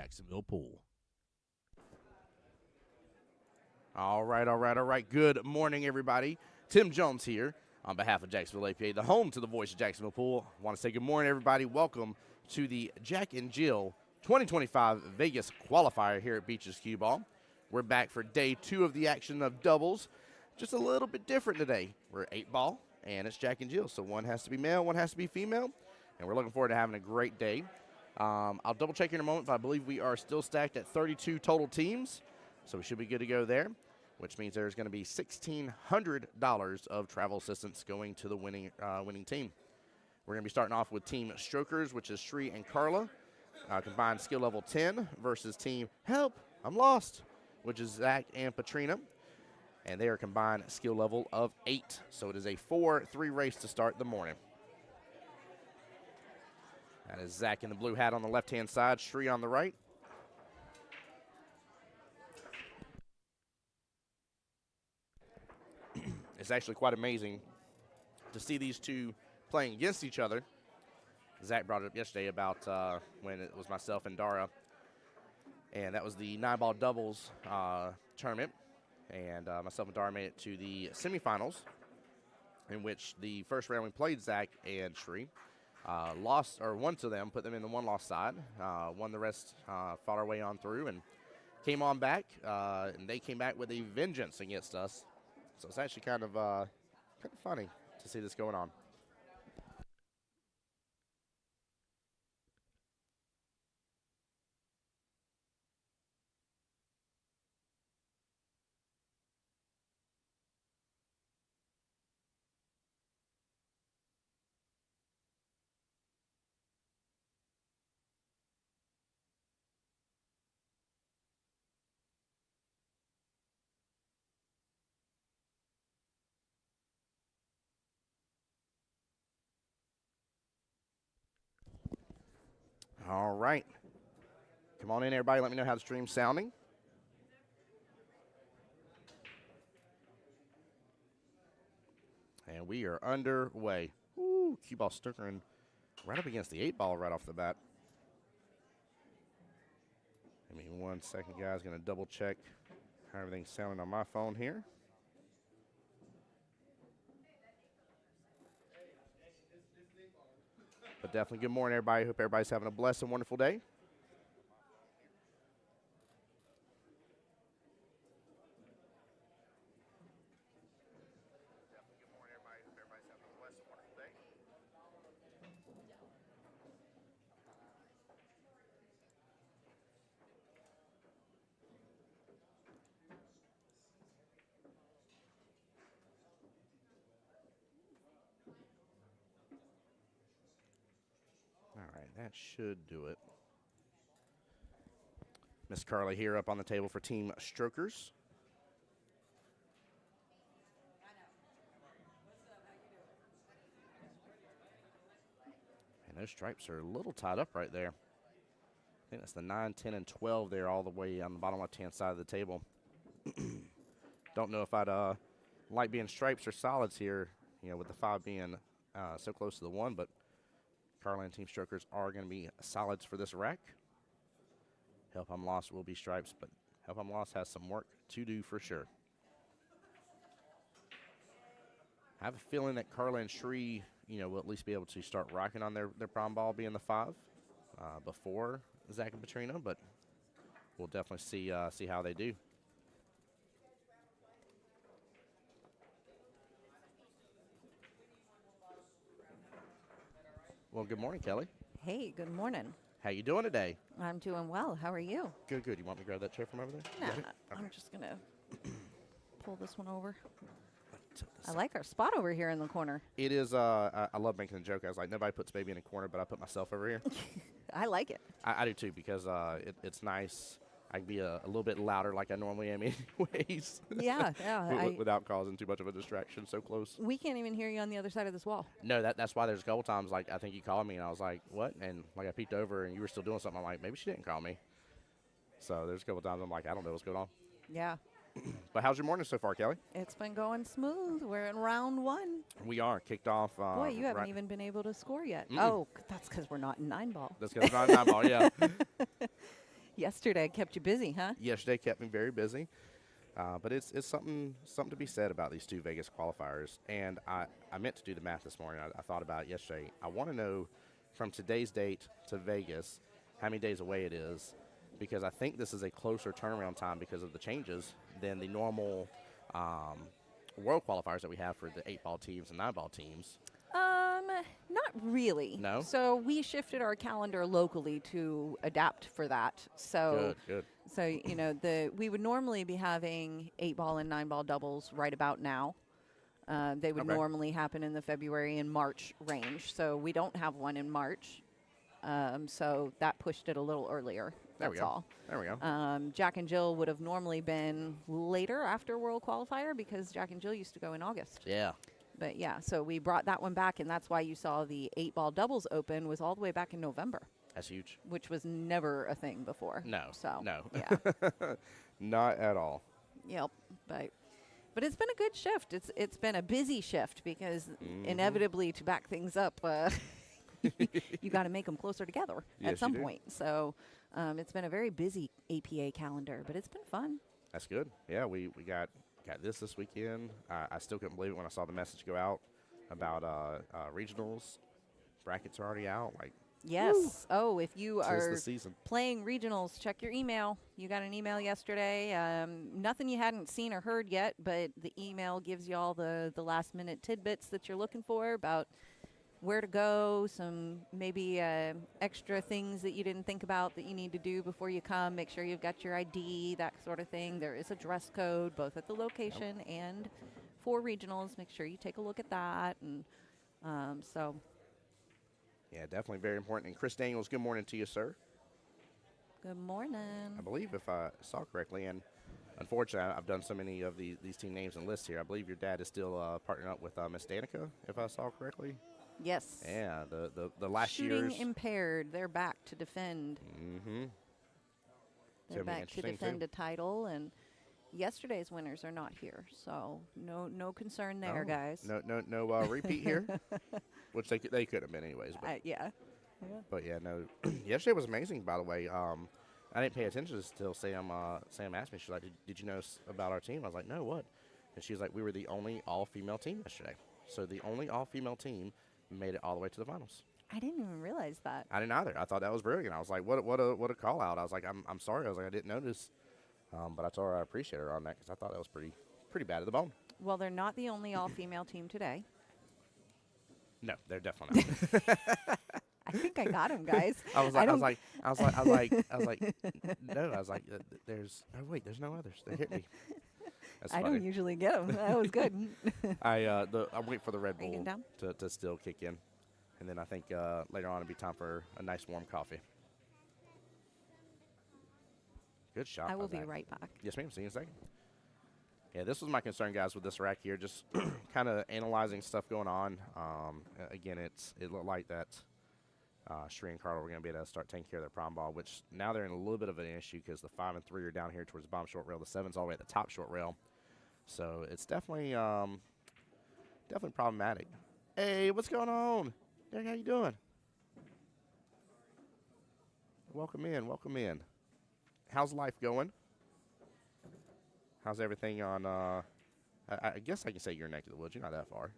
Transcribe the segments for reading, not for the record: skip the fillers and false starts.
Jacksonville pool. All right. Good morning, everybody. Tim Jones here on behalf of Jacksonville APA, the home to the voice of Jacksonville pool. I want to say good morning, everybody. Welcome to the Jack and Jill 2025 Vegas Qualifier here at Beaches Qball. We're back for day 2 of the action of doubles. Just a little bit different today. We're 8-ball, and it's Jack and Jill, so one has to be male, one has to be female, and we're looking forward to having a great day. I'll double-check in a moment, but I believe we are still stacked at 32 total teams, so we should be good to go there, which means there's going to be $1,600 of travel assistance going to the winning team. We're going to be starting off with Team Strokers, which is Shree and Carla, combined skill level 10 versus Team Help, I'm Lost, which is Zach and Patrina, and they are combined skill level of 8. So it is a 4-3 race to start the morning. That is Zach in the blue hat on the left-hand side, Shree on the right. It's actually quite amazing to see these two playing against each other. Zach brought it up yesterday about when it was myself and Dara, and that was the 9-ball doubles tournament, and myself and Dara made it to the semifinals, in which the first round we played Zach and Shree. Lost, or won to them, put them in the one-loss side, won the rest, fought our way on through, and came on back, and they came back with a vengeance against us. So it's actually kind of funny to see this going on. All right. Come on in, everybody. Let me know how the stream's sounding. And we are underway. Ooh, Qball stirring right up against the 8-ball right off the bat. Give me 1 second, guys. Going to double check how everything's sounding on my phone here. But definitely good morning, everybody. Hope everybody's having a blessed and wonderful day. All right, that should do it. Miss Carly here up on the table for Team Strokers. And those stripes are a little tied up right there. I think that's the 9, 10, and 12 there all the way on the bottom left-hand side of the table. Don't know if I'd like being stripes or solids here, with the 5 being so close to the 1, but Carla and Team Strokers are going to be solids for this rack. Help I'm Lost will be stripes, but Help I'm Lost has some work to do for sure. I have a feeling that Carla and Shree, will at least be able to start rocking on their prime ball being the 5 before Zach and Patrina, but we'll definitely see how they do. Well, good morning, Kelly. Hey, good morning. How you doing today? I'm doing well. How are you? Good. You want me to grab that chair from over there? Nah, Okay. I'm just going to pull this one over. I like our spot over here in the corner. It is, I love making a joke. I was like, nobody puts baby in a corner, but I put myself over here. I like it. I do too, because it's nice. I can be a little bit louder like I normally am anyways. Yeah. Without causing too much of a distraction so close. We can't even hear you on the other side of this wall. No, that's why there's a couple times, like, I think you called me, and I was like, what? And, like, I peeked over, and you were still doing something. I'm like, maybe she didn't call me. So there's a couple times I'm like, I don't know what's going on. Yeah. But how's your morning so far, Kelly? It's been going smooth. We're in round 1. We are. Kicked off. Boy, you haven't even been able to score yet. Oh, that's because we're not in 9-ball. That's because we're not in 9-ball, yeah. Yesterday kept you busy, huh? Yesterday kept me very busy. But it's something to be said about these two Vegas qualifiers. And I meant to do the math this morning. I thought about it yesterday. I want to know from today's date to Vegas how many days away it is, because I think this is a closer turnaround time because of the changes than the normal world qualifiers that we have for the 8-ball teams and 9-ball teams. Not really. No? So we shifted our calendar locally to adapt for that. So Good. So, you know, we would normally be having 8-ball and 9-ball doubles right about now. They would normally happen in the February and March range. So we don't have one in March. So that pushed it a little earlier. That's all. There we go. Jack and Jill would have normally been later after World Qualifier because Jack and Jill used to go in August. Yeah. But, yeah, so we brought that one back, and that's why you saw the 8-ball doubles open was all the way back in November. That's huge. Which was never a thing before. No. So, no. Yeah. Not at all. Yep. But it's been a good shift. It's been a busy shift because inevitably to back things up, you got to make them closer together at some point. So it's been a very busy APA calendar, but it's been fun. That's good. Yeah, we got this weekend. I still couldn't believe it when I saw the message go out about regionals. Brackets are already out. Yes. Woo. Oh, if you are playing regionals, check your email. You got an email yesterday. Nothing you hadn't seen or heard yet, but the email gives you all the last-minute tidbits that you're looking for about where to go, some maybe extra things that you didn't think about that you need to do before you come. Make sure you've got your ID, that sort of thing. There is a dress code both at the location and for regionals. Make sure you take a look at that. And so... Yeah, definitely very important. And Chris Daniels, good morning to you, sir. Good morning. I believe, if I saw correctly, and unfortunately, I've done so many of these team names and lists here. I believe your dad is still partnering up with Miss Danica, if I saw correctly. Yes. Yeah, the last year's. Shooting impaired. They're back to defend. Mm-hmm. They're back to defend a title, and yesterday's winners are not here, so no concern there, guys. No repeat here, which they could have been anyways. But yeah. But yeah, no. Yesterday was amazing, by the way. I didn't pay attention until Sam asked me. She's like, "Did you know about our team?" I was like, "No, what?" And she was like, "We were the only all-female team yesterday. So the only all-female team made it all the way to the finals." I didn't even realize that. I didn't either. I thought that was brilliant. I was like, "What a call out!" I was like, "I'm sorry." I was like, "I didn't notice." But I told her I appreciate her on that because I thought that was pretty bad to the bone. Well, they're not the only all-female team today. No, they're definitely not. I think I got him, guys. I was like, no. I was like, there's no others. They hit me. That's I funny. don't usually get them. That was good. I'm waiting for the Red Are you Bull down? to still kick in, and then I think later on it'll be time for a nice warm coffee. Good shot. I will be right back. Yes, ma'am. See you in a second. Yeah, this was my concern, guys, with this rack here. Just kind of analyzing stuff going on. Again, it looked like that Shree and Carter were going to be able to start taking care of their prom ball, which now they're in a little bit of an issue because the 5 and 3 are down here towards the bottom short rail. The 7's all the way at the top short rail. So it's definitely problematic. Hey, what's going on? Derek, how you doing? Welcome in. How's life going? How's everything on, I guess I can say your neck of the woods. You're not that far.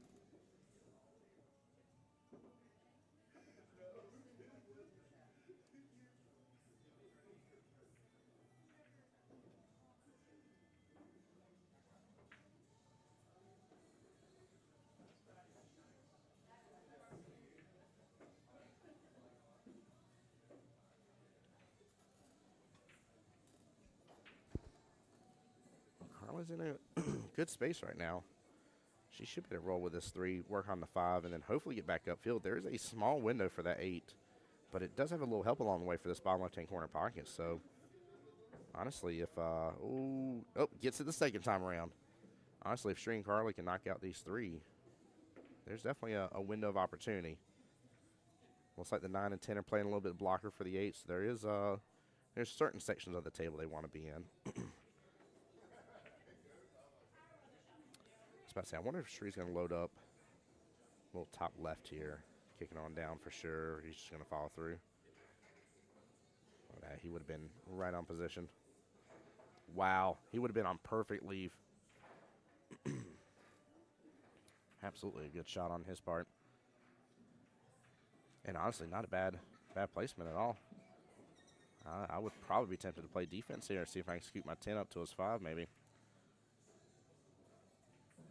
Carla's in a good space right now. She should be able to roll with this 3, work on the 5, and then hopefully get back upfield. There is a small window for that 8, but it does have a little help along the way for this bottom left-hand corner pocket. So, honestly, if gets it the second time around. Honestly, if Shree and Carly can knock out these 3, there's definitely a window of opportunity. Looks like the 9 and 10 are playing a little bit of blocker for the 8, so there's certain sections of the table they want to be in. I was about to say, I wonder if Shree's going to load up a little top left here, kicking on down for sure. He's just going to follow through. He would have been right on position. Wow, he would have been on perfect leave. Absolutely a good shot on his part. And honestly, not a bad placement at all. I would probably be tempted to play defense here, see if I can scoop my 10 up to his 5 maybe.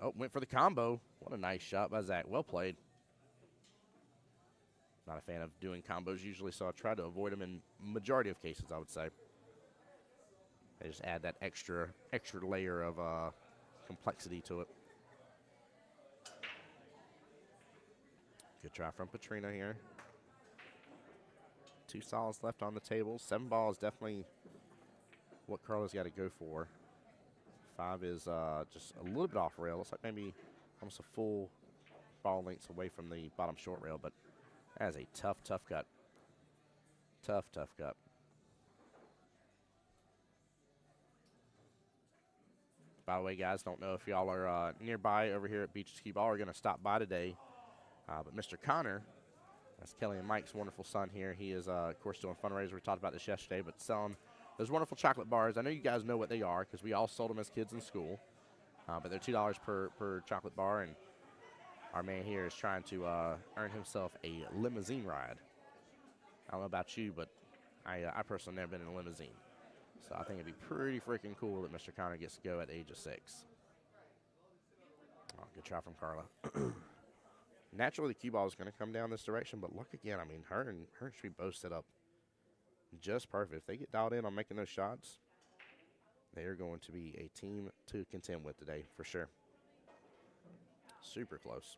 Oh, went for the combo. What a nice shot by Zach. Well played. Not a fan of doing combos usually, so I try to avoid them in majority of cases, I would say. They just add that extra layer of complexity to it. Good try from Petrina here. 2 solids left on the table. 7 ball is definitely what Carla's got to go for. 5 is just a little bit off rail. Looks like maybe almost a full ball length away from the bottom short rail, but that is a tough cut. Tough cut. By the way, guys, don't know if y'all are nearby over here at Beach's Qball are going to stop by today. But Mr. Connor, that's Kelly and Mike's wonderful son here. He is, of course, doing a fundraiser. We talked about this yesterday, but selling those wonderful chocolate bars. I know you guys know what they are because we all sold them as kids in school. But they're $2 per chocolate bar, and our man here is trying to earn himself a limousine ride. I don't know about you, but I personally never been in a limousine. So I think it'd be pretty freaking cool that Mr. Connor gets to go at the age of 6. Oh, good try from Carla. Naturally, the Qball is going to come down this direction, but look again. I mean, her and Shree both set up just perfect. If they get dialed in on making those shots, they are going to be a team to contend with today for sure. Super close.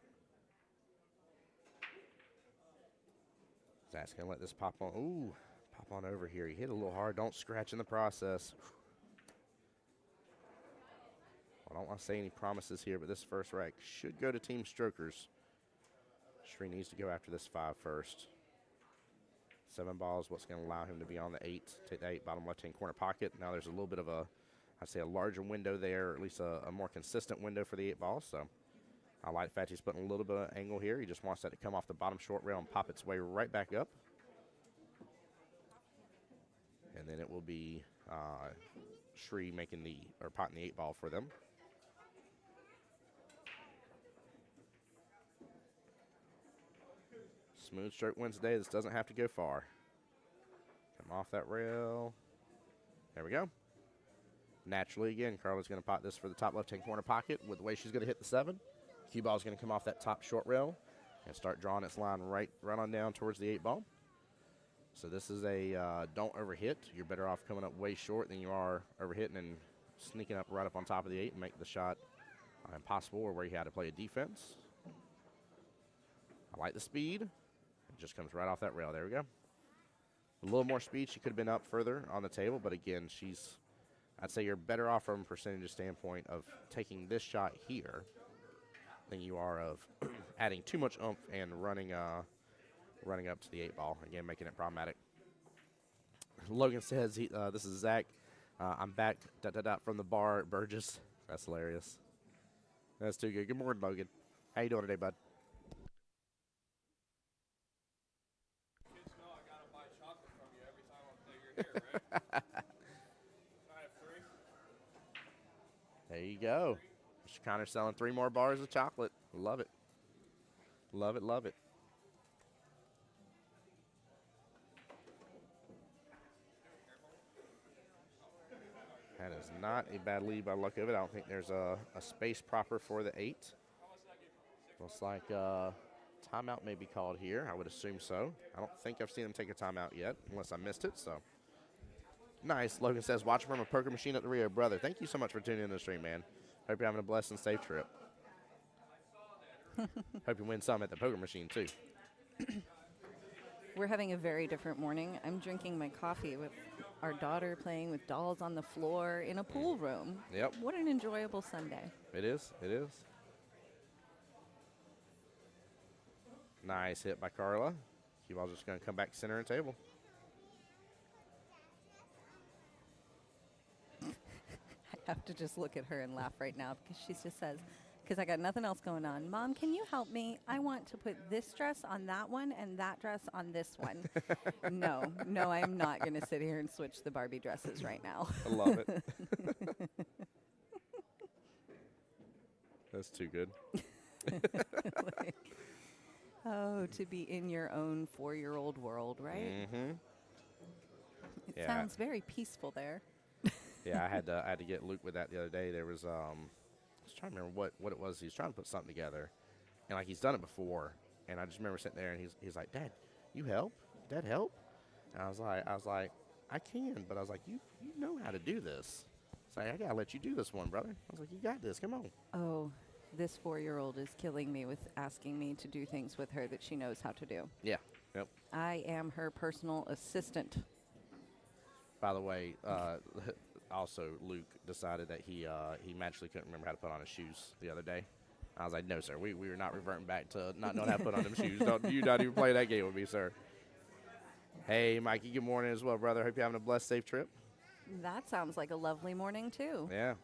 Zach's going to let this pop on. Ooh, pop on over here. He hit a little hard. Don't scratch in the process. I don't want to say any promises here, but this first rack should go to Team Strokers. Shree needs to go after this 5 first. 7 balls, what's going to allow him to be on the 8. Take the 8 bottom left-hand corner pocket. Now there's a little bit of I'd say a larger window there, or at least a more consistent window for the 8 ball. So I like the fact he's putting a little bit of angle here. He just wants that to come off the bottom short rail and pop its way right back up. And then it will be Shree making potting the 8 ball for them. Smooth stroke wins the day. This doesn't have to go far. Come off that rail. There we go. Naturally, again, Carla's going to pot this for the top left-hand corner pocket with the way she's going to hit the 7. Qball is going to come off that top short rail and start drawing its line right on down towards the 8 ball. So this is a don't overhit. You're better off coming up way short than you are overhitting and sneaking up right up on top of the 8 and make the shot impossible or where you had to play a defense. I like the speed. It just comes right off that rail. There we go. A little more speed. She could have been up further on the table, but again, I'd say you're better off from a percentage standpoint of taking this shot here than you are of adding too much oomph and running up to the 8 ball. Again, making it problematic. Logan says, this is Zach. I'm back from the bar at Burgess. That's hilarious. That's too good. Good morning, Logan. How you doing today, bud? Kids know I gotta buy chocolate from you every time you're here, right? I have 3. There you go. Mr. Connor selling 3 more bars of chocolate. Love it. Love it, love it. That is not a bad lead by luck of it. I don't think there's a space proper for the 8. Looks like timeout may be called here. I would assume so. I don't think I've seen them take a timeout yet, unless I missed it. So nice. Logan says, watching from a poker machine at the Rio. Brother, thank you so much for tuning in to the stream, man. Hope you're having a blessed and safe trip. Hope you win some at the poker machine, too. We're having a very different morning. I'm drinking my coffee with our daughter playing with dolls on the floor in a pool room. Yep. What an enjoyable Sunday. It is. It is. Nice hit by Carla. Qball's just going to come back center and table. I have to just look at her and laugh right now because she just says, because I got nothing else going on. Mom, can you help me? I want to put this dress on that one and that dress on this one. No, I'm not going to sit here and switch the Barbie dresses right now. I love it. That's too good. Like, oh, to be in your own 4-year-old world, right? Mm-hmm. It sounds very peaceful there. Yeah, I had to get Luke with that the other day. There was I was trying to remember what it was. He was trying to put something together, and like he's done it before. And I just remember sitting there, and he's like, "Dad, you help? Dad, help?" And I was like, "I can," but I was like, "You know how to do this." It's like, I gotta let you do this one, brother. I was like, "You got this. Come on." Oh, this 4-year-old is killing me with asking me to do things with her that she knows how to do. Yeah. Yep. I am her personal assistant. By the way, also Luke decided that he magically couldn't remember how to put on his shoes the other day. I was like, "No, sir. We are not reverting back to not knowing how to put on them shoes. You not even play that game with me, sir." Hey, Mikey. Good morning as well, brother. Hope you're having a blessed, safe trip. That sounds like a lovely morning, too. Yeah.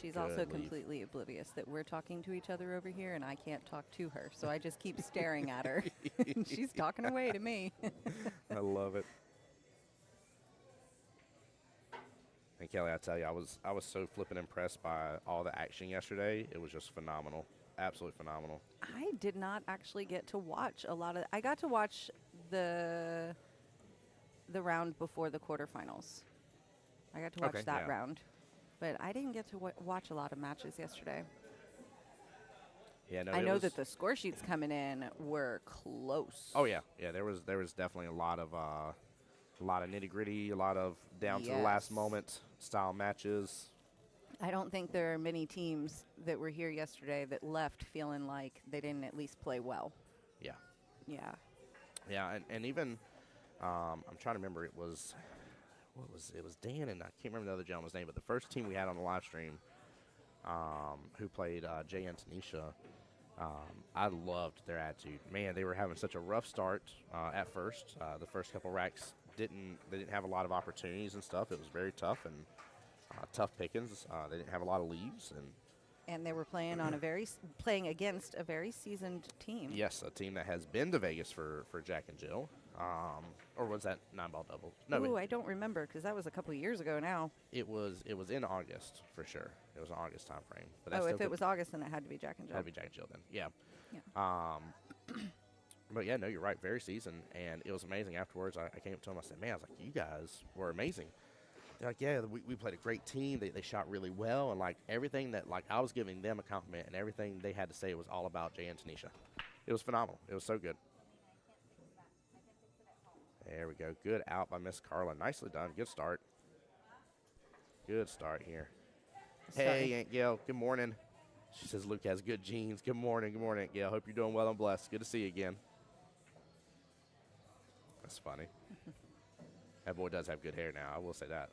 She's Good also leave. completely oblivious that we're talking to each other over here, and I can't talk to her. So I just keep staring at her. She's talking away to me. I love it. And Kelly, I tell you, I was so flippin' impressed by all the action yesterday. It was just phenomenal. Absolutely phenomenal. I did not actually get to watch a lot of. I got to watch the round before the quarterfinals. I got to watch Okay, that yeah. round, but I didn't get to watch a lot of matches yesterday. Yeah, no, I it know was- that the score sheets coming in were close. Oh yeah, yeah. There was definitely a lot of nitty gritty, a lot of down to the last Yes. moment style matches. I don't think there are many teams that were here yesterday that left feeling like they didn't at least play well. Yeah, Yeah. yeah, and even I'm trying to remember. It was Dan and I can't remember the other gentleman's name, but the first team we had on the live stream, who played Jay and Tanisha. I loved their attitude. Man, they were having such a rough start at first. The first couple racks they didn't have a lot of opportunities and stuff. It was very tough and tough pickings. They didn't have a lot of leads, and And they were playing on playing against a very seasoned team. yes, a team that has been to Vegas for Jack and Jill, or was that 9-ball double? No, Ooh, I don't remember because that was a couple of years ago now. it was in August for sure. It was an August time frame. But that Oh, still if it could- was August, then it had to be Jack and Jill. That'd be Jack and Jill then. Yeah. Yeah. But yeah, no, you're right. Very seasoned, and it was amazing. Afterwards, I came up to him. I said, "Man, I was like, you guys were amazing." They're like, "Yeah, we played a great team. They shot really well, and like everything that like I was giving them a compliment, and everything they had to say was all about Jay and Tanisha. It was phenomenal. It was so good." There we go. Good out by Miss Carla. Nicely done. Good start. Good start here. Hey, Aunt Gail. Good morning. She says Luke has good genes. Good morning, Aunt Gail. Hope you're doing well and blessed. Good to see you again. That's funny. That boy does have good hair now. I will say that.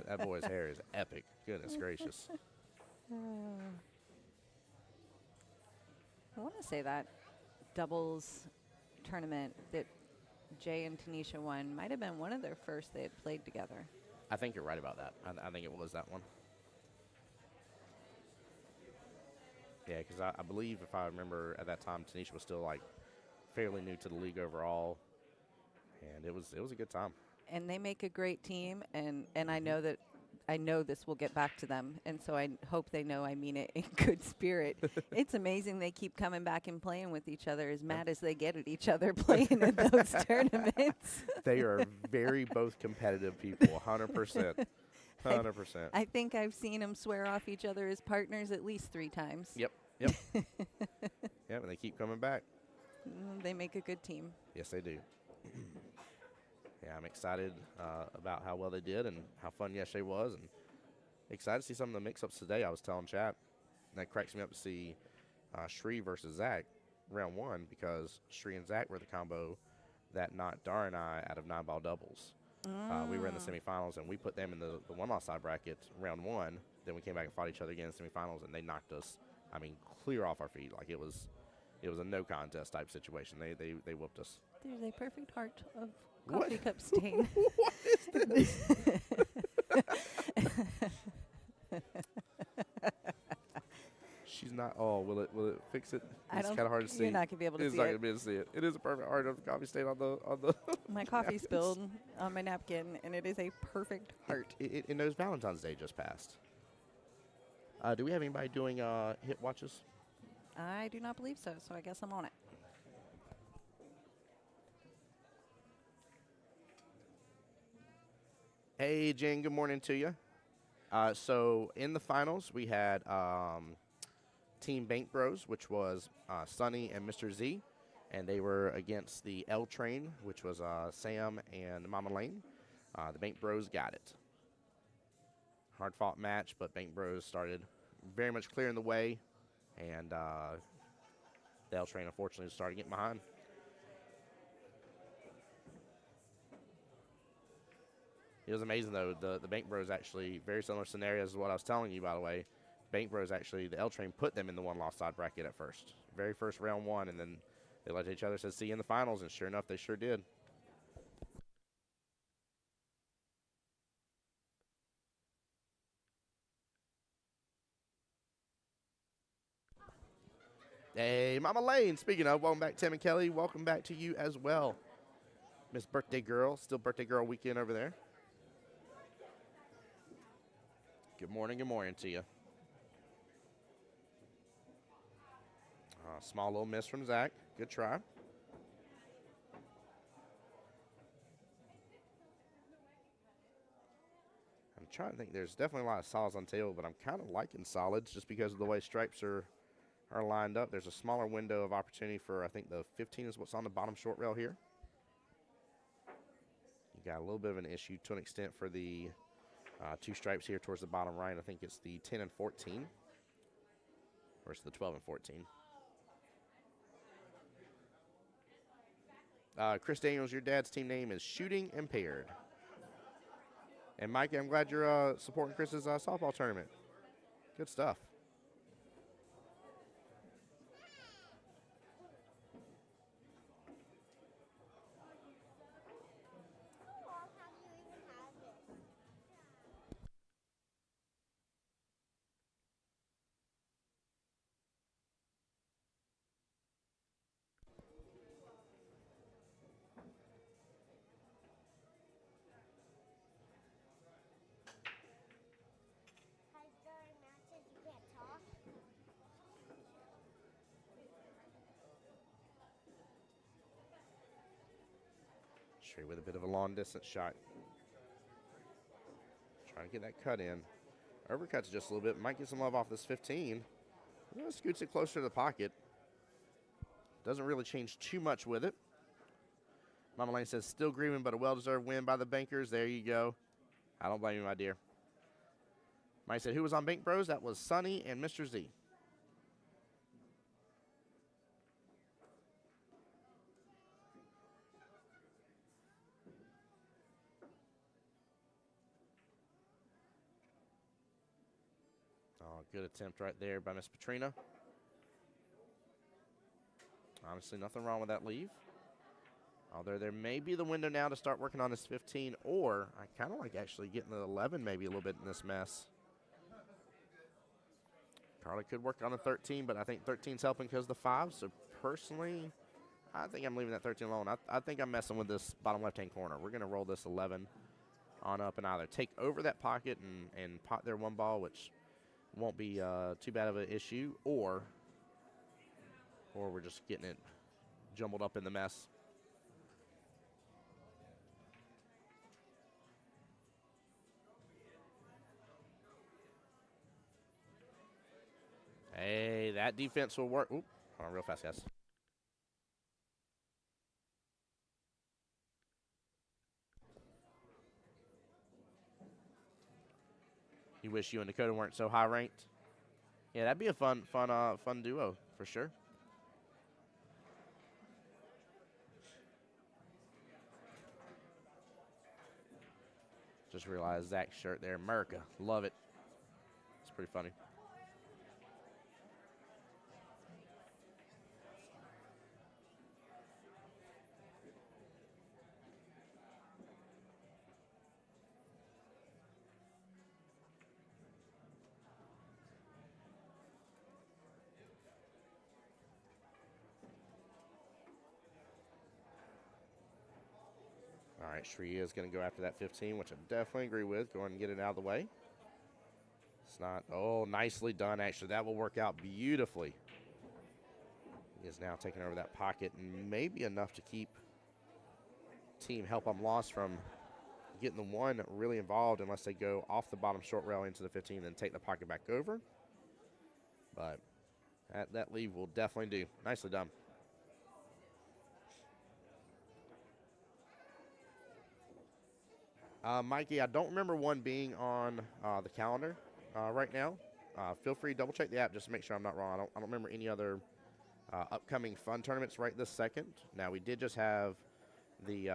that boy's hair is epic. Goodness gracious. I want to say that doubles tournament that Jay and Tanisha won might have been one of their first they had played together. I think you're right about that. I think it was that one. Yeah, because I believe, if I remember, at that time, Tanisha was still like fairly new to the league overall, and it was a good time. And they make a great team, and I know this will get back to them, and so I hope they know I mean it in good spirit. It's amazing they keep coming back and playing with each other, as mad as they get at each other playing in those tournaments. They are very both competitive people, 100%. 100%. I think I've seen them swear off each other as partners at least 3 times. Yep. Yep, and they keep coming back. They make a good team. Yes, they do. Yeah, I'm excited about how well they did and how fun yesterday was, and excited to see some of the mix-ups today. I was telling chat, and that cracks me up to see Shree versus Zach round 1, because Shree and Zach were the combo that knocked Dar and I out of 9-ball doubles. We were in the semifinals, and we put them in the one-loss side bracket round 1. Then we came back and fought each other again in the semifinals, and they knocked us, clear off our feet. Like it was a no contest type situation. They whooped us. There's a perfect heart of What? coffee cup stain. What is this? She's not. Oh, will it fix it? I It's don't. kind of hard to see. You're not gonna be able to It's see not it. gonna be able to see it. It is a perfect heart of coffee stain on the. My coffee napkins. spilled on my napkin, and it is a perfect heart. It knows Valentine's Day just passed. Do we have anybody doing hit watches? I do not believe so, so I guess I'm on it. Hey, Jen, good morning to you. So in the finals, we had Team Bank Bros, which was Sonny and Mr. Z, and they were against the L Train, which was Sam and Mama Lane. The Bank Bros got it. Hard-fought match, but Bank Bros started very much clearing the way, and the L Train, unfortunately, started getting behind. It was amazing, though. The Bank Bros actually, very similar scenarios to what I was telling you, by the way. Bank Bros actually, the L Train put them in the one-loss side bracket at first. Very first round one, and then they looked at each other, said, see you in the finals, and sure enough, they sure did. Hey, Mama Lane, speaking of, welcome back, Tim and Kelly. Welcome back to you as well. Miss Birthday Girl, still Birthday Girl weekend over there. Good morning to you. Small little miss from Zach. Good try. I'm trying to think. There's definitely a lot of solids on the table, but I'm kind of liking solids just because of the way stripes are lined up. There's a smaller window of opportunity for, I think, the 15 is what's on the bottom short rail here. You got a little bit of an issue to an extent for the two stripes here towards the bottom right. I think it's the 10 and 14. Or it's the 12 and 14. Chris Daniels, your dad's team name is Shooting Impaired. And Mike, I'm glad you're supporting Chris's softball tournament. Good stuff. Straight with a bit of a long distance shot. Trying to get that cut in. Overcuts just a little bit. Might get some love off this 15. Scoots it closer to the pocket. Doesn't really change too much with it. Mama Lane says, still grieving, but a well-deserved win by the Bankers. There you go. I don't blame you, my dear. Mike said, who was on Bank Bros? That was Sonny and Mr. Z. Oh, good attempt right there by Miss Petrina. Honestly, nothing wrong with that leave. Although there may be the window now to start working on this 15, or I kind of like actually getting the 11 maybe a little bit in this mess. Probably could work on the 13, but I think 13's helping because of the 5. So personally, I think I'm leaving that 13 alone. I think I'm messing with this bottom left-hand corner. We're going to roll this 11 on up and either take over that pocket and pot their one ball, which won't be too bad of an issue, or we're just getting it jumbled up in the mess. Hey, that defense will work. Oop, hold on real fast, guys. You wish you and Dakota weren't so high ranked. Yeah, that'd be a fun duo for sure. Just realized Zach's shirt there, America, love it. It's pretty funny. right, Shree is going to go after that 15, which I definitely agree with. Go ahead and get it out of the way. It's not, oh, nicely done, actually. That will work out beautifully. He is now taking over that pocket, and maybe enough to keep team Help I'm Lost from getting the one really involved unless they go off the bottom short rail into the 15 and then take the pocket back over. But that leave will definitely do. Nicely done. Mikey, I don't remember one being on the calendar right now. Feel free to double check the app just to make sure I'm not wrong. I don't remember any other upcoming fun tournaments right this second. Now, we did just have the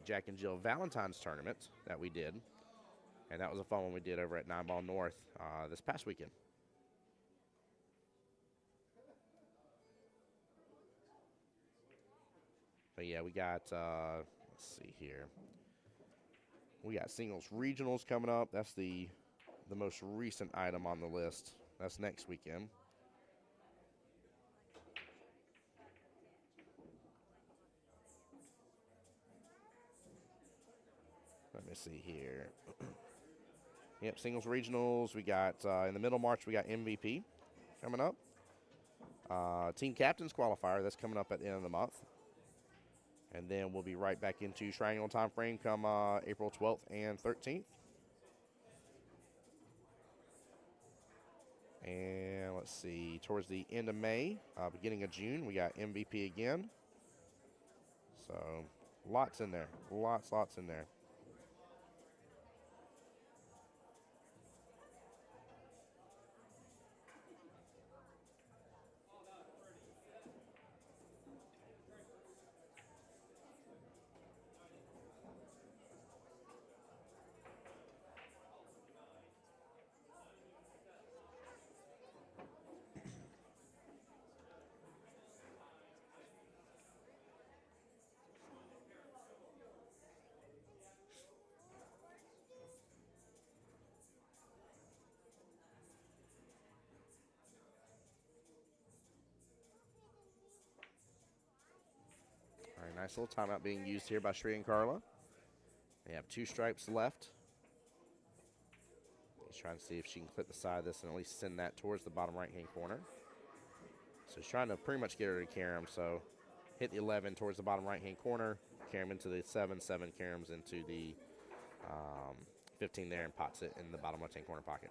Jack and Jill Valentine's tournament that we did, and that was a fun one we did over at 9 Ball North this past weekend. But yeah, we got, let's see here. We got singles regionals coming up. That's the most recent item on the list. That's next weekend. Let me see here. Yep, singles regionals. We got, in the middle of March, we got MVP coming up. Team Captains Qualifier, that's coming up at the end of the month. And then we'll be right back into triangle time frame come April 12th and 13th. And let's see, towards the end of May, beginning of June, we got MVP again. So lots in there, lots in there. All right, nice little timeout being used here by Shree and Carla. They have 2 stripes left. He's trying to see if she can clip the side of this and at least send that towards the bottom right-hand corner. So he's trying to pretty much get her to carry him. So hit the 11 towards the bottom right-hand corner, carry him into the 7, carry him into the 15 there and pots it in the bottom left-hand corner pocket.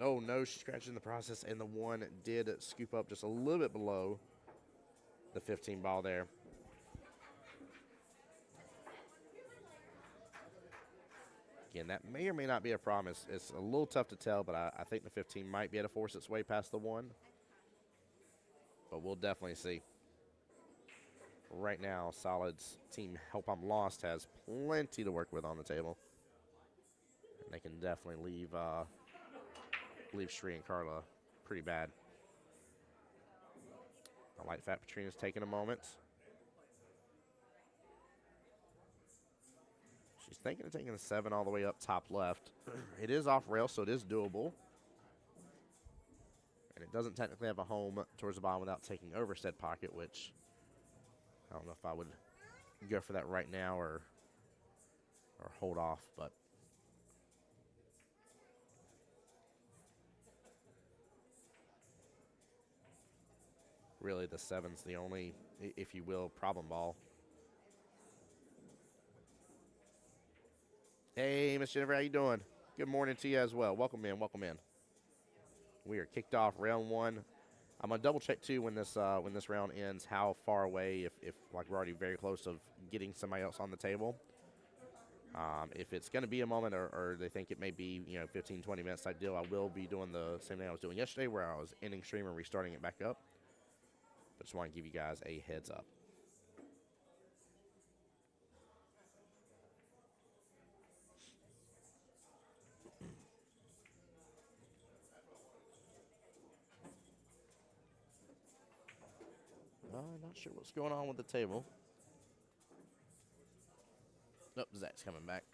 Oh, no, she scratched in the process, and the 1 did scoop up just a little bit below the 15 ball there. Again, that may or may not be a problem. It's a little tough to tell, but I think the 15 might be able to force its way past the 1. But we'll definitely see. Right now, Solid's team Help I'm Lost has plenty to work with on the table. And they can definitely leave Shree and Carla pretty bad. The Light Fat Patrina's taking a moment. She's thinking of taking the 7 all the way up top left. It is off rail, so it is doable. And it doesn't technically have a home towards the bottom without taking over said pocket, which I don't know if I would go for that right now or hold off, but really the 7's the only, if you will, problem ball. Hey, Miss Jennifer, how you doing? Good morning to you as well. Welcome in, welcome in. We are kicked off round 1. I'm gonna double check too when this round ends how far away, if like we're already very close of getting somebody else on the table. If it's gonna be a moment or they think it may be 15, 20 minutes type deal, I will be doing the same thing I was doing yesterday where I was ending stream and restarting it back up. But just want to give you guys a heads up. Not sure what's going on with the table. Nope, Zach's coming back.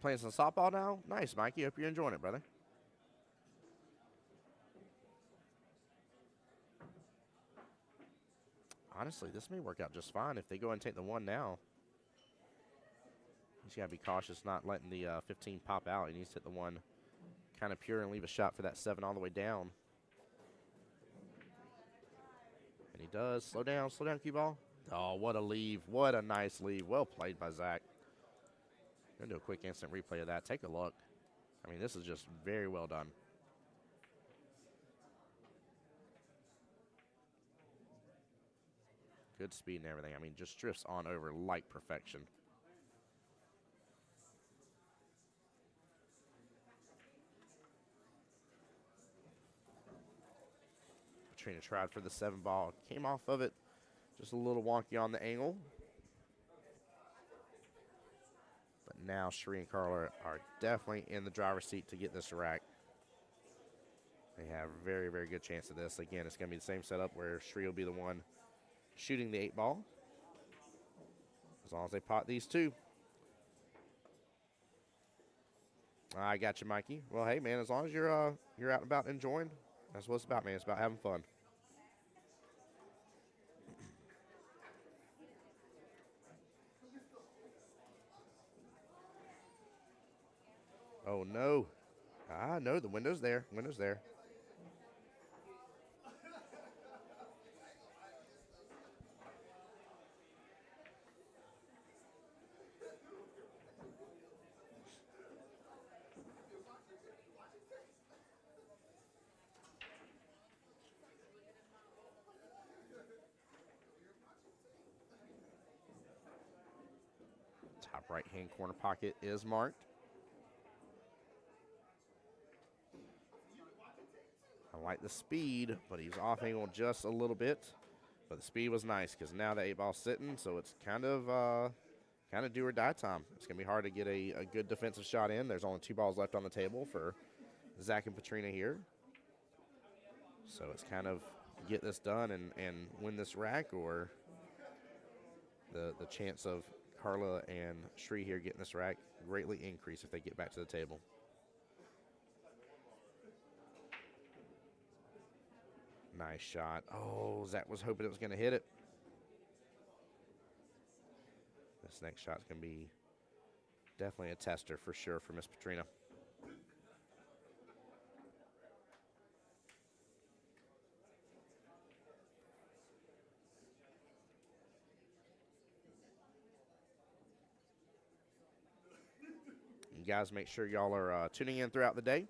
Playing some softball now? Nice, Mikey. Hope you're enjoying it, brother. Honestly, this may work out just fine if they go ahead and take the 1 now. He's got to be cautious not letting the 15 pop out. He needs to hit the 1 kind of pure and leave a shot for that 7 all the way down. And he does. Slow down, Qball. Oh, what a leave. What a nice leave. Well played by Zach. Going to do a quick instant replay of that. Take a look. I mean, this is just very well done. Good speed and everything. I mean, just drifts on over like perfection. Petrina tried for the 7 ball. Came off of it. Just a little wonky on the angle. But now Shree and Carla are definitely in the driver's seat to get this rack. They have a very, very good chance of this. Again, it's going to be the same setup where Shree will be the one shooting the 8 ball. As long as they pot these 2. I got you, Mikey. Well, hey, man, as long as you're out and about enjoying, that's what it's about, man. It's about having fun. Oh, no. No, the window's there. Window's there. Top right-hand corner pocket is marked. I like the speed, but he's off angle just a little bit. But the speed was nice because now the 8 ball's sitting, so it's kind of do or die time. It's going to be hard to get a good defensive shot in. There's only 2 balls left on the table for Zach and Petrina here. So it's kind of get this done and win this rack, or the chance of Carla and Shree here getting this rack greatly increase if they get back to the table. Nice shot. Oh, Zach was hoping it was going to hit it. This next shot's going to be definitely a tester for sure for Miss Petrina. You guys make sure y'all are tuning in throughout the day.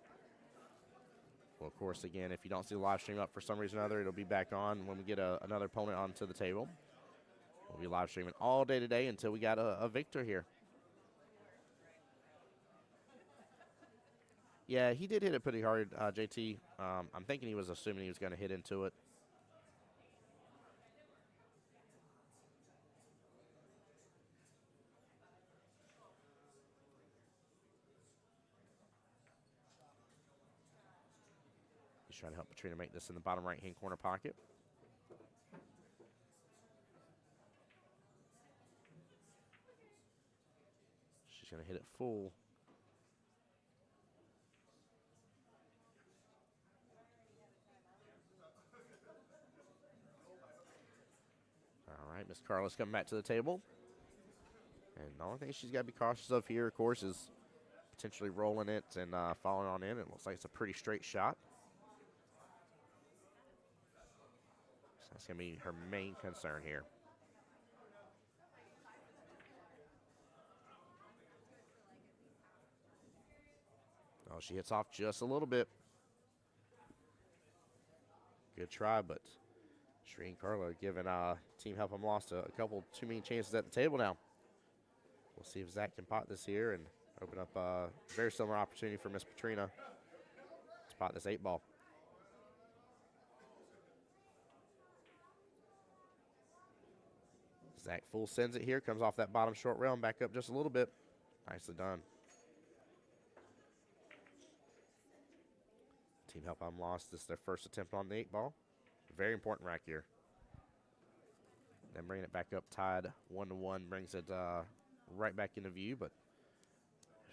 Well, of course, again, if you don't see the live stream up for some reason or other, it'll be back on when we get another opponent onto the table. We'll be live streaming all day today until we got a victor here. Yeah, he did hit it pretty hard, JT. I'm thinking he was assuming he was going to hit into it. He's trying to help Petrina make this in the bottom right-hand corner pocket. She's going to hit it full. All right, Miss Carla's coming back to the table. And the only thing she's got to be cautious of here, of course, is potentially rolling it and falling on in. It looks like it's a pretty straight shot. So that's going to be her main concern here. Oh, she hits off just a little bit. Good try, but Shree and Carla giving Team Help Them Lost a couple too many chances at the table now. We'll see if Zach can pot this here and open up a very similar opportunity for Miss Petrina to pot this 8 ball. Zach full sends it here, comes off that bottom short rail and back up just a little bit. Nicely done. Team Help I'm Lost. This is their first attempt on the 8 ball. Very important rack here. Then bringing it back up tied 1-1 brings it right back into view, but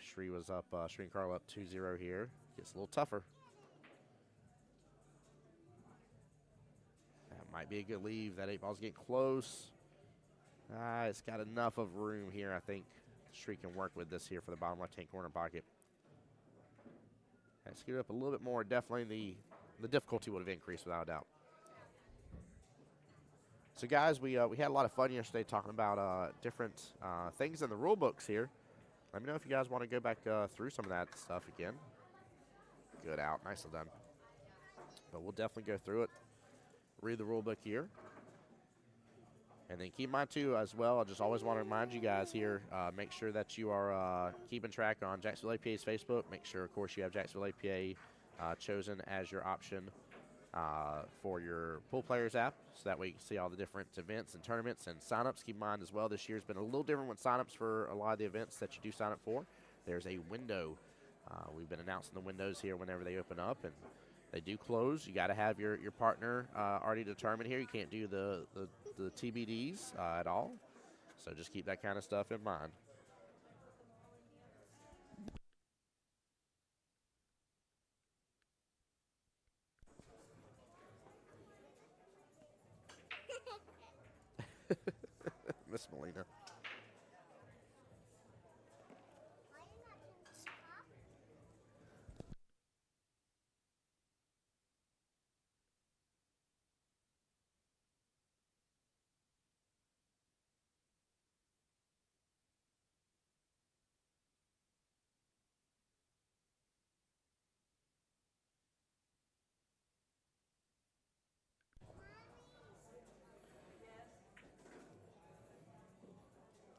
Shree was up, Shree and Carl up 2-0 here. Gets a little tougher. That might be a good leave. That 8 ball's getting close. It's got enough of room here, I think. Shree can work with this here for the bottom left-hand corner pocket. Scoot it up a little bit more. Definitely the difficulty would have increased without a doubt. So, guys, we had a lot of fun yesterday talking about different things in the rule books here. Let me know if you guys want to go back through some of that stuff again. Good out. Nicely done. But we'll definitely go through it, read the rule book here. And then keep in mind, too, as well, I just always want to remind you guys here, make sure that you are keeping track on Jacksonville APA's Facebook. Make sure, of course, you have Jacksonville APA chosen as your option for your Pool Players app, so that way you can see all the different events and tournaments and signups. Keep in mind as well, this year's been a little different with signups for a lot of the events that you do sign up for. There's a window. We've been announcing the windows here whenever they open up, and they do close. You got to have your partner already determined here. You can't do the TBDs at all, so just keep that kind of stuff in mind. Miss Molina.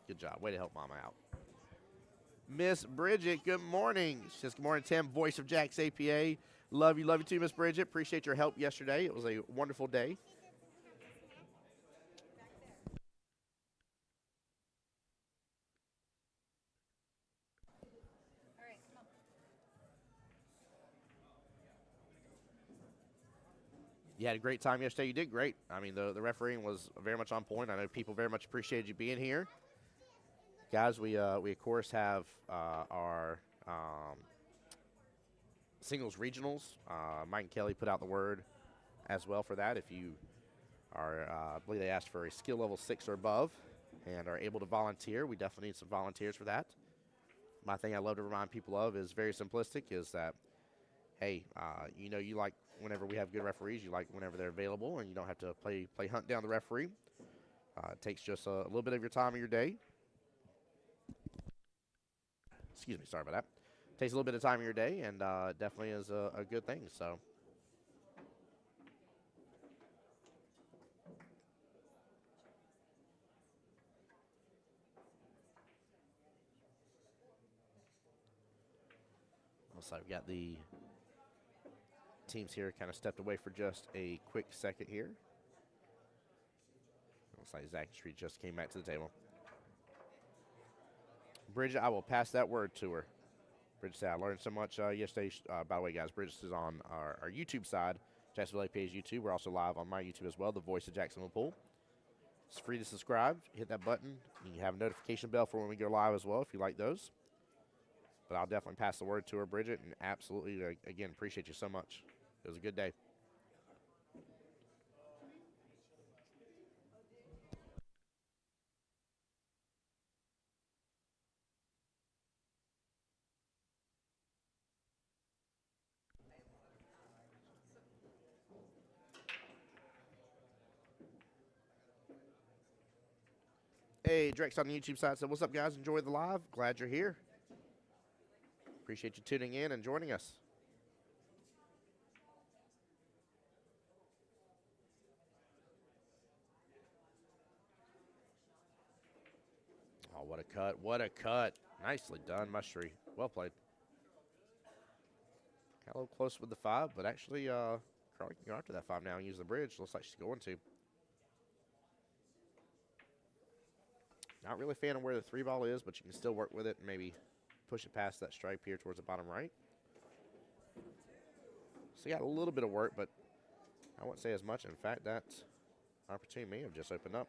Good job. Way to help Mama out. Miss Bridget, good morning. She says, good morning, Tim, voice of Jack's APA. Love you too, Miss Bridget. Appreciate your help yesterday. It was a wonderful day. You had a great time yesterday. You did great. I mean, the refereeing was very much on point. I know people very much appreciated you being here. Guys, we of course have our singles regionals. Mike and Kelly put out the word as well for that. If you are, I believe they asked for a skill level 6 or above and are able to volunteer, we definitely need some volunteers for that. My thing I love to remind people of is very simplistic, is that, hey, you know, you like whenever we have good referees, you like whenever they're available, and you don't have to play hunt down the referee. It takes just a little bit of your time of your day. Excuse me, sorry about that. Takes a little bit of time of your day, and definitely is a good thing. So, looks like we've got the teams here kind of stepped away for just a quick second here. Looks like Zach Street just came back to the table. Bridget, I will pass that word to her. Bridget said, I learned so much yesterday. By the way, guys, Bridget is on our YouTube side, Jacksonville APA's YouTube. We're also live on my YouTube as well, the voice of Jacksonville Pool. It's free to subscribe. Hit that button. You can have a notification bell for when we go live as well if you like those. But I'll definitely pass the word to her, Bridget, and absolutely, again, appreciate you so much. It was a good day. Hey, Drex on the YouTube side said, what's up, guys? Enjoy the live. Glad you're here. Appreciate you tuning in and joining us. Oh, what a cut. What a cut. Nicely done, Mushree. Well played. Got a little close with the 5, but actually, Carly can go after that 5 now and use the bridge. Looks like she's going to. Not really a fan of where the 3 ball is, but you can still work with it and maybe push it past that stripe here towards the bottom right. So you got a little bit of work, but I wouldn't say as much. In fact, that opportunity may have just opened up.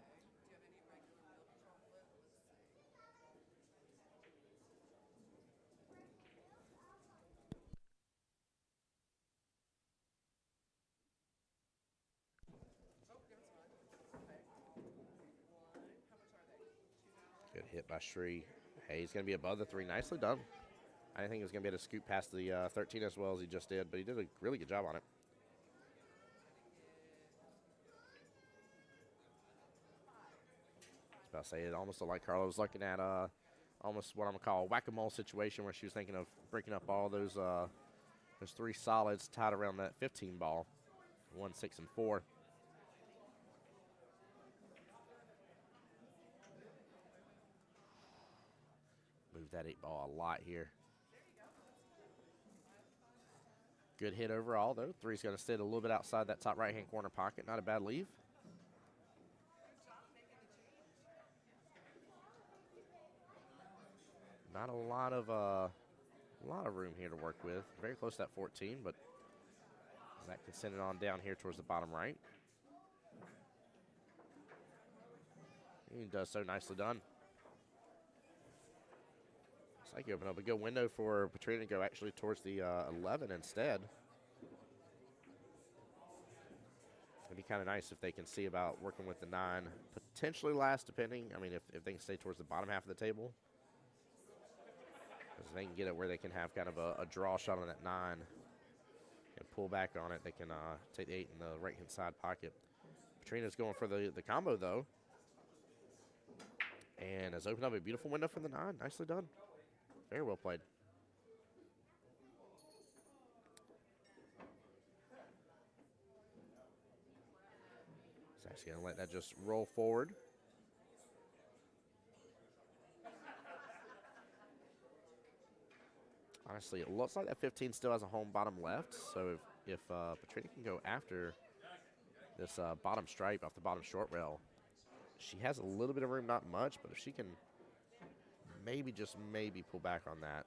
Hit by Shree. Hey, he's going to be above the 3. Nicely done. I didn't think he was going to be able to scoop past the 13 as well as he just did, but he did a really good job on it. I was about to say, it almost looked like Carla was looking at almost what I'm going to call a whack-a-mole situation where she was thinking of breaking up all those 3 solids tied around that 15 ball. 1, 6, and 4. Move that 8 ball a lot here. Good hit overall, though. 3's going to sit a little bit outside that top right-hand corner pocket. Not a bad leave. Not a lot of room here to work with. Very close to that 14, but that can send it on down here towards the bottom right. He does so. Nicely done. Looks like you open up a good window for Petrina to go actually towards the 11 instead. It'd be kind of nice if they can see about working with the 9, potentially last, depending. I mean, if they can stay towards the bottom half of the table. Because they can get it where they can have kind of a draw shot on that 9 and pull back on it. They can take the 8 in the right-hand side pocket. Petrina's going for the combo, though. And has opened up a beautiful window for the 9. Nicely done. Very well played. Zach's going to let that just roll forward. Honestly, it looks like that 15 still has a home bottom left. So if Petrina can go after this bottom stripe off the bottom short rail, she has a little bit of room, not much, but if she can maybe, just maybe, pull back on that.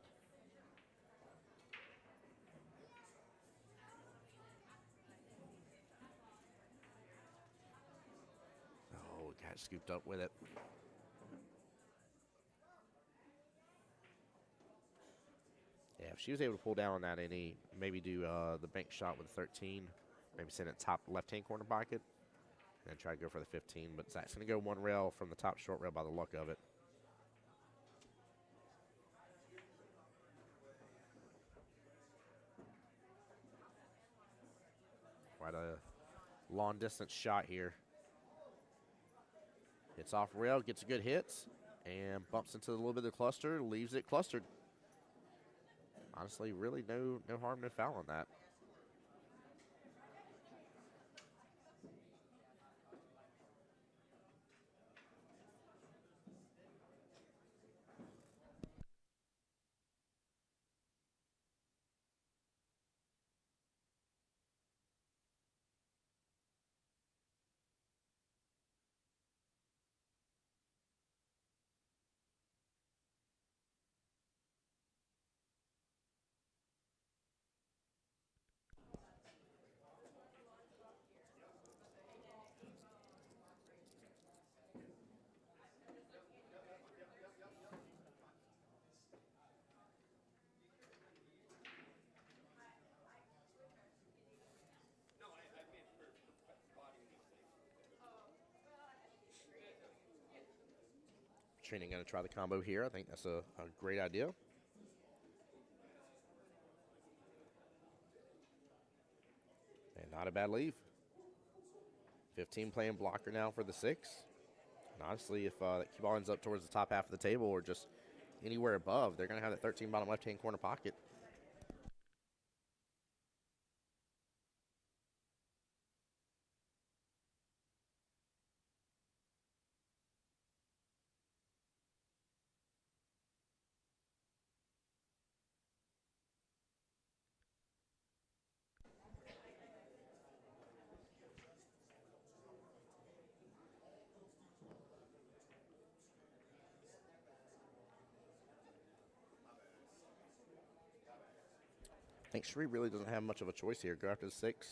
Oh, got scooped up with it. Yeah, if she was able to pull down on that, any maybe do the bank shot with 13, maybe send it top left-hand corner pocket, and then try to go for the 15. But Zach's going to go 1 rail from the top short rail by the luck of it. Quite a long-distance shot here. Hits off rail, gets a good hit, and bumps into a little bit of the cluster, leaves it clustered. Honestly, really no harm, no foul on that. Trina going to try the combo here. I think that's a great idea. And not a bad leave. 15 playing blocker now for the 6. And honestly, if that Qball ends up towards the top half of the table or just anywhere above, they're going to have that 13 bottom left-hand corner pocket. I think Shree really doesn't have much of a choice here. Go after the 6.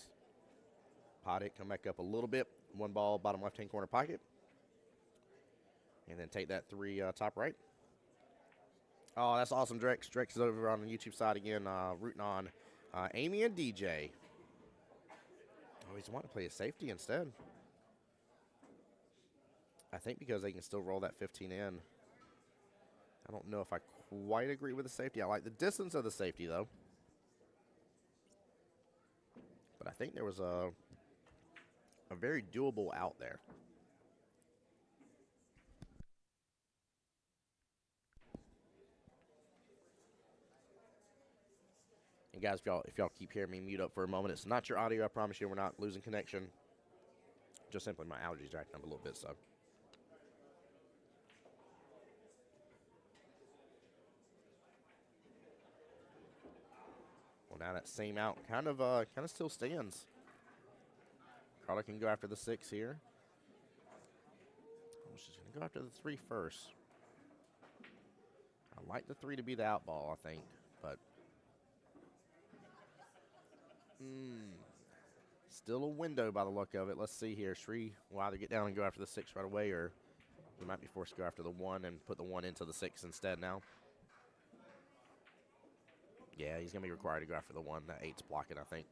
Pot it, come back up a little bit. 1 ball, bottom left-hand corner pocket. And then take that 3 top right. Oh, that's awesome, Drex. Drex is over on the YouTube side again, rooting on Amy and DJ. Oh, he's wanting to play a safety instead. I think because they can still roll that 15 in. I don't know if I quite agree with the safety. I like the distance of the safety, though. But I think there was a very doable out there. And guys, if y'all keep hearing me mute up for a moment, it's not your audio. I promise you, we're not losing connection. Just simply my allergies are acting up a little bit, so. Well, now that same out kind of still stands. Carter can go after the 6 here. Oh, she's going to go after the 3 first. I like the 3 to be the out ball, I think, but still a window by the look of it. Let's see here. Shree will either get down and go after the 6 right away, or he might be forced to go after the 1 and put the 1 into the 6 instead now. Yeah, he's going to be required to go after the 1. That 8's blocking, I think.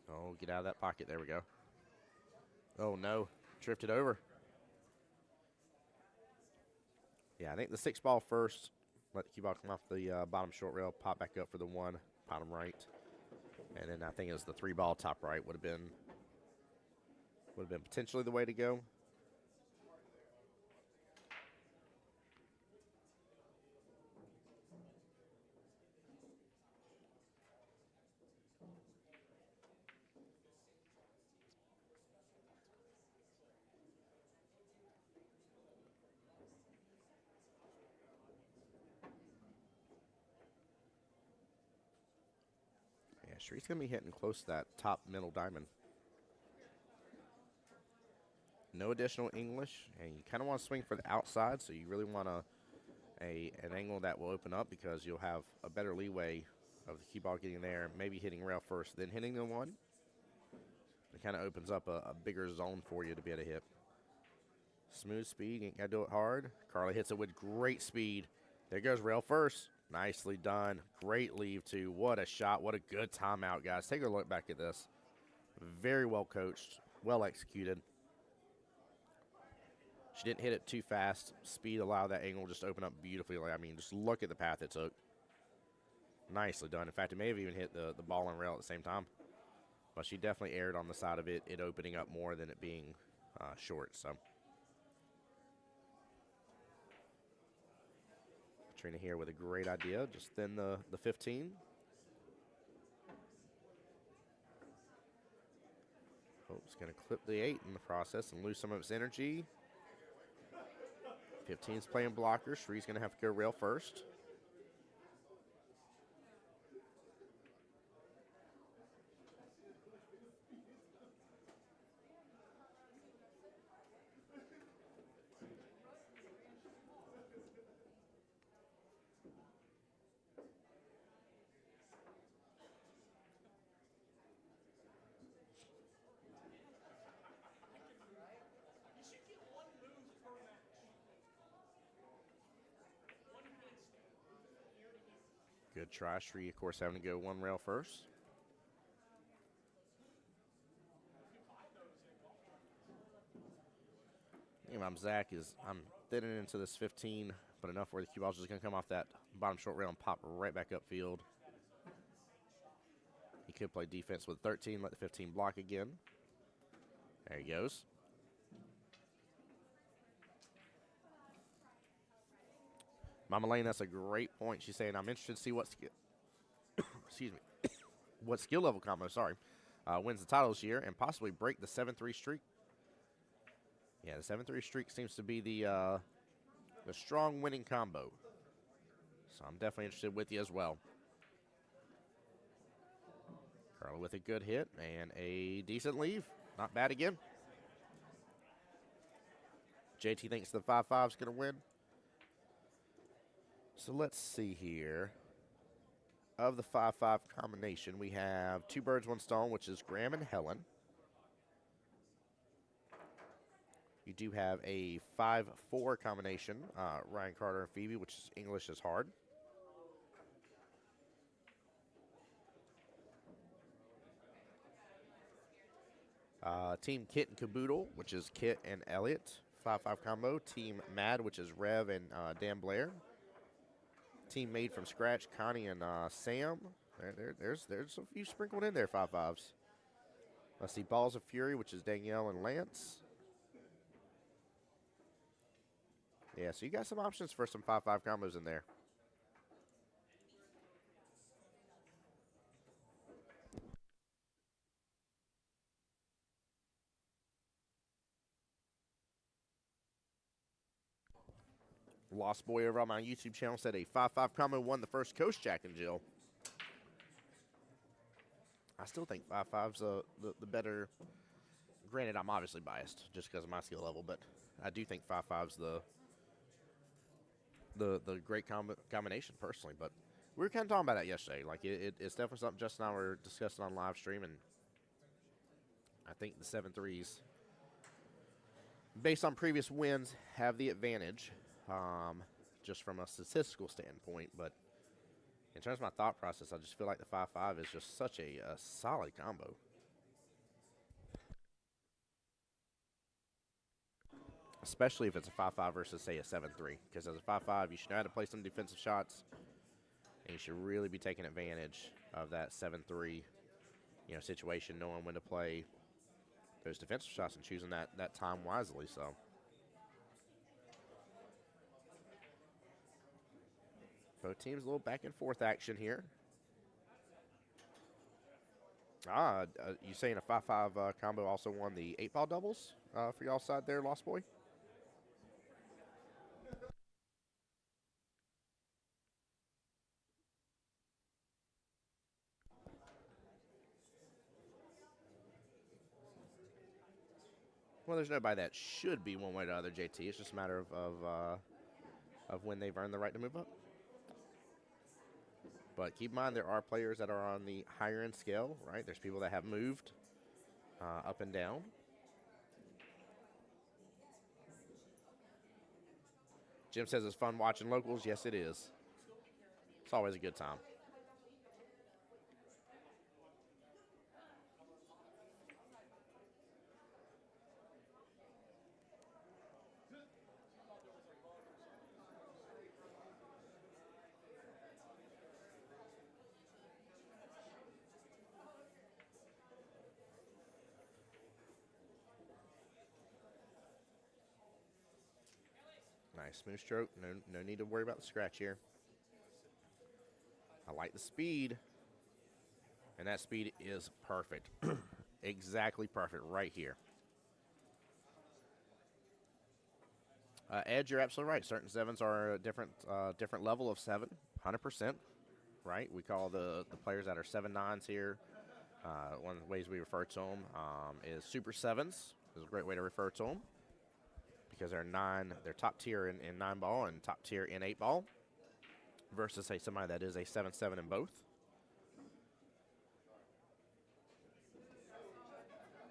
Oh, get out of that pocket. There we go. Oh, no. Drifted over. Yeah, I think the 6 ball first. Let the Qball come off the bottom short rail, pop back up for the 1, bottom right. And then I think it was the 3 ball top right would have been potentially the way to go. Yeah, Shree's going to be hitting close to that top middle diamond. No additional English, and you kind of want to swing for the outside, so you really want an angle that will open up because you'll have a better leeway of the Qball getting there, maybe hitting rail first, then hitting the 1. It kind of opens up a bigger zone for you to be able to hit. Smooth speed, ain't got to do it hard. Carly hits it with great speed. There goes rail first. Nicely done. Great leave, too. What a shot. What a good timeout, guys. Take a look back at this. Very well coached, well executed. She didn't hit it too fast. Speed allowed that angle just to open up beautifully. I mean, just look at the path it took. Nicely done. In fact, it may have even hit the ball and rail at the same time. But she definitely erred on the side of it opening up more than it being short. So Trina here with a great idea. Just thin the 15. Hope's going to clip the 8 in the process and lose some of its energy. 15's playing blocker. Shree's going to have to go rail first. Good try. Shree, of course, having to go 1 rail first. I'm Zach. I'm thinning into this 15, but enough where the Qball's just going to come off that bottom short rail and pop right back upfield. He could play defense with 13, let the 15 block again. There he goes. Mama Lane, that's a great point. She's saying, I'm interested to see what skill, excuse me, what skill level combo, wins the title this year and possibly break the 7-3 streak. Yeah, the 7-3 streak seems to be the strong winning combo. So I'm definitely interested with you as well. Carly with a good hit and a decent leave. Not bad again. JT thinks the 5-5 is going to win. So let's see here. Of the 5-5 combination, we have 2 birds, 1 stone, which is Graham and Helen. You do have a 5-4 combination, Ryan Carter and Phoebe, which is English is hard. Team Kit and Caboodle, which is Kit and Elliot, 5-5 combo. Team Mad, which is Rev and Dan Blair. Team Made from Scratch, Connie and Sam. There's a few sprinkled in there, 5-5s. Let's see, Balls of Fury, which is Danielle and Lance. Yeah, so you got some options for some 5-5 combos in there. Lost Boy over on my YouTube channel said a 5-5 combo won the first Coast Jack and Jill. I still think 5-5's the better. Granted, I'm obviously biased just because of my skill level, but I do think 5-5's the great combination personally. But we were kind of talking about that yesterday. Like it's definitely something Justin and I were discussing on live stream, and I think the 7-3s, based on previous wins, have the advantage. Just from a statistical standpoint, but in terms of my thought process, I just feel like the 5-5 is just such a solid combo. Especially if it's a 5-5 versus, say, a 7-3. Because as a 5-5, you should know how to play some defensive shots, and you should really be taking advantage of that 7-3 situation, knowing when to play those defensive shots and choosing that time wisely. So. Both teams a little back and forth action here. You saying a 5-5 combo also won the 8-ball doubles for y'all side there, Lost Boy? Well, there's nobody that should be one way or the other, JT. It's just a matter of when they've earned the right to move up. But keep in mind, there are players that are on the higher end scale, right? There's people that have moved up and down. Jim says it's fun watching locals. Yes, it is. It's always a good time. Nice smooth stroke. No need to worry about the scratch here. I like the speed. And that speed is perfect. Exactly perfect right here. Edge, you're absolutely right. Certain 7s are a different level of 7, 100%. Right? We call the players that are 7-9s here. One of the ways we refer to them is Super 7s. Is a great way to refer to them. Because they're top tier in 9-ball and top tier in 8-ball. Versus, say, somebody that is a 7-7 in both.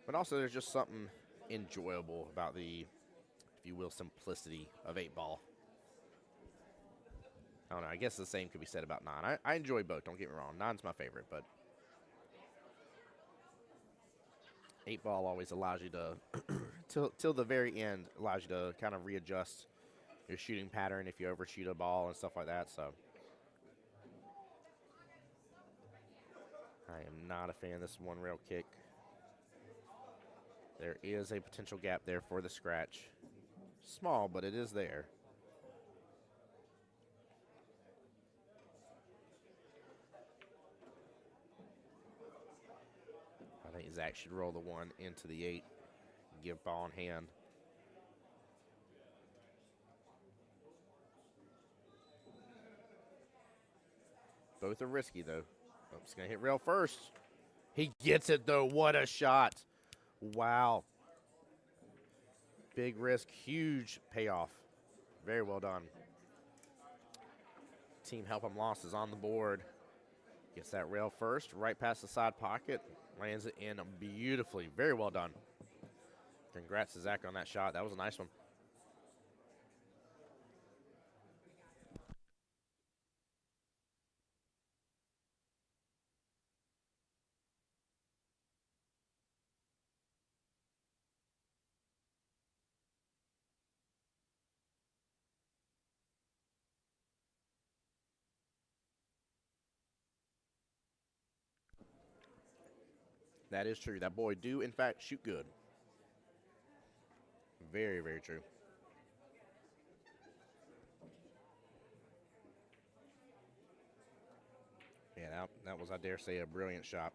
But also, there's just something enjoyable about the, if you will, simplicity of 8-ball. I don't know. I guess the same could be said about 9. I enjoy both. Don't get me wrong. 9's my favorite, but 8-ball always allows you to, till the very end, allows you to kind of readjust your shooting pattern if you overshoot a ball and stuff like that. So I am not a fan of this one rail kick. There is a potential gap there for the scratch. Small, but it is there. I think Zach should roll the 1 into the 8. Give ball in hand. Both are risky, though. Oh, he's going to hit rail first. He gets it, though. What a shot. Wow. Big risk, huge payoff. Very well done. Team Help 'em Lost is on the board. Gets that rail first, right past the side pocket. Lands it in beautifully. Very well done. Congrats to Zach on that shot. That was a nice one. That is true. That boy do, in fact, shoot good. Very, very true. Yeah, that was, I dare say, a brilliant shot.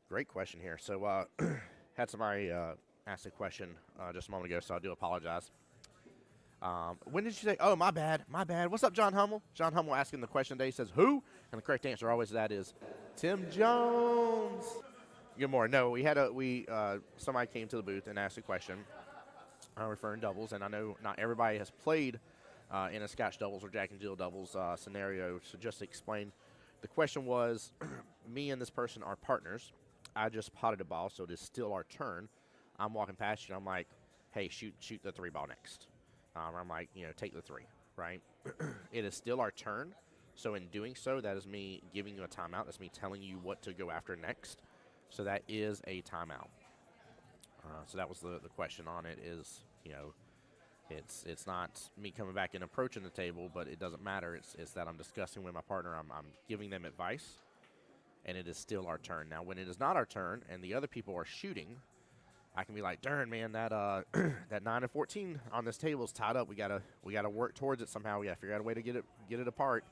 Great question here. So, had somebody ask a question just a moment ago, so I do apologize. When did you say? Oh, my bad, my bad. What's up, John Hummel? John Hummel asking the question today. He says, "Who?" And the correct answer always to that is Tim Jones. Good morning. No, somebody came to the booth and asked a question referring doubles, and I know not everybody has played in a Scotch doubles or Jack and Jill doubles scenario. So just to explain, the question was, me and this person are partners. I just potted a ball, so it is still our turn. I'm walking past you, and I'm like, hey, shoot the 3 ball next. I'm like, take the 3, right? It is still our turn. So in doing so, that is me giving you a timeout. That's me telling you what to go after next. So that is a timeout. So that was the question on it is, it's not me coming back and approaching the table, but it doesn't matter. It's that I'm discussing with my partner. I'm giving them advice, and it is still our turn. Now, when it is not our turn and the other people are shooting, I can be like, darn, man, that that 9 and 14 on this table is tied up. We gotta work towards it somehow. We gotta figure out a way to get it apart.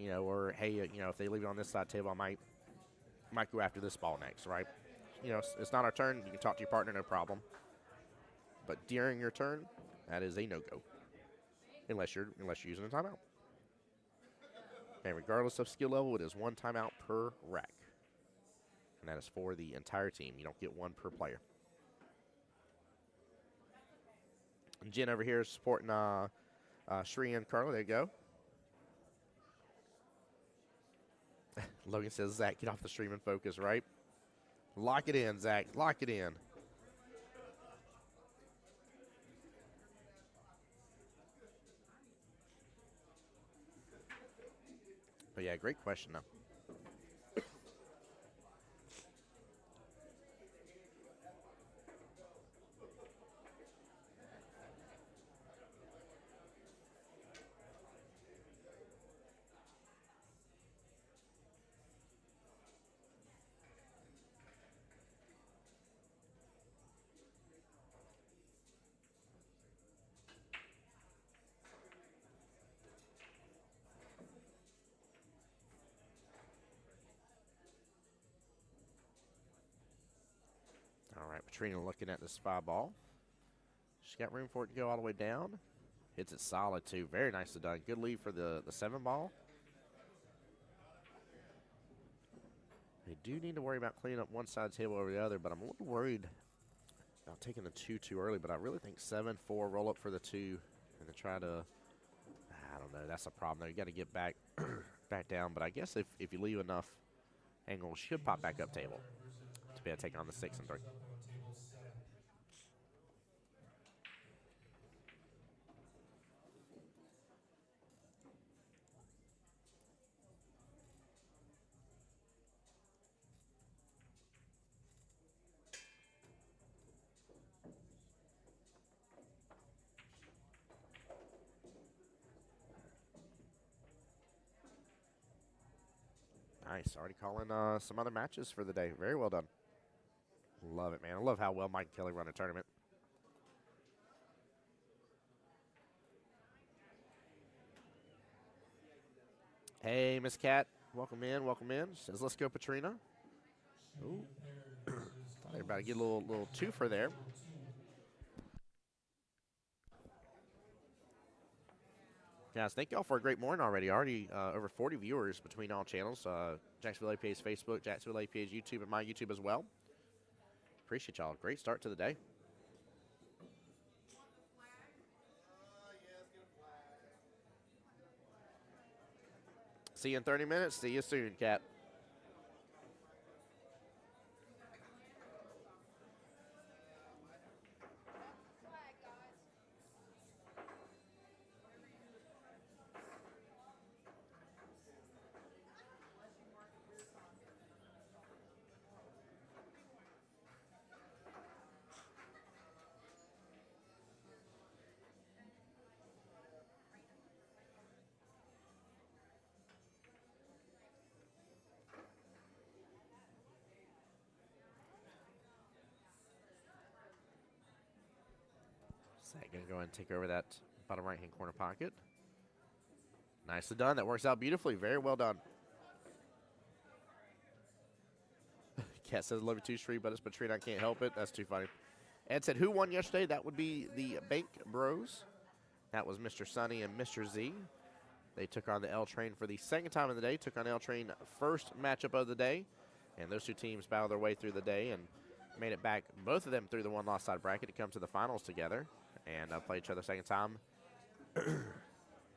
Or hey, if they leave it on this side table, I might go after this ball next, right? It's not our turn. You can talk to your partner, no problem. But during your turn, that is a no-go, unless you're using a timeout. And regardless of skill level, it is 1 timeout per rack, and that is for the entire team. You don't get 1 per player. And Jen over here is supporting Shree and Carla. There you go. Logan says, Zach, get off the stream and focus, right? Lock it in, Zach. Lock it in. But yeah, great question, though. All right, Petrina looking at this 5 ball. She's got room for it to go all the way down. Hits it solid, too. Very nicely done. Good lead for the 7 ball. They do need to worry about cleaning up one side table over the other, but I'm a little worried about taking the 2 too early. But I really think 7-4, roll up for the 2, and then try to, I don't know, that's a problem there. You got to get back back down. But I guess if you leave enough angle, should pop back up table to be able to take on the 6 and 3. Nice. Already calling some other matches for the day. Very well done. Love it, man. I love how well Mike and Kelly run a tournament. Hey, Miss Cat. Welcome in. Welcome in. Says, let's go, Patrina. Ooh. Thought everybody get a little twofer there. Guys, thank y'all for a great morning already. Already over 40 viewers between all channels. Jacksonville APA's Facebook, Jacksonville APA's YouTube, and my YouTube as well. Appreciate y'all. Great start to the day. See you in 30 minutes. See you soon, Cat. Going to go ahead and take over that bottom right-hand corner pocket. Nicely done. That works out beautifully. Very well done. Cat says, love you too, Shree, but it's Patrina. I can't help it. That's too funny. Ed said, who won yesterday? That would be the Bank Bros. That was Mr. Sonny and Mr. Z. They took on the L Train for the second time of the day. Took on L Train first matchup of the day. And those two teams battled their way through the day and made it back, both of them, through the one-loss side bracket to come to the finals together and play each other second time.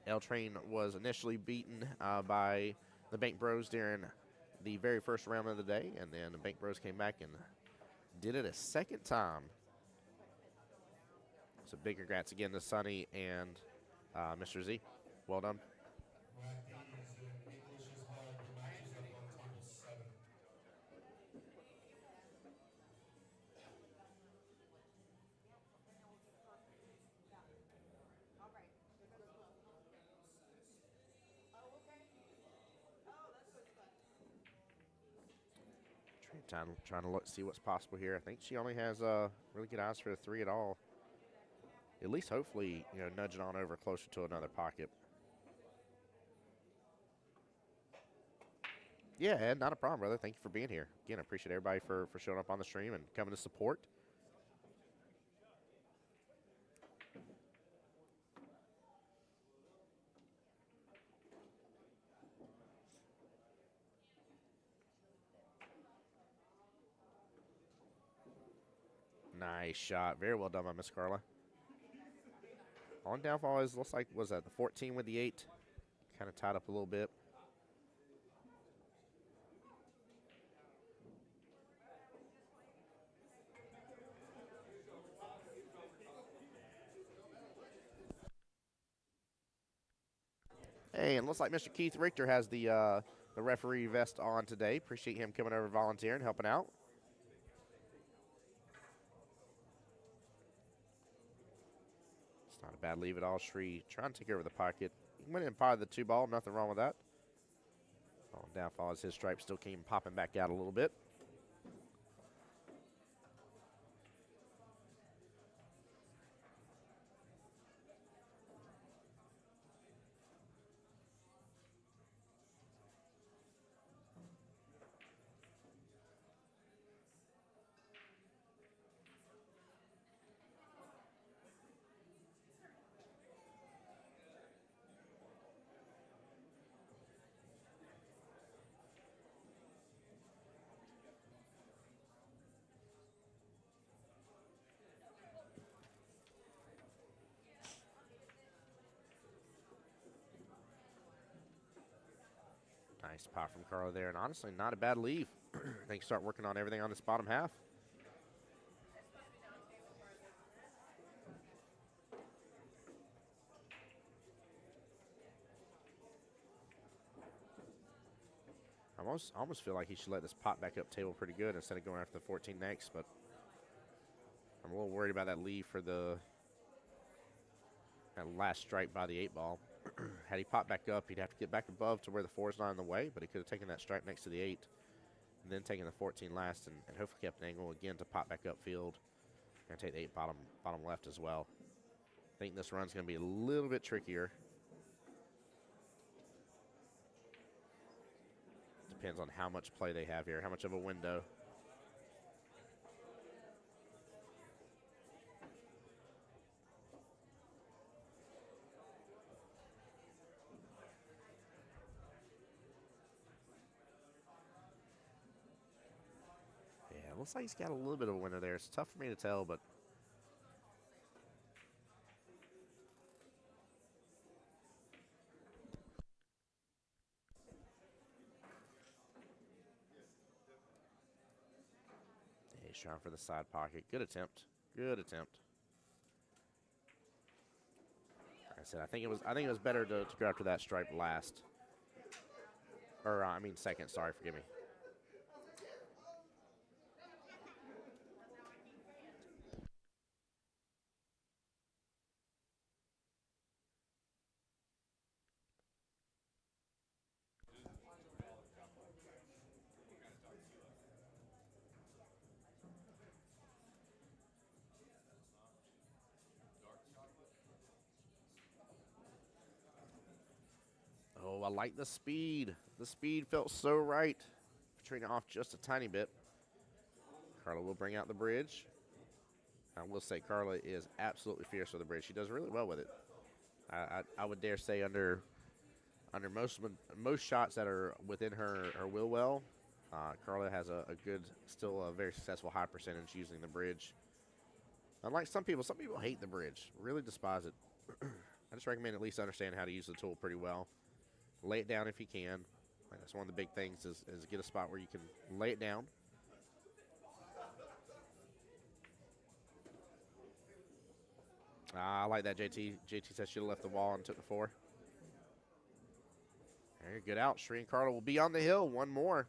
L Train was initially beaten by the Bank Bros during the very first round of the day, and then the Bank Bros came back and did it a second time. So big congrats again to Sonny and Mr. Z. Well done. Trying to look, see what's possible here. I think she only has really good eyes for the 3 at all. At least, hopefully, you know, nudge it on over closer to another pocket. Yeah, Ed, not a problem, brother. Thank you for being here. Again, I appreciate everybody for showing up on the stream and coming to support. Nice shot. Very well done by Miss Carla. On downfall is, looks like, was that the 14 with the 8? Kind of tied up a little bit. Hey, and looks like Mr. Keith Richter has the referee vest on today. Appreciate him coming over, volunteering, helping out. Not a bad leave at all. Shree trying to take over the pocket. He went in and potted the 2 ball. Nothing wrong with that. On downfall as his stripe still came popping back out a little bit. Nice pot from Carla there, and honestly, not a bad leave. I think start working on everything on this bottom half. I almost feel like he should let this pot back up table pretty good instead of going after the 14 next, but I'm a little worried about that leave for that last strike by the 8-ball. Had he popped back up, he'd have to get back above to where the 4 is not in the way, but he could have taken that strike next to the 8 and then taken the 14 last and hopefully kept an angle again to pop back up field and take the 8 bottom left as well. I think this run's going to be a little bit trickier. Depends on how much play they have here, how much of a window. Yeah, looks like he's got a little bit of a window there. It's tough for me to tell, but yeah, he's trying for the side pocket. Good attempt. Good attempt. Like I said, I think it was better to go after that stripe last. Or I mean second. Sorry, forgive me. Oh, I like the speed. The speed felt so right. Trading off just a tiny bit. Carla will bring out the bridge. I will say Carla is absolutely fierce with the bridge. She does really well with it. I would dare say under most shots that are within her wheel well, Carla has a good, still a very successful high percentage using the bridge. Unlike some people hate the bridge, really despise it. I just recommend at least understand how to use the tool pretty well. Lay it down if you can. Like that's one of the big things is get a spot where you can lay it down. I like that, JT. JT said should have left the wall and took the 4. Very good out. Shree and Carla will be on the hill. One more.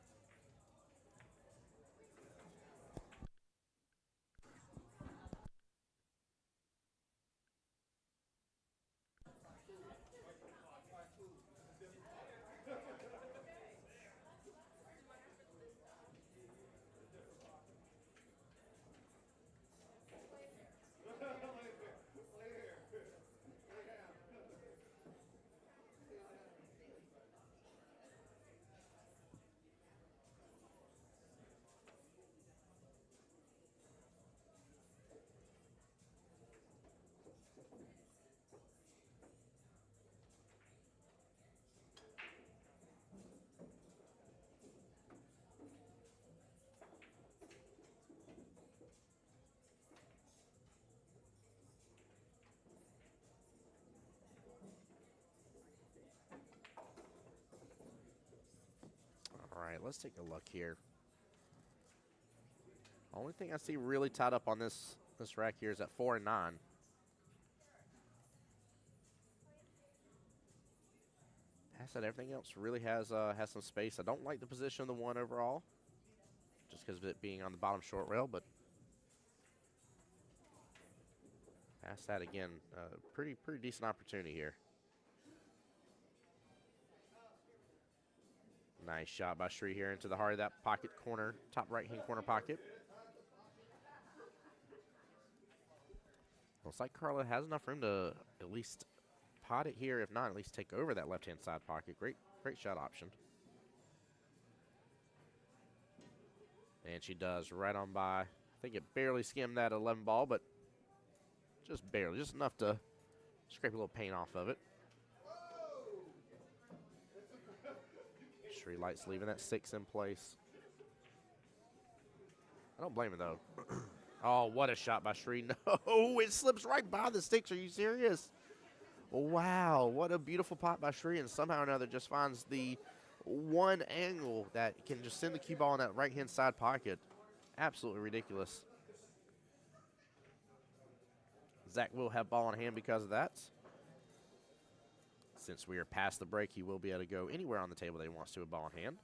All right, let's take a look here. Only thing I see really tied up on this rack here is at 4 and 9. Past that, everything else really has some space. I don't like the position of the 1 overall, just because of it being on the bottom short rail, but past that again, pretty decent opportunity here. Nice shot by Shree here into the heart of that pocket corner, top right-hand corner pocket. Looks like Carla has enough room to at least pot it here, if not, at least take over that left-hand side pocket. Great shot option. And she does right on by. I think it barely skimmed that 11 ball, but just barely, just enough to scrape a little paint off of it. Shree Light's leaving that 6 in place. I don't blame her, though. Oh, what a shot by Shree. No, it slips right by the sticks. Are you serious? Wow, what a beautiful pot by Shree, and somehow or another just finds the one angle that can just send the cue ball in that right-hand side pocket. Absolutely ridiculous. Zach will have ball in hand because of that. Since we are past the break, he will be able to go anywhere on the table that he wants to with ball in hand.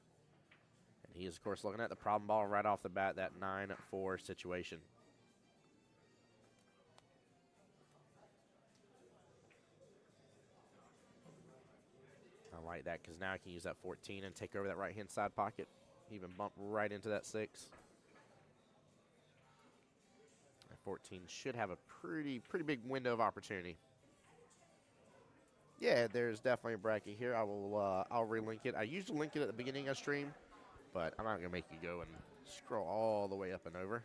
And he is, of course, looking at the problem ball right off the bat, that 9-4 situation. I like that because now I can use that 14 and take over that right-hand side pocket. Even bump right into that 6. That 14 should have a pretty big window of opportunity. Yeah, there's definitely a bracket here. I'll relink it. I usually link it at the beginning of stream, but I'm not gonna make you go and scroll all the way up and over.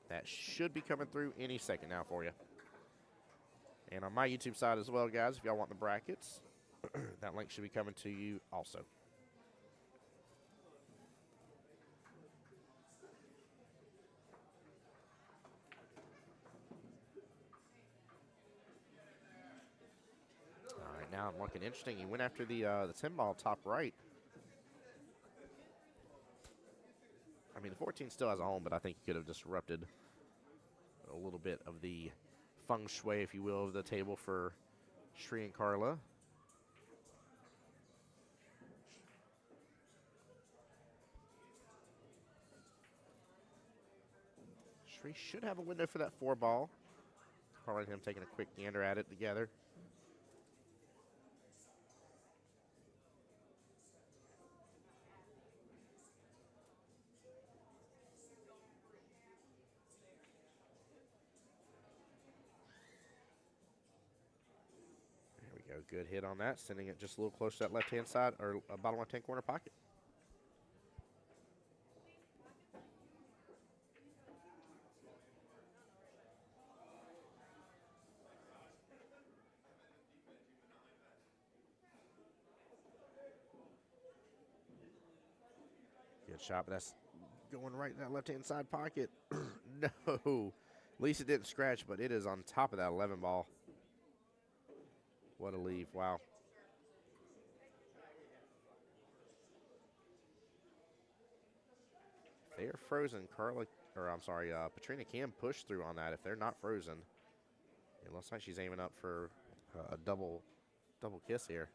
That should be coming through any second now for you. And on my YouTube side as well, guys, if y'all want the brackets, that link should be coming to you also. All right, now I'm looking interesting. He went after the 10 ball top right. I mean, the 14 still has a home, but I think he could have disrupted a little bit of the feng shui, if you will, of the table for Shree and Carla. Shree should have a window for that 4 ball. Carla and him taking a quick gander at it together. There we go. Good hit on that, sending it just a little closer to that left-hand side or bottom left-hand corner pocket. Good shot, but that's going right in that left-hand side pocket. No. At least it didn't scratch, but it is on top of that 11 ball. What a leave. Wow. If they are frozen, Patrina can push through on that if they're not frozen. It looks like she's aiming up for a double kiss here.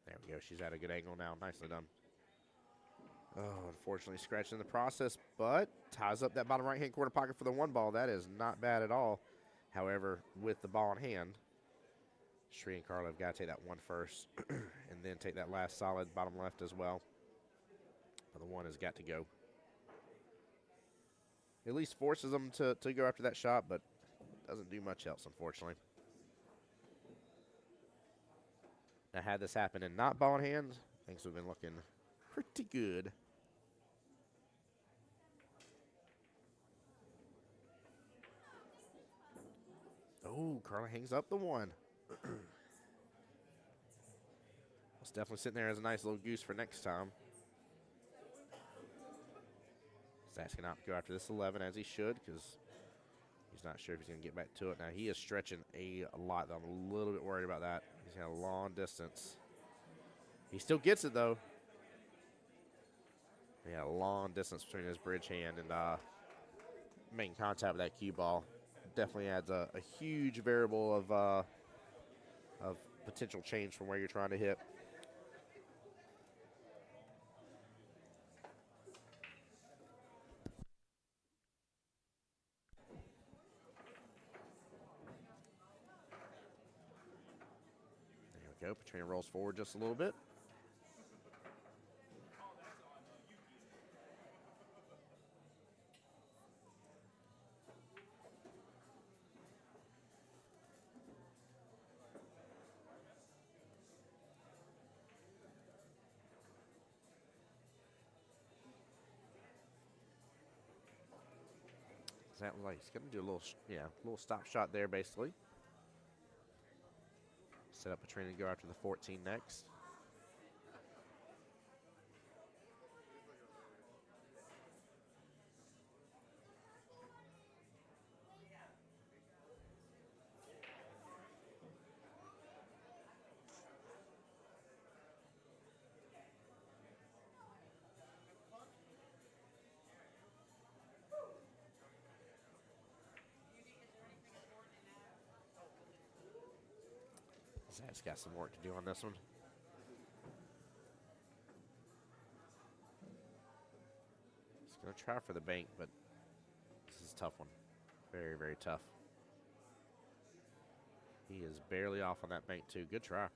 There we go. She's at a good angle now. Nicely done. Oh, unfortunately scratched in the process, but ties up that bottom right-hand corner pocket for the 1 ball. That is not bad at all. However, with the ball in hand, Shree and Carla have got to take that 1 first and then take that last solid bottom left as well. But the 1 has got to go. At least forces them to go after that shot, but doesn't do much else, unfortunately. Now, had this happened and not ball in hand, things would have been looking pretty good. Oh, Carla hangs up the 1. It's definitely sitting there as a nice little goose for next time. Zach's going to have to go after this 11 as he should because he's not sure if he's going to get back to it. Now, he is stretching a lot, though. I'm a little bit worried about that. He's got a long distance. He still gets it, though. Yeah, a long distance between his bridge hand and making contact with that cue ball. Definitely adds a huge variable of potential change from where you're trying to hit. There we go. Patrina rolls forward just a little bit. That like he's going to do a little stop shot there, basically. Set up Petrina to go after the 14 next. Zach's got some work to do on this one. He's going to try for the bank, but this is a tough one. Very, very tough. He is barely off on that bank, too. Good try.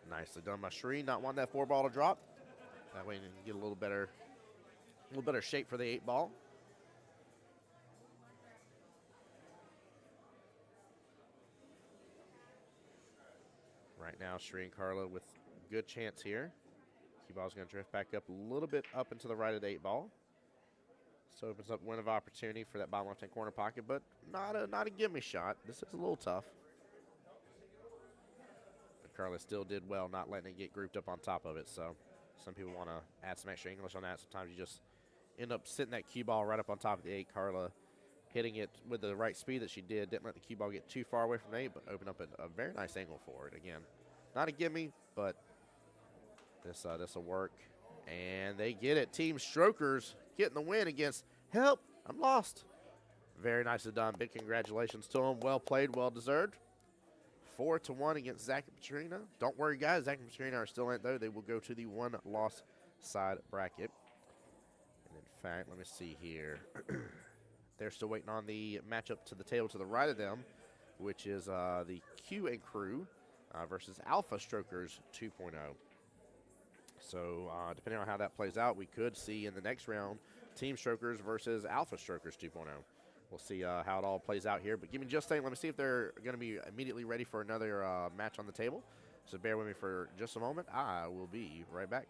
Nicely done by Shree. Not wanting that 4 ball to drop. That way you can get a little better shape for the 8 ball. Right now, Shree and Carla with good chance here. Qball's going to drift back up a little bit up into the right of the 8 ball. So opens up win of opportunity for that bottom left-hand corner pocket, but not a gimme shot. This is a little tough. But Carla still did well not letting it get grouped up on top of it. So some people want to add some extra English on that. Sometimes you just end up sitting that cue ball right up on top of the 8. Carla hitting it with the right speed that she did. Didn't let the cue ball get too far away from the 8, but opened up a very nice angle for it. Again, not a gimme, but this will work. And they get it. Team Strokers getting the win against Help. I'm lost. Very nicely done. Big congratulations to them. Well played, well deserved. 4-1 against Zach and Petrina. Don't worry, guys. Zach and Petrina are still in it, though. They will go to the 1-loss side bracket. And in fact, let me see here. They're still waiting on the matchup to the table to the right of them, which is the Q and Crew versus Alpha Strokers 2.0. So depending on how that plays out, we could see in the next round Team Strokers versus Alpha Strokers 2.0. We'll see how it all plays out here. But give me just a second. Let me see if they're going to be immediately ready for another match on the table. So bear with me for just a moment. I will be right back.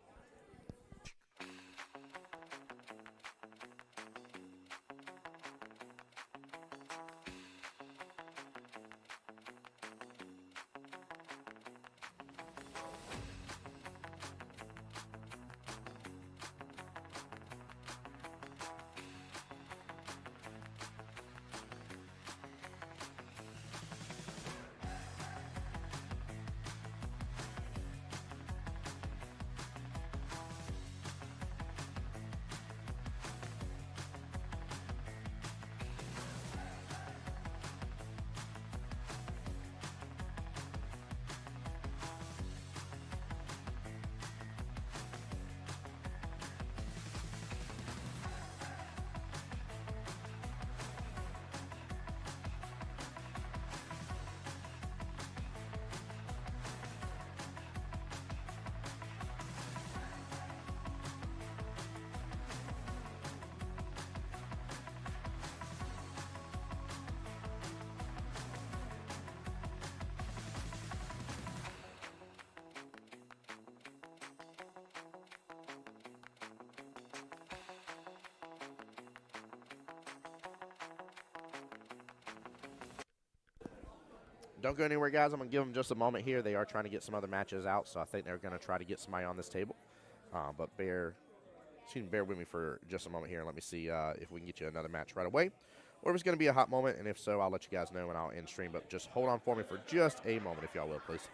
Don't go anywhere, guys. I'm going to give them just a moment here. They are trying to get some other matches out, so I think they're going to try to get somebody on this table. But bear with me for just a moment here, and let me see if we can get you another match right away, or if it's going to be a hot moment, and if so, I'll let you guys know, and I'll end stream. But just hold on for me for just a moment, if y'all will, please.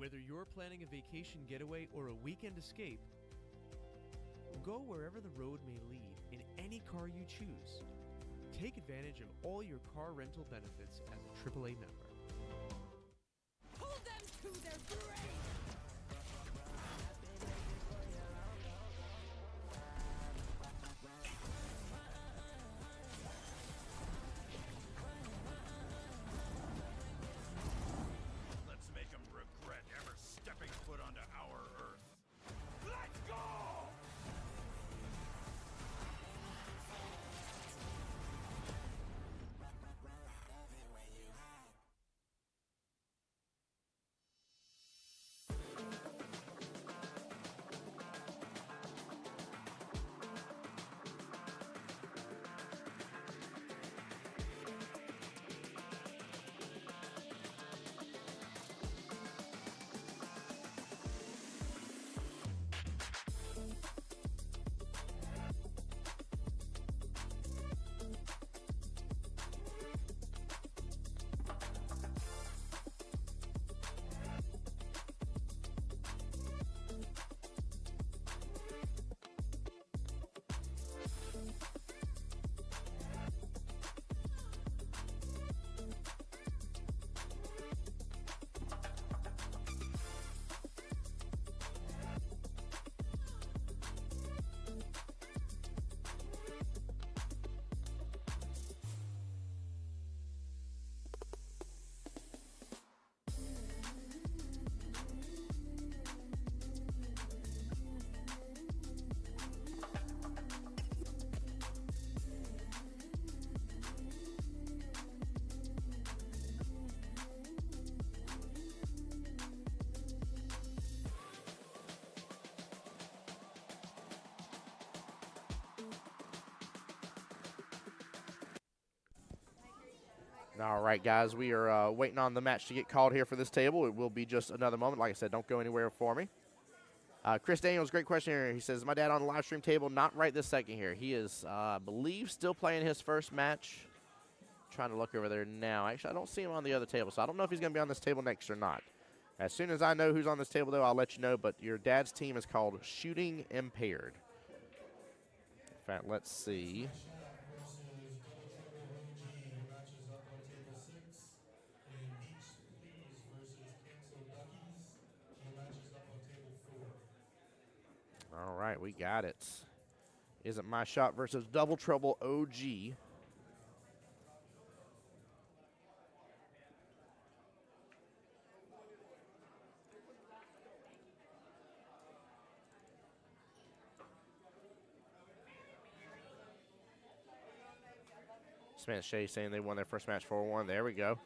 Whether you're planning a vacation getaway or a weekend escape, go wherever the road may lead in any car you choose. Take advantage of all your car rental benefits as a AAA member. Hold them to their grave! Let's make them regret ever stepping foot onto our Earth. Let's go! All right, guys, we are waiting on the match to get called here for this table. It will be just another moment. Like I said, don't go anywhere for me. Chris Daniels, great question here. He says, my dad on the live stream table, not right this second here. He is, I believe, still playing his first match. Trying to look over there now. Actually, I don't see him on the other table, so I don't know if he's going to be on this table next or not. As soon as I know who's on this table, though, I'll let you know. But your dad's team is called Shooting Impaired. In fact, let's see. All right, we got it. Isn't My Shot versus Double Trouble OG. Smith Shea saying they won their first match 4-1. There we go.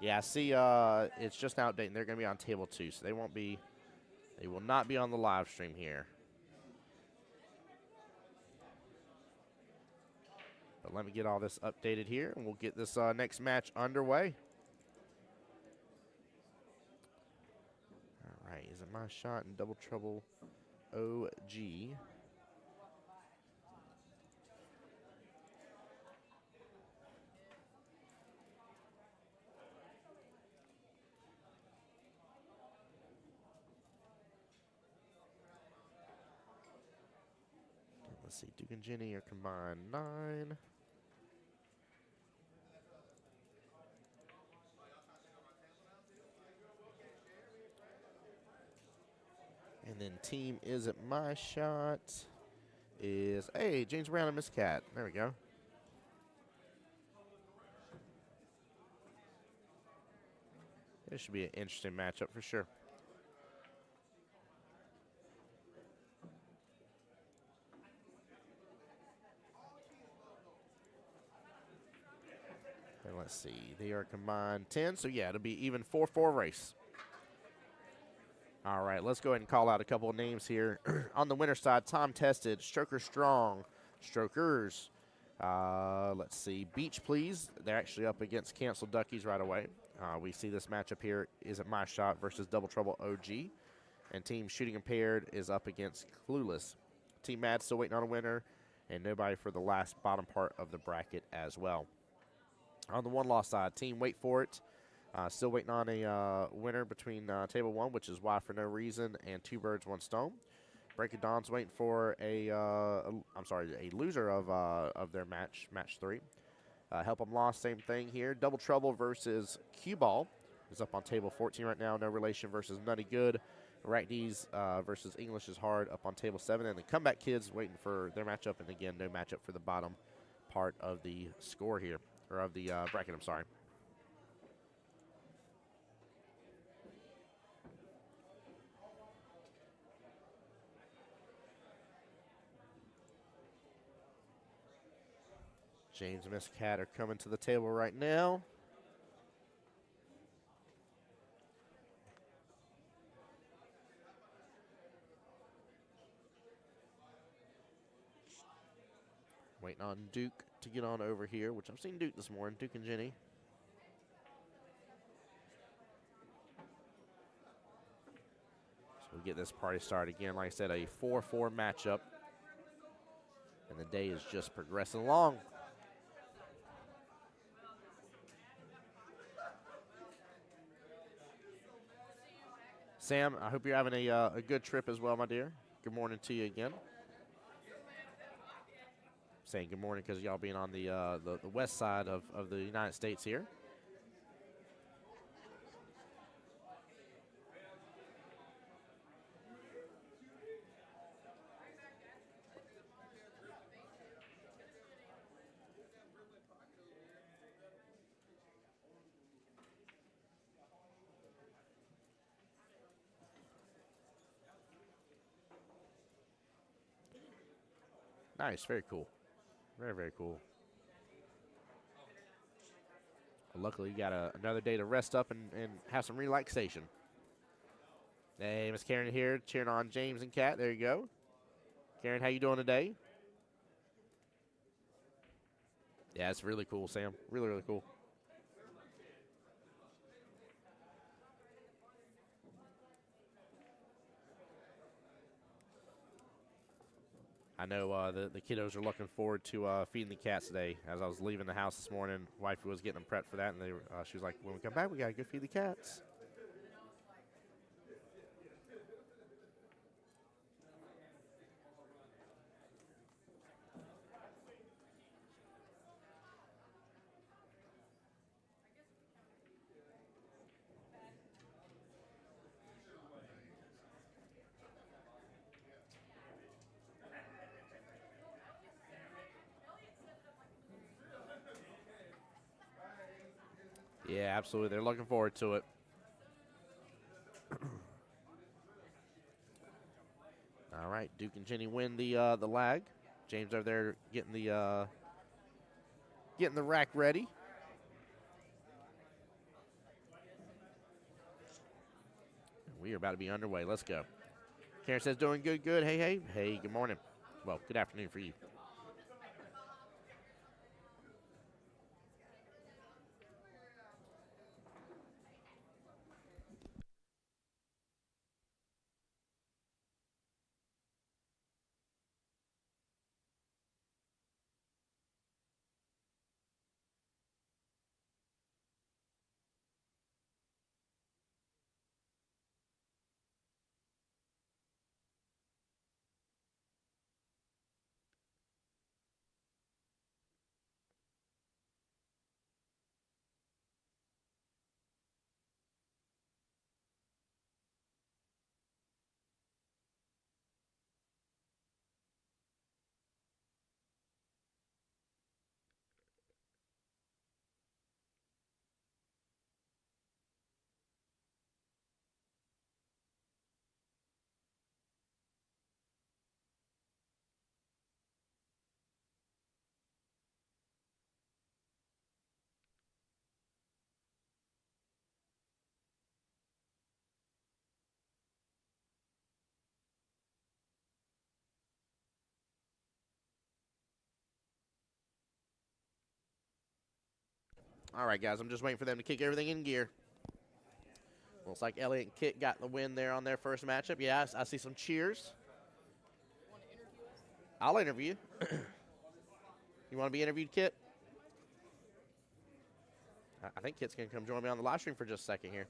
Yeah, see, it's just now updating. They're going to be on table 2, so they will not be on the live stream here. But let me get all this updated here, and we'll get this next match underway. All right, is it My Shot and Double Trouble OG? Let's see, Duke and Jenny are combined 9. And then team Is It My Shot is, hey, James Brown and Miss Cat. There we go. This should be an interesting matchup for sure. And let's see, they are combined 10, so yeah, it'll be even 4-4 race. All right, let's go ahead and call out a couple of names here. On the winner's side, Tom Tested, Stroker Strong, Strokers. Let's see, Beach Please. They're actually up against Canceled Duckies right away. We see this matchup here. Is It My Shot versus Double Trouble OG. And Team Shooting Impaired is up against Clueless. Team Mad still waiting on a winner, and nobody for the last bottom part of the bracket as well. On the one-loss side, Team Wait For It, Still waiting on a winner between Table 1, which is Why for No Reason, and Two Birds, One Stone. Break of Dawn's waiting for a loser of their match 3. Help 'em Lost, same thing here. Double Trouble versus Qball is up on Table 14 right now. No Relation versus Nutty Good. Right Knees versus English is Hard up on Table 7. And the Comeback Kids waiting for their matchup. And again, no matchup for the bottom part of the score here, or of the bracket, I'm sorry. James and Miss Cat are coming to the table right now. Waiting on Duke to get on over here, which I've seen Duke this morning, Duke and Jenny. So we'll get this party started again. Like I said, a 4-4 matchup. And the day is just progressing along. Sam, I hope you're having a good trip as well, my dear. Good morning to you again. Saying good morning because y'all being on the west side of the United States here. Nice, very cool. Very, very cool. Well, luckily, you got another day to rest up and have some relaxation. Hey, Miss Karen here, cheering on James and Kat. There you go. Karen, how you doing today? Yeah, it's really cool, Sam. Really, really cool. I know the kiddos are looking forward to feeding the cats today. As I was leaving the house this morning, wifey was getting them prepped for that, and she was like, when we come back, we got to go feed the cats. Yeah, absolutely. They're looking forward to it. All right, Duke and Jenny win the lag. James over there getting the rack ready. We are about to be underway. Let's go. Karen says, doing good, good. Hey, hey. Hey, good morning. Well, good afternoon for you. All right, guys, I'm just waiting for them to kick everything in gear. Looks like Elliot and Kit got the win there on their first matchup. Yeah, I see some cheers. I'll interview you. You want to be interviewed, Kit? I think Kit's going to come join me on the live stream for just a second here.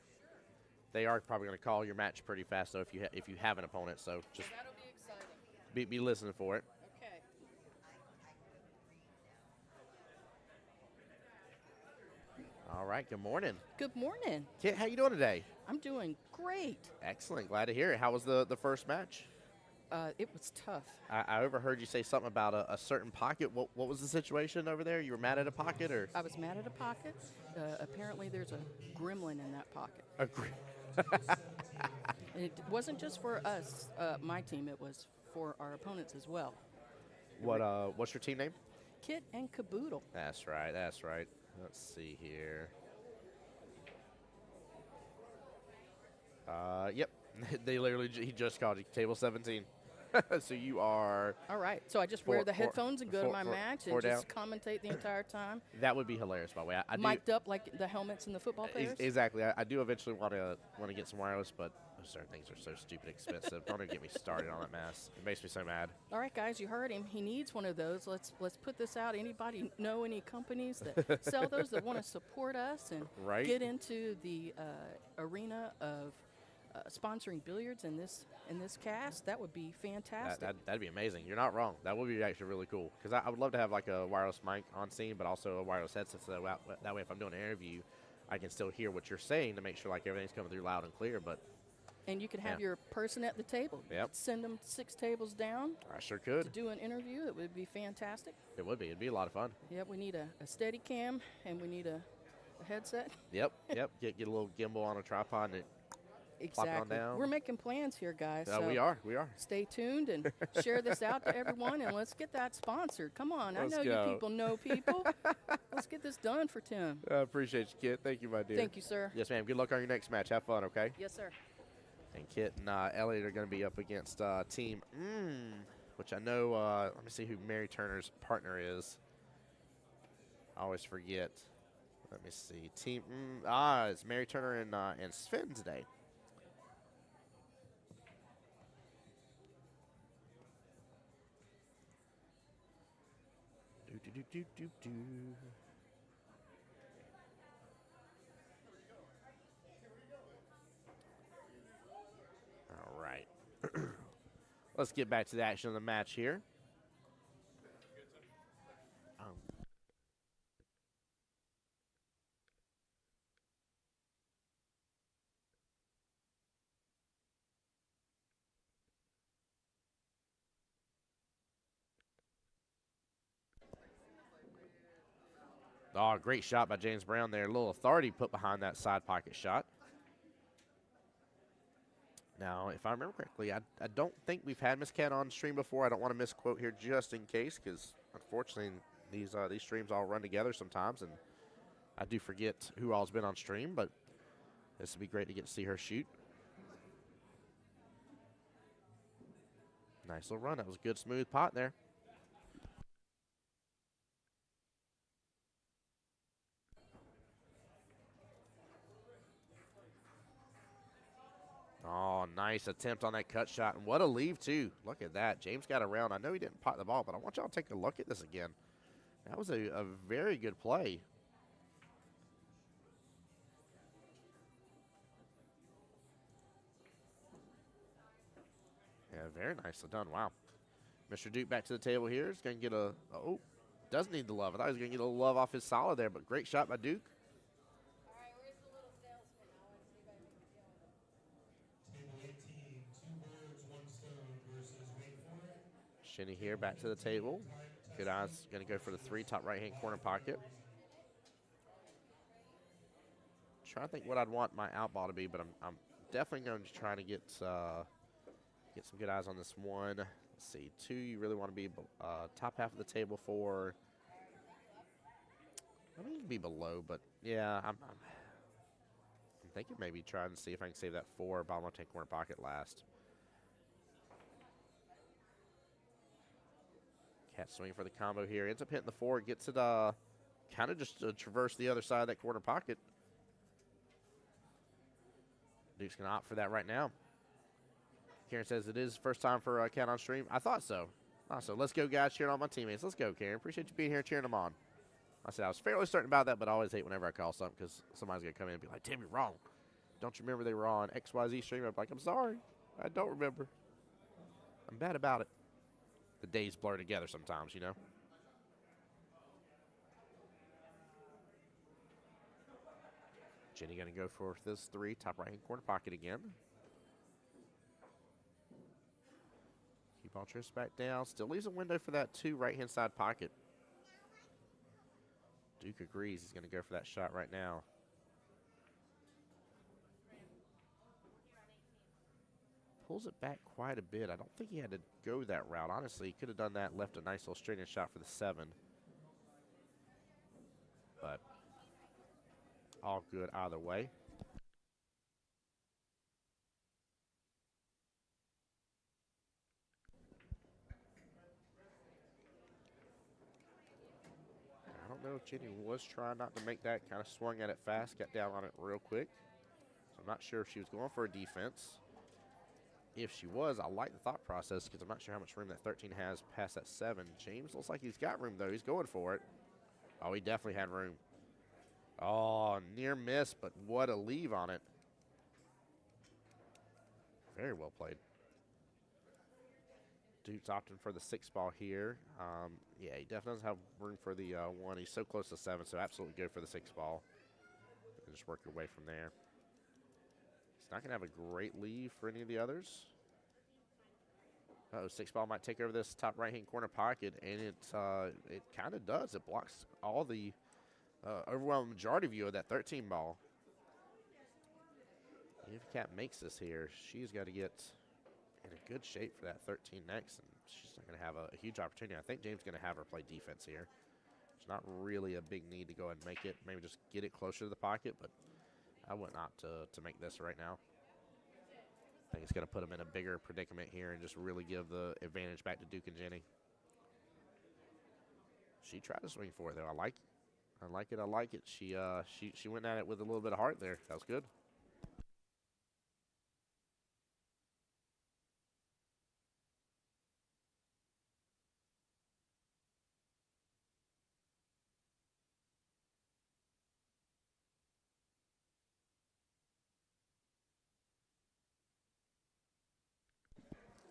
They are probably going to call your match pretty fast, though, if you have an opponent. So just That'll be exciting. be listening for it. Okay. All right, good morning. Good morning. Kit, how you doing today? I'm doing great. Excellent. Glad to hear it. How was the first match? It was tough. I overheard you say something about a certain pocket. What was the situation over there? You were mad at a pocket, or? I was mad at a pocket. Apparently, there's a gremlin in that pocket. It wasn't just for us, my team. It was for our opponents as well. What's your team name? Kit and Caboodle. That's right. That's right. Let's see here. Yep. He just called you table 17. So you are. All right. So I just wear the headphones and go to my match and four down. just commentate the entire time. That would be hilarious, by the way. I do, Mic'd up like the helmets in the football players. Exactly. I do eventually want to get some wireless, but certain things are so stupid expensive. Don't even get me started on that mess. It makes me so mad. All right, guys, you heard him. He needs one of those. Let's put this out. Anybody know any companies that sell those that want to support us and Right. get into the arena of sponsoring billiards in this cast? That would be fantastic. That'd be amazing. You're not wrong. That would be actually really cool. Because I would love to have like a wireless mic on scene, but also a wireless headset. So that way, if I'm doing an interview, I can still hear what you're saying to make sure like everything's coming through loud and clear. But and you could have Yeah. your person at the table. Yep. Send them 6 tables down I sure to could. do an interview. It would be fantastic. It would be. It'd be a lot of fun. Yep, we need a steady cam and we need a headset. Yep. Yep. Get a little gimbal on a tripod and Exactly. down. We're making plans here, guys. So we are. We are. stay tuned and share this out to everyone, and let's get that sponsored. Come on. Let's I know go. you people know people. Let's get this done for Tim. I appreciate you, Kit. Thank you, my dear. Thank you, sir. Yes, ma'am. Good luck on your next match. Have fun, okay? Yes, sir. And Kit and Elliot are going to be up against Team which I know. Let me see who Mary Turner's partner is. I always forget. Let me see. Team it's Mary Turner and Sven today. Do. All right. Let's get back to the action of the match here. Oh, great shot by James Brown there. A little authority put behind that side pocket shot. Now, if I remember correctly, I don't think we've had Miss Cat on stream before. I don't want to misquote here just in case, because unfortunately these streams all run together sometimes, and I do forget who all's been on stream. But this would be great to get to see her shoot. Nice little run. That was a good smooth pot there. Oh, nice attempt on that cut shot. And what a leave, too. Look at that. James got around. I know he didn't pot the ball, but I want y'all to take a look at this again. That was a very good play. Yeah, very nicely done. Wow. Mr. Duke back to the table here. He's going to get does need the love. I thought he was going to get a little love off his solid there, but great shot by Duke. Shinny here back to the table. Good eyes. Going to go for the 3 top right-hand corner pocket. Trying to think what I'd want my out ball to be, but I'm definitely going to try to get some good eyes on this one. Let's see. 2, you really want to be top half of the table for. I mean, you can be below, but yeah, I'm thinking maybe trying to see if I can save that 4 bottom left-hand corner pocket last. Cat swing for the combo here. Ends up hitting the 4. Gets it kind of just to traverse the other side of that corner pocket. Duke's going to opt for that right now. Karen says it is first time for Cat on stream. I thought so. Let's go, guys, cheering on my teammates. Let's go, Karen. Appreciate you being here cheering them on. I said I was fairly certain about that, but I always hate whenever I call something because somebody's going to come in and be like, Tim, you're wrong. Don't you remember they were on XYZ stream? I'm like, I'm sorry. I don't remember. I'm bad about it. The days blur together sometimes, you know. Jenny going to go for this 3, top right-hand corner pocket again. Qball trips back down. Still leaves a window for that 2 right-hand side pocket. Duke agrees. He's going to go for that shot right now. Pulls it back quite a bit. I don't think he had to go that route. Honestly, he could have done that, left a nice little straight-in shot for the 7. But all good either way. I don't know if Jenny was trying not to make that, kind of swung at it fast, got down on it real quick. So I'm not sure if she was going for a defense. If she was, I like the thought process because I'm not sure how much room that 13 has past that 7. James looks like he's got room, though. He's going for it. Oh, he definitely had room. Oh, near miss, but what a leave on it. Very well played. Duke's opting for the 6 ball here. Yeah, he definitely doesn't have room for the 1. He's so close to 7, so absolutely go for the 6 ball. And just work your way from there. He's not going to have a great leave for any of the others. Uh-oh, 6 ball might take over this top right-hand corner pocket, and it kind of does. It blocks all the overwhelming majority view of that 13 ball. If Cat makes this here, she's got to get in a good shape for that 13 next, and she's not going to have a huge opportunity. I think James is going to have her play defense here. It's not really a big need to go ahead and make it. Maybe just get it closer to the pocket, but I would not to make this right now. I think it's going to put them in a bigger predicament here and just really give the advantage back to Duke and Jenny. She tried to swing for it, though. I like it. I like it. She went at it with a little bit of heart there. That was good.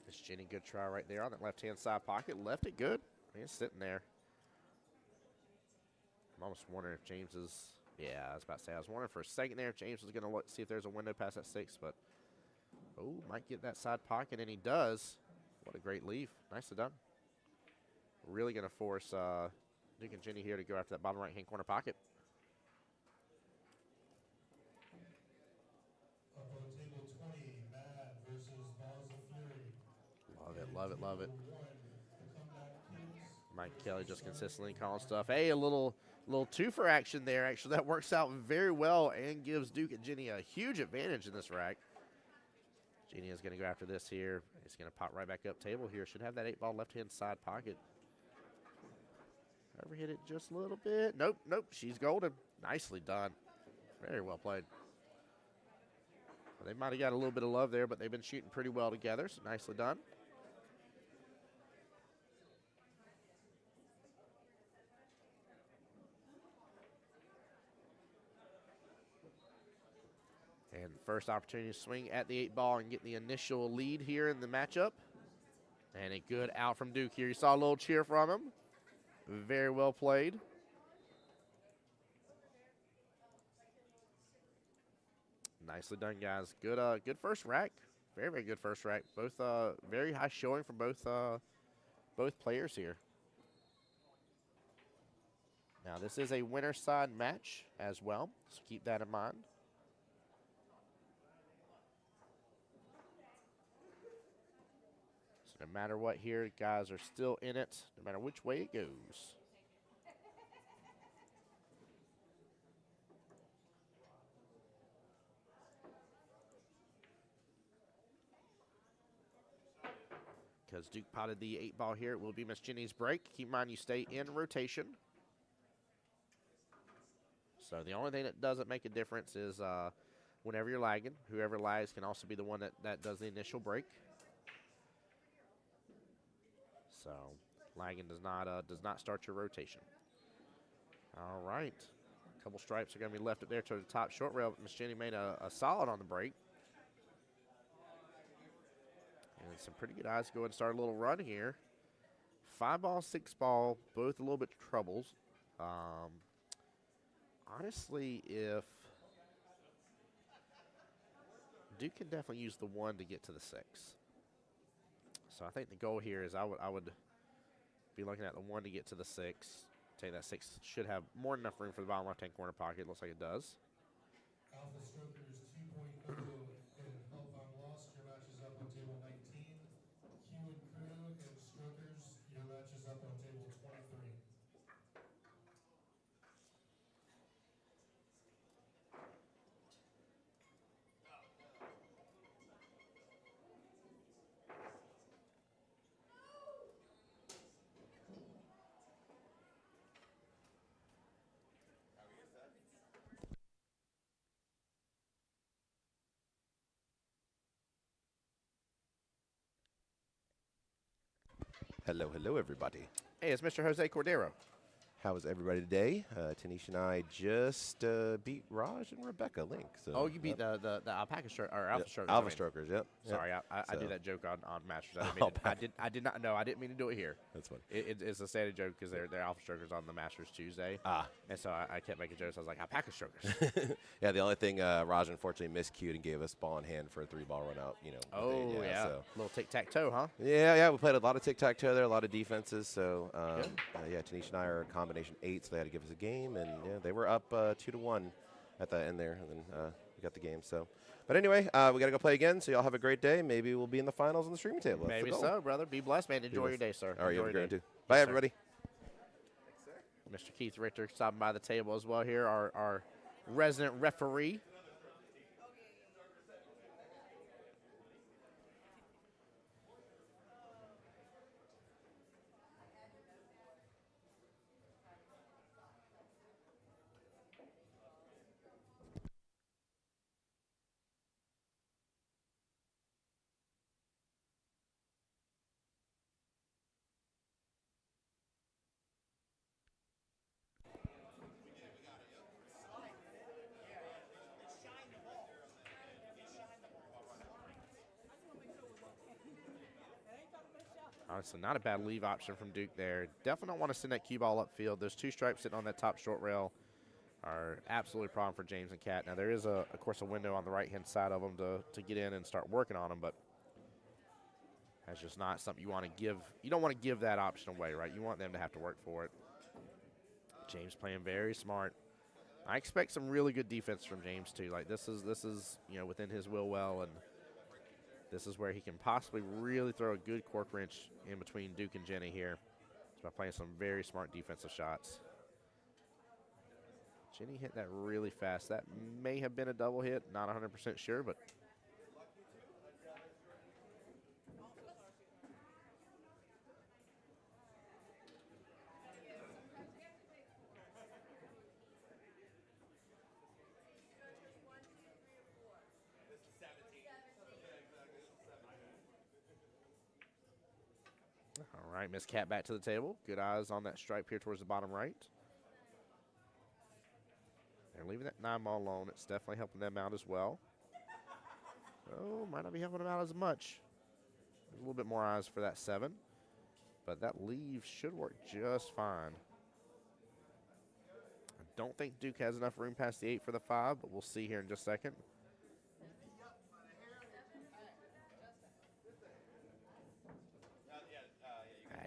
Miss Jenny, good try right there on that left-hand side pocket. Left it good. It's sitting there. I'm almost wondering if James is, yeah, I was about to say, I was wondering for a second there if James was going to see if there's a window past that 6, but, oh, might get that side pocket, and he does. What a great leave. Nicely done. Really going to force Duke and Jenny here to go after that bottom right-hand corner pocket. Table 20, Mad versus Balls of Fury. Love it, love it, love it. Mike Kelly just consistently calling stuff. Hey, a little two-for action there. Actually, that works out very well and gives Duke and Jenny a huge advantage in this rack. Jenny is going to go after this here. It's going to pop right back up table here. Should have that 8 ball left-hand side pocket. Overhit it just a little bit. Nope, nope. She's golden. Nicely done. Very well played. Well, they might have got a little bit of love there, but they've been shooting pretty well together, so nicely done. And first opportunity to swing at the 8 ball and get the initial lead here in the matchup. And a good out from Duke here. You saw a little cheer from him. Very well played. Nicely done, guys. Good good first rack. Very, very good first rack. Both very high showing from both players here. Now this is a winner side match as well, so keep that in mind. No matter what here, guys are still in it, no matter which way it goes. Because Duke potted the 8 ball here, it will be Miss Jenny's break. Keep in mind you stay in rotation. So the only thing that doesn't make a difference is whenever you're lagging, whoever lags can also be the one that does the initial break. So lagging does not start your rotation. All right. A couple stripes are going to be left up there to the top short rail. Miss Jenny made a solid on the break. And some pretty good eyes. Go ahead and start a little run here. 5-ball, 6-ball, both a little bit troubles. Honestly, if Duke can definitely use the 1 to get to the 6. So I think the goal here is I would be looking at the 1 to get to the 6. Take that 6 should have more than enough room for the bottom left-hand corner pocket. Looks like it does. Alpha Strokers 2.0 and Help I'm Lost. Your match is up on table 19. Q and Crew and Strokers. Your match is up on table 23. Hello, hello, everybody. Hey, it's Mr. Jose Cordero. How is everybody today? Tanisha and I just beat Raj and Rebecca Link. So Oh, you beat the alpaca stroke or alpha strokers. Alpha Strokers. Yep. Sorry, I So- did that joke on Masters. I did not know. I didn't mean to do it here. That's funny. It's a standard joke because they're alpha strokers on the Masters Tuesday. And so I kept making jokes. I was like, alpaca strokers. Yeah, the only thing Raj unfortunately miscued and gave us ball in hand for a 3-ball run out. You know. Oh, with it, yeah. So. Little tic-tac-toe, huh? Yeah. We played a lot of tic-tac-toe there, a lot of defenses. So yeah, Tanisha and I are combination 8, so they had to give us a game, and yeah, they were up 2-1 at the end there, and then we got the game. So, but anyway, we got to go play again. So y'all have a great day. Maybe we'll be in the finals on the streaming table. That's Maybe the goal. so, brother. Be blessed, man. Enjoy your day, sir. All right, you Enjoy have a your great day. day. Bye, Yes, sir. everybody. Mr. Keith Richter stopping by the table as well here, our resident referee. All right, so not a bad leave option from Duke there. Definitely don't want to send that cue ball upfield. Those 2 stripes sitting on that top short rail are absolutely a problem for James and Kat. Now, there is, of course, a window on the right-hand side of them to get in and start working on them, but that's just not something you want to give. You don't want to give that option away, right? You want them to have to work for it. James playing very smart. I expect some really good defense from James, too. Like, this is within his will well, and this is where he can possibly really throw a good cork wrench in between Duke and Jenny here by playing some very smart defensive shots. Jenny hit that really fast. That may have been a double hit. Not 100% sure, but all right, Miss Cat back to the table. Good eyes on that stripe here towards the bottom right. They're leaving that 9-ball alone. It's definitely helping them out as well. Oh, might not be helping them out as much. There's a little bit more eyes for that 7. But that leave should work just fine. I don't think Duke has enough room past the 8 for the 5, but we'll see here in just a second.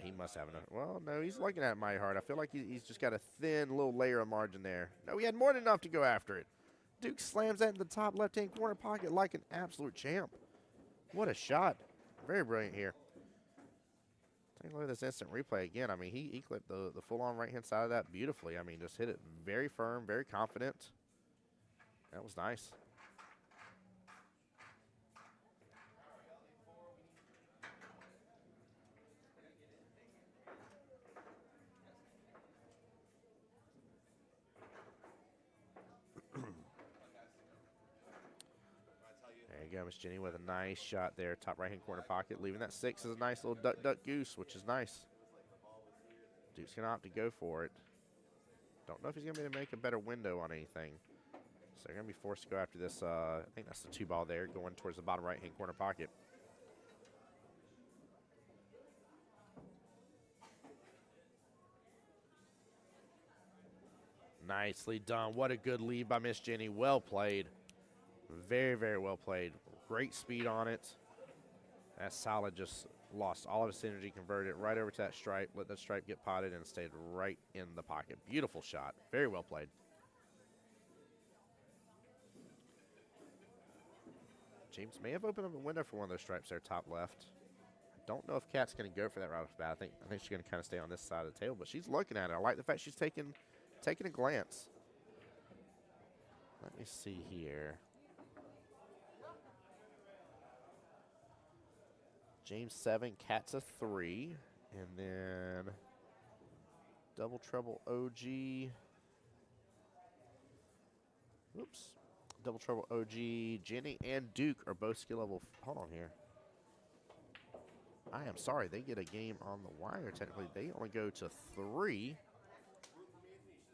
He must have enough. Well, no, he's looking at it mighty hard. I feel like he's just got a thin little layer of margin there. No, he had more than enough to go after it. Duke slams that in the top left-hand corner pocket like an absolute champ. What a shot. Very brilliant here. Take a look at this instant replay again. I mean, he clipped the full-on right-hand side of that beautifully. I mean, just hit it very firm, very confident. That was nice. There you go, Miss Jenny with a nice shot there, top right-hand corner pocket. Leaving that 6 is a nice little duck, duck, goose, which is nice. Duke's going to opt to go for it. Don't know if he's going to be able to make a better window on anything. So they're going to be forced to go after this. I think that's the 2 ball there going towards the bottom right-hand corner pocket. Nicely done. What a good lead by Miss Jenny. Well played. Very, very well played. Great speed on it. That solid just lost all of its energy, converted it right over to that stripe, let that stripe get potted, and stayed right in the pocket. Beautiful shot. Very well played. James may have opened up a window for one of those stripes there, top left. I don't know if Kat's going to go for that right off the bat. I think she's going to kind of stay on this side of the table, but she's looking at it. I like the fact she's taking a glance. Let me see here. James 7, Kat's a 3, and then double trouble OG. Oops. Double trouble OG. Jenny and Duke are both skill level. Hold on here. I am sorry. They get a game on the wire. Technically, they only go to 3.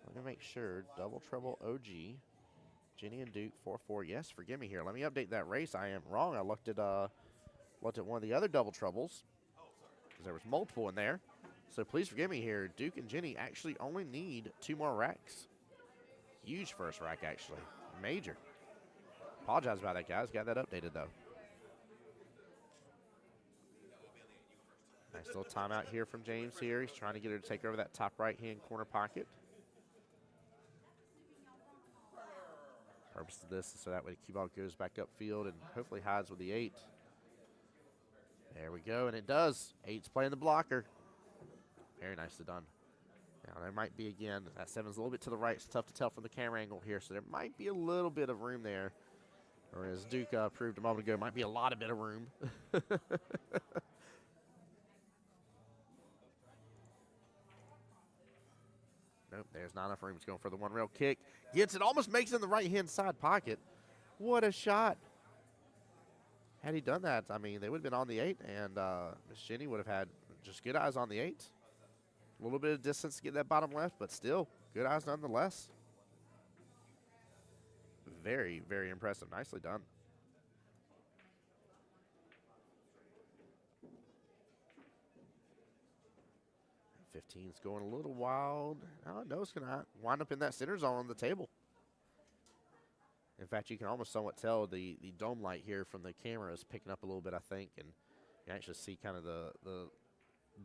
Let me make sure. Double trouble OG. Jenny and Duke 4-4. Yes, forgive me here. Let me update that race. I am wrong. I looked at one of the other double troubles because there was multiple in there. So please forgive me here. Duke and Jenny actually only need 2 more racks. Huge first rack, actually. Major. Apologize about that, guys. Got that updated, though. Nice little timeout here from James here. He's trying to get her to take over that top right-hand corner pocket. Purpose of this is so that way the Qball goes back upfield and hopefully hides with the 8. There we go, and it does. 8's playing the blocker. Very nicely done. Now, there might be, again, that 7's a little bit to the right. It's tough to tell from the camera angle here, so there might be a little bit of room there. Or as Duke proved a moment ago, might be a lot of bit of room. Nope, there's not enough room. He's going for the one rail kick. Gets it, almost makes it in the right-hand side pocket. What a shot. Had he done that, I mean, they would have been on the 8, and Miss Jenny would have had just good eyes on the 8. A little bit of distance to get that bottom left, but still, good eyes nonetheless. Very, very impressive. Nicely done. And 15's going a little wild. Oh, no, it's going to wind up in that center zone on the table. In fact, you can almost somewhat tell the dome light here from the camera is picking up a little bit, I think, and you actually see kind of the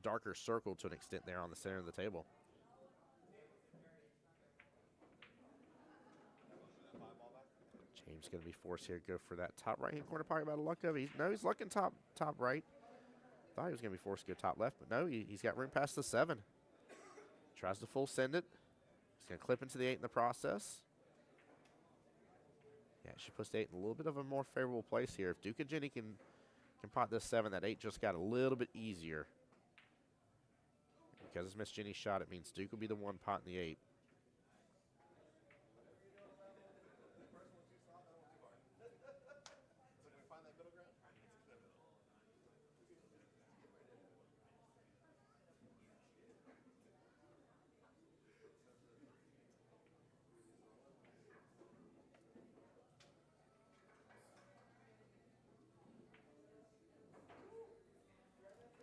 darker circle to an extent there on the center of the table. James going to be forced here to go for that top right-hand corner pocket by the luck of it. He's looking top right. Thought he was going to be forced to go top left, but no, he's got room past the 7. Tries to full send it. He's going to clip into the 8 in the process. Yeah, she puts the 8 in a little bit of a more favorable place here. If Duke and Jenny can pot this 7, that 8 just got a little bit easier. Because it's Miss Jenny's shot, it means Duke will be the one potting the 8.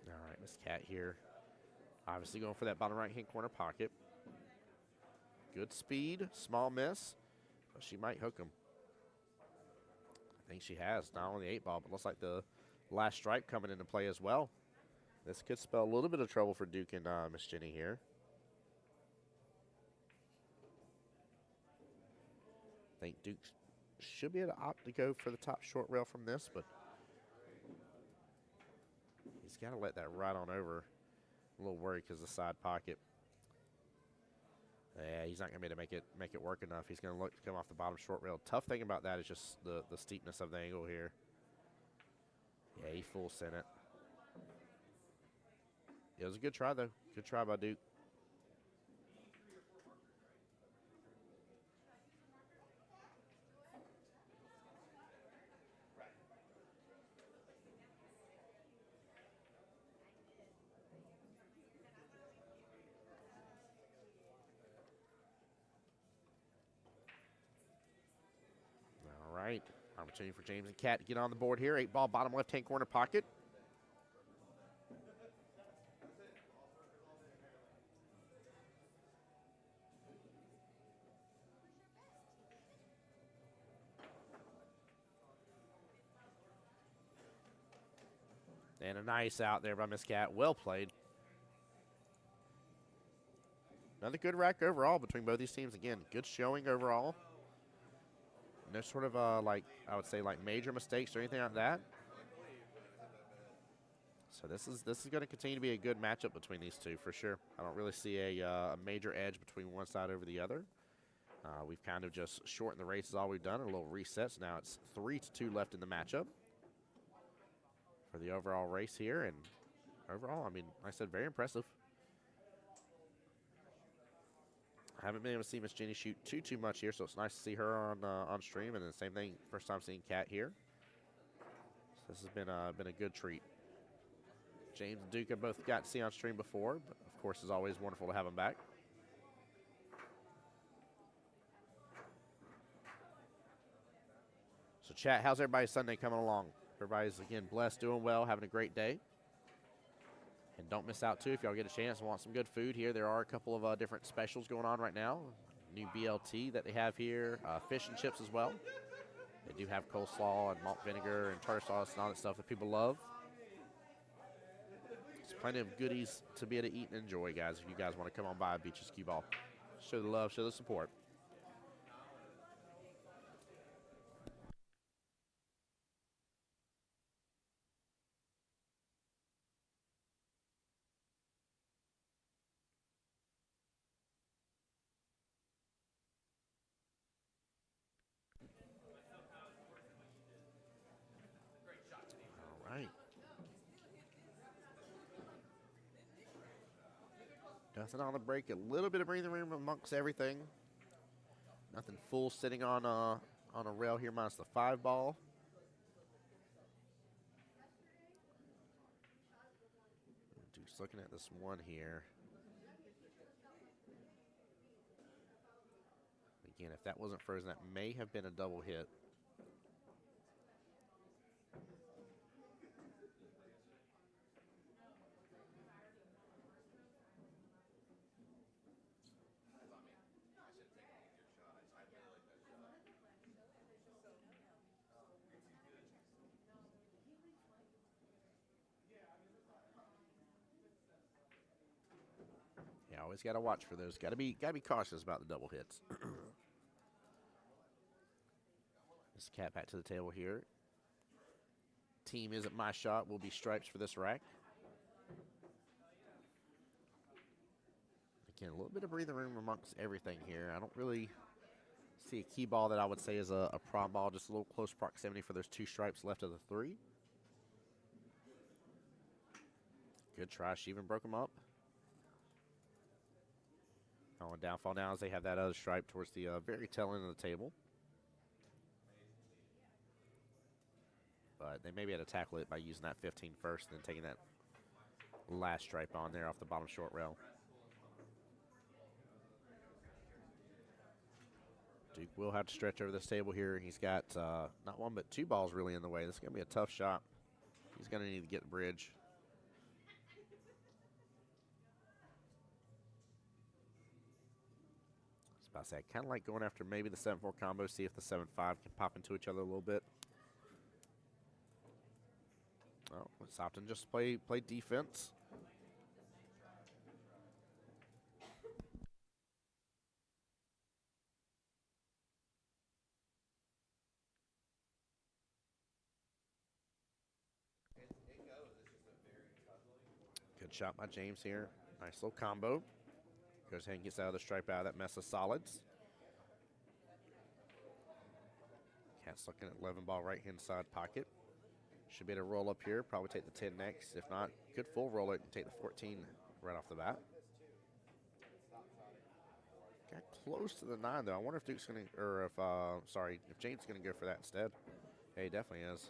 All right, Miss Cat here. Obviously going for that bottom right-hand corner pocket. Good speed, small miss, but she might hook him. I think she has, not only the 8 ball, but looks like the last stripe coming into play as well. This could spell a little bit of trouble for Duke and Miss Jenny here. I think Duke should be able to opt to go for the top short rail from this, but he's got to let that ride on over. A little worried because of the side pocket. Yeah, he's not going to be able to make it work enough. He's going to look to come off the bottom short rail. Tough thing about that is just the steepness of the angle here. Yeah, he full sent it. It was a good try, though. Good try by Duke. right. Opportunity for James and Cat to get on the board here. 8 ball, bottom left-hand corner pocket. And a nice out there by Miss Cat. Well played. Another good rack overall between both these teams. Again, good showing overall. No sort of, like, I would say, like major mistakes or anything like that. So this is going to continue to be a good matchup between these two for sure. I don't really see a major edge between one side over the other. We've kind of just shortened the races all we've done, a little resets. Now it's 3-2 left in the matchup for the overall race here. And overall, I mean, like I said, very impressive. I haven't been able to see Miss Jenny shoot too much here, so it's nice to see her on stream. And then same thing, first time seeing Kat here. So this has been a good treat. James and Duke have both got to see on stream before, but of course it's always wonderful to have them back. So chat, how's everybody's Sunday coming along? Everybody's, again, blessed, doing well, having a great day. And don't miss out, too, if y'all get a chance and want some good food here. There are a couple of different specials going on right now. New BLT that they have here, fish and chips as well. They do have coleslaw and malt vinegar and tartar sauce and all that stuff that people love. There's plenty of goodies to be able to eat and enjoy, guys, if you guys want to come on by Beaches Qball. Show the love, show the support. All right. Nothing on the break. A little bit of breathing room amongst everything. Nothing full sitting on a rail here minus the 5 ball. Just looking at this one here. Again, if that wasn't frozen, that may have been a double hit. Yeah, always got to watch for those. Got to be cautious about the double hits. This Cat back to the table here. Team isn't my shot. Will be stripes for this rack. Again, a little bit of breathing room amongst everything here. I don't really see a key ball that I would say is a prom ball. Just a little close proximity for those 2 stripes left of the 3. Good try. She even broke them up. On downfall now as they have that other stripe towards the very tail end of the table. But they may be able to tackle it by using that 15 first and then taking that last stripe on there off the bottom short rail. Duke will have to stretch over this table here. He's got not 1 but 2 balls really in the way. This is going to be a tough shot. He's going to need to get the bridge. I say, kind of like going after maybe the 7-4 combo, see if the 7-5 can pop into each other a little bit. Oh, Sopton just play defense. Good shot by James here. Nice little combo. Goes ahead and gets out of the stripe out of that mess of solids. Cat's looking at 11 ball right hand side pocket. Should be able to roll up here. Probably take the 10 next. If not, could full roll it and take the 14 right off the bat. Got close to the 9 though. I wonder if Duke's going to, or if James is going to go for that instead. Yeah, he definitely is.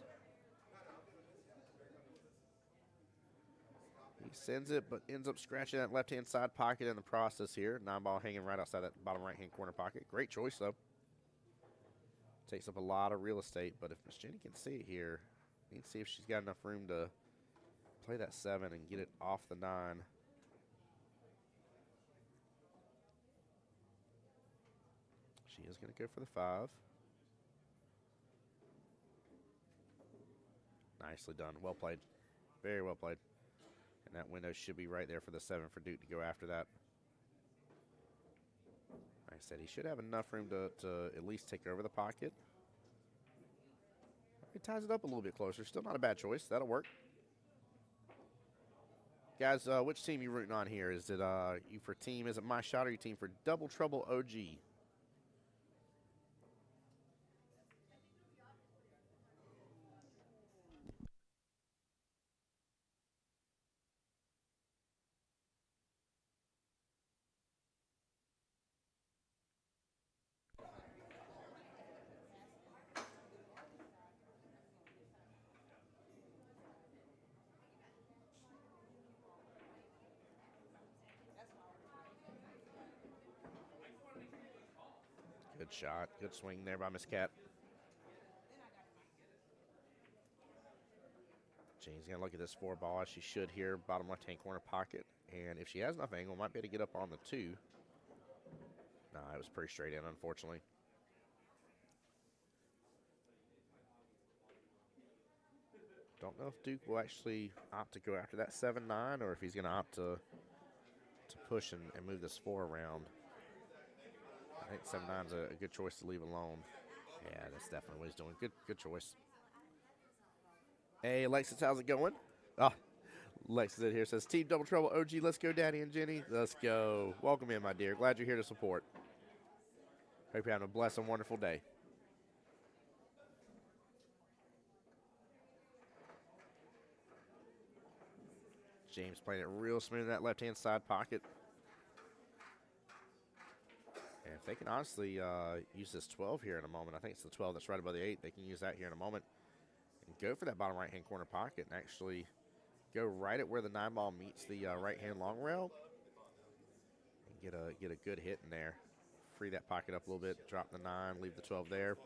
He sends it, but ends up scratching that left-hand side pocket in the process here. 9 ball hanging right outside that bottom right-hand corner pocket. Great choice, though. Takes up a lot of real estate, but if Miss Jenny can see it here, need to see if she's got enough room to play that 7 and get it off the 9. She is going to go for the 5. Nicely done. Well played. Very well played. And that window should be right there for the 7 for Duke to go after that. Like I said, he should have enough room to at least take over the pocket. He ties it up a little bit closer. Still not a bad choice. That'll work. Guys, which team you rooting on here? Is it you for team? Is it my shot or your team for Double Trouble OG? Good shot. Good swing there by Miss Cat. Jane's going to look at this 4 ball as she should here, bottom left-hand corner pocket. And if she has enough angle, might be able to get up on the 2. Nah, it was pretty straight in, unfortunately. Don't know if Duke will actually opt to go after that 7-9 or if he's going to opt to push and move this 4 around. I think 7-9's a good choice to leave alone. Yeah, that's definitely what he's doing. Good choice. Hey, Alexis, how's it going? Ah, Alexis in here says, Team Double Trouble OG, let's go, Daddy and Jenny. Let's go. Welcome in, my dear. Glad you're here to support. Hope you're having a blessed and wonderful day. James playing it real smooth in that left-hand side pocket. And if they can honestly use this 12 here in a moment, I think it's the 12 that's right above the 8. They can use that here in a moment and go for that bottom right-hand corner pocket and actually go right at where the 9 ball meets the right-hand long rail and get a good hit in there. Free that pocket up a little bit, drop the 9, leave the 12 there.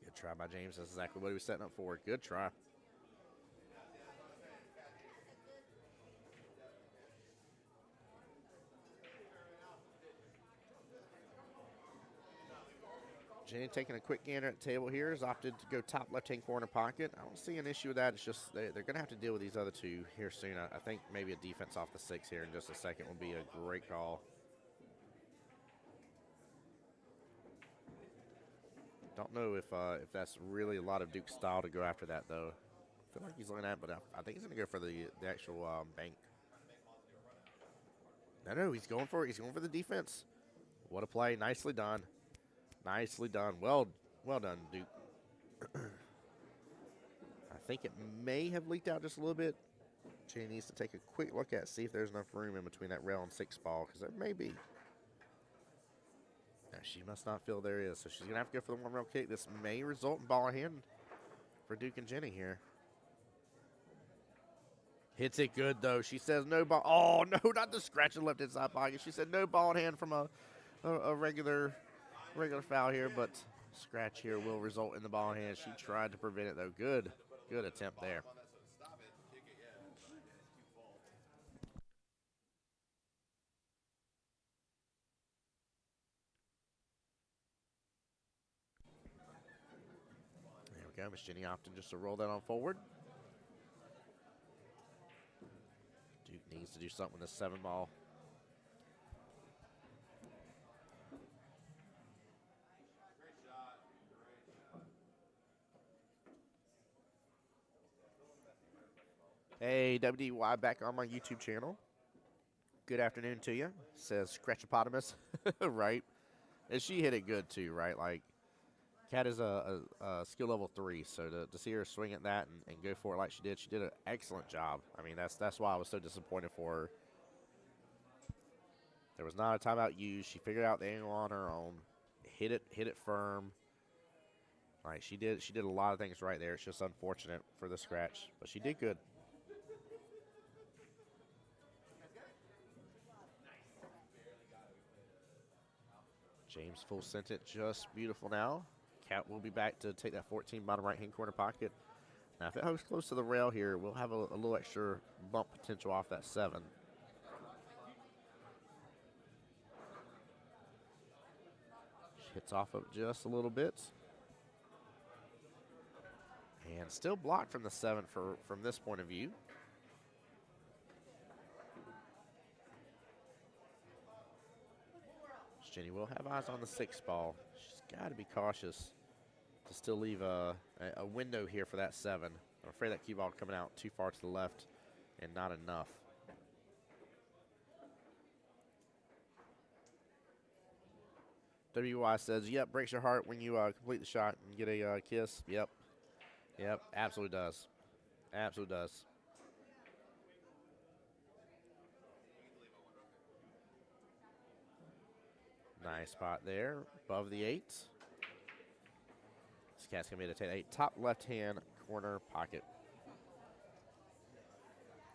Good try by James. That's exactly what he was setting up for. Good try. Jenny taking a quick gander at the table here has opted to go top left-hand corner pocket. I don't see an issue with that. It's just they're going to have to deal with these other 2 here soon. I think maybe a defense off the 6 here in just a second would be a great call. Don't know if that's really a lot of Duke's style to go after that, though. I feel like he's looking at it, but I think he's going to go for the actual bank. No, he's going for it. He's going for the defense. What a play. Nicely done. Nicely done. Well done, Duke. I think it may have leaked out just a little bit. Jenny needs to take a quick look at see if there's enough room in between that rail and 6 ball, because it may be. Now, she must not feel there is, so she's going to have to go for the 1 rail kick. This may result in ball in hand for Duke and Jenny here. Hits it good, though. She says no ball. Oh, no, not the scratch in the left-hand side pocket. She said no ball in hand from a regular foul here, but scratch here will result in the ball in hand. She tried to prevent it, though. Good attempt there. There we go. Miss Jenny opting just to roll that on forward. Duke needs to do something with the 7 ball. Hey, WDY back on my YouTube channel. Good afternoon to you, says Scratchopotamus. Right. And she hit it good, too, right? Like, Kat is a skill level 3, so to see her swing at that and go for it like she did an excellent job. I mean, that's why I was so disappointed for her. There was not a timeout used. She figured out the angle on her own, hit it firm, All right, she did a lot of things right there. It's just unfortunate for the scratch, but she did good. James full sent it just beautiful now. Cat will be back to take that 14 bottom right-hand corner pocket. Now, if it goes close to the rail here, we'll have a little extra bump potential off that 7. She hits off of just a little bit. And still blocked from the 7 from this point of view. Jenny will have eyes on the 6 ball. She's got to be cautious to still leave a window here for that 7. I'm afraid that cue ball coming out too far to the left and not enough. WY says, yep, breaks your heart when you complete the shot and get a kiss. Yep. Yep, absolutely does. Absolutely does. Nice spot there, above the 8. This cat's going to be able to take a top left-hand corner pocket.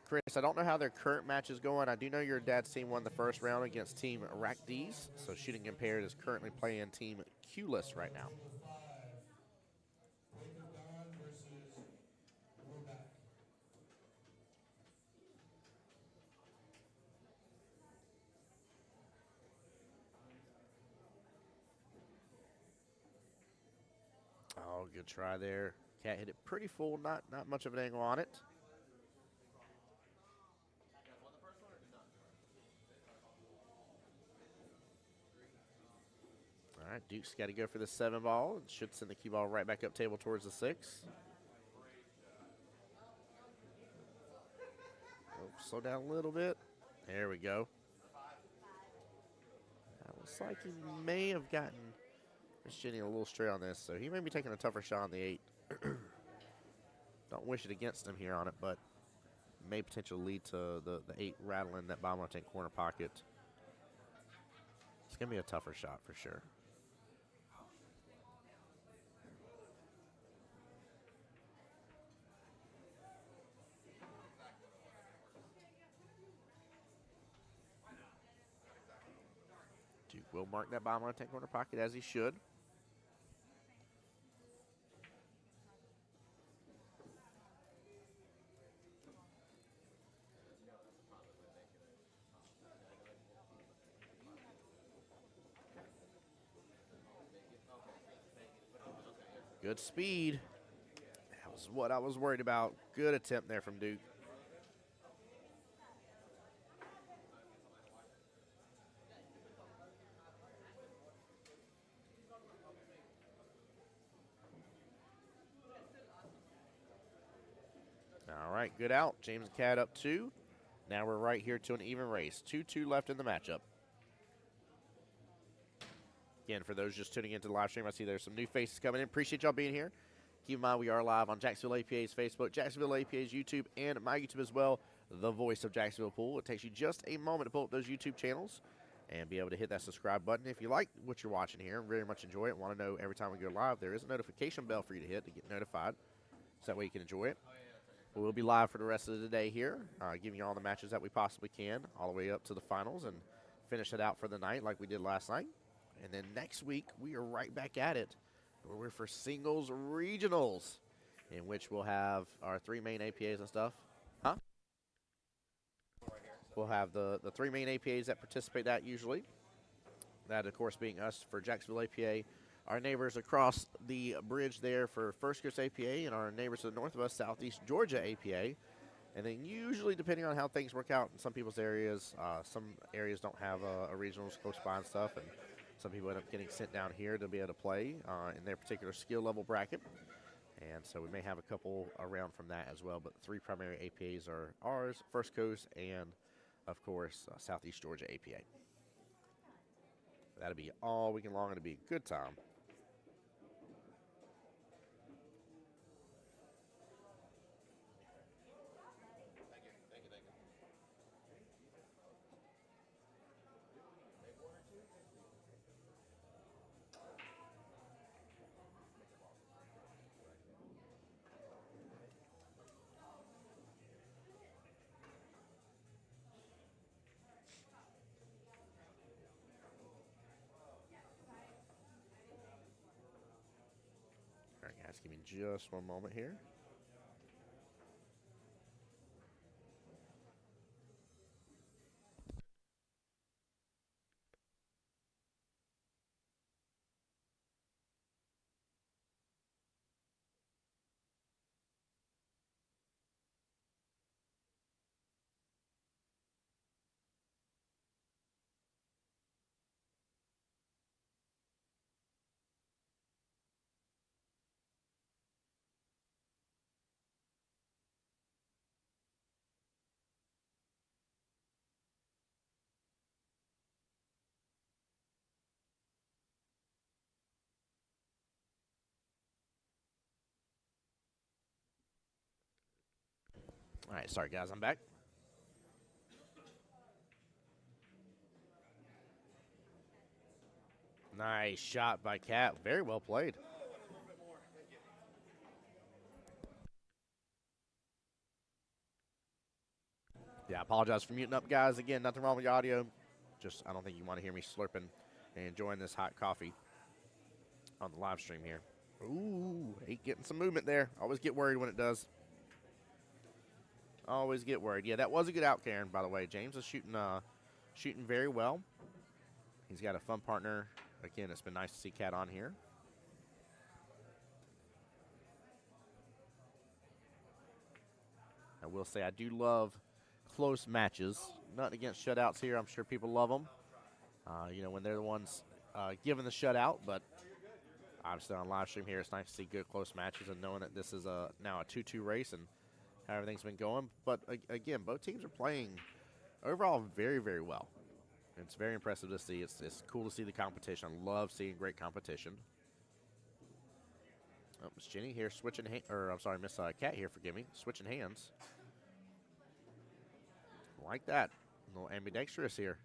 Chris, I don't know how their current match is going. I do know your dad's team won the first round against Team Rackdees, so Shooting Impaired is currently playing Team Q-less right now. Oh, good try there. Cat hit it pretty full, not much of an angle on it. All right, Duke's got to go for the 7 ball. It should send the cue ball right back up table towards the 6. Oh, slow down a little bit. There we go. That looks like he may have gotten Miss Jenny a little straight on this, so he may be taking a tougher shot on the 8. Don't wish it against him here on it, but may potentially lead to the 8 rattling that bottom left-hand corner pocket. It's going to be a tougher shot for sure. Duke will mark that bottom left-hand corner pocket as he should. Good speed. That was what I was worried about. Good attempt there from Duke. All right, good out. James and Cat up 2. Now we're right here to an even race. 2-2 left in the matchup. Again, for those just tuning into the live stream, I see there's some new faces coming in. Appreciate y'all being here. Keep in mind, we are live on Jacksonville APA's Facebook, Jacksonville APA's YouTube, and my YouTube as well, the voice of Jacksonville Pool. It takes you just a moment to pull up those YouTube channels and be able to hit that subscribe button. If you like what you're watching here and very much enjoy it, want to know every time we go live, there is a notification bell for you to hit to get notified. So that way you can enjoy it. We'll be live for the rest of the day here, giving you all the matches that we possibly can, all the way up to the finals, and finish it out for the night like we did last night. And then next week, we are right back at it, where we're for singles regionals, in which we'll have our 3 main APAs and stuff. Huh? We'll have the 3 main APAs that participate that usually. That, of course, being us for Jacksonville APA, our neighbors across the bridge there for First Coast APA, and our neighbors to the north of us, Southeast Georgia APA. And then usually, depending on how things work out in some people's areas, some areas don't have a regionals close by and stuff, and some people end up getting sent down here to be able to play in their particular skill level bracket. And so we may have a couple around from that as well, but the 3 primary APAs are ours, First Coast, and, of course, Southeast Georgia APA. That'll be all weekend long. It'll be a good time. Guys, give me just one moment here. All right, sorry guys, I'm back. Nice shot by Cat. Very well played. Yeah, I apologize for muting up, guys. Again, nothing wrong with the audio. Just, I don't think you want to hear me slurping and enjoying this hot coffee on the live stream here. Ooh, hate getting some movement there. Always get worried when it does. Always get worried. Yeah, that was a good out, Karen, by the way. James is shooting very well. He's got a fun partner. Again, it's been nice to see Cat on here. I will say I do love close matches. Nothing against shutouts here. I'm sure people love them. You know, when they're the ones giving the shutout. But obviously on live stream here, it's nice to see good close matches and knowing that this is now a 2-2 race and how everything's been going. But again, both teams are playing overall very, very well. It's very impressive to see. It's cool to see the competition. I love seeing great competition. Oh, Miss Jenny here switching, I'm sorry, Miss Cat here, forgive me, switching hands. Like that. A little ambidextrous here.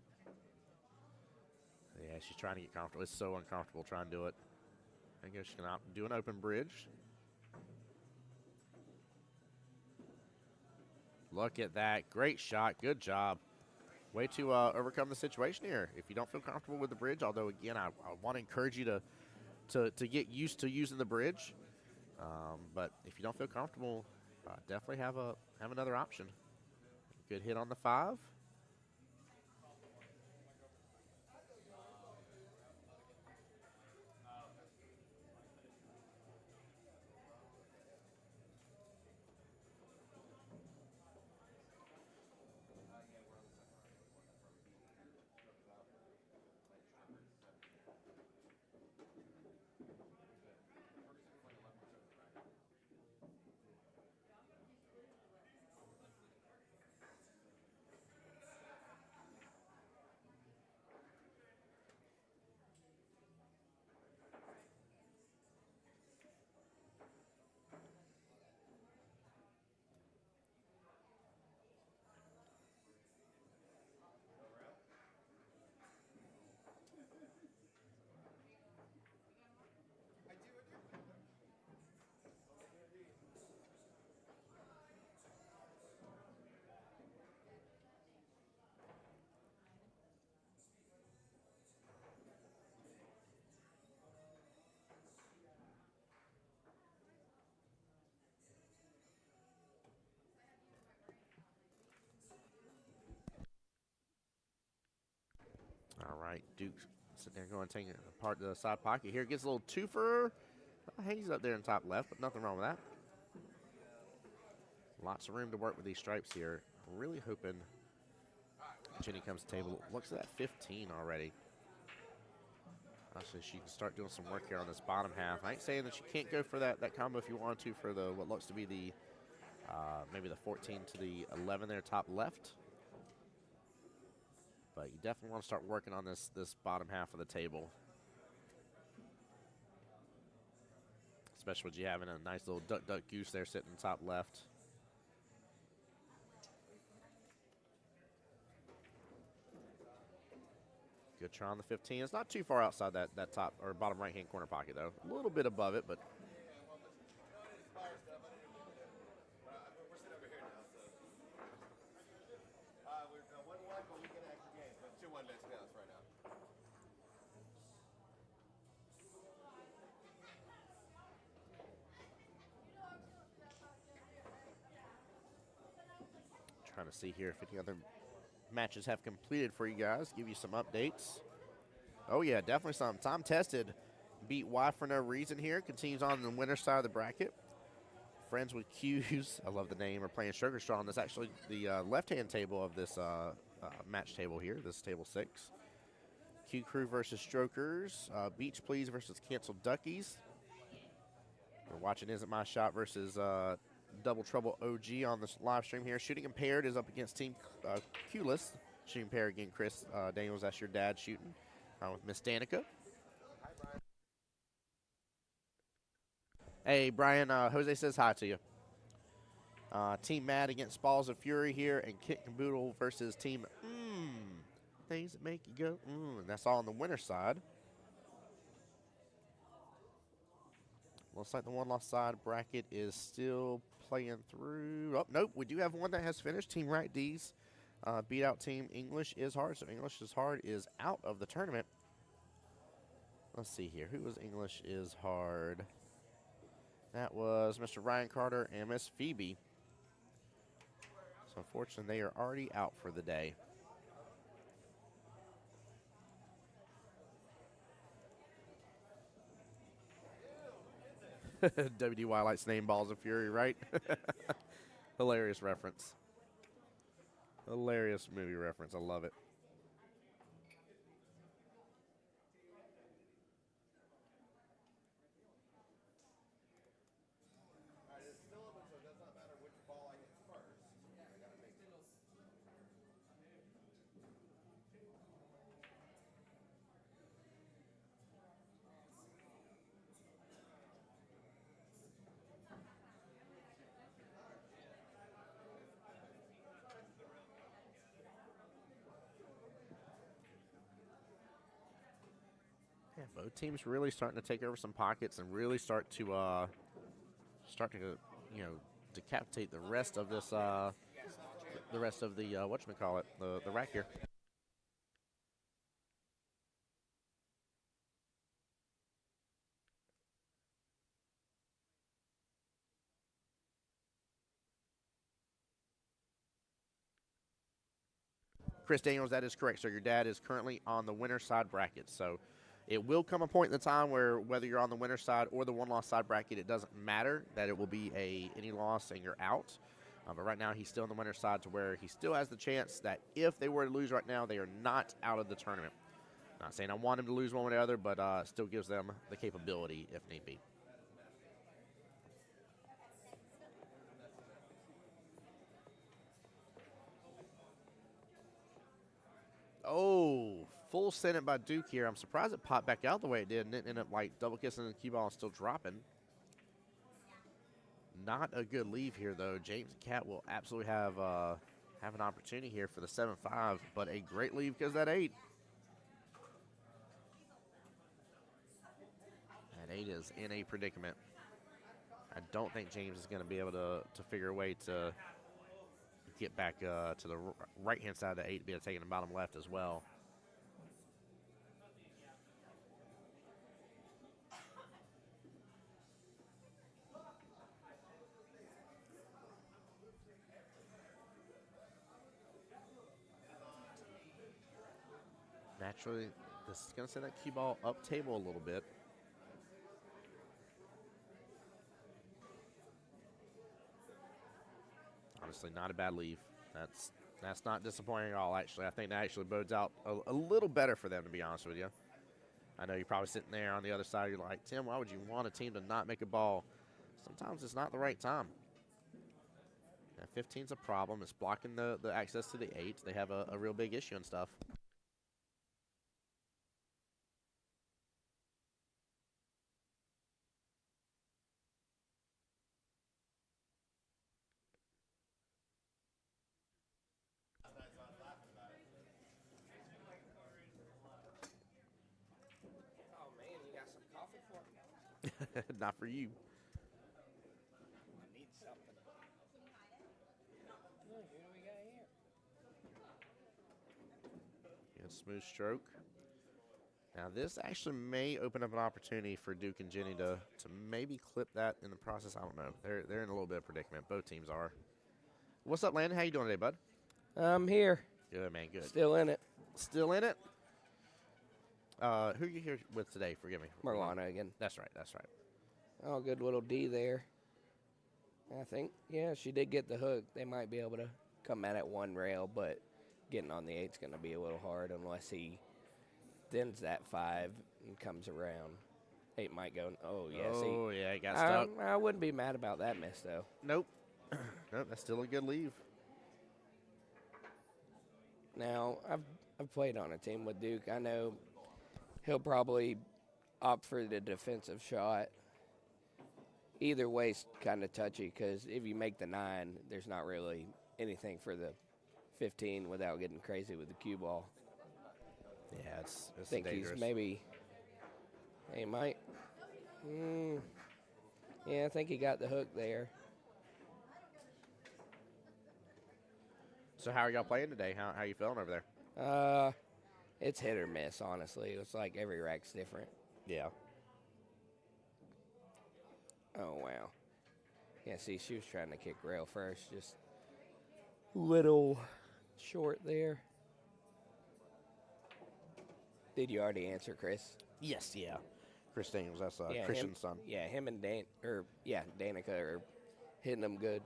Yeah, she's trying to get comfortable. It's so uncomfortable trying to do it. I guess she's going to do an open bridge. Look at that. Great shot. Good job. Way to overcome the situation here. If you don't feel comfortable with the bridge, although, again, I want to encourage you to get used to using the bridge. But if you don't feel comfortable, definitely have another option. Good hit on the 5. All right, Duke's sitting there going to take apart the side pocket here. Gets a little twofer. Hangs up there in top left, but nothing wrong with that. Lots of room to work with these stripes here. Really hoping Jenny comes to the table. Looks at that 15 already. Actually, she can start doing some work here on this bottom half. I ain't saying that you can't go for that combo if you want to for the what looks to be the maybe the 14 to the 11 there, top left. But you definitely want to start working on this bottom half of the table. Especially with you having a nice little duck goose there sitting top left. Good try on the 15. It's not too far outside that top or bottom right-hand corner pocket, though. A little bit above it, but Trying to see here if any other matches have completed for you guys. Give you some updates. Oh, yeah, definitely something. Time tested. Beat Y for no reason here. Continues on the winner's side of the bracket. Friends with Q's, I love the name, are playing Sugar Strong. That's actually the left-hand table of this match table here. This is table 6. Q Crew versus Strokers. Beach Please versus Canceled Duckies. We're watching Isn't My Shot versus Double Trouble OG on this live stream here. Shooting Impaired is up against Team Q-less. Shooting Impaired again, Chris Daniels, that's your dad shooting with Miss Danica. Hey, Brian, Jose says hi to you. Team Mad against Balls of Fury here, and Kit Caboodle versus Team Things that make you go and that's all on the winner's side. Looks like the one-loss side bracket is still playing through. Oh, nope, we do have one that has finished. Team Right D's beat out Team English is Hard, so English is Hard is out of the tournament. Let's see here. Who was English is Hard? That was Mr. Ryan Carter and Miss Phoebe. So unfortunately, they are already out for the day. WDY likes name Balls of Fury, right? Hilarious reference. Hilarious movie reference. I love it. Yeah, both teams really starting to take over some pockets and really start to decapitate the rest of this the rest of the whatchamacallit, the rack here. Chris Daniels, that is correct. So your dad is currently on the winner's side bracket. So it will come a point in the time where whether you're on the winner's side or the one-loss side bracket, it doesn't matter, that it will be any loss and you're out. But right now he's still on the winner's side to where he still has the chance that if they were to lose right now, they are not out of the tournament. Not saying I want him to lose one way or the other, but still gives them the capability if need be. Oh, full send it by Duke here. I'm surprised it popped back out the way it did and it ended up like double kissing the cue ball and still dropping. Not a good leave here though. James and Cat will absolutely have an opportunity here for the 7-5, but a great leave because that 8. That 8 is in a predicament. I don't think James is going to be able to figure a way to get back to the right-hand side of the 8 to be able to take it in the bottom left as well. Naturally, this is going to send that cue ball up table a little bit. Honestly, not a bad leave. That's not disappointing at all, actually. I think that actually bodes out a little better for them, to be honest with you. I know you're probably sitting there on the other side. You're like, Tim, why would you want a team to not make a ball? Sometimes it's not the right time. Now, 15's a problem. It's blocking the access to the 8. They have a real big issue and stuff. Oh man, you got some coffee for me? Not for you. I need something. Who do we got here? Good smooth stroke. Now this actually may open up an opportunity for Duke and Jenny to maybe clip that in the process. I don't know. They're in a little bit of predicament. Both teams are. What's up, Landon? How you doing today, bud? I'm here. Good, man. Good. Still in it. Still in it? Who are you here with today? Forgive me. Marlana again. That's right. That's right. Oh, good little D there. I think, yeah, she did get the hook. They might be able to come at it one rail, but getting on the 8's going to be a little hard unless he thins that 5 and comes around. 8 might go, oh, yeah, Oh, yeah, he got stuck. I wouldn't be mad about that miss, though. Nope. Nope, that's still a good leave. Now, I've played on a team with Duke. I know he'll probably opt for the defensive shot. Either way's kind of touchy because if you make the 9, there's not really anything for the 15 without getting crazy with the cue ball. Yeah, it's I think dangerous. he's maybe. He might. Yeah, I think he got the hook there. So how are y'all playing today? How you feeling over there? It's hit or miss, honestly. It's like every rack's different. Yeah. Oh, wow. Yeah, see, she was trying to kick rail first. Just little short there. Did you already answer, Chris? Yes, yeah. Chris Daniels, that's Yeah, Christian's son. Yeah, him and Danica are hitting them good.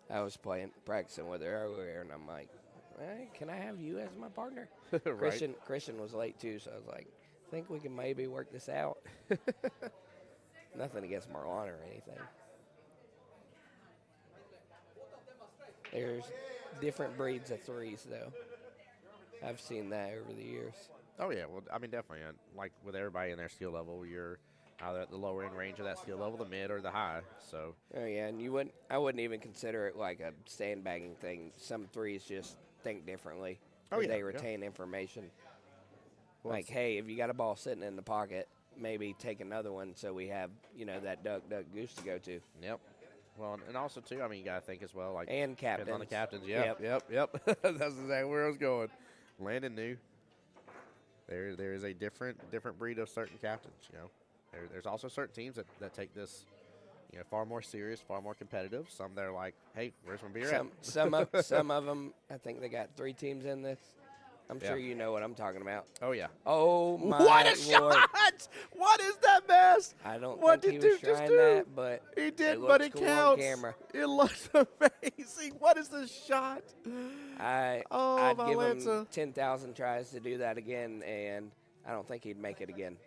I was practicing with her earlier, and I'm like, hey, can I have you as my partner? Right. Christian was late, too, so I was like, I think we can maybe work this out. Nothing against Marlon or anything. There's different breeds of 3s, though. I've seen that over the years. Oh, yeah. Well, I mean, definitely. Like with everybody in their skill level, you're either at the lower end range of that skill level, the mid, or the high. So. Oh, yeah, and I wouldn't even consider it like a sandbagging thing. Some 3s just think differently. Oh, yeah. They retain information. Well, like, hey, if you got a ball sitting in the pocket, maybe take another one so we have, that duck, goose to go to. Yep. Well, and also, too, I mean, you got to think as well. Like, And captains. depends on the captains. Yep. That's exactly where I was going. Landon knew. There is a different breed of certain captains, There's also certain teams that take this, far more serious, far more competitive. Some they're like, hey, where's my beer at? Some of them, I think they got 3 teams in this. I'm sure you know what I'm talking about. Oh, yeah. Oh, my What a Lord. shot! What is that mess? I don't What think did he was Duke just trying do? that, but He did, looks but it cool on counts. camera. It looks amazing. What is this shot? I'd my give Lanza. him 10,000 tries to do that again, and I don't think he'd make it again.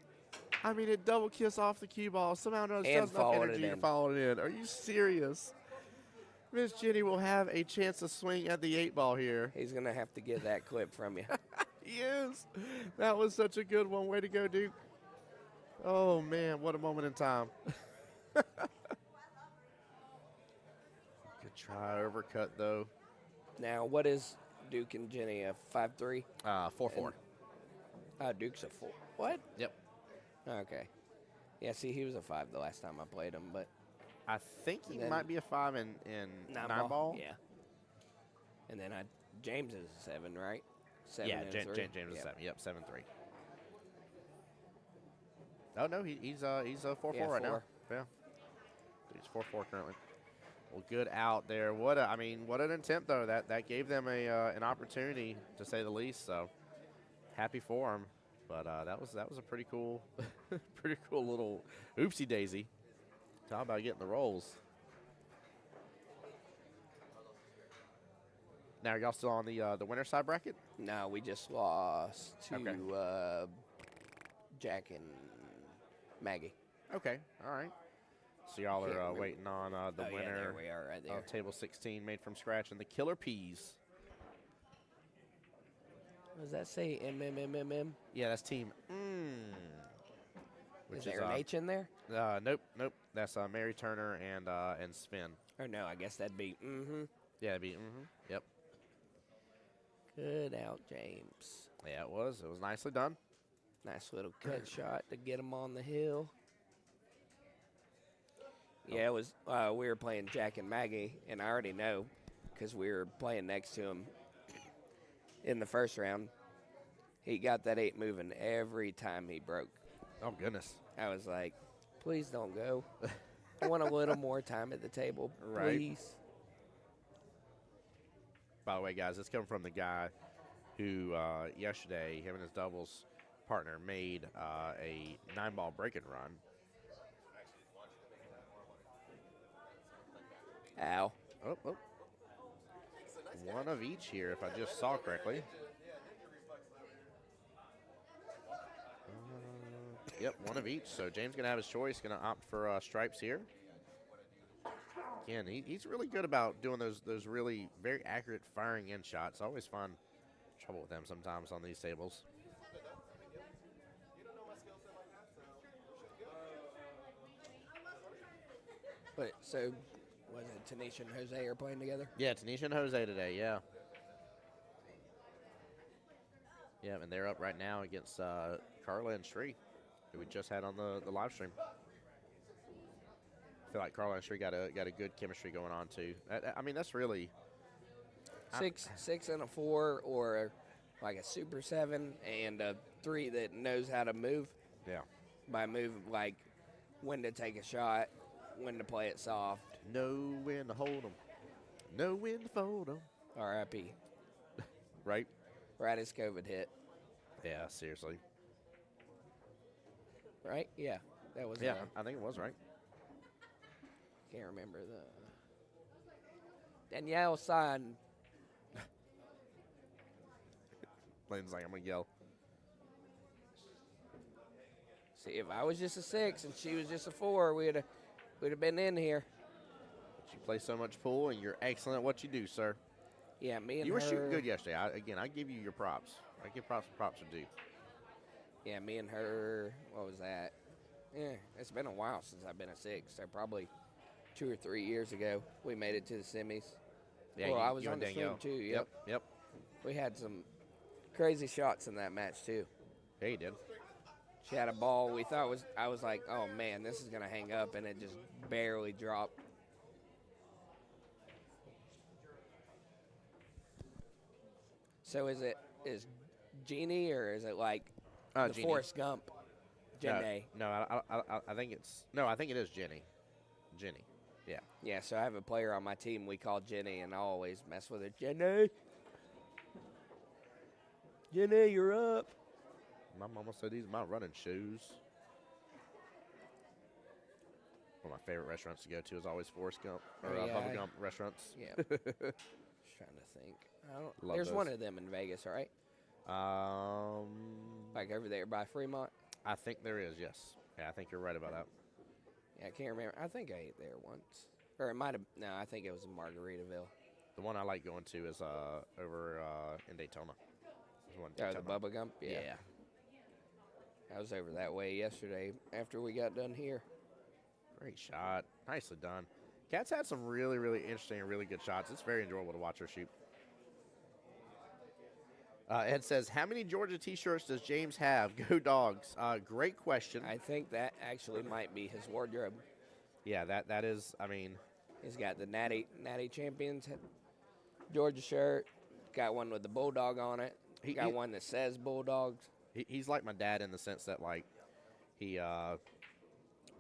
I mean, it double kiss off the cue ball. Somehow knows And does enough followed energy it to in. follow it in. Are you serious? Miss Jenny will have a chance to swing at the 8 ball here. He's going to have to get that clip from you. He is. That was such a good one. Way to go, Duke. Oh, man, what a moment in time. Good try, overcut, though. Now, what is Duke and Jenny, a 5'3"? 4-4. Duke's a 4. What? Yep. Okay. Yeah, see, he was a 5 the last time I played him, but I think he Then might be a 5 in 9 ball. Yeah. And then James is a 7, right? 7 Yeah, and James 3. is Yep. 7. Yep, 7-3. Oh, no, he's a 4-4 Yeah, right now. 4. Yeah. He's 4-4 currently. Well, good out there. What an attempt, though. That gave them an opportunity, to say the least. So happy for him. But that was a pretty cool little oopsie daisy. Talk about getting the rolls. Now, are y'all still on the winner side bracket? No, we just lost to Okay. Jack and Maggie. Okay, all right. So y'all Can't are remember. waiting on the Oh, yeah, winner there we are, right there. of table 16, made from scratch, and the Killer Peas. Does that say MMMMM? Yeah, that's team. Is there an H in there? Nope. That's Mary Turner and Sven. Or no, I guess that'd be Yeah, it'd be. Yep. Good out, James. Yeah, it was. It was nicely done. Nice little cut shot to get him on the hill. Yeah, it was. We were playing Jack and Maggie, and I already know because we were playing next to him in the first round. He got that 8 moving every time he broke. Oh, goodness. I was like, please don't go. I want a little more time at the table, Right. please. By the way, guys, it's coming from the guy who yesterday, him and his doubles partner made a 9-ball break-and run. Ow. Oh. One of each here, if I just saw correctly. Yep, one of each. So James going to have his choice, going to opt for stripes here. Again, he's really good about doing those really very accurate firing in shots. Always fun. Trouble with them sometimes on these tables. But so, was it Tanisha and Jose are playing together? Yeah, Tanisha and Jose today, yeah. Yeah, and they're up right now against Carla and Shree, who we just had on the live stream. I feel like Carla and Shree got a good chemistry going on too. I mean, that's really Six and a 4, or like a Super 7 and a 3 that knows how to move. Yeah. By move, like when to take a shot, when to play it soft. Know when to hold them, know when to fold them. R.I.P. Right? Right as COVID hit. Yeah, seriously. Right? Yeah, that was. Yeah, I think it was right. Can't remember the. Danielle signed. Lane's like, I'm gonna yell. See, if I was just a 6 and she was just a 4, we'd have been in here. But you play so much pool, and you're excellent at what you do, sir. Yeah, me and You were her. shooting good yesterday. I give you your props. I give props where props are due. Yeah, me and her. What was that? Yeah, it's been a while since I've been a 6. So probably 2 or 3 years ago, we made it to the semis. Yeah, well, I was you on and the swing Danielle. too. Yep. Yep. We had some crazy shots in that match too. Yeah, you did. She had a ball we thought was. I was like, oh man, this is gonna hang up, and it just barely dropped. So is Jeannie, or is it like the Jeannie. Forrest Gump? Jenny. No, I think it's I think it is Jenny. Jenny. Yeah. Yeah, so I have a player on my team we call Jenny, and I always mess with her. Jenny. Jenny, you're up. My mama said these are my running shoes. One of my favorite restaurants to go to is always Forrest Gump or Oh, yeah, Bubba Gump restaurants. Yeah. Just trying to think. Love There's those. one of them in Vegas, right? Like over there by Fremont. I think there is. Yes. Yeah, I think you're right about that. Yeah, I can't remember. I think I ate there once, or it might have. No, I think it was in Margaritaville. The one I like going to is over in Daytona. There's one in Oh, the Daytona. Bubba Gump. Yeah. I was over that way yesterday after we got done here. Great shot. Nicely done. Kat's had some really, really interesting and really good shots. It's very enjoyable to watch her shoot. Ed says, how many Georgia T-shirts does James have? Go Dogs. Great question. I think that actually might be his wardrobe. Yeah, that is, I mean. He's got the Natty Champions Georgia shirt. Got one with the Bulldog on it. Got one that says Bulldogs. He's like my dad in the sense that, like, my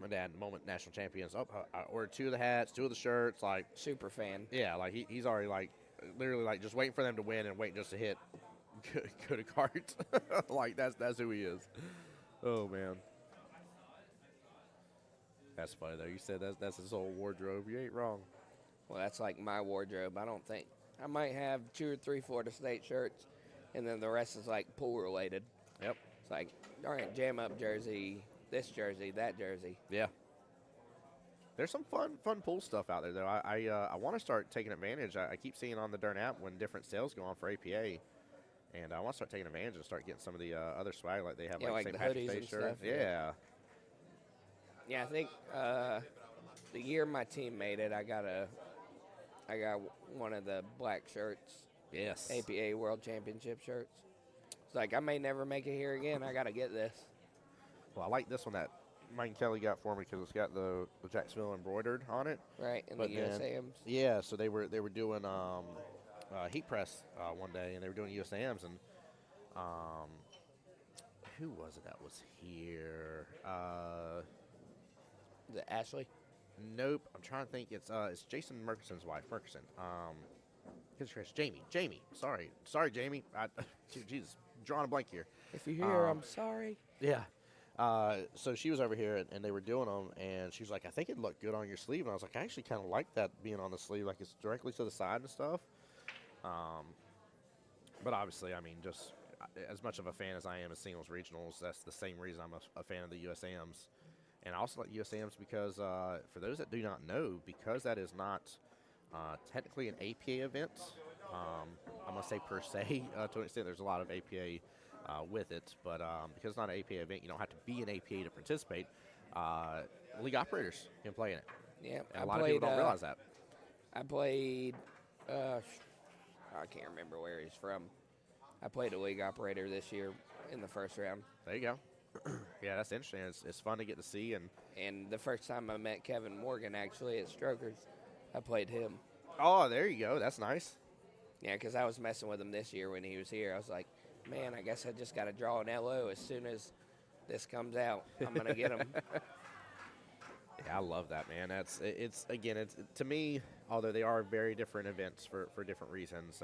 dad, moment national champions. Oh, I ordered 2 of the hats, 2 of the shirts. Like, super fan. Yeah, like he's already like, literally like just waiting for them to win and waiting just to hit go to cart. Like that's who he is. Oh man, that's funny though. You said that's his whole wardrobe. You ain't wrong. Well, that's like my wardrobe. I don't think I might have 2 or 3 Florida State shirts, and then the rest is like pool related. Yep. It's like, all right, jam up jersey, this jersey, that jersey. Yeah. There's some fun pool stuff out there though. I want to start taking advantage. I keep seeing on the Dern app when different sales go on for APA. And I want to start taking advantage and start getting some of the other swag like they have, Yeah, like St. the Patrick's hoodies Day and shirt. stuff, yeah. Yeah. Yeah, I think the year my team made it, I got one of the black shirts. Yes. APA World Championship shirts. It's like, I may never make it here again. I got to get this. Well, I like this one that Mike and Kelly got for me because it's got the Jacksonville embroidered on it. Right, and But the then- USAMs. Yeah, so they were doing heat press one day, and they were doing USAMs, and who was it that was here? Is it Ashley? Nope. I'm trying to think. It's Jason Murkison's wife. Murkison. Goodness gracious, Jamie. Jamie. Sorry, Jamie. Jesus, drawing a blank here. If you hear, I'm sorry. Yeah. So she was over here, and they were doing them, and she was like, I think it looked good on your sleeve. And I was like, I actually kind of like that being on the sleeve, like it's directly to the side and stuff. But obviously, I mean, just as much of a fan as I am of singles regionals, that's the same reason I'm a fan of the USAMs. And I also like USAMs because, for those that do not know, because that is not technically an APA event, I'm going to say per se, to an extent, there's a lot of APA with it, but because it's not an APA event, you don't have to be an APA to participate. League operators can play in it. Yeah, And a lot of people don't realize that. I played. I can't remember where he's from. I played a league operator this year in the first round. There you go. Yeah, that's interesting. It's fun to get to see. And the first time I met Kevin Morgan, actually, at Strokers, I played him. Oh, there you go. That's nice. Yeah, because I was messing with him this year when he was here. I was like, man, I guess I just got to draw an LO as soon as this comes out. I'm going to get him. Yeah, I love that, man. It's to me, although they are very different events for different reasons,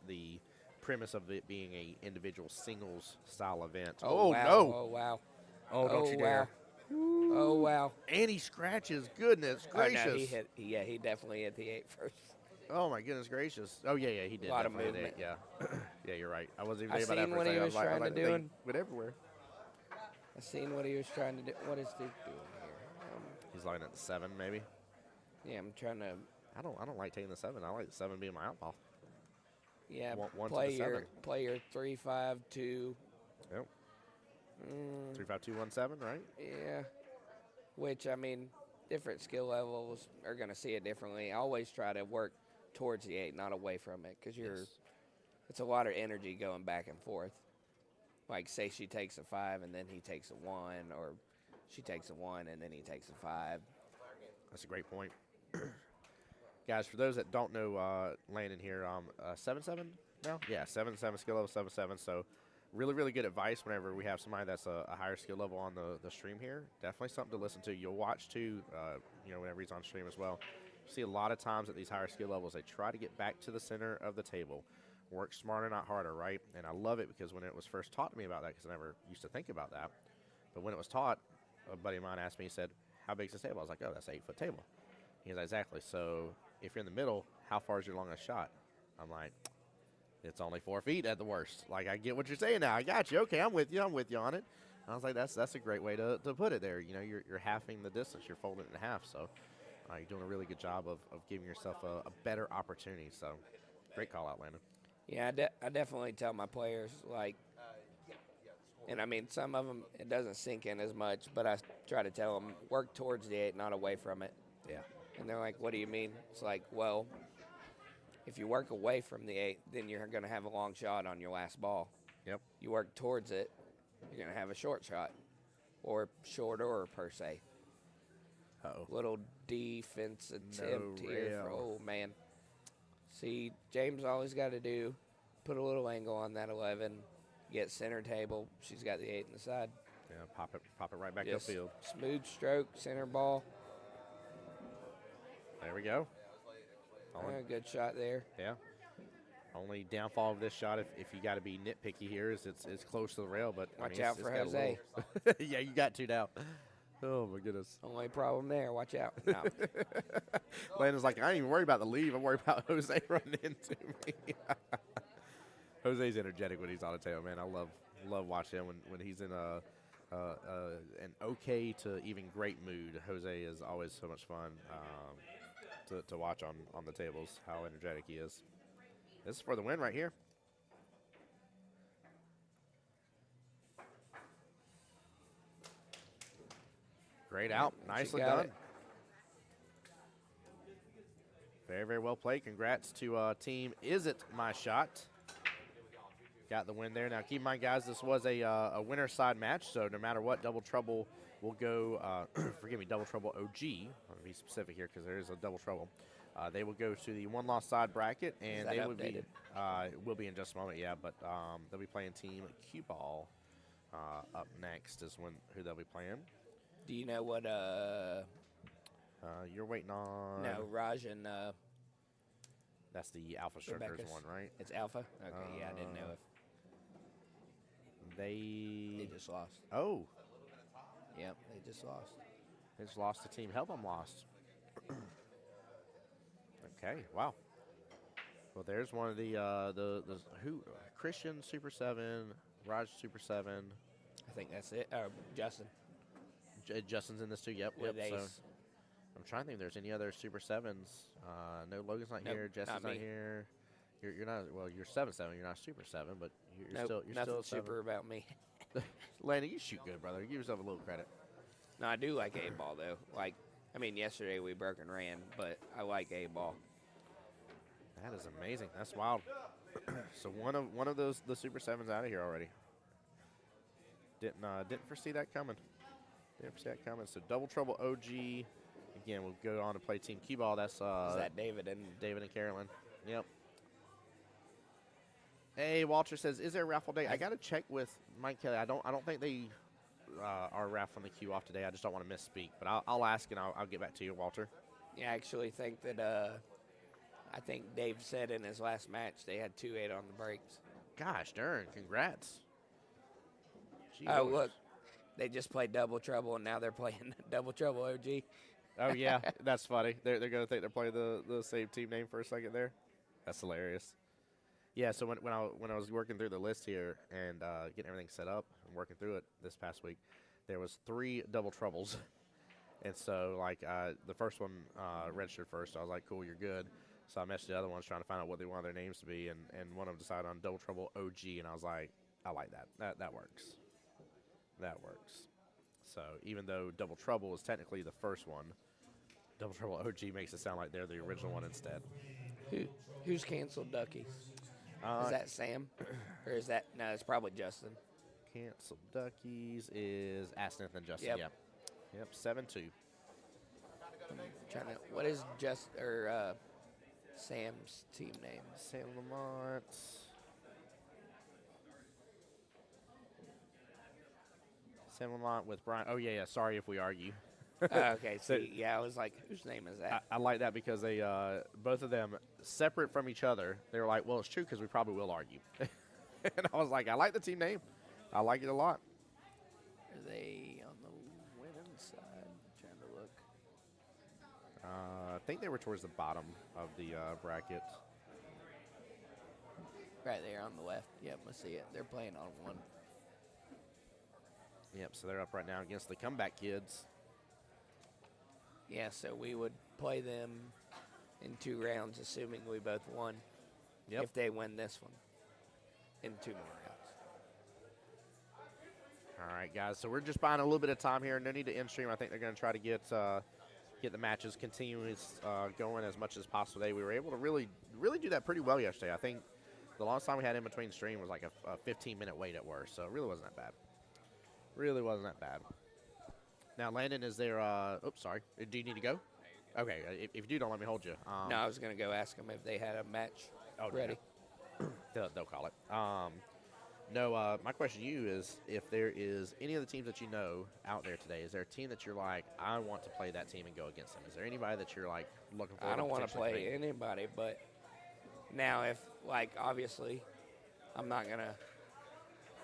the premise of it being a individual singles style event. Oh, wow. No. Oh, wow. Oh, don't you dare. Oh, wow. And he scratches. Goodness gracious. Oh, no, he definitely hit the 8 first. Oh, my goodness gracious. Oh, yeah, he did. A lot of definitely movement. hit it, yeah. Yeah, you're right. I wasn't even I thinking about seen that what for a he second. was I was trying like, to do. they went everywhere. I seen what he was trying to do. What is Duke doing here? He's lining at the 7, maybe. Yeah, I'm trying to. I don't like taking the 7. I like the 7 being my outball. Yeah, One to play the your 7. play your 3-5-2. Yep. 3-5-2-1-7, right? Yeah. Which, I mean, different skill levels are going to see it differently. I always try to work towards the 8, not away from it, because it's a lot of energy going back and forth. Like, say she takes a 5 and then he takes a 1, or she takes a 1 and then he takes a 5. That's a great point. Guys, for those that don't know Landon here, 7-7 now? Yeah, 7-7, skill level 7-7. So really, really good advice whenever we have somebody that's a higher skill level on the stream here. Definitely something to listen to. You'll watch, too, whenever he's on stream as well. You see a lot of times at these higher skill levels, they try to get back to the center of the table. Work smarter, not harder, right? And I love it because when it was first taught to me about that, because I never used to think about that, but when it was taught, a buddy of mine asked me, he said, how big is this table? I was like, oh, that's an 8-foot table. He's like, exactly. So if you're in the middle, how far is your longest shot? I'm like, it's only 4 feet at the worst. Like, I get what you're saying now. I got you. Okay, I'm with you on it. I was like, that's a great way to put it there. You know, you're halving the distance. You're folding it in half. So you're doing a really good job of giving yourself a better opportunity. So great call out, Landon. Yeah, I definitely tell my players, like, and I mean, some of them, it doesn't sink in as much, but I try to tell them, work towards the 8, not away from it. Yeah. And they're like, what do you mean? It's like, well, if you work away from the 8, then you're going to have a long shot on your last ball. Yep. You work towards it, you're going to have a short shot, or shorter per se. Uh-oh. Little defense attempt here. real. Oh, man. See, James always got to do, put a little angle on that 11, get center table. She's got the 8 in the side. Yeah, pop it right back Just upfield. smooth stroke, center ball. There we go. Good shot there. Yeah. Only downfall of this shot, if you got to be nitpicky here, is it's close to the rail. But Watch I mean, out for got a Jose. little- yeah, you got to now. Oh my goodness. Only problem there. Watch out. No. Landon's like, I ain't even worried about the leave. I'm worried about Jose running into me. Jose's energetic when he's on the tail, man. I love watching him when he's in an okay to even great mood. Jose is always so much fun to watch on the tables, how energetic he is. This is for the win right here. Great out. Nicely got done. it. Very, very well played. Congrats to team Is It My Shot. Got the win there. Now, keep in mind, guys, this was a winner side match, so no matter what, Double Trouble will go, Double Trouble OG. I'm going to be specific here because there is a Double Trouble. They will go to the one-loss side bracket, and they will be, will be in just a moment, yeah, but they'll be playing team Qball up next is who they'll be playing. Do you know what You're waiting on. No, Raj and That's the Alpha Strickers Rebecca's. one, right? It's Alpha? Okay, yeah, I didn't know if They. they just lost. Oh, Yep, they just lost. they just lost the team. Help them lost. Okay, wow. Well, there's one of the who Christian Super 7, Raj Super 7. I think that's it. Justin. Justin's in this too. Yep. With Yep. So Ace. I'm trying to think if there's any other Super 7s. No, Logan's not Nope, here. Jesse's not not me. here. You're not. Well, you're 7-7. You're not Super 7, but you're Nope, still. You're nothing still super about me. Landon, you shoot good, brother. Give yourself a little credit. No, I do like A-ball, though. Like, I mean, yesterday we broke and ran, but I like A-ball. That is amazing. That's wild. So one of those the Super 7s out of here already. Didn't foresee that coming. Didn't foresee that coming. So Double Trouble OG. Again, we'll go on to play Team Qball. That's Is that David and David and Carolyn. Yep. Hey, Walter says, "Is there a raffle day?" I got to check with Mike Kelly. I don't think they are raffling the queue off today. I just don't want to misspeak, but I'll ask and I'll get back to you, Walter. Yeah, I actually think that I think Dave said in his last match they had 2-8 on the breaks. Gosh darn! Congrats. Gee Oh, whiz. look. They just played Double Trouble, and now they're playing Double Trouble OG. Oh yeah, that's funny. They're gonna think they're playing the same team name for a second there. That's hilarious. Yeah. So when I was working through the list here and getting everything set up and working through it this past week, there was 3 Double Troubles, and so like the first one registered first. So I was like, cool, you're good. So I messaged the other ones trying to find out what they wanted their names to be, and one of them decided on Double Trouble OG, and I was like, I like that. That works. That works. So even though Double Trouble is technically the first one, Double Trouble OG makes it sound like they're the original one instead. Who's canceled Ducky? Is that Sam? Or is that, no, it's probably Justin. Cancel Duckies is Asnith and Justin. Yep. Yep. 7-2. What is Sam's team name? Sam Lamont. Sam Lamont with Brian. Oh yeah. Sorry if we argue. Okay, I was like, whose name is that? I like that because they both of them separate from each other. They were like, well, it's true because we probably will argue. And I was like, I like the team name. I like it a lot. Are they on the women's side? I'm trying to look. I think they were towards the bottom of the bracket. Right there on the left. Yep, I see it. They're playing on one. Yep, so they're up right now against the Comeback Kids. Yeah, so we would play them in 2 rounds, assuming we both won. Yep. If they win this one, in 2 more rounds. All right, guys. So we're just buying a little bit of time here. No need to end stream. I think they're going to try to get the matches continuous going as much as possible. We were able to really do that pretty well yesterday. I think the longest time we had in between stream was like a 15-minute wait at worst. So it really wasn't that bad. Really wasn't that bad. Now, Landon, is there oops, sorry. Do you need to go? Okay, if you do, don't let me hold you. No, I was going to go ask them if they had a match ready. Yeah. They'll call it. No, my question to you is if there is any of the teams that you know out there today, is there a team that you're like, I want to play that team and go against them? Is there anybody that you're like looking for? I don't want to play anybody, but now if, like, obviously, I'm not going to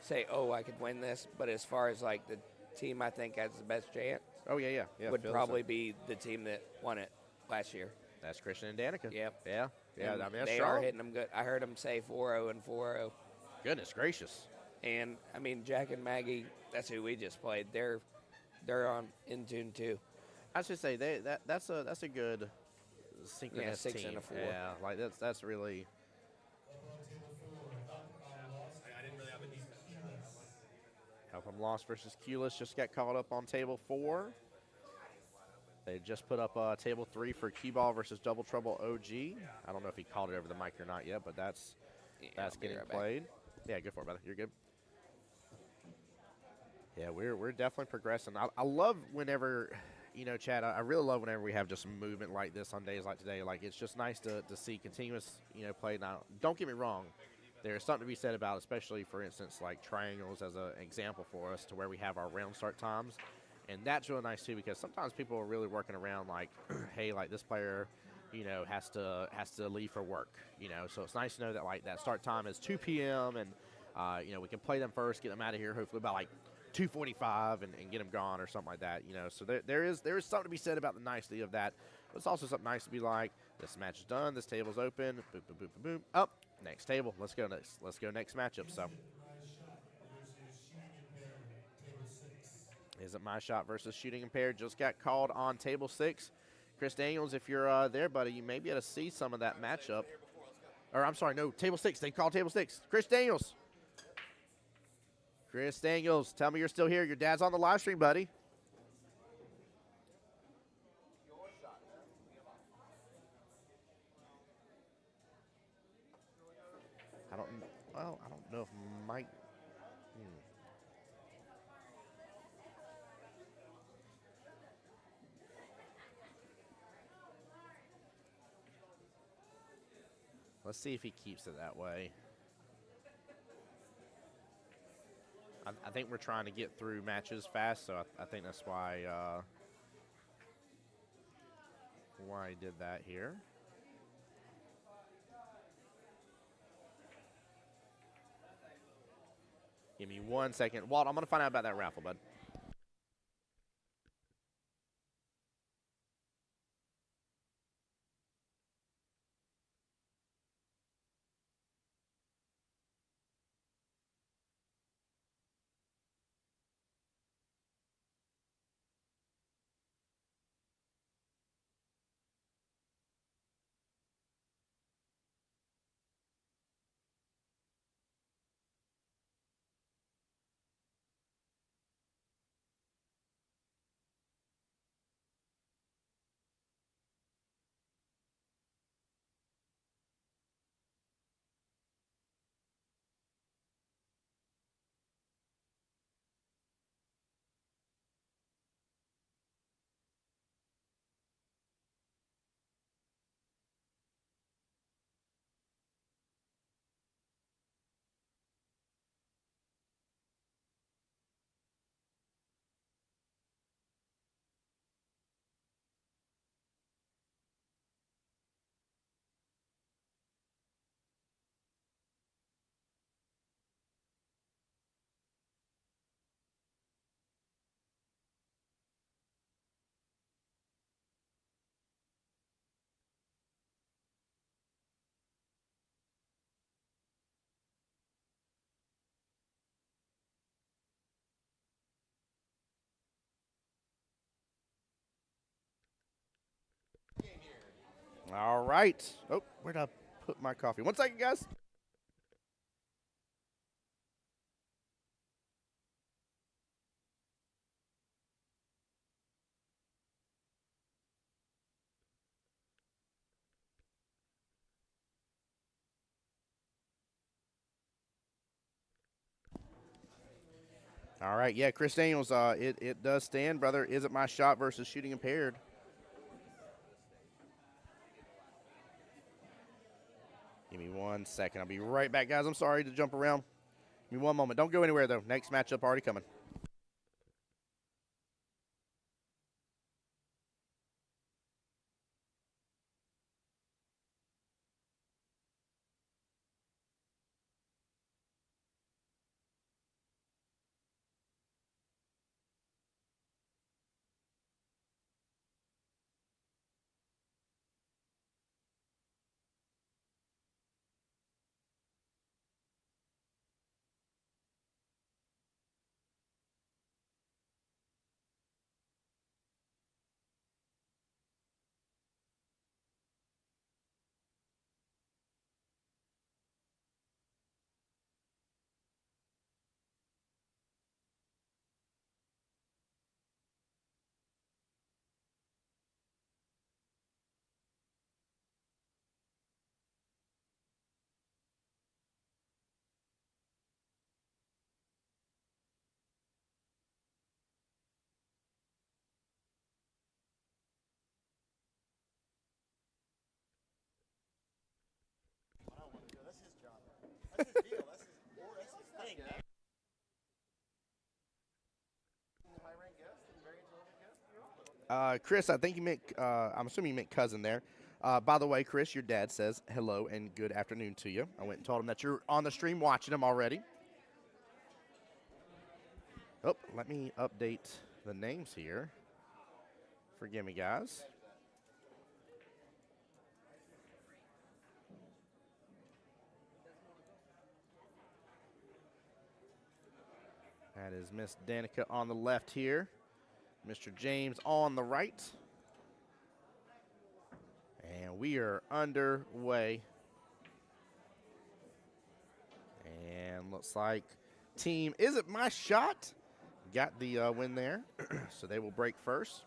say, oh, I could win this, but as far as, like, the team I think has the best chance would probably be the team that won it last year. That's Christian and Danica. Yep. Yeah. I mean, that's they strong. are hitting them good. I heard them say 4-0 and 4-0. Goodness gracious. And, I mean, Jack and Maggie, that's who we just played. They're on in tune, too. I should say that's a good synchronous 6 team. and a 4. Yeah, like that's really. Help Lost versus Qless just got called up on table 4. They just put up table 3 for Qball versus Double Trouble OG. I don't know if he called it over the mic or not yet, but that's getting played. Yeah, go for it, brother. You're good. Yeah, we're definitely progressing. I love whenever, Chad, I really love whenever we have just some movement like this on days like today. Like, it's just nice to see continuous, play. Now, don't get me wrong. There's something to be said about, especially, for instance, like triangles as an example for us to where we have our round start times. And that's really nice too, because sometimes people are really working around like, hey, like this player, has to leave for work, So it's nice to know that like that start time is 2 p.m. and we can play them first, get them out of here, hopefully by like 2:45, and get them gone or something like that, So there is something to be said about the nicety of that. But it's also something nice to be like, this match is done, this table's open, boom, boom, boom, boom, boom, up, next table, let's go next matchup. So. Isn't my shot versus shooting impaired just got called on table 6. Chris Daniels, if you're there, buddy, you may be able to see some of that matchup. Or I'm sorry, no, table 6. They called table 6. Chris Daniels. Chris Daniels, tell me you're still here. Your dad's on the live stream, buddy. I don't know if Mike. Let's see if he keeps it that way. I think we're trying to get through matches fast, so I think that's why I did that here. Give me 1 second. Walt, I'm going to find out about that raffle, bud. All right. Oh, where'd I put my coffee? 1 second, guys. All right, yeah, Chris Daniels, it does stand, brother. Is it my shot versus shooting impaired? Give me 1 second. I'll be right back, guys. I'm sorry to jump around. Give me 1 moment. Don't go anywhere, though. Next matchup already coming. Chris, I think you meant, I'm assuming you meant cousin there. By the way, Chris, your dad says hello and good afternoon to you. I went and told him that you're on the stream watching him already. Oh, let me update the names here. Forgive me, guys. That is Miss Danica on the left here. Mr. James on the right. And we are underway. And looks like team, is it my shot? Got the win there. So they will break first.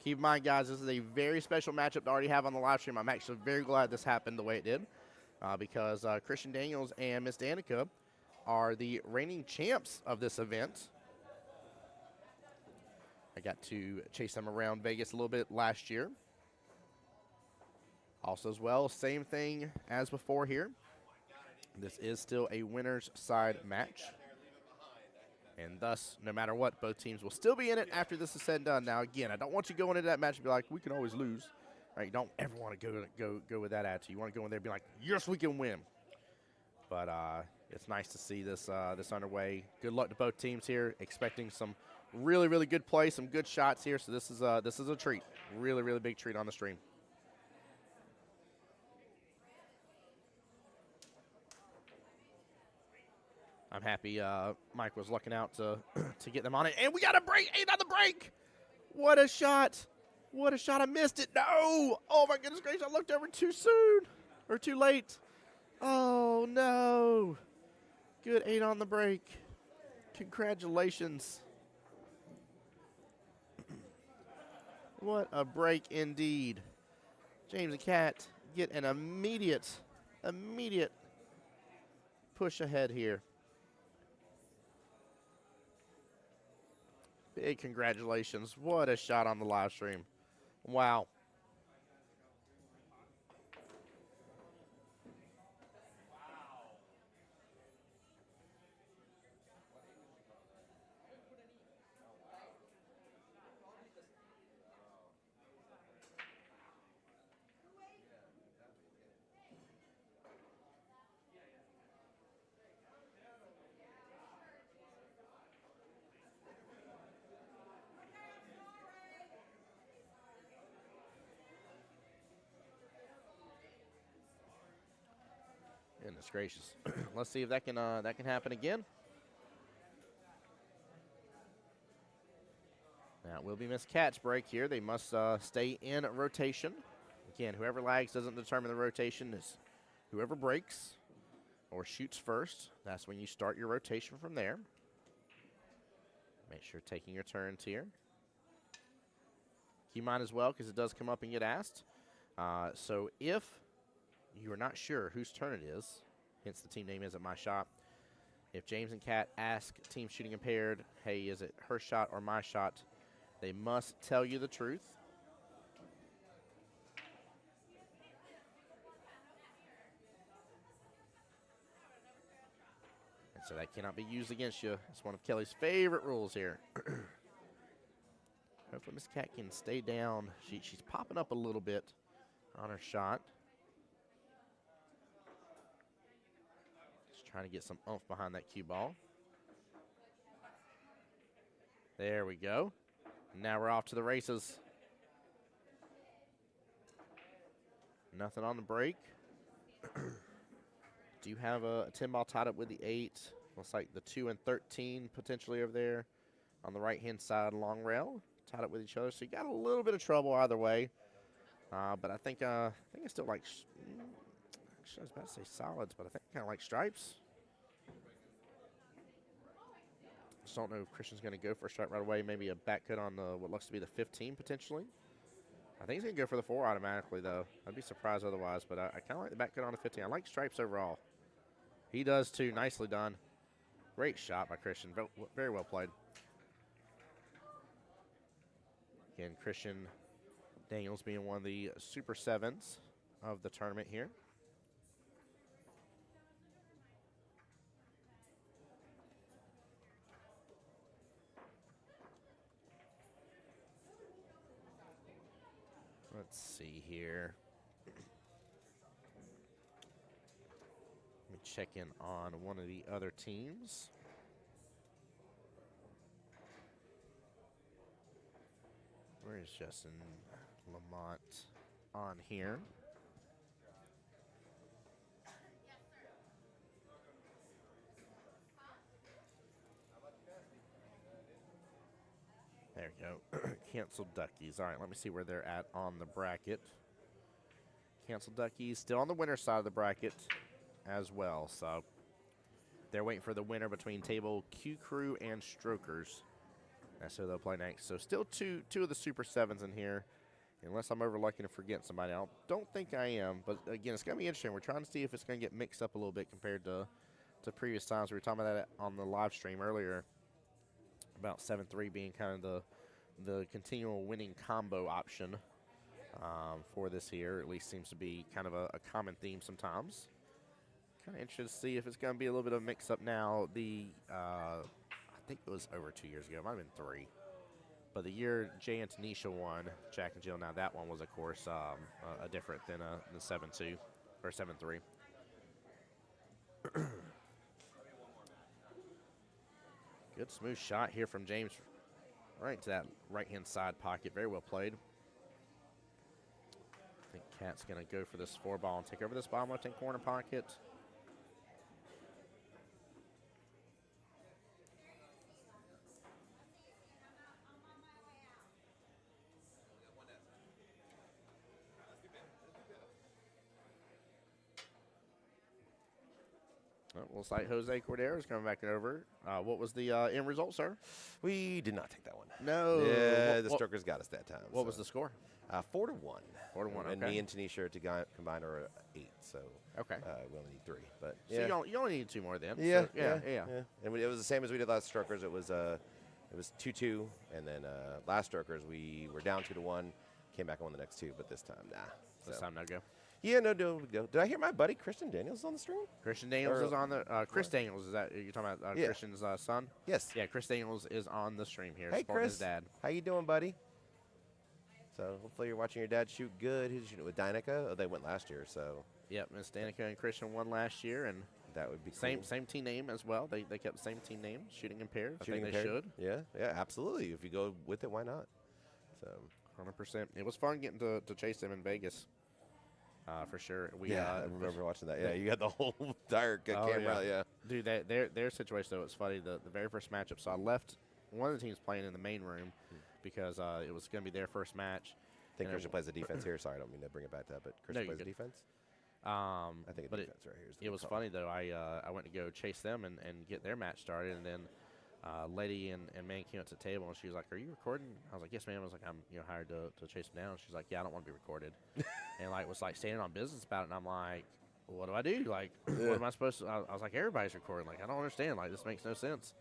Keep in mind, guys, this is a very special matchup to already have on the live stream. I'm actually very glad this happened the way it did because Christian Daniels and Miss Danica are the reigning champs of this event. I got to chase them around Vegas a little bit last year. Also as well, same thing as before here. This is still a winner's side match. And thus, no matter what, both teams will still be in it after this is said and done. Now, again, I don't want you going into that match and be like, we can always lose. Right? You don't ever want to go with that attitude. You want to go in there and be like, yes, we can win. But it's nice to see this this underway. Good luck to both teams here. Expecting some really, really good play, some good shots here. So this is a treat. Really, really big treat on the stream. I'm happy Mike was looking out to get them on it. And we got a break. 8 on the break. What a shot. What a shot. I missed it. No. Oh, my goodness gracious. I looked over too soon or too late. Oh, no. Good 8 on the break. Congratulations. What a break indeed. James and Kat get an immediate push ahead here. Big congratulations. What a shot on the live stream. Wow. Goodness gracious. Let's see if that can happen again. That will be Miss Kat's break here. They must stay in rotation. Again, whoever lags doesn't determine the rotation. Is whoever breaks or shoots first. That's when you start your rotation from there. Make sure taking your turns here. Keep in mind as well, because it does come up and get asked. So if you are not sure whose turn it is, hence the team name isn't my shot. If James and Kat ask team shooting impaired, hey, is it her shot or my shot? They must tell you the truth. And so that cannot be used against you. It's one of Kelly's favorite rules here. Hopefully Miss Kat can stay down. She's popping up a little bit on her shot. Just trying to get some oomph behind that cue ball. There we go. Now we're off to the races. Nothing on the break. Do you have a 10 ball tied up with the 8? Looks like the 2 and 13 potentially over there on the right-hand side long rail. Tied up with each other. So you got a little bit of trouble either way. But I think I still like, actually I was about to say solids, but I think I kind of like stripes. Just don't know if Christian's going to go for a stripe right away. Maybe a back cut on what looks to be the 15 potentially. I think he's going to go for the 4 automatically, though. I'd be surprised otherwise, but I kind of like the back cut on the 15. I like stripes overall. He does, too. Nicely done. Great shot by Christian. Very well played. Again, Christian Daniels being one of the Super 7s of the tournament here. Let's see here. Let me check in on one of the other teams. Where is Justin Lamont on here? There we go. Canceled Duckies. All right, let me see where they're at on the bracket. Canceled Duckies still on the winner's side of the bracket as well. So they're waiting for the winner between table Q Crew and Strokers. That's who they'll play next. So still two of the Super 7s in here. Unless I'm overlooking to forget somebody. I don't think I am. But, again, it's going to be interesting. We're trying to see if it's going to get mixed up a little bit compared to previous times. We were talking about that on the live stream earlier about 7-3 being kind of the continual winning combo option for this here. At least seems to be kind of a common theme sometimes. Kind of interested to see if it's going to be a little bit of a mix-up now. I think it was over 2 years ago. It might have been 3. But the year Jay and Tanisha won, Jack and Jill, now that one was, of course, a different than the 7-2 or 7-3. Good smooth shot here from James right into that right-hand side pocket. Very well played. I think Cat's going to go for this 4-ball and take over this bottom left-hand corner pocket. Looks like Jose Cordero is coming back over. What was the end result, sir? We did not take that one. No. Yeah, the Strokers got us that time. What was the score? 4-1. 4-1, And okay. me and Tanisha are combined are 8, so okay. We only need 3. But yeah. So you only need 2 more then. Yeah, so, yeah. And it was the same as we did last Strokers. It was 2-2, and then last Strokers we were down 2-1, came back and won the next 2, but this time, nah. This time, no go. Yeah, no go. Did I hear my buddy Christian Daniels on the stream? Christian Daniels is on the Chris Daniels, is that you're talking about Christian's son? Yes. Yeah, Chris Daniels is on the stream here. Hey, supporting Chris. his dad. How you doing, buddy? So hopefully you're watching your dad shoot good. Who's shooting with Danica? Oh, they went last year, so. Yep, Miss Danica and Christian won last year, and that would be same cool. Same team name as well. They kept the same team name, shooting in pairs. Shooting I in think they pairs? should. Yeah, absolutely. If you go with it, why not? So 100%. It was fun getting to chase them in Vegas. For sure. I remember watching that. Yeah, you got the whole entire camera. Yeah. Dude, their situation, though, it's funny. The very first matchup, so I left one of the teams playing in the main room because it was going to be their first match. I think Christian plays the defense here. Sorry, I don't mean to bring it back to that, but Christian plays the defense? I think but defense right here is the it was funny, though. I went to go chase them and get their match started, and then lady and man came up to the table, and she was like, "Are you recording?" I was like, "Yes, ma'am." I was like, "I'm hired to chase them down." She's like, "Yeah, I don't want to be recorded," and was standing on business about it. And I'm like, "What do I do? What am I supposed to?" I was like, "Everybody's recording. I don't understand. This makes no sense."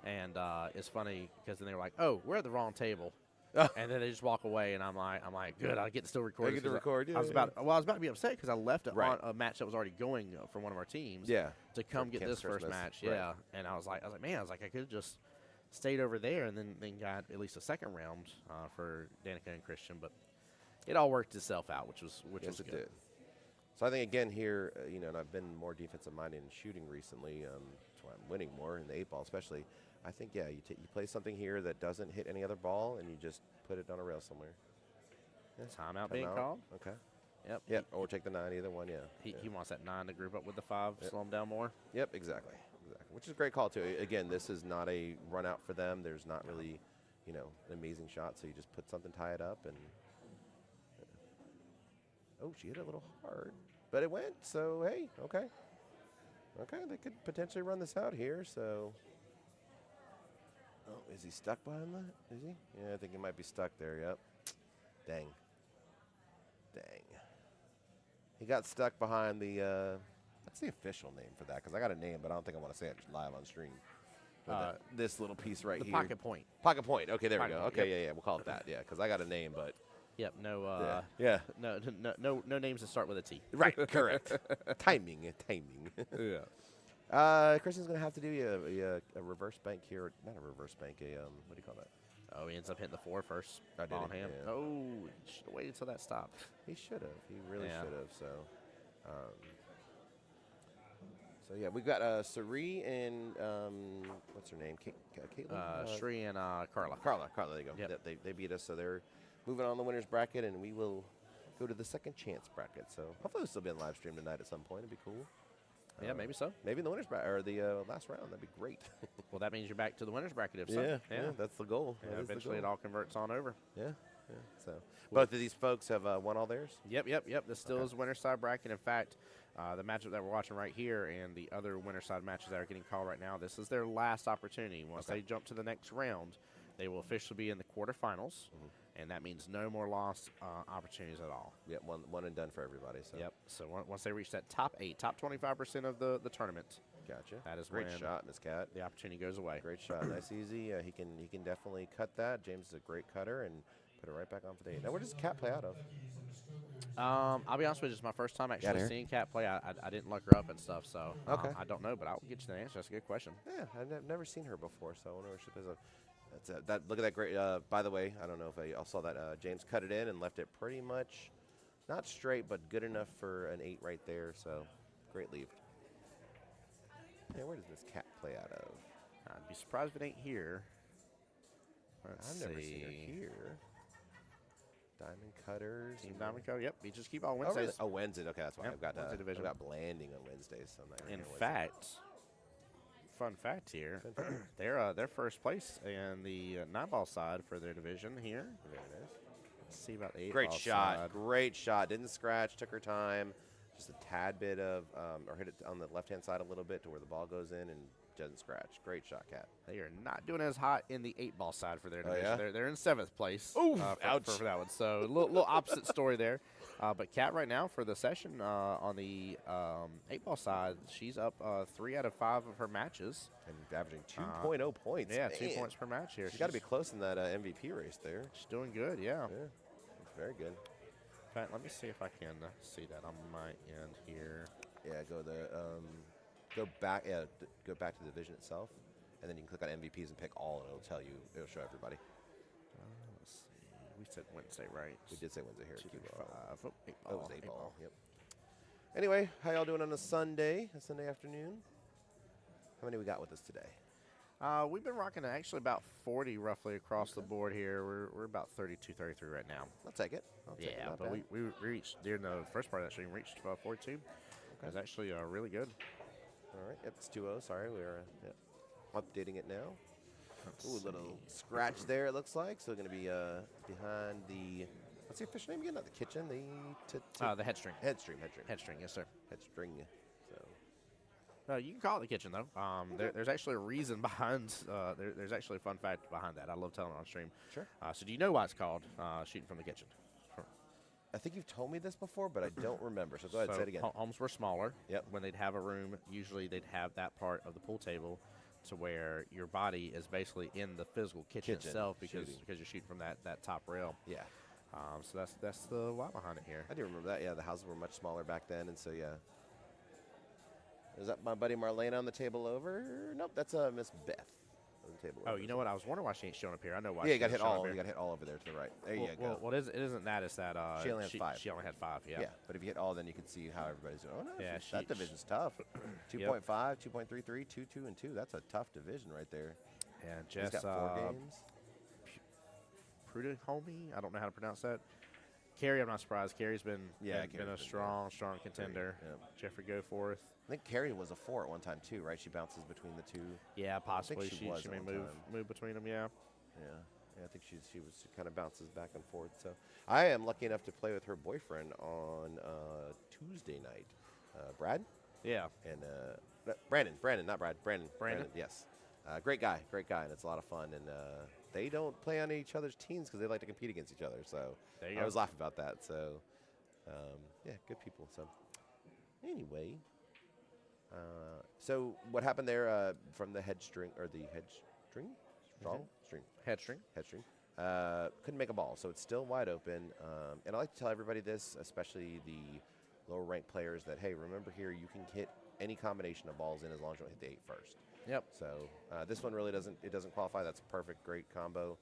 And it's funny because then they were like, "Oh, we're at the wrong table." And then they just walk away, and I'm like, good, I get to still record. I get to record. I was about to be upset because I left it on a match that was already going for one of our teams. Yeah. To come get this first match. Right. Yeah. And I was like, man, I could have just stayed over there and then got at least a second round for Danica and Christian, but it all worked itself out, which was Yes, it good. did. So I think again here, and I've been more defensive minded in shooting recently. That's why I'm winning more in the 8-ball, especially. I think you play something here that doesn't hit any other ball, and you just put it on a rail somewhere. Yeah. Timeout being called. Okay. Yep. Yep. Or take the 9, either one. Yeah. He wants that 9 to group up with the 5, slow him down more. Yep. Exactly. Which is a great call too. Again, this is not a run out for them. There's not really, an amazing shot. So you just put something, tie it up, and. Oh, she hit it a little hard, but it went. So hey, okay. They could potentially run this out here. So. Oh, is he stuck behind that? Is he? Yeah, I think he might be stuck there. Yep. Dang. He got stuck behind the. What's the official name for that? Because I got a name, but I don't think I want to say it live on stream. This little piece right here. Pocket point. Pocket point. Okay, there we Pocket go. point, Okay, yeah, we'll call it that. Yeah, because I got a name, but. Yep. No. Yeah. No names that start with a T. Right. Correct. Timing. Yeah. Christian's gonna have to do a reverse bank here. Not a reverse bank. What do you call that? Oh, he ends up hitting the 4 first. Oh, did Ball in he? hand. Yeah. Oh, he should have waited until that stopped. He should have. He really Yeah. should have. So yeah, we've got Sari and what's her name? Caitlin? Shree and Carla. Carla, there you go. Yep. They beat us, so they're moving on the winners bracket, and we will go to the second chance bracket. So hopefully we'll still be on live stream tonight at some point. It'd be cool. Yeah, maybe so. Maybe in the winners bracket or the last round. That'd be great. Well, that means you're back to the winners bracket if so. Yeah, that's the goal. Yeah, That is the eventually it goal. all converts on over. Yeah. So both of these folks have won all theirs. Yep. This still is winner side bracket. In fact, the matchup that we're watching right here and the other winner side matches that are getting called right now, this is their last opportunity. Once they jump to the next round, they will officially be in the quarterfinals, and that means no more lost opportunities at all. Yep, one and done for everybody. So. Yep. So once they reach that top 8, top 25% of the tournament, Gotcha. that is great when shot, Miss Cat. the opportunity goes away. Great shot, nice easy. He can definitely cut that. James is a great cutter and put it right back on for the 8. Now where does Cat play out of? I'll be honest with you, it's my first time Got actually her? seeing Kat play. I didn't look her up and stuff, so Okay. I don't know, but I'll get you the answer. That's a good question. Yeah, I've never seen her before, so I wonder where she plays. Look at that great. By the way, I don't know if I saw that James cut it in and left it pretty much not straight, but good enough for an 8 right there. So great leave. Yeah, where does Miss Cat play out of? I'd be surprised if it ain't here. Let's I've never seen her see. here. Diamond Cutters. Team Diamond Co. Yep, we just keep on Oh, Wednesdays. really? Oh, Wednesday. Okay, that's why Yep, I've got Wednesday division. I've got Blanding on Wednesdays. So I'm not In here Wednesday. fact, fun fact here, they're first place in the 9-ball side for their division here. Very nice. Let's see about the 8-ball Great shot. side. Great shot. Didn't scratch. Took her time. Just a tad bit of, or hit it on the left-hand side a little bit to where the ball goes in and doesn't scratch. Great shot, Cat. They are not doing as hot in the 8-ball side for their Oh, division. yeah? They're in 7th place. Oof, ouch. For that one. So a little opposite story there. But Kat right now for the session on the 8-ball side, she's up 3 out of 5 of her matches. And averaging 2.0 points. Yeah, Man. 2 points per match here. She's got to be close in that MVP race there. She's doing good, yeah. Yeah, it's very good. In fact, let me see if I can see that on my end here. Yeah, go back. Yeah, go back to the division itself, and then you can click on MVPs and pick all, and it'll tell you. It'll show everybody. Let's see. We said Wednesday, right? We did say Wednesday here. 2 at through Qball. 5. Oh, 8 Oh, it ball. was 8-ball. Yep. Anyway, how y'all doing on a Sunday afternoon? How many we got with us today? We've been rocking actually about 40 roughly across the board here. We're about 32, 33 right now. I'll take it. I'll take it, Yeah, not but bad. we reached during the first part of that stream, reached 42. It was actually really good. All right. Yep, it's 2-0. Sorry, we're updating it now. Let's Ooh, a little see. scratch there, it looks like. So going to be behind the, what's the official name again? Not the kitchen, The head string. head string. Head string, yes, sir. Head string. So You can call it the kitchen, though. There's actually a reason behind, there's actually a fun fact behind that. I love telling it on stream. Sure. So do you know why it's called shooting from the kitchen? I think you've told me this before, but I don't remember. So go ahead, say it again. Homes were smaller. Yep. When they'd have a room, usually they'd have that part of the pool table to where your body is basically in the physical kitchen itself because you're shooting from that top rail. Yeah. So that's the why behind it here. I do remember that. Yeah, the houses were much smaller back then, and so yeah. Is that my buddy Marlena on the table over? Nope, that's Miss Beth on the table. Oh, over. you know what? I was wondering why she ain't showing up here. I know why. Yeah, you she got ain't hit showing all. up You here. got hit all over there to the right. There you go. Well, what it isn't that? Is that She only had 5. She only had 5. Yeah. Yeah, but if you hit all, then you can see how everybody's doing. Oh no, Yeah, that division's tough. 2.5, 2.33, 2, 2, and 2. That's a tough division right there. And He's Jess got 4 games. Prudhomme, I don't know how to pronounce that. Carrie, I'm not surprised. Carrie's been Yeah, been a Carrie's been strong contender. Yep. Jeffrey Goforth. I think Carrie was a 4 at one time too, right? She bounces between the two. Yeah, possibly. she was She at may one time. move between them. Yeah. Yeah, I think she kind of bounces back and forth. So I am lucky enough to play with her boyfriend on Tuesday night. Brad Yeah. and Brandon, not Brad. Brandon, yes. Great guy, and it's a lot of fun. And they don't play on each other's teams because they like to compete against each other. So There you I go. was laughing about that. So yeah, good people. So anyway, so what happened there from the head string or the head string? Strong string. Head string. Head string. Couldn't make a ball, so it's still wide open. And I like to tell everybody this, especially the lower ranked players, that hey, remember here you can hit any combination of balls in as long as you don't hit the 8 first. Yep. So this one really doesn't qualify. That's a perfect, great combo.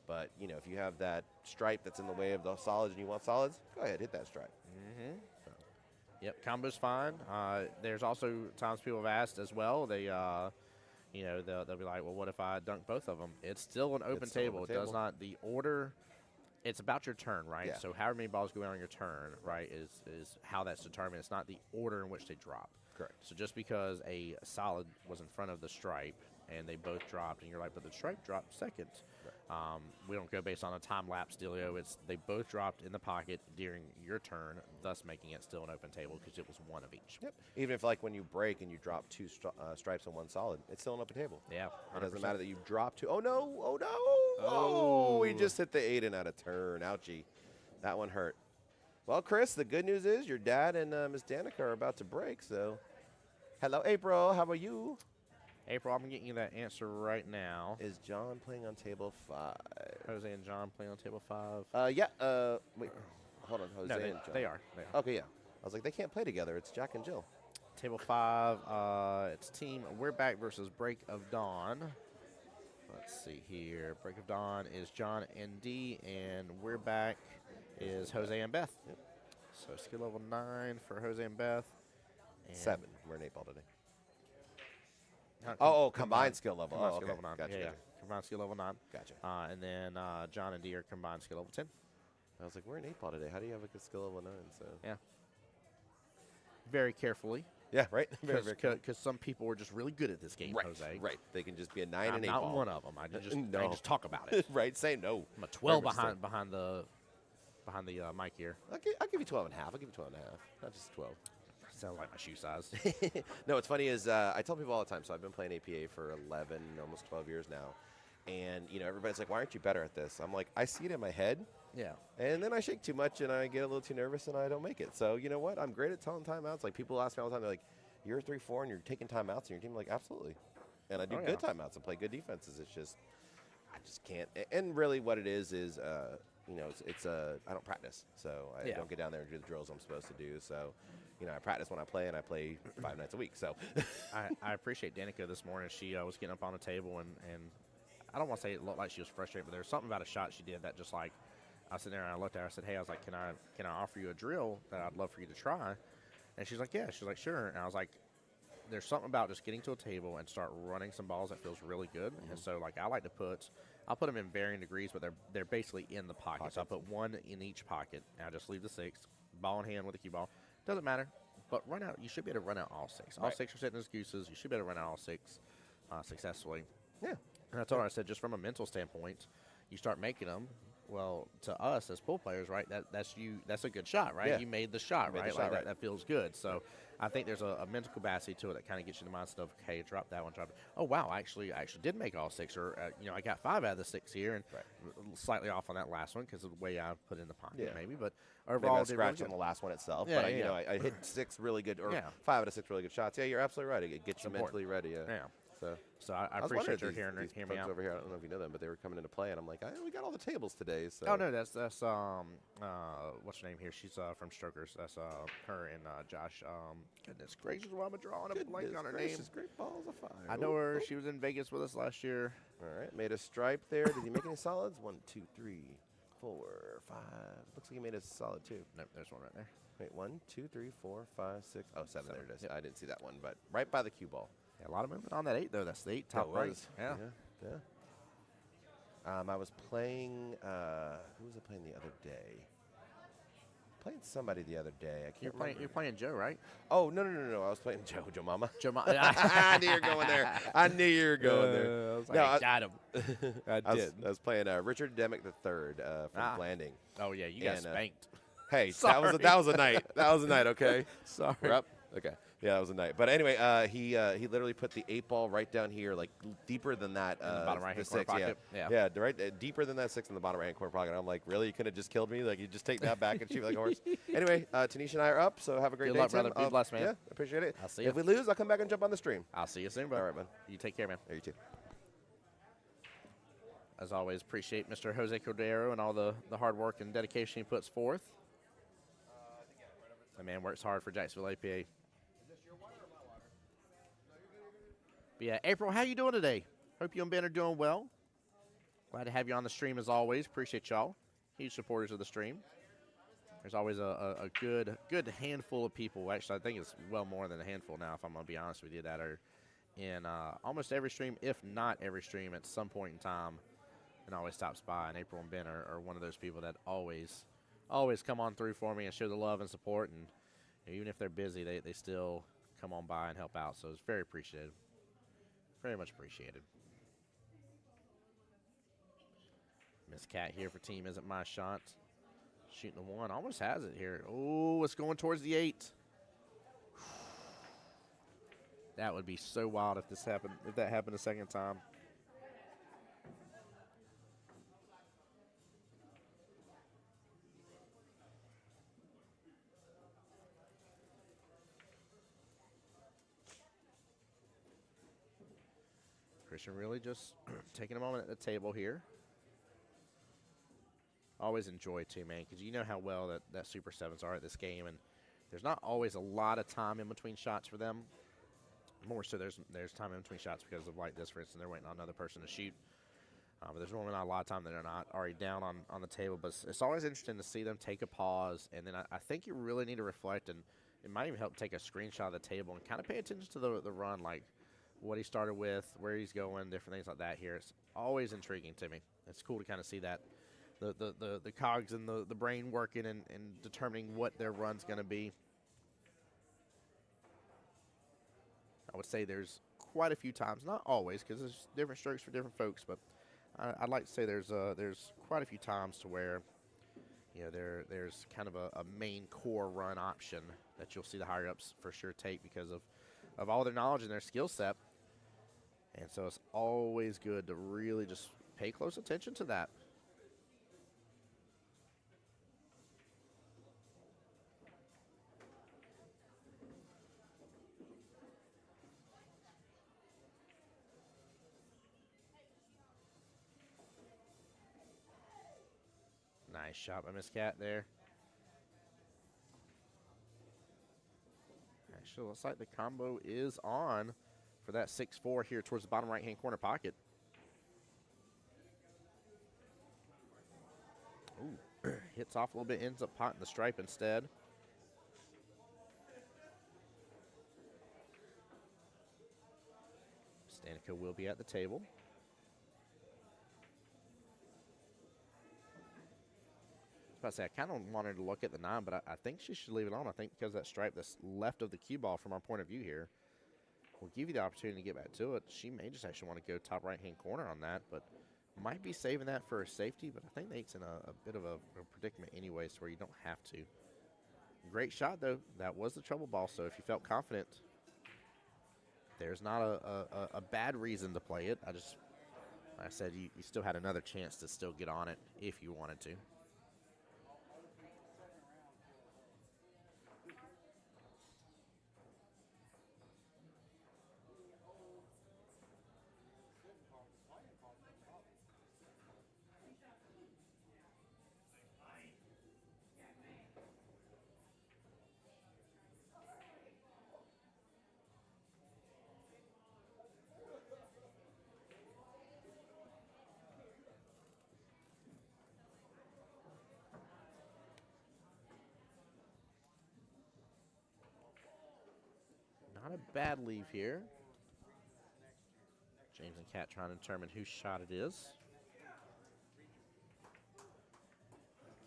But, you know, if you have that stripe that's in the way of the solids and you want solids, go ahead, hit that stripe. Mm-hmm. Yep, combo's fine. There's also times people have asked as well. They, you know, they'll be like, well, what if I dunk both of them? It's still an open table. It does not, the order, it's about your turn, right? Yeah. So however many balls go in on your turn, right, is how that's determined. It's not the order in which they drop. Correct. So just because a solid was in front of the stripe and they both dropped, and you're like, but the stripe dropped second. Right. We don't go based on a time-lapse dealio. It's they both dropped in the pocket during your turn, thus making it still an open table because it was one of each. Yep. Even if, like, when you break and you drop two stripes on one solid, it's still an open table. Yeah. 100%. It doesn't matter that you drop two. Oh, no. Oh, no. Oh, we just hit the 8 out of turn. Ouchie. That one hurt. Well, Chris, the good news is your dad and Miss Danica are about to break, so. Hello, April. How are you? April, I'm getting you that answer right now. Is John playing on table 5? Jose and John playing on table 5? Yeah. Wait. Hold on. Jose No, and John. they are. Okay, yeah. I was like, they can't play together. It's Jack and Jill. Table 5, it's team We're Back versus Break of Dawn. Let's see here. Break of Dawn is John and D, and We're Back is Jose and Beth. Yep. So skill level 9 for Jose and Beth. And 7. We're in 8 ball today. Combined skill level. Combined oh, skill okay. level 9. Gotcha, Yeah, gotcha. combined skill level 9. Gotcha. And then John and D are combined skill level 10. I was like, we're in 8 ball today. How do you have a good skill level 9? So Yeah. Very carefully. Yeah, right. Because some people were just really good at this game, right, Jose. Right. They can just be a 9 I'm and 8 not ball. one of them. I can just, No. I can just talk about it. Right. Say no. I'm a 12 100%. behind the mic here. I'll give you 12 and a half. I'll give you 12 and a half. Not just 12. Sounds like my shoe size. No, what's funny is I tell people all the time, so I've been playing APA for 11, almost 12 years now. And, you know, everybody's like, why aren't you better at this? I'm like, I see it in my head. Yeah. And then I shake too much and I get a little too nervous and I don't make it. So, you know what? I'm great at telling timeouts. Like, people ask me all the time, they're like, you're 3-4 and you're taking timeouts in your team? I'm like, absolutely. And I do good timeouts and play good defenses. It's just, I just can't. And really what it is, you know, I don't practice. So I don't get down there and do the drills I'm supposed to do. So, you know, I practice when I play, and I play 5 nights a week. So I appreciate Danica this morning. She was getting up on the table, and I don't want to say it looked like she was frustrated, but there was something about a shot she did that just like, I was sitting there and I looked at her. I said, hey, I was like, can I offer you a drill that I'd love for you to try? And she's like, yeah. She's like, sure. And I was like, there's something about just getting to a table and start running some balls that feels really good. Mm-hmm. And so, like, I'll put them in varying degrees, but they're basically in the pocket. So I put one in each pocket, and I just leave the 6, ball in hand with a cue ball. Doesn't matter, but run out. You should be able to run out all 6. All 6 are sitting as gooses. You should be able to run out all 6 successfully. Yeah. And I told her, I said, just from a mental standpoint, you start making them. Well, to us as pool players, right, that's a good shot, right? Yeah. You made the shot, Made the right? shot, Like right. that feels good. So I think there's a mental capacity to it that kind of gets you in the mindset of, okay, drop that one, drop it. Oh, wow, I actually did make all 6, or, you know, I got 5 out of the 6 here, and slightly off on that last one because of the way I put it in the pocket, maybe. But overall, maybe I did scratched really on the last one itself. Yeah, but, you yeah. know, I hit 6 really good, or Yeah. 5 out of 6 really good shots. Yeah, you're absolutely right. It gets you important. mentally ready. Yeah. So I was appreciate wondering her if these hearing me folks out. over here. I don't know if you know them, but they were coming into play, and I'm like, we got all the tables today. So. Oh no, that's what's her name here? She's from Strokers. That's her and Josh. Goodness gracious, why am I drawing a blank on her name? Great balls of fire. I know her. She was in Vegas with us last year. All right, made a stripe there. Did he make any solids? 1, 2, 3, 4, 5. Looks like he made a solid too. Nope, there's one right there. Wait, 1, 2, 3, 4, 5, 6. Oh, 7. There it is. Yep. I didn't see that one, but right by the cue ball. Yeah, a lot of movement on that 8 though. That's the 8 top That right. was. Yeah. I was playing. Who was I playing the other day? Playing somebody the other day. I can't remember. You're playing Joe, right? Oh no! I was playing Joe Mama. Joe I knew you were going there. I knew you were going there. I was like, I got him. I was playing Richard Demick III from Blanding. Oh yeah, you got spanked. Hey, Sorry. that was a night. That was a night. Okay. Sorry. We're up. Okay. Yeah, that was a night. But anyway, he literally put the 8 ball right down here, like deeper than that. In the bottom right hand corner pocket. Yeah, right deeper than that 6 in the bottom right hand corner pocket. I'm like, really? You couldn't have just killed me? Like, you just take that back and shoot me like a horse? Anyway, Tanisha and I are up, so have a great Good day, luck, Tim. brother. Be blessed, man. Yeah, appreciate it. I'll see you. If we lose, I'll come back and jump on the stream. I'll see you soon, bro. All right, man. You take care, man. Yeah, you too. As always, appreciate Mr. Jose Cordero and all the hard work and dedication he puts forth. The man works hard for Jacksonville APA. But yeah, April, how you doing today? Hope you and Ben are doing well. Glad to have you on the stream as always. Appreciate y'all. Huge supporters of the stream. There's always a good handful of people. Actually, I think it's well more than a handful now, if I'm going to be honest with you, that are in almost every stream, if not every stream, at some point in time, and always stops by. And April and Ben are one of those people that always come on through for me and show the love and support. And even if they're busy, they still come on by and help out. So it's very appreciated. Very much appreciated. Miss Cat here for Team Isn't My Shot. Shooting the 1. Almost has it here. Oh, it's going towards the 8. That would be so wild if that happened a second time. Christian really just taking a moment at the table here. Always enjoy it too, man, because you know how well that Super 7s are at this game, and there's not always a lot of time in between shots for them. More so there's time in between shots because of like this, for instance, they're waiting on another person to shoot. But there's normally not a lot of time that they're not already down on the table. But it's always interesting to see them take a pause, and then I think you really need to reflect, and it might even help take a screenshot of the table and kind of pay attention to the run, like what he started with, where he's going, different things like that here. It's always intriguing to me. It's cool to kind of see that. The cogs and the brain working and determining what their run's going to be. I would say there's quite a few times, not always, because there's different strokes for different folks, but I'd like to say there's quite a few times to where there's kind of a main core run option that you'll see the higher ups for sure take because of all their knowledge and their skill set. And so it's always good to really just pay close attention to that. Nice shot by Miss Cat there. Actually, looks like the combo is on for that 6-4 here towards the bottom right-hand corner pocket. Ooh, hits off a little bit, ends up potting the stripe instead. Stanica will be at the table. I say I kind of wanted to look at the 9, but I think she should leave it on. I think because that stripe that's left of the cue ball from our point of view here will give you the opportunity to get back to it. She may just actually want to go top right-hand corner on that, but might be saving that for a safety. But I think Nate's in a bit of a predicament anyways where you don't have to. Great shot, though. That was the trouble ball, so if you felt confident, there's not a bad reason to play it. Like I said, you still had another chance to still get on it if you wanted to. Not a bad leave here. James and Kat trying to determine whose shot it is.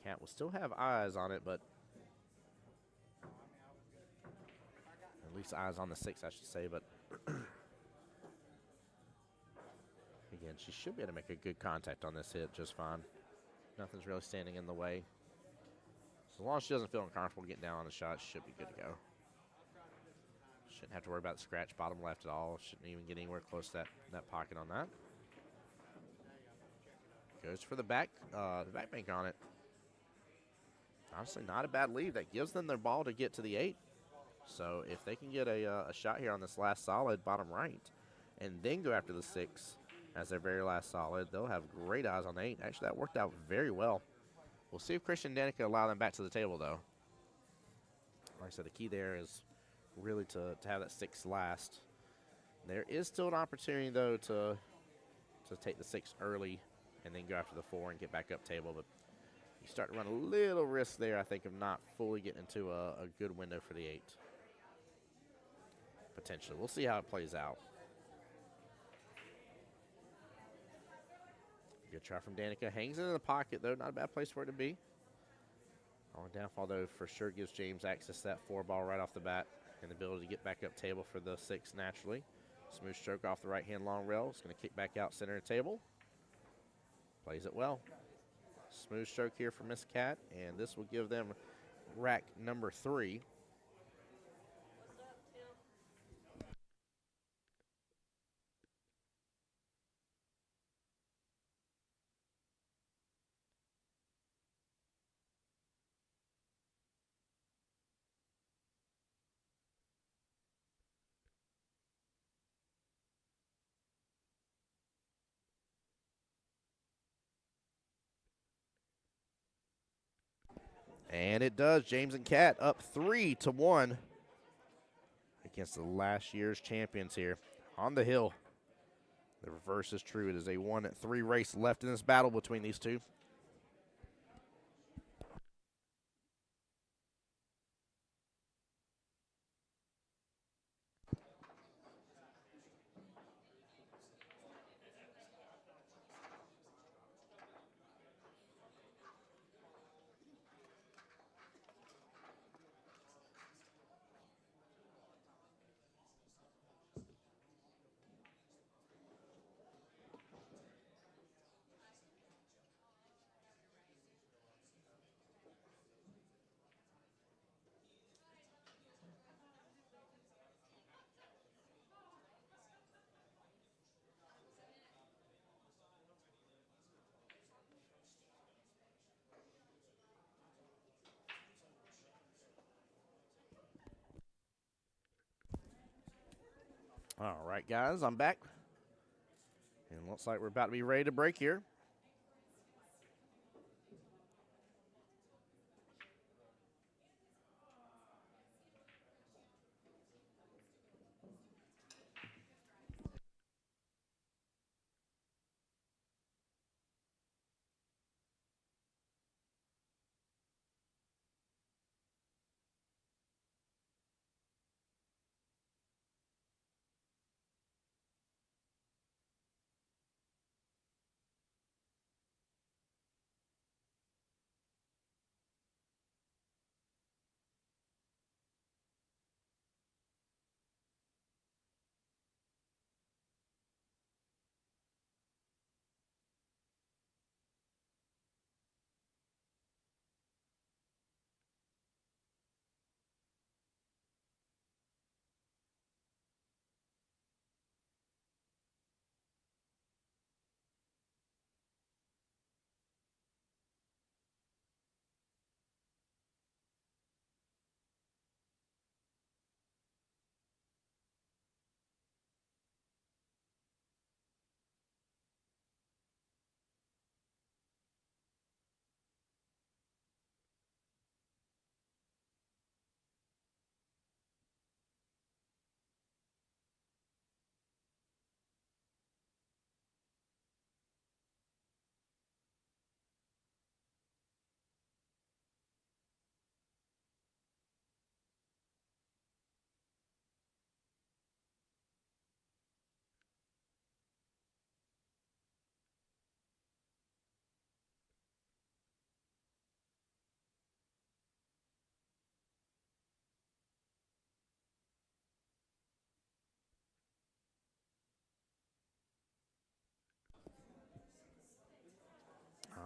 Kat will still have eyes on it, but at least eyes on the 6, I should say. But again, she should be able to make a good contact on this hit just fine. Nothing's really standing in the way. So as long as she doesn't feel uncomfortable getting down on the shot, she should be good to go. Shouldn't have to worry about the scratch bottom left at all. Shouldn't even get anywhere close to that pocket on that. Goes for the back bank on it. Honestly, not a bad lead. That gives them their ball to get to the 8. So if they can get a shot here on this last solid bottom right and then go after the 6 as their very last solid, they'll have great eyes on the 8. Actually, that worked out very well. We'll see if Christian and Danica allow them back to the table, though. Like I said, the key there is really to have that 6 last. There is still an opportunity, though, to take the 6 early and then go after the 4 and get back up table. But you start to run a little risk there, I think, of not fully getting into a good window for the 8. Potentially. We'll see how it plays out. Good try from Danica. Hangs it in the pocket, though. Not a bad place for it to be. Only downfall, though, for sure gives James access to that 4 ball right off the bat and the ability to get back up table for the 6 naturally. Smooth stroke off the right-hand long rail. It's going to kick back out center of table. Plays it well. Smooth stroke here for Miss Cat, and this will give them rack number 3. And it does. James and Cat up 3-1 against the last year's champions here on the hill. The reverse is true. It is a 1-3 race left in this battle between these two. All right, guys, I'm back. And looks like we're about to be ready to break here.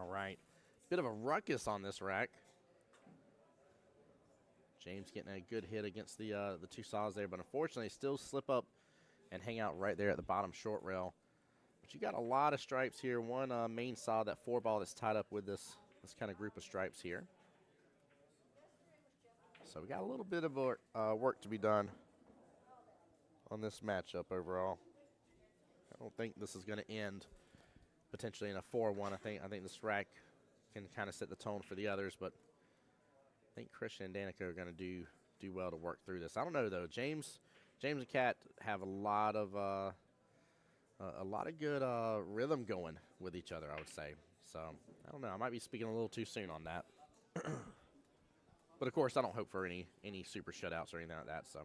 All right. Bit of a ruckus on this rack. James getting a good hit against the 2 saws there, but unfortunately still slip up and hang out right there at the bottom short rail. But you got a lot of stripes here. One main saw, that 4 ball that's tied up with this kind of group of stripes here. So we got a little bit of work to be done on this matchup overall. I don't think this is going to end potentially in a 4-1. I think this rack can kind of set the tone for the others, but I think Christian and Danica are going to do well to work through this. I don't know, though. James and Kat have a lot of a lot of good rhythm going with each other, I would say. So, I don't know. I might be speaking a little too soon on that. But, of course, I don't hope for any super shutouts or anything like that. So,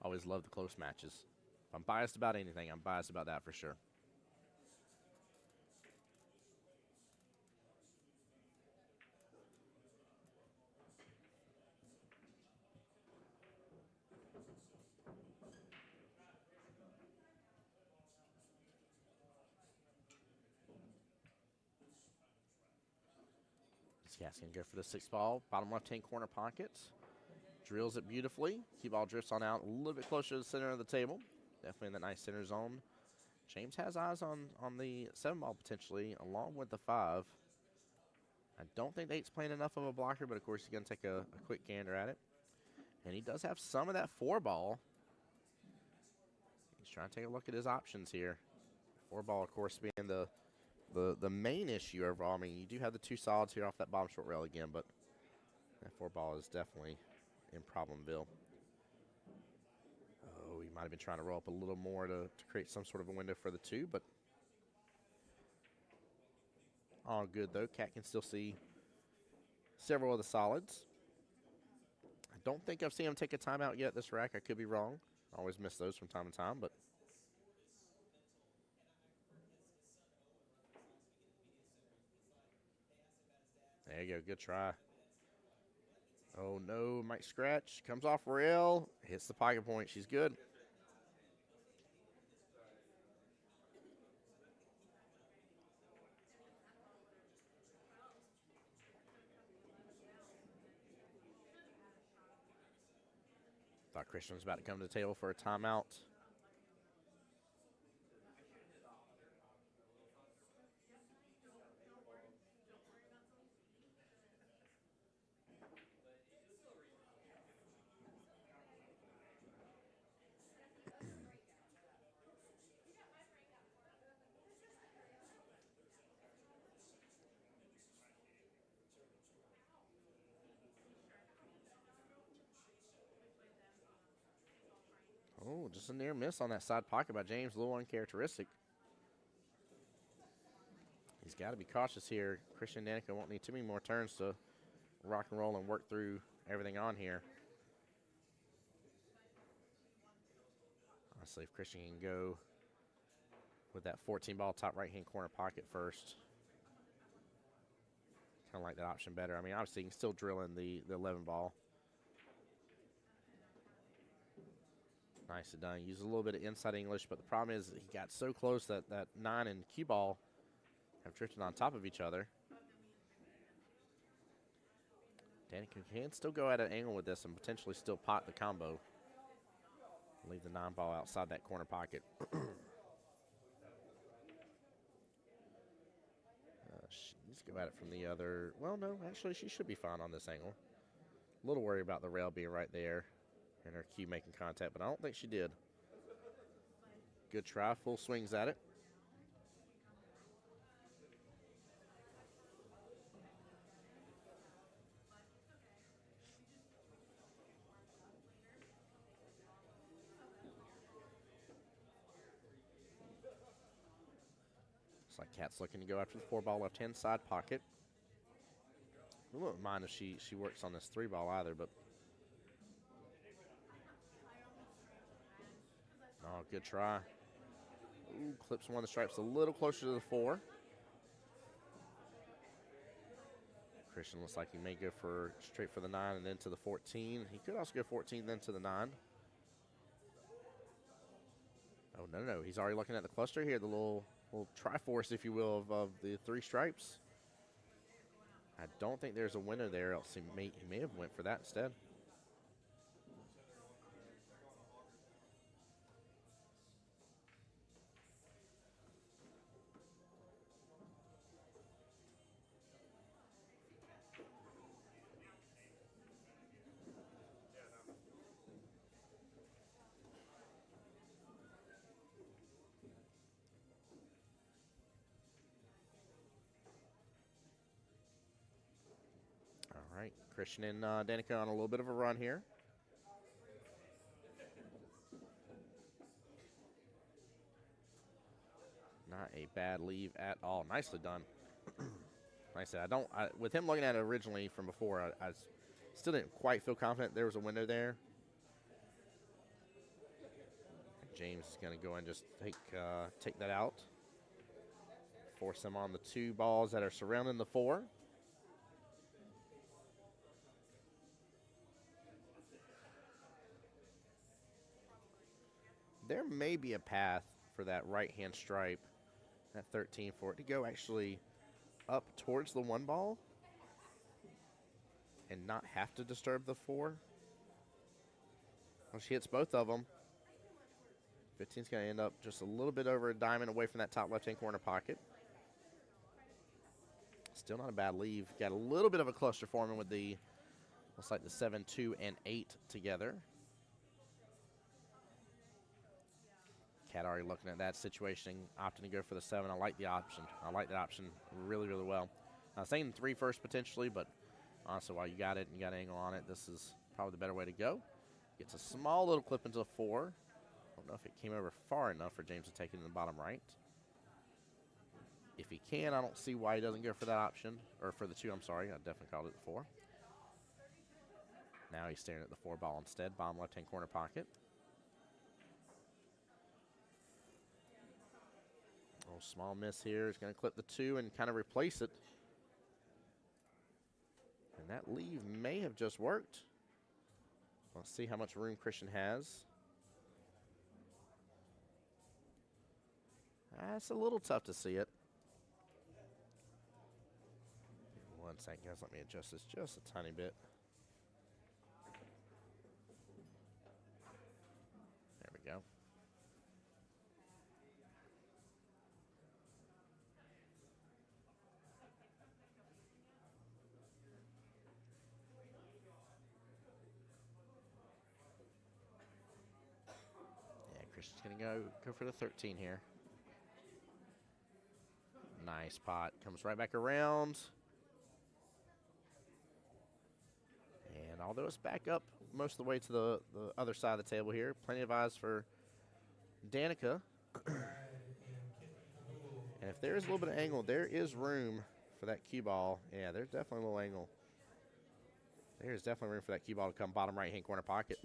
I always love the close matches. If I'm biased about anything, I'm biased about that for sure. This guy's going to go for the 6th ball, bottom left-hand corner pocket. Drills it beautifully. Qball drifts on out a little bit closer to the center of the table. Definitely in that nice center zone. James has eyes on the 7 ball potentially, along with the 5. I don't think the 8's playing enough of a blocker, but of course he's going to take a quick gander at it. And he does have some of that 4 ball. He's trying to take a look at his options here. 4 ball, of course, being the main issue overall. I mean, you do have the 2 solids here off that bottom short rail again, but that 4 ball is definitely in Problemville. Oh, he might have been trying to roll up a little more to create some sort of a window for the 2, but all good, though. Cat can still see several of the solids. I don't think I've seen him take a timeout yet this rack. I could be wrong. I always miss those from time to time, but there you go. Good try. Oh, no. Might scratch. Comes off rail. Hits the pocket point. She's good. Thought Christian was about to come to the table for a timeout. Oh, just a near miss on that side pocket by James. A little uncharacteristic. He's got to be cautious here. Christian Danica won't need too many more turns to rock and roll and work through everything on here. Honestly, if Christian can go with that 14 ball top right-hand corner pocket first, kind of like that option better. I mean, obviously, he can still drill in the 11 ball. Nicely done. Use a little bit of inside English, but the problem is he got so close that 9 and Qball have drifted on top of each other. Danica can still go at an angle with this and potentially still pot the combo. Leave the 9 ball outside that corner pocket. She needs to go at it from the other. Well, no, actually, she should be fine on this angle. A little worried about the rail being right there and her cue making contact, but I don't think she did. Good try, full swings at it. Looks like Kat's looking to go after the 4 ball left-hand side pocket. I wouldn't mind if she works on this 3 ball either, but oh, good try. Ooh, clips one of the stripes a little closer to the 4. Christian looks like he may go straight for the 9 and then to the 14. He could also go 14 then to the 9. Oh, no. He's already looking at the cluster here, the little triforce, if you will, of the 3 stripes. I don't think there's a winner there, else he may have went for that instead. All right, Christian and Danica on a little bit of a run here. Not a bad leave at all. Nicely done. Like I said, with him looking at it originally from before, I still didn't quite feel confident there was a window there. James is going to go and just take that out. Force him on the 2 balls that are surrounding the 4. There may be a path for that right-hand stripe, that 13, for it to go actually up towards the 1 ball and not have to disturb the 4. Well, she hits both of them. 15's going to end up just a little bit over a diamond away from that top left-hand corner pocket. Still not a bad leave. Got a little bit of a cluster forming with the, looks like the 7, 2, and 8 together. Cat already looking at that situation, opting to go for the 7. I like the option. I like that option really, really well. I was thinking 3 first potentially, but honestly, while you got it and you got an angle on it, this is probably the better way to go. Gets a small little clip into the 4. Don't know if it came over far enough for James to take it in the bottom right. If he can, I don't see why he doesn't go for that option, or for the 2, I'm sorry. I definitely called it the 4. Now he's staring at the 4 ball instead, bottom left-hand corner pocket. Oh, small miss here. He's going to clip the 2 and kind of replace it. And that leave may have just worked. Let's see how much room Christian has. It's a little tough to see it. 1 second, guys. Let me adjust this just a tiny bit. There we go. Yeah, Christian's going to go for the 13 here. Nice pot. Comes right back around. And although it's back up most of the way to the other side of the table here, plenty of eyes for Danica. And if there is a little bit of angle, there is room for that cue ball. Yeah, there's definitely a little angle. There's definitely room for that cue ball to come bottom right-hand corner pocket.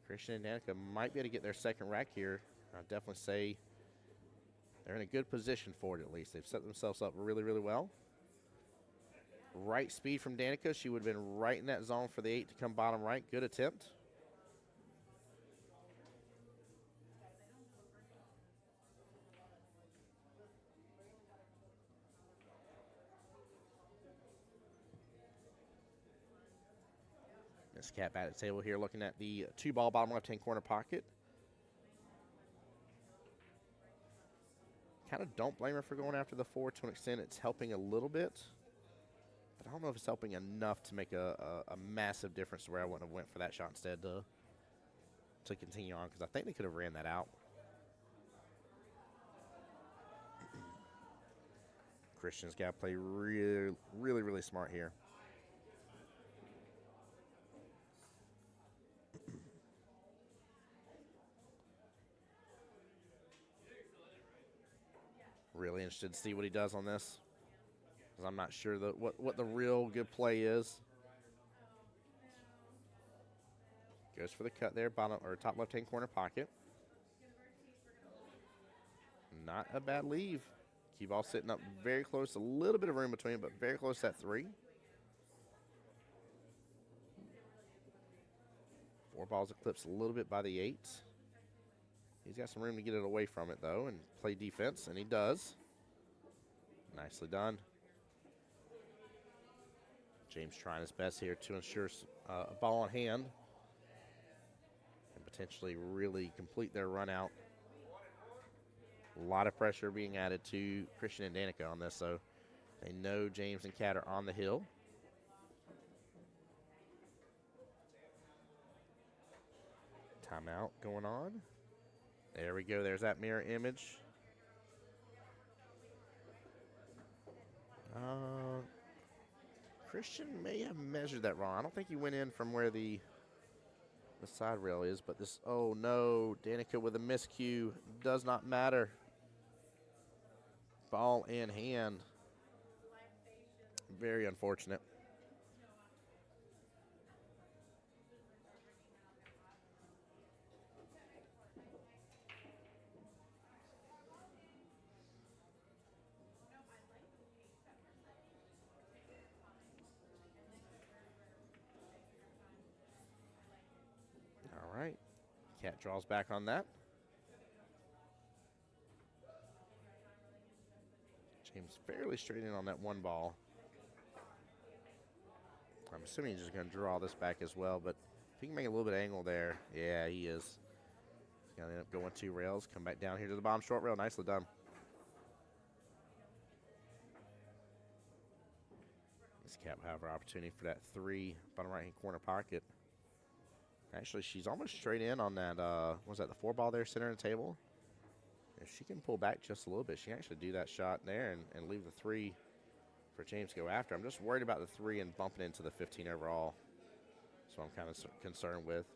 Christian and Danica might be able to get their second rack here. I'd definitely say they're in a good position for it at least. They've set themselves up really, really well. Right speed from Danica. She would have been right in that zone for the 8 to come bottom right. Good attempt. Miss Cat back at the table here looking at the 2 ball bottom left-hand corner pocket. Kind of don't blame her for going after the 4 to an extent. It's helping a little bit. But I don't know if it's helping enough to make a massive difference to where I wouldn't have went for that shot instead to continue on, because I think they could have ran that out. Christian's got to play really, really, really smart here. Really interested to see what he does on this, because I'm not sure what the real good play is. Goes for the cut there, bottom or top left-hand corner pocket. Not a bad leave. Qball sitting up very close, a little bit of room between, but very close to that 3. 4 balls eclipsed a little bit by the 8. He's got some room to get it away from it, though, and play defense, and he does. Nicely done. James trying his best here to ensure a ball on hand and potentially really complete their run out. A lot of pressure being added to Christian and Danica on this, so they know James and Kat are on the hill. Timeout going on. There we go. There's that mirror image. Christian may have measured that wrong. I don't think he went in from where the the side rail is, but this, oh no, Danica with a miscue. Does not matter. Ball in hand. Very unfortunate. All right. Cat draws back on that. James fairly straight in on that one ball. I'm assuming he's just going to draw this back as well, but if he can make a little bit of angle there, yeah, he is. He's going to end up going 2 rails, come back down here to the bottom short rail. Nicely done. This cat will have her opportunity for that 3 bottom right-hand corner pocket. Actually, she's almost straight in on that, was that the 4 ball there, center of the table? If she can pull back just a little bit, she can actually do that shot there and leave the 3 for James to go after. I'm just worried about the 3 and bumping into the 15 overall. That's what I'm kind of concerned with.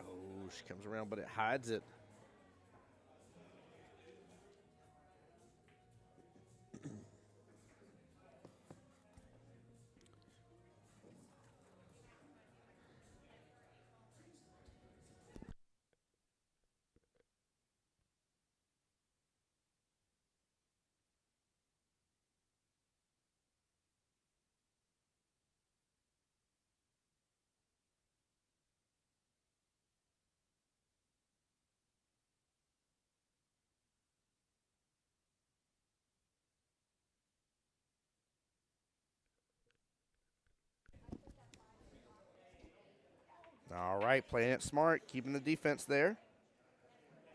Oh, she comes around, but it hides it. All right, playing it smart, keeping the defense there.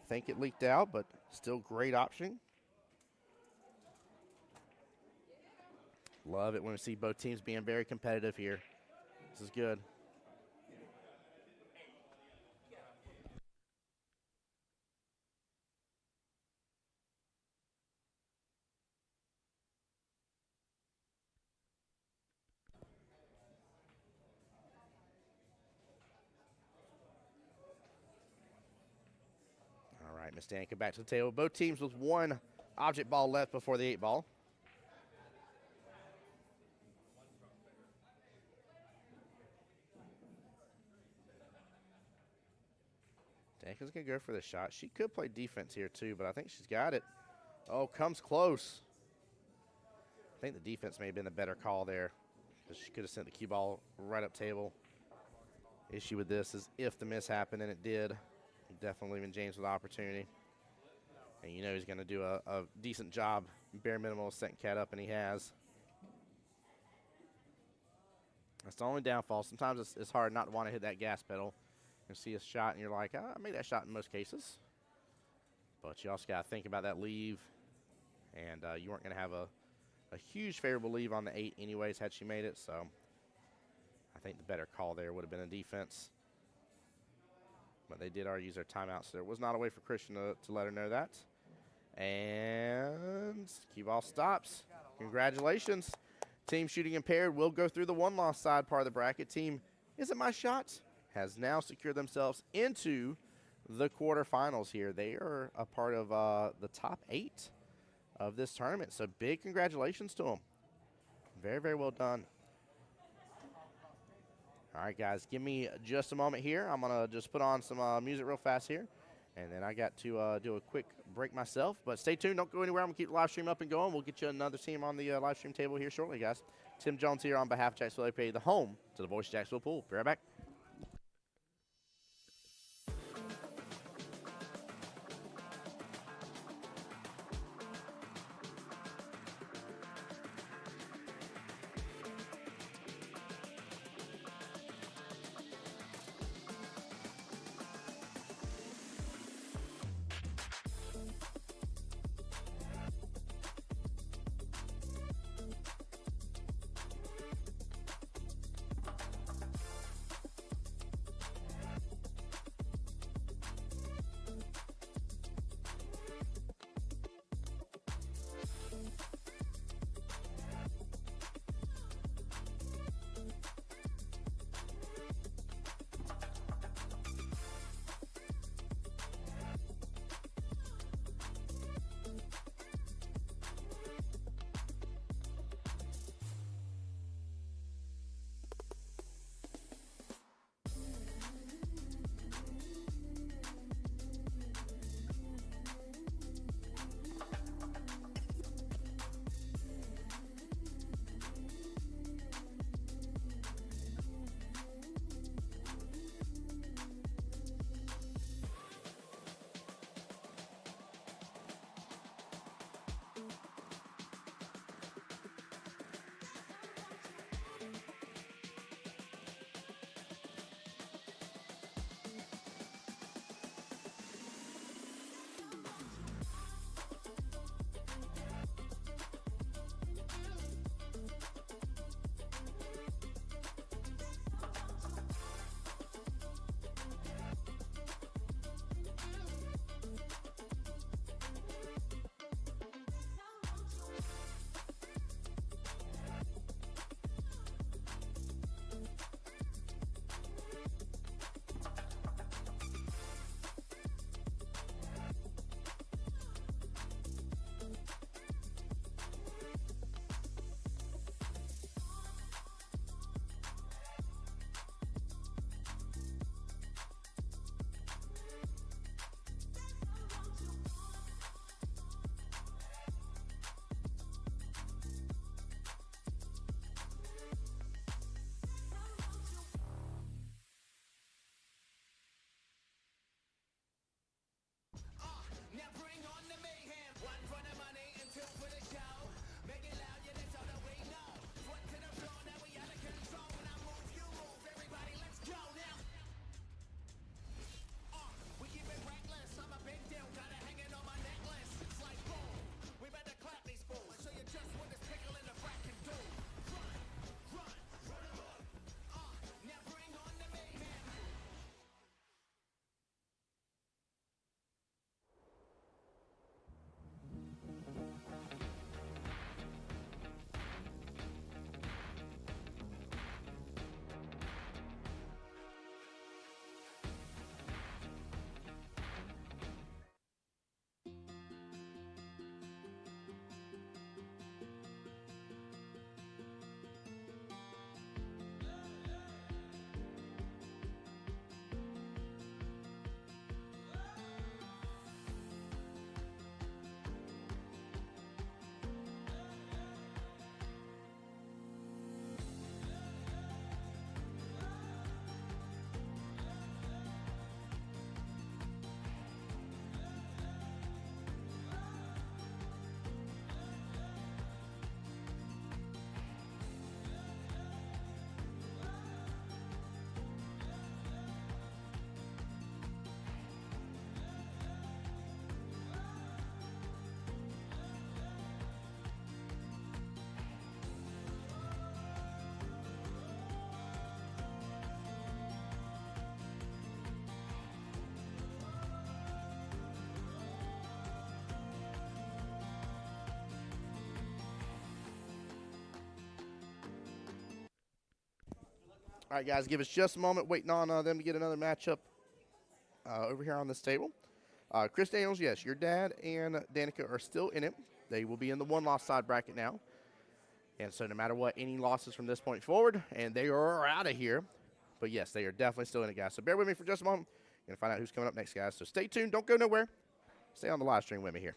Think it leaked out, but still great option. Love it when we see both teams being very competitive here. This is good. All right, Miss Danica back to the table. Both teams with 1 object ball left before the 8 ball. Danica's going to go for the shot. She could play defense here too, but I think she's got it. Oh, comes close. I think the defense may have been the better call there, because she could have sent the cue ball right up table. Issue with this is if the miss happened, and it did, definitely leaving James with opportunity. And you know he's going to do a decent job, bare minimum of setting cat up, and he has. That's the only downfall. Sometimes it's hard not to want to hit that gas pedal and see a shot, and you're like, I made that shot in most cases. But you also got to think about that leave, and you weren't going to have a huge favorable leave on the 8 anyways had she made it, so I think the better call there would have been a defense. But they did already use their timeout, so there was not a way for Christian to let her know that. And Qball stops. Congratulations. Team shooting impaired will go through the 1-loss side part of the bracket. Team Isn't My Shot has now secured themselves into the quarterfinals here. They are a part of the top 8 of this tournament, so big congratulations to them. Very, very well done. All right, guys, give me just a moment here. I'm going to just put on some music real fast here, and then I got to do a quick break myself. But stay tuned. Don't go anywhere. I'm going to keep the live stream up and going. We'll get you another team on the live stream table here shortly, guys. Tim Jones here on behalf of Jacksonville APA, the home to the Voice of Jacksonville Pool. Be right back. All right, guys, give us just a moment. Waiting on them to get another matchup over here on this table. Chris Daniels, yes, your dad and Danica are still in it. They will be in the one-loss side bracket now. And so no matter what, any losses from this point forward, and they are out of here. But, yes, they are definitely still in it, guys. So bear with me for just a moment. Going to find out who's coming up next, guys. So stay tuned. Don't go nowhere. Stay on the live stream with me here.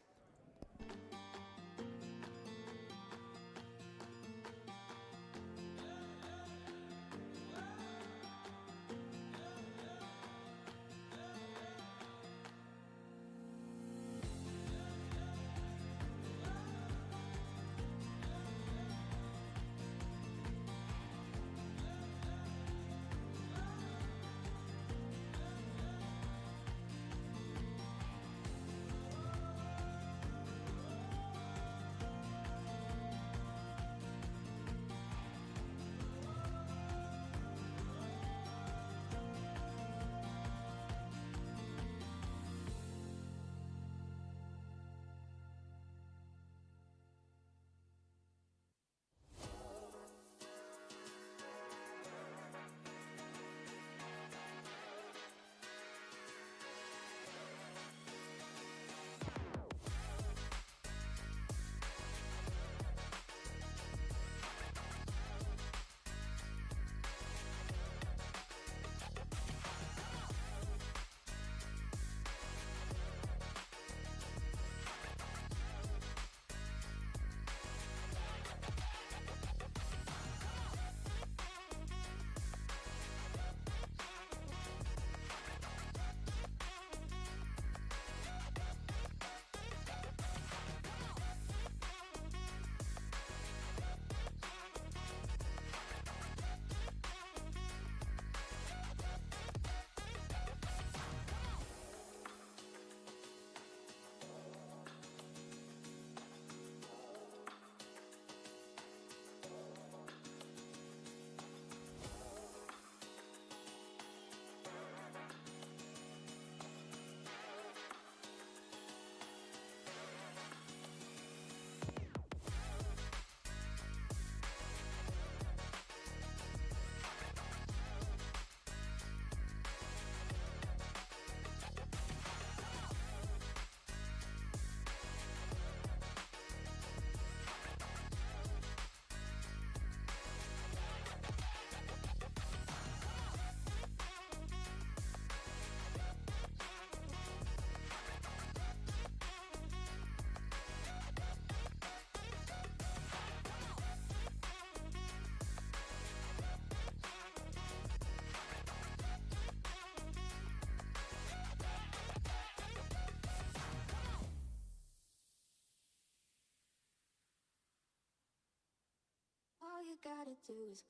All you gotta do is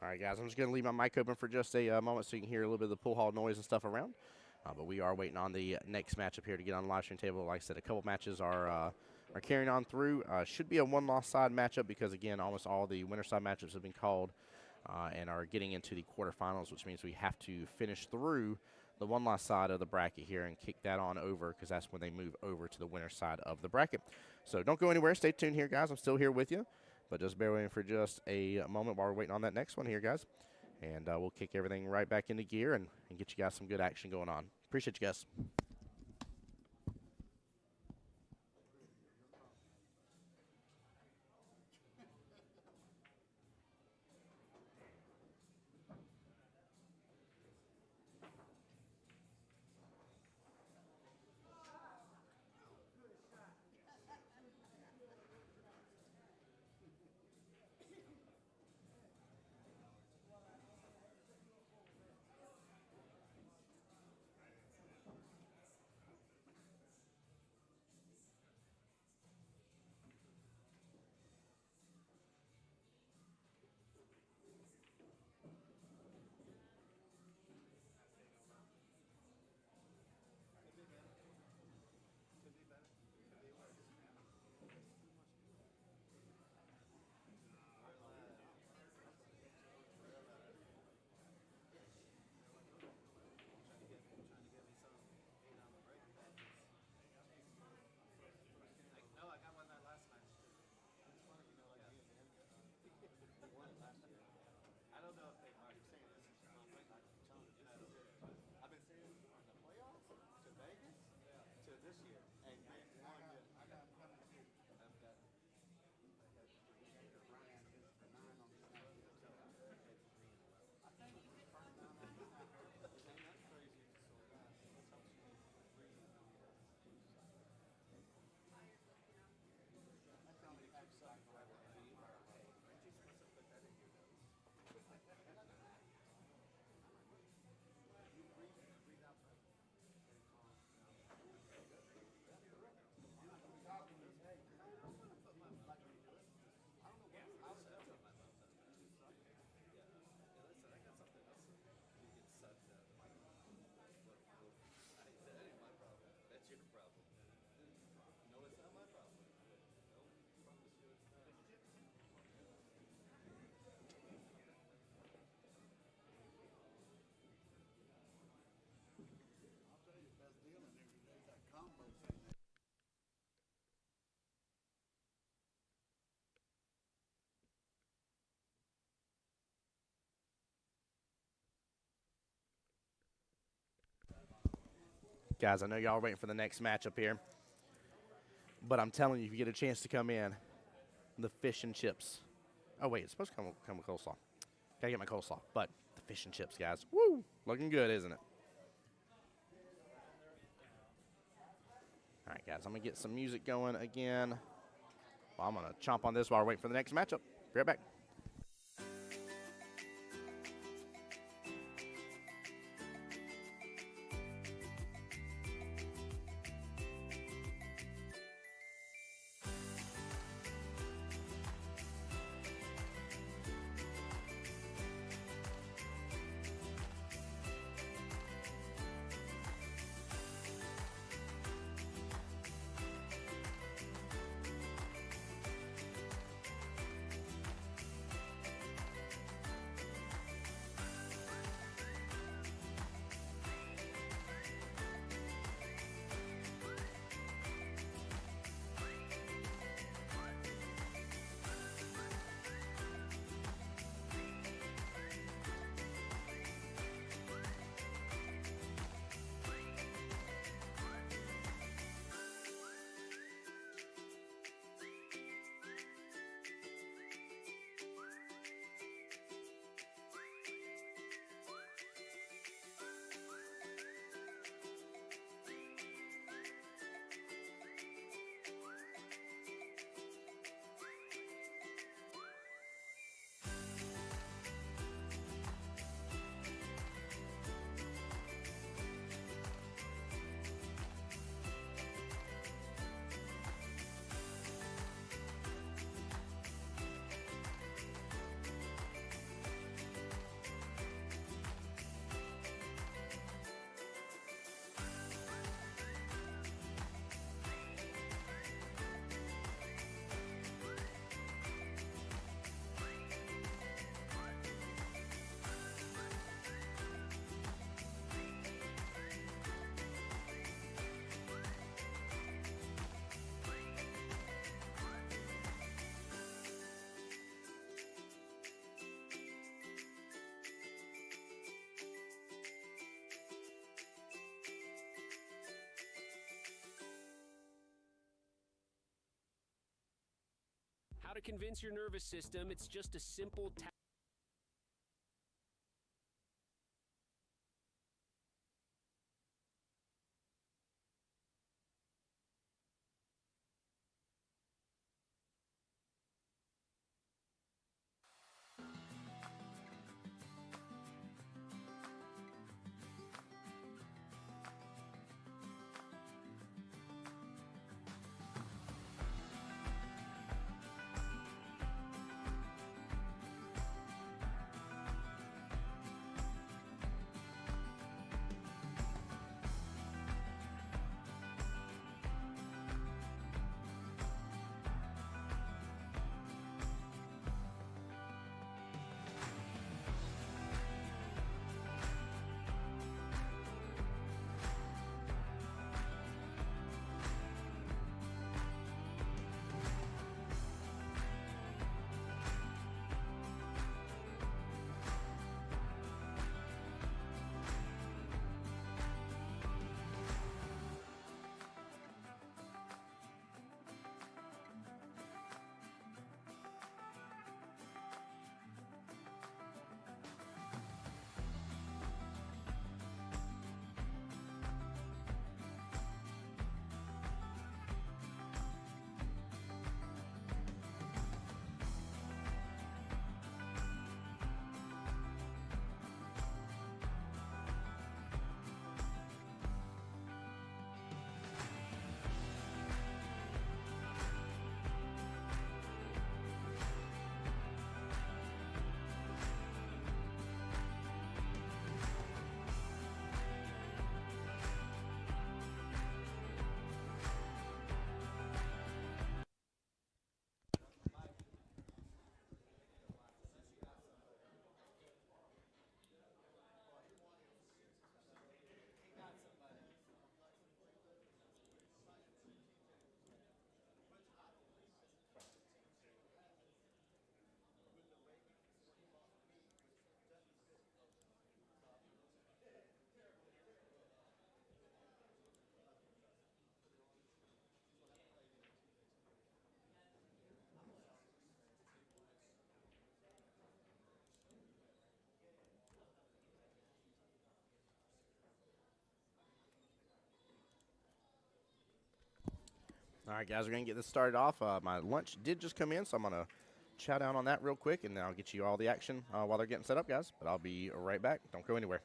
All right, guys, I'm just going to leave my mic open for just a moment so you can hear a little bit of the pool hall noise and stuff around. But we are waiting on the next matchup here to get on the live stream table. Like I said, a couple matches are carrying on through. Should be a one-loss side matchup because, again, almost all the winner side matchups have been called and are getting into the quarterfinals, which means we have to finish through the one-loss side of the bracket here and kick that on over because that's when they move over to the winner side of the bracket. So don't go anywhere. Stay tuned here, guys. I'm still here with you. But just bear with me for just a moment while we're waiting on that next one here, guys. And we'll kick everything right back into gear and get you guys some good action going on. Appreciate you guys. Guys, I know y'all are waiting for the next matchup here. But I'm telling you, if you get a chance to come in, the fish and chips. Oh, wait, it's supposed to come with coleslaw. Gotta get my coleslaw. But the fish and chips, guys. Woo! Looking good, isn't it? All right, guys, I'm going to get some music going again. Well, I'm going to chomp on this while we're waiting for the next matchup. Be right back. How to convince your nervous system it's just a simple task. All right, guys, we're going to get this started off. My lunch did just come in, so I'm going to chow down on that real quick, and then I'll get you all the action while they're getting set up, guys. But I'll be right back. Don't go anywhere.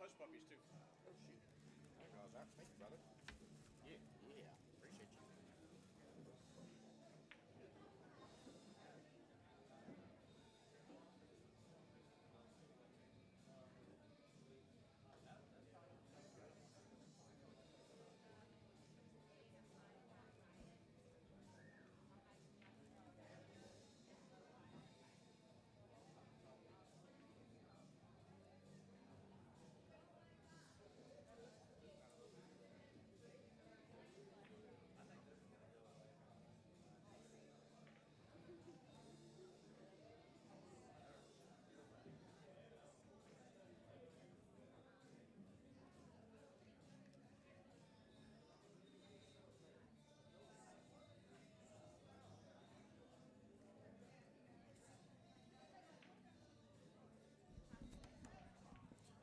hush puppies too. Oh, shoot. There goes that. Thank you, brother. Yeah, yeah. Appreciate you.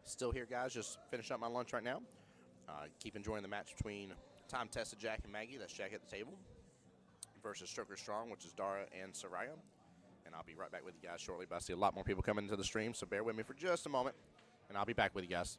Still here, guys. Just finishing up my lunch right now. Keep enjoying the match between time-tested Jack and Maggie. That's Jack at the table. Versus Stroker Strong, which is Dara and Soraya. And I'll be right back with you guys shortly. But I see a lot more people coming into the stream, so bear with me for just a moment. And I'll be back with you guys.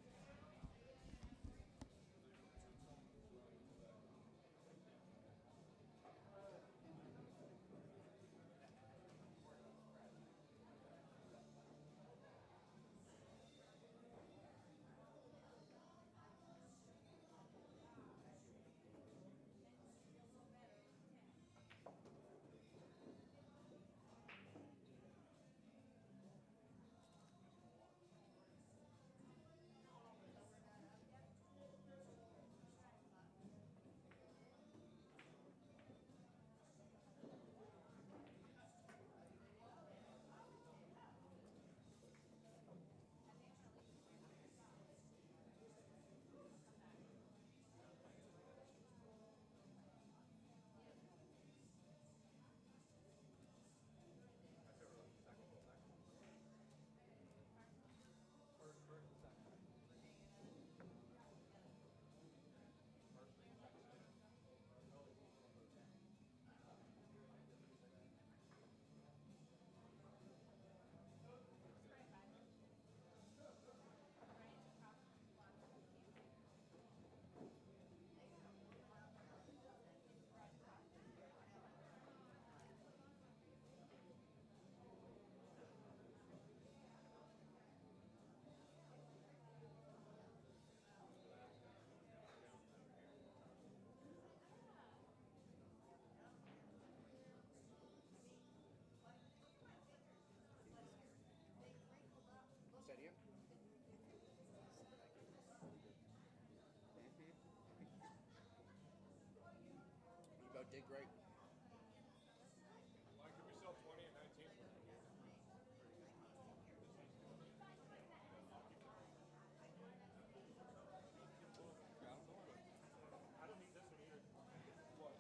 Say it again. You both did great. Like, could we sell 20 and 19? I don't need this one either. What?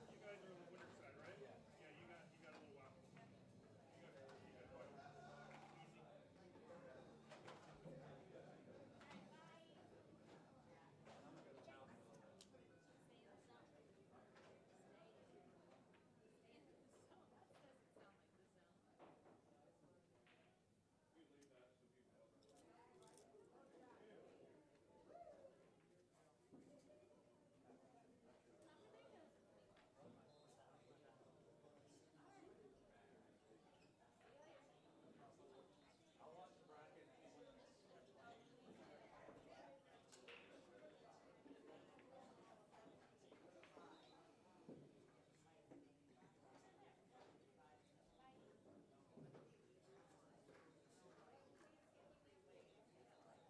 You guys are on the winner side, right? Yeah, you got a little while. You got easy.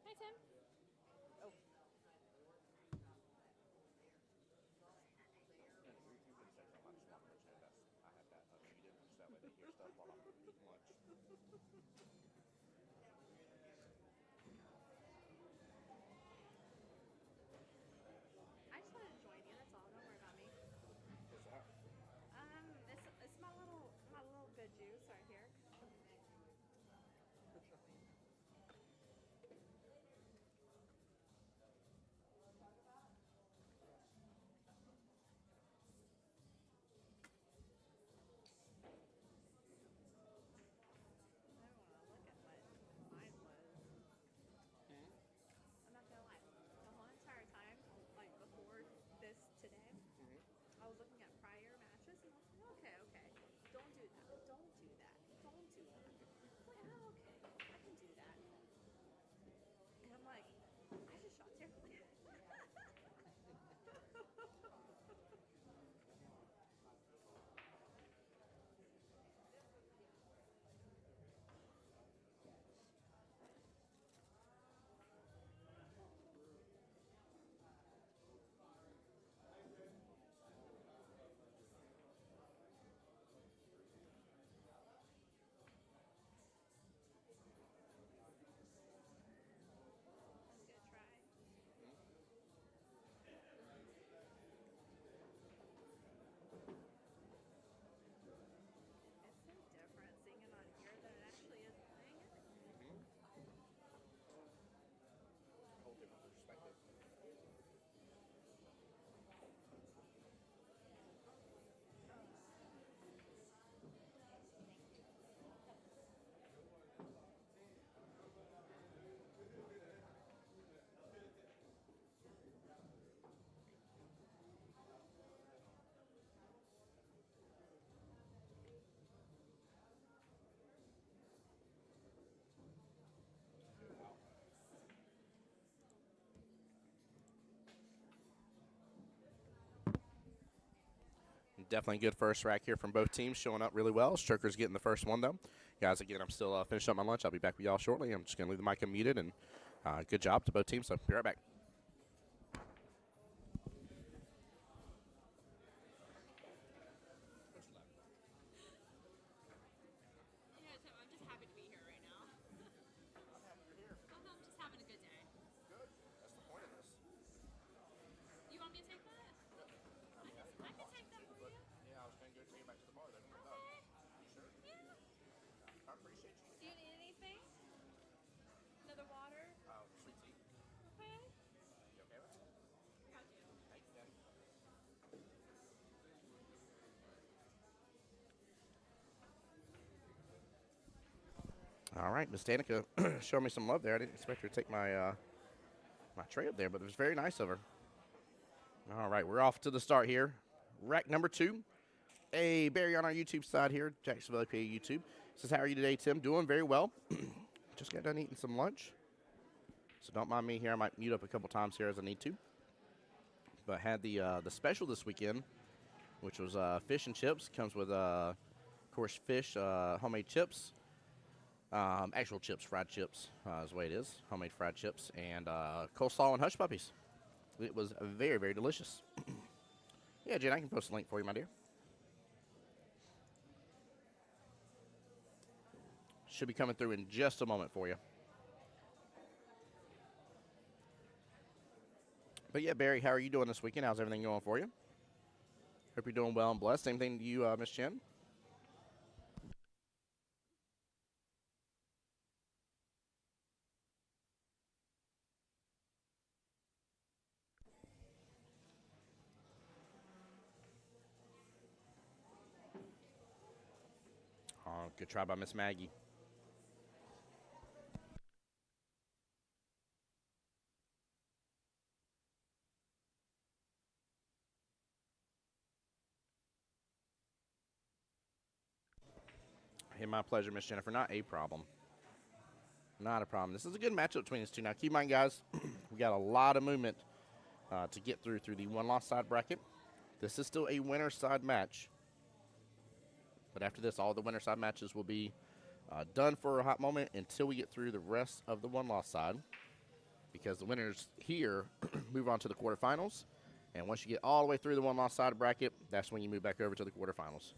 Hi, Tim. Definitely good first rack here from both teams, showing up really well. Stroker's getting the first one, though. Guys, again, I'm still finishing up my lunch. I'll be back with y'all shortly. I'm just going to leave the mic unmuted, and good job to both teams, so be right back. Yeah, Tim, I'm just happy to be here right now. I'm just having a good day. Good. That's the point of this. You want me to take that? I can take that for you. Yeah, I was going to go take it back to the bar, then. Okay. You sure? Yeah. I appreciate you. Do you need anything? Another water? Sweet tea. Okay. You okay with that? Got you. Thank you, Daddy. All right, Miss Danica showed me some love there. I didn't expect her to take my my tray up there, but it was very nice of her. All right, we're off to the start here. Rack number 2. Hey, Barry on our YouTube side here, Jacksonville APA YouTube. Says, how are you today, Tim? Doing very well. Just got done eating some lunch. So don't mind me here. I might mute up a couple times here as I need to. But had the special this weekend, which was fish and chips. Comes with, of course, fish, homemade chips. Actual chips, fried chips is the way it is. Homemade fried chips and coleslaw and hush puppies. It was very, very delicious. Yeah, Jen, I can post a link for you, my dear. Should be coming through in just a moment for you. But yeah, Barry, how are you doing this weekend? How's everything going for you? Hope you're doing well and blessed. Same thing to you, Miss Jen. Oh, good try by Miss Maggie. Hey, my pleasure, Miss Jennifer. Not a problem. Not a problem. This is a good matchup between these two. Now, keep in mind, guys, we got a lot of movement to get through the one-loss side bracket. This is still a winner side match. But after this, all the winner side matches will be done for a hot moment until we get through the rest of the one-loss side. Because the winners here move on to the quarterfinals. And once you get all the way through the one-loss side bracket, that's when you move back over to the quarterfinals.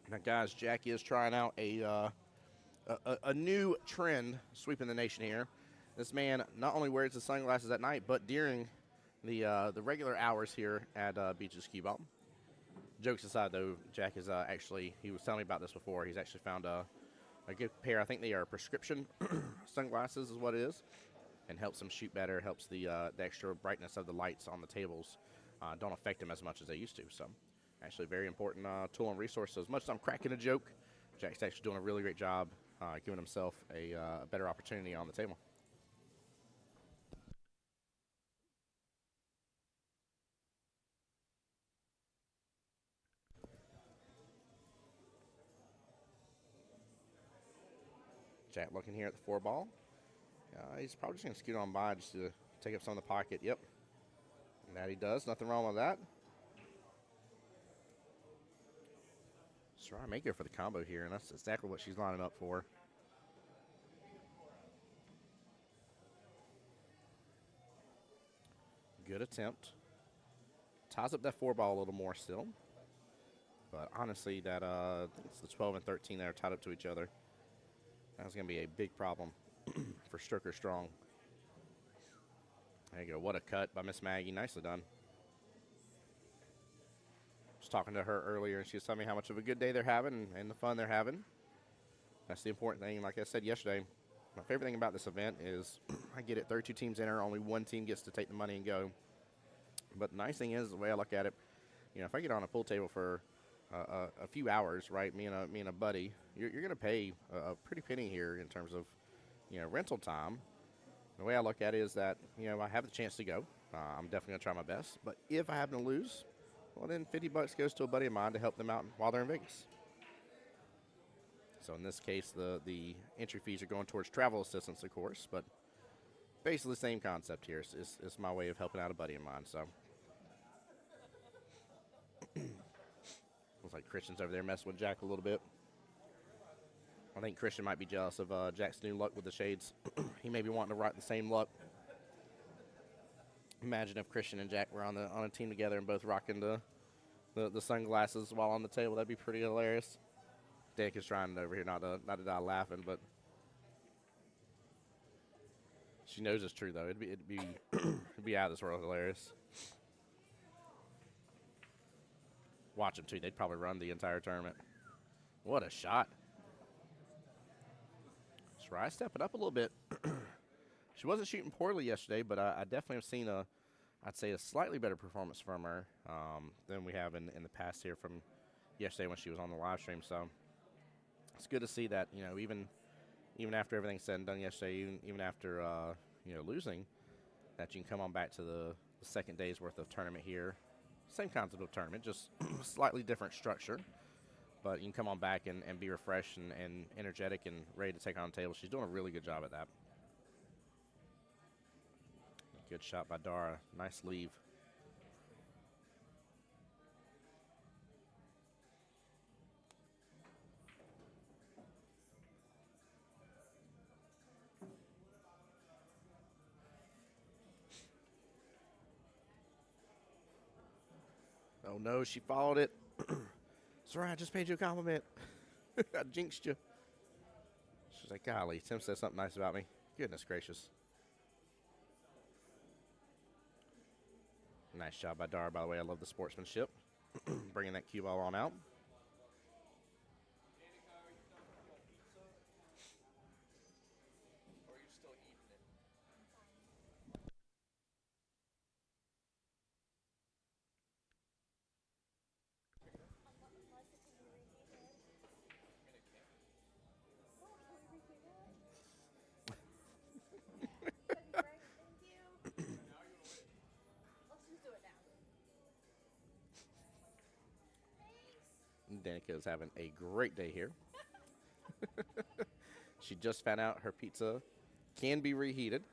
Now, guys, Jack is trying out a new trend sweeping the nation here. This man not only wears his sunglasses at night, but during the regular hours here at Beaches Qball. Jokes aside, though, Jack is actually, he was telling me about this before, he's actually found a good pair. I think they are prescription sunglasses is what it is, and helps him shoot better, helps the extra brightness of the lights on the tables don't affect him as much as they used to. So actually a very important tool and resource. So as much as I'm cracking a joke, Jack's actually doing a really great job giving himself a better opportunity on the table. Jack looking here at the 4-ball. He's probably just going to scoot on by just to take up some of the pocket. Yep. And that he does. Nothing wrong with that. Soraya may go for the combo here, and that's exactly what she's lining up for. Good attempt. Ties up that 4-ball a little more still. But honestly, that I think it's the 12 and 13 that are tied up to each other. That's going to be a big problem for Stroker Strong. There you go. What a cut by Miss Maggie. Nicely done. Was talking to her earlier, and she was telling me how much of a good day they're having and the fun they're having. That's the important thing. Like I said yesterday, my favorite thing about this event is I get it, 32 teams enter, only one team gets to take the money and go. But the nice thing is, the way I look at it, you know, if I get on a pool table for a few hours, right, me and a buddy, you're going to pay a pretty penny here in terms of, you know, rental time. The way I look at it is that, you know, I have the chance to go. I'm definitely going to try my best. But if I happen to lose, well, then $50 goes to a buddy of mine to help them out while they're in Vegas. So in this case, the entry fees are going towards travel assistance, of course, but basically the same concept here. It's my way of helping out a buddy of mine. So looks like Christian's over there messing with Jack a little bit. I think Christian might be jealous of Jack's new luck with the shades. He may be wanting to ride the same luck. Imagine if Christian and Jack were on a team together and both rocking the sunglasses while on the table. That'd be pretty hilarious. Danica's trying over here not to die laughing, but she knows it's true though. It'd be out of this world hilarious. Watch them too. They'd probably run the entire tournament. What a shot! Sarai stepping up a little bit. She wasn't shooting poorly yesterday, but I definitely have seen I'd say a slightly better performance from her than we have in the past here from yesterday when she was on the live stream. So it's good to see that, you know, even after everything's said and done yesterday, even after you know, losing, that you can come on back to the second day's worth of tournament here. Same concept of tournament, just slightly different structure. But you can come on back and be refreshed and energetic and ready to take on the table. She's doing a really good job at that. Good shot by Dara. Nice leave. Oh, no, she followed it. Sorry, I just paid you a compliment. I jinxed you. She's like, golly, Tim said something nice about me. Goodness gracious. Nice job by Dara, by the way. I love the sportsmanship. Bringing that cue ball on out. Danica is having a great day here. She just found out her pizza can be reheated,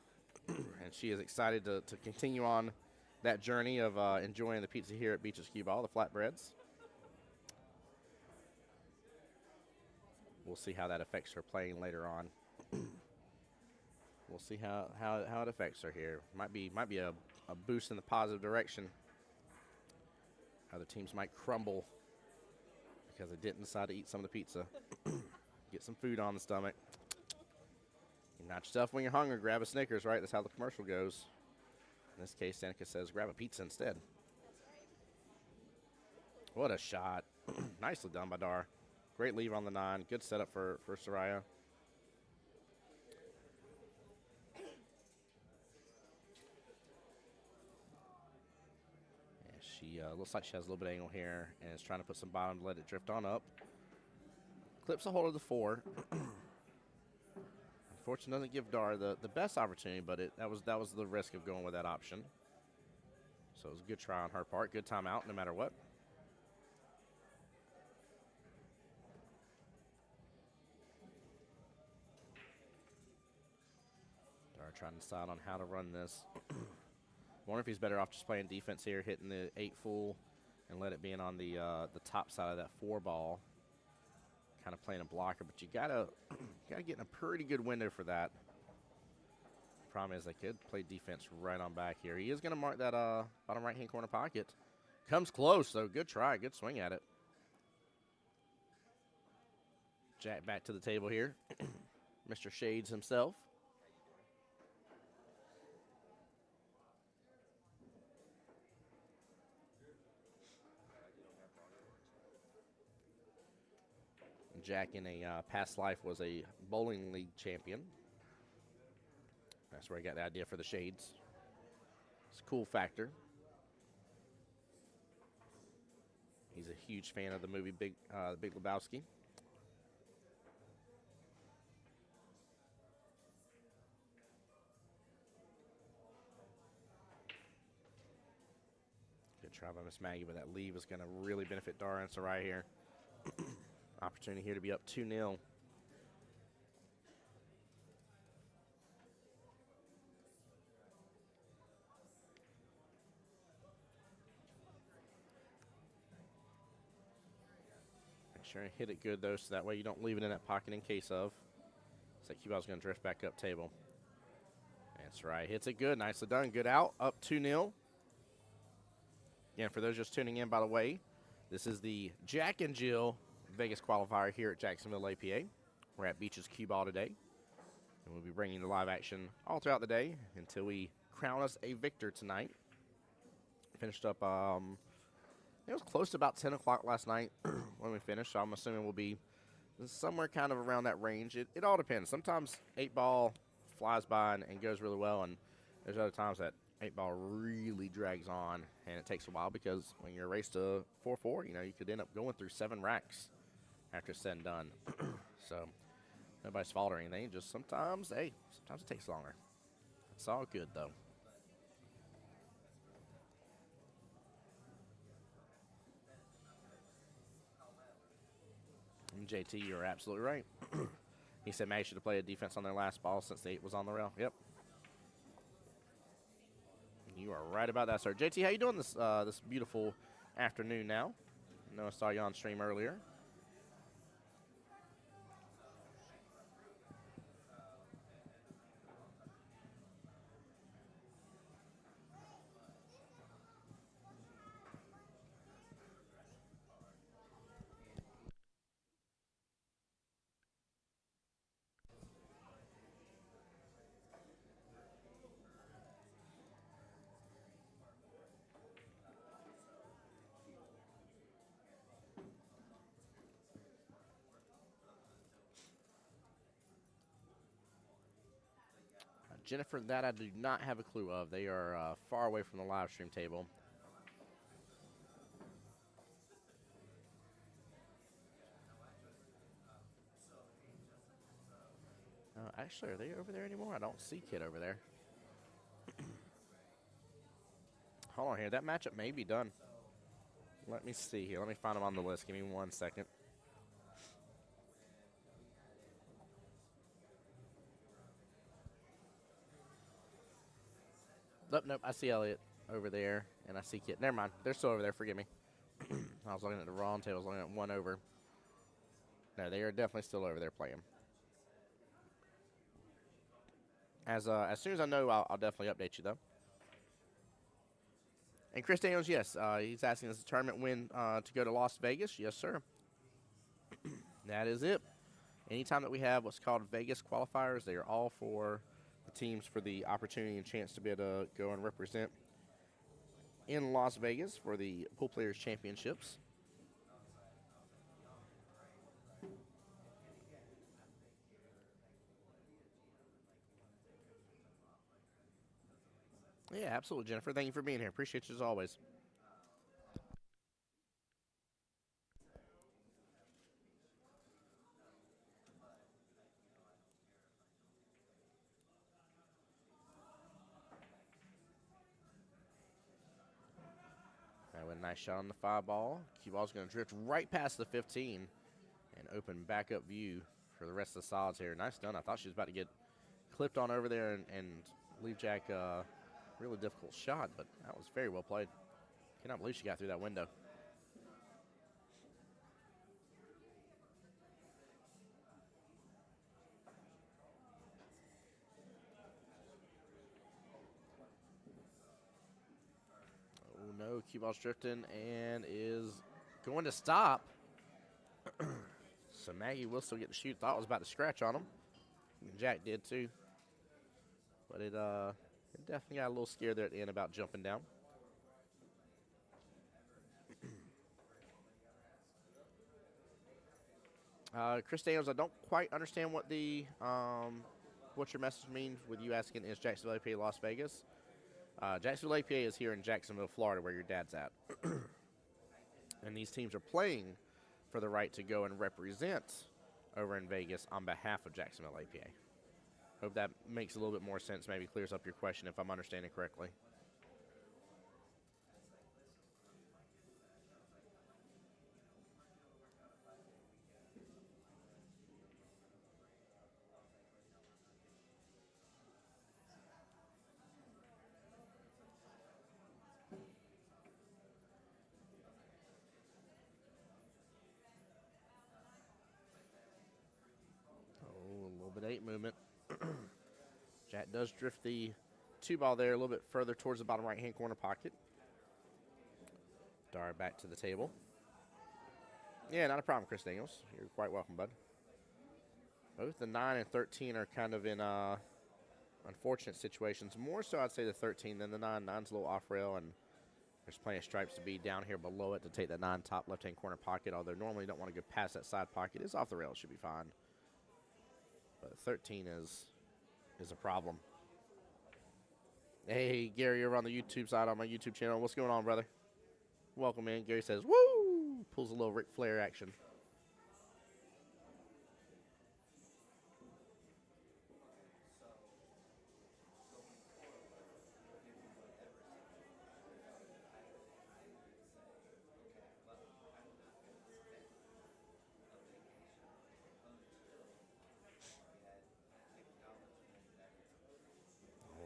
and she is excited to continue on that journey of enjoying the pizza here at Beach's Qball, the flatbreads. We'll see how that affects her playing later on. We'll see how it affects her here. Might be a boost in the positive direction. Other teams might crumble because they didn't decide to eat some of the pizza. Get some food on the stomach. You knock yourself when you're hungry, grab a Snickers, right? That's how the commercial goes. In this case, Danica says grab a pizza instead. What a shot. Nicely done by Dar. Great leave on the 9. Good setup for Soraya. She looks like she has a little bit of angle here and is trying to put some bottom to let it drift on up. Clips a hold of the 4. Unfortunately, doesn't give Dar the best opportunity, but that was the risk of going with that option. So it was a good try on her part. Good timeout no matter what. Dar trying to decide on how to run this. Wonder if he's better off just playing defense here, hitting the 8 full, and let it be in on the top side of that 4 ball. Kind of playing a blocker, but you gotta get in a pretty good window for that. Problem is they could play defense right on back here. He is gonna mark that bottom right-hand corner pocket. Comes close, though. Good try, good swing at it. Jack back to the table here. Mr. Shades himself. Jack in a past life was a bowling league champion. That's where I got the idea for the shades. It's a cool factor. He's a huge fan of the movie Big Lebowski. Good try by Miss Maggie, but that leave is going to really benefit Dara and Sarai here. Opportunity here to be up 2-0. sure and hit it good, though, so that way you don't leave it in that pocket in case of. So that Qball's going to drift back up table. That's right. Hits it good. Nicely done. Good out. Up 2-0. Again, for those just tuning in, by the way, this is the Jack and Jill Vegas qualifier here at Jacksonville APA. We're at Beach's Qball today. And we'll be bringing you live action all throughout the day until we crown us a victor tonight. Finished up, it was close to about 10 o'clock last night when we finished, so I'm assuming we'll be somewhere kind of around that range. It all depends. Sometimes 8-ball flies by and goes really well, and there's other times that 8-ball really drags on, and it takes a while because when you're raced to 4-4, you could end up going through 7 racks after it's said and done. So nobody's fault or anything. Just sometimes it takes longer. It's all good, though. And JT, you're absolutely right. He said Maggie should have played a defense on their last ball since the 8 was on the rail. Yep. You are right about that, sir. JT, how you doing this beautiful afternoon now? I know I saw you on stream earlier. Jennifer, that I do not have a clue of. They are far away from the live stream table. Actually, are they over there anymore? I don't see Kid over there. Hold on here. That matchup may be done. Let me see here. Let me find them on the list. Give me 1 second. Nope. I see Elliot over there, and I see Kit. Never mind. They're still over there. Forgive me. I was looking at the wrong table. I was looking at one over. No, they are definitely still over there playing. As soon as I know, I'll definitely update you, though. And Chris Daniels, yes, he's asking us a tournament win to go to Las Vegas. Yes, sir. That is it. Anytime that we have what's called Vegas qualifiers, they are all for the teams for the opportunity and chance to be able to go and represent in Las Vegas for the Pool Players Championships. Yeah, absolutely, Jennifer. Thank you for being here. Appreciate you as always. With a nice shot on the 5-ball. Qball's going to drift right past the 15 and open backup view for the rest of the solids here. Nice done. I thought she was about to get clipped on over there and leave Jack a really difficult shot, but that was very well played. Cannot believe she got through that window. No, Qball's drifting and is going to stop. So Maggie will still get to shoot. Thought it was about to scratch on him. And Jack did too. But it definitely got a little scared there at the end about jumping down. Chris Daniels, I don't quite understand what what your message means with you asking is Jacksonville APA Las Vegas. Jacksonville APA is here in Jacksonville, Florida, where your dad's at. And these teams are playing for the right to go and represent over in Vegas on behalf of Jacksonville APA. Hope that makes a little bit more sense, maybe clears up your question if I'm understanding correctly. late movement. Jack does drift the 2-ball there a little bit further towards the bottom right-hand corner pocket. Dar back to the table. Yeah, not a problem, Chris Daniels. You're quite welcome, bud. Both the 9 and 13 are kind of in unfortunate situations. More so, I'd say the 13 than the 9. 9's a little off rail, and there's plenty of stripes to be down here below it to take that 9 top left-hand corner pocket, although normally you don't want to go past that side pocket. It's off the rail. It should be fine. But 13 is a problem. Hey, Gary, over on the YouTube side on my YouTube channel. What's going on, brother? Welcome in. Gary says, woo! Pulls a little Ric Flair action.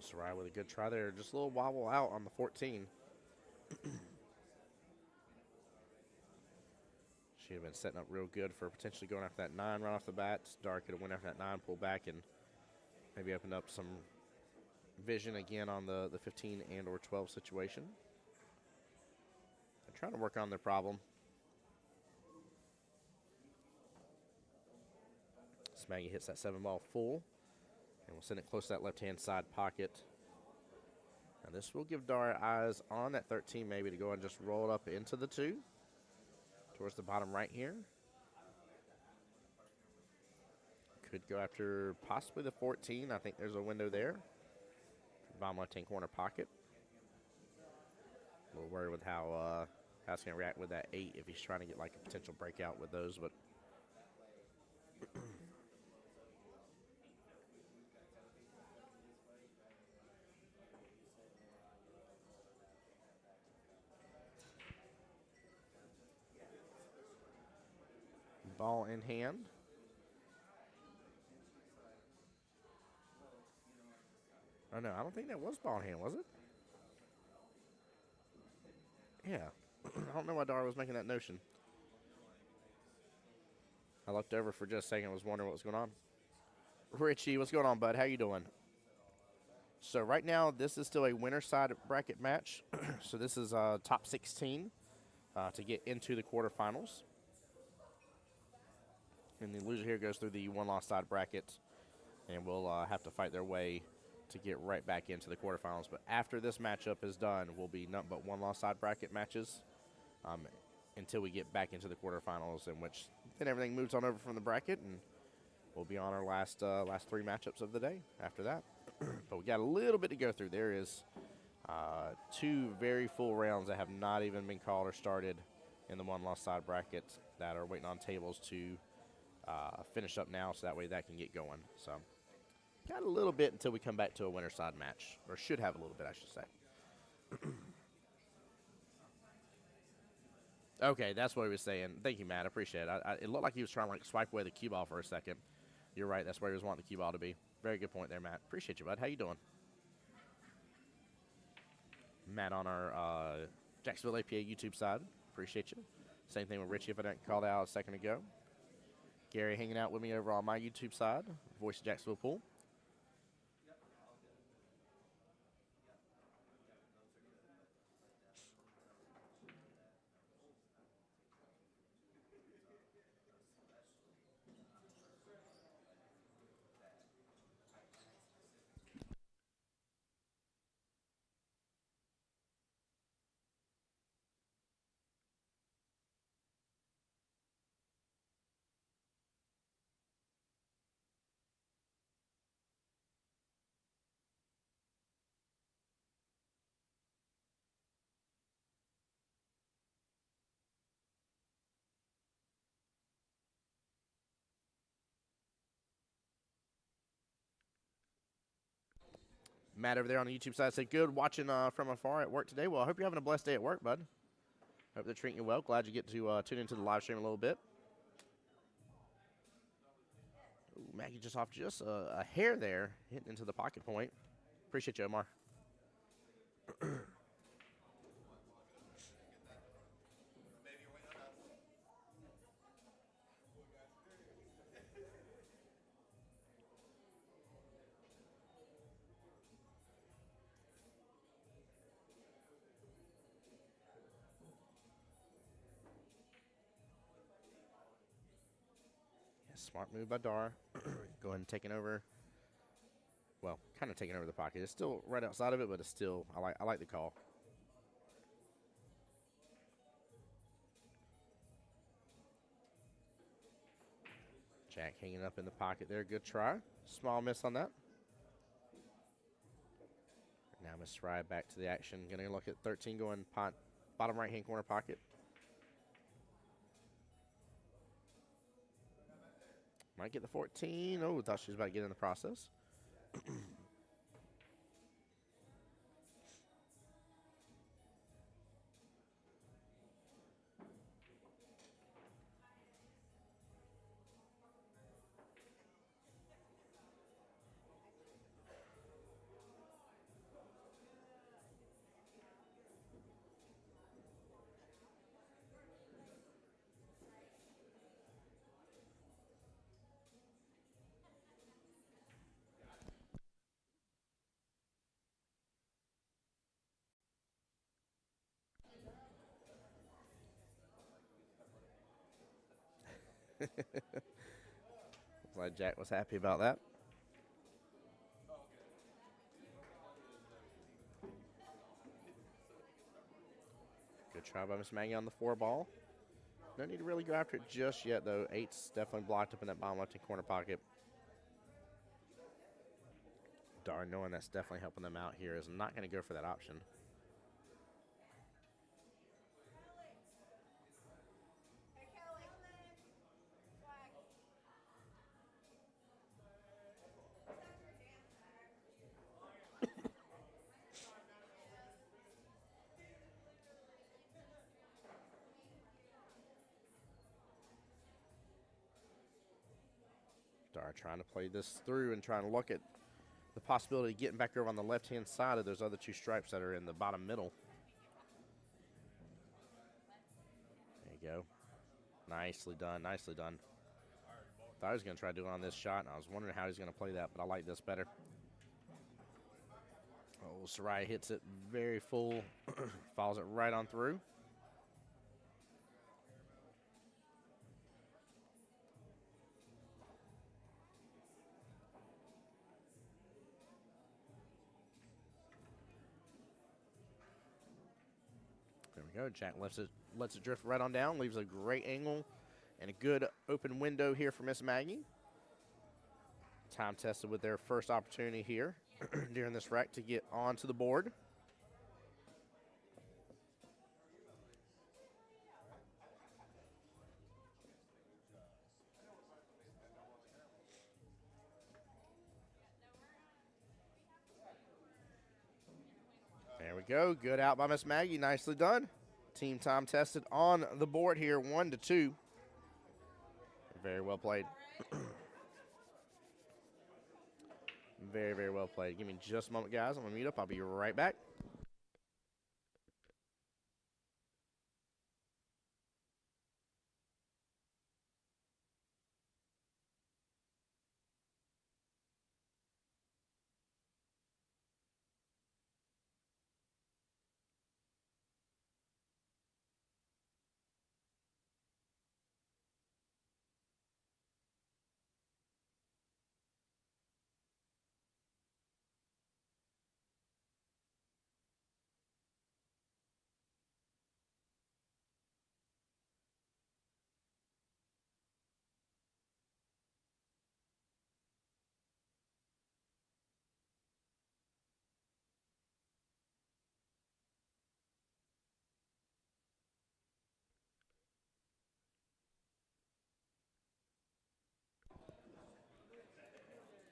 Sarai with a good try there. Just a little wobble out on the 14. She had been setting up real good for potentially going after that 9 right off the bat. Dar could have went after that 9, pulled back, and maybe opened up some vision again on the 15 and or 12 situation. They're trying to work on their problem. Smaggy hits that 7-ball full. And we'll send it close to that left-hand side pocket. Now this will give Dar eyes on that 13 maybe to go and just roll it up into the 2. Towards the bottom right here. Could go after possibly the 14. I think there's a window there. Bottom left-hand corner pocket. A little worried with how it's going to react with that 8 if he's trying to get like a potential breakout with those, but ball in hand. Oh, no, I don't think that was ball in hand, was it? Yeah. I don't know why Dar was making that notion. I looked over for just a second and was wondering what was going on. Richie, what's going on, bud? How you doing? So right now, this is still a winner side bracket match. So this is top 16 to get into the quarterfinals. And the loser here goes through the one-loss side bracket and will have to fight their way to get right back into the quarterfinals. But after this matchup is done, will be nothing but one-loss side bracket matches until we get back into the quarterfinals, in which then everything moves on over from the bracket, and we'll be on our last 3 matchups of the day after that. But we got a little bit to go through. There is 2 very full rounds that have not even been called or started in the one-loss side bracket that are waiting on tables to finish up now, so that way that can get going. So got a little bit until we come back to a winner side match, or should have a little bit, I should say. Okay, that's what he was saying. Thank you, Matt. I appreciate it. It looked like he was trying to like swipe away the cue ball for a second. You're right. That's where he was wanting the cue ball to be. Very good point there, Matt. Appreciate you, bud. How you doing? Matt on our Jacksonville APA YouTube side. Appreciate you. Same thing with Richie if I didn't call that out a second ago. Gary hanging out with me over on my YouTube side, Voice of Jacksonville Pool. Matt over there on the YouTube side said, good watching from afar at work today. Well, I hope you're having a blessed day at work, bud. Hope they're treating you well. Glad you get to tune into the live stream a little bit. Ooh, Maggie just off just a hair there, hitting into the pocket point. Appreciate you, Omar. Smart move by Dar. Go ahead and taking over. Well, kind of taking over the pocket. It's still right outside of it, but it's still, I like the call. Jack hanging up in the pocket there. Good try. Small miss on that. Now Miss Rye back to the action. Going to look at 13 going bottom right-hand corner pocket. Might get the 14. Oh, thought she was about to get in the process. Glad Jack was happy about that. Good try by Miss Maggie on the 4 ball. No need to really go after it just yet, though. 8's definitely blocked up in that bottom left-hand corner pocket. Darn, knowing that's definitely helping them out here, is not going to go for that option. Dar trying to play this through and trying to look at the possibility of getting back over on the left-hand side of those other 2 stripes that are in the bottom middle. There you go. Nicely done, nicely done. Thought I was going to try to do it on this shot, and I was wondering how he's going to play that, but I like this better. Oh, Soraya hits it very full, follows it right on through. There we go. Jack lets it drift right on down, leaves a great angle and a good open window here for Miss Maggie. Time tested with their first opportunity here during this rack to get onto the board. There we go. Good out by Miss Maggie. Nicely done. Team time tested on the board here, 1-2. Very well played. Very, very well played. Give me just a moment, guys. I'm going to mute up. I'll be right back.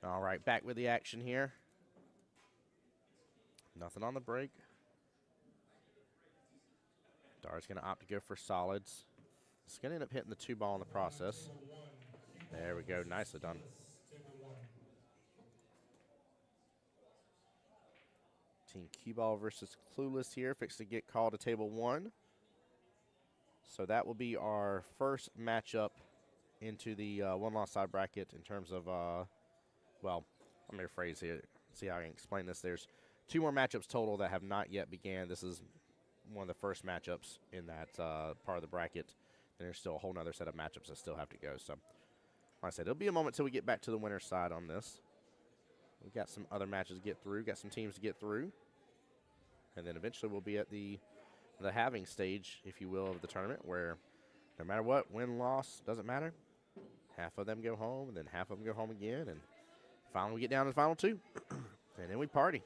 All right, back with the action here. Nothing on the break. Dar's going to opt to go for solids. It's going to end up hitting the 2 ball in the process. There we go. Nicely done. Team Qball versus Clueless here. Fixed to get called to table 1. So that will be our first matchup into the one-loss side bracket in terms of, well, let me rephrase here. See how I can explain this. There's 2 more matchups total that have not yet began. This is one of the first matchups in that part of the bracket. There's still a whole nother set of matchups that still have to go. So Like I said, it'll be a moment till we get back to the winner's side on this. We've got some other matches to get through, got some teams to get through. And then eventually we'll be at the halving stage, if you will, of the tournament, where no matter what, win, loss, doesn't matter. Half of them go home, and then half of them go home again. And finally we get down to the final two. And then we party.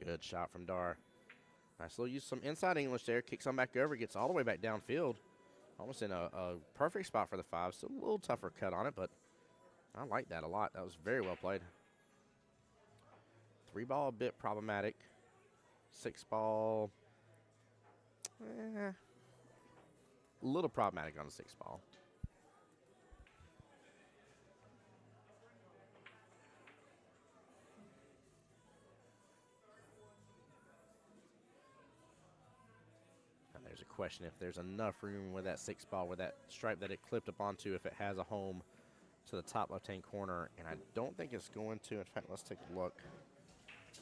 Good shot from Dar. Nice little use some inside English there. Kicks on back over. Gets all the way back downfield. Almost in a perfect spot for the 5. Still a little tougher cut on it, but I like that a lot. That was very well played. 3 ball a bit problematic. 6 ball, a little problematic on the 6 ball. There's a question if there's enough room with that 6 ball, with that stripe that it clipped up onto, if it has a home to the top left-hand corner, and I don't think it's going to. In fact, let's take a look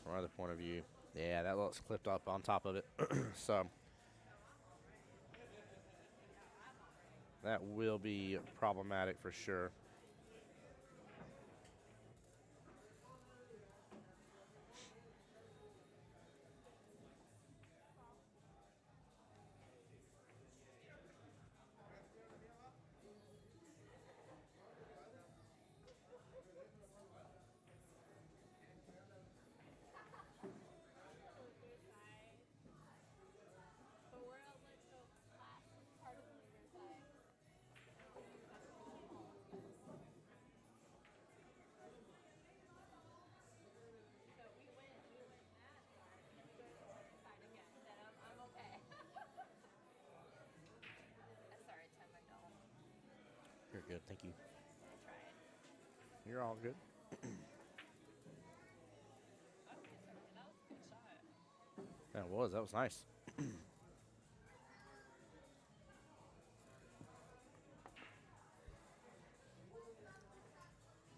from another point of view. Yeah, that looks clipped up on top of it. So that will be problematic for sure. You're good, thank you. You're all good. That was nice.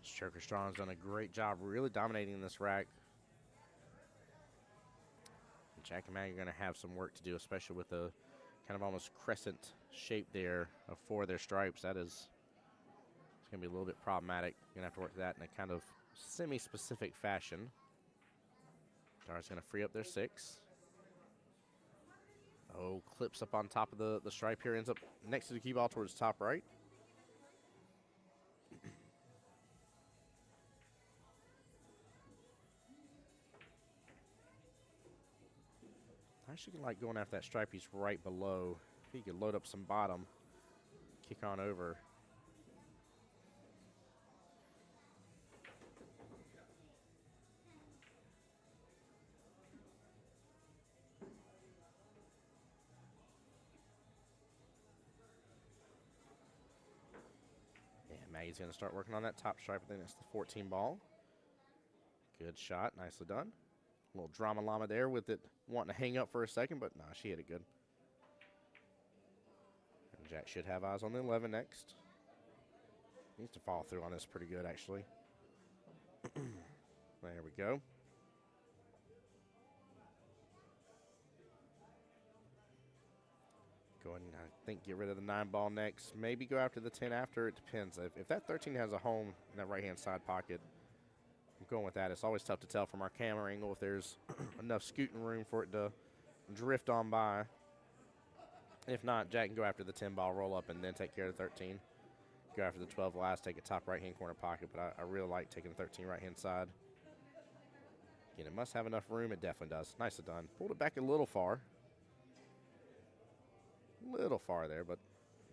Striker Strong's done a great job really dominating this rack. Jack and Mag are going to have some work to do, especially with the kind of almost crescent shape there of 4 of their stripes. That is, it's going to be a little bit problematic. You're going to have to work that in a kind of semi-specific fashion. Dar's going to free up their 6. Oh, clips up on top of the stripe here, ends up next to the Qball towards top right. I actually like going after that stripe he's right below. If he could load up some bottom, kick on over. Yeah, Maggie's going to start working on that top stripe. I think that's the 14 ball. Good shot, nicely done. A little drama llama there with it wanting to hang up for a second, but nah, she hit it good. And Jack should have eyes on the 11 next. Needs to follow through on this pretty good, actually. There we go. Go ahead and, I think, get rid of the 9 ball next. Maybe go after the 10 after. It depends. If that 13 has a home in that right-hand side pocket, I'm going with that. It's always tough to tell from our camera angle if there's enough scooting room for it to drift on by. If not, Jack can go after the 10 ball, roll up, and then take care of the 13. Go after the 12 last, take a top right-hand corner pocket, but I really like taking the 13 right-hand side. Again, it must have enough room. It definitely does. Nicely done. Pulled it back a little far. Little far there, but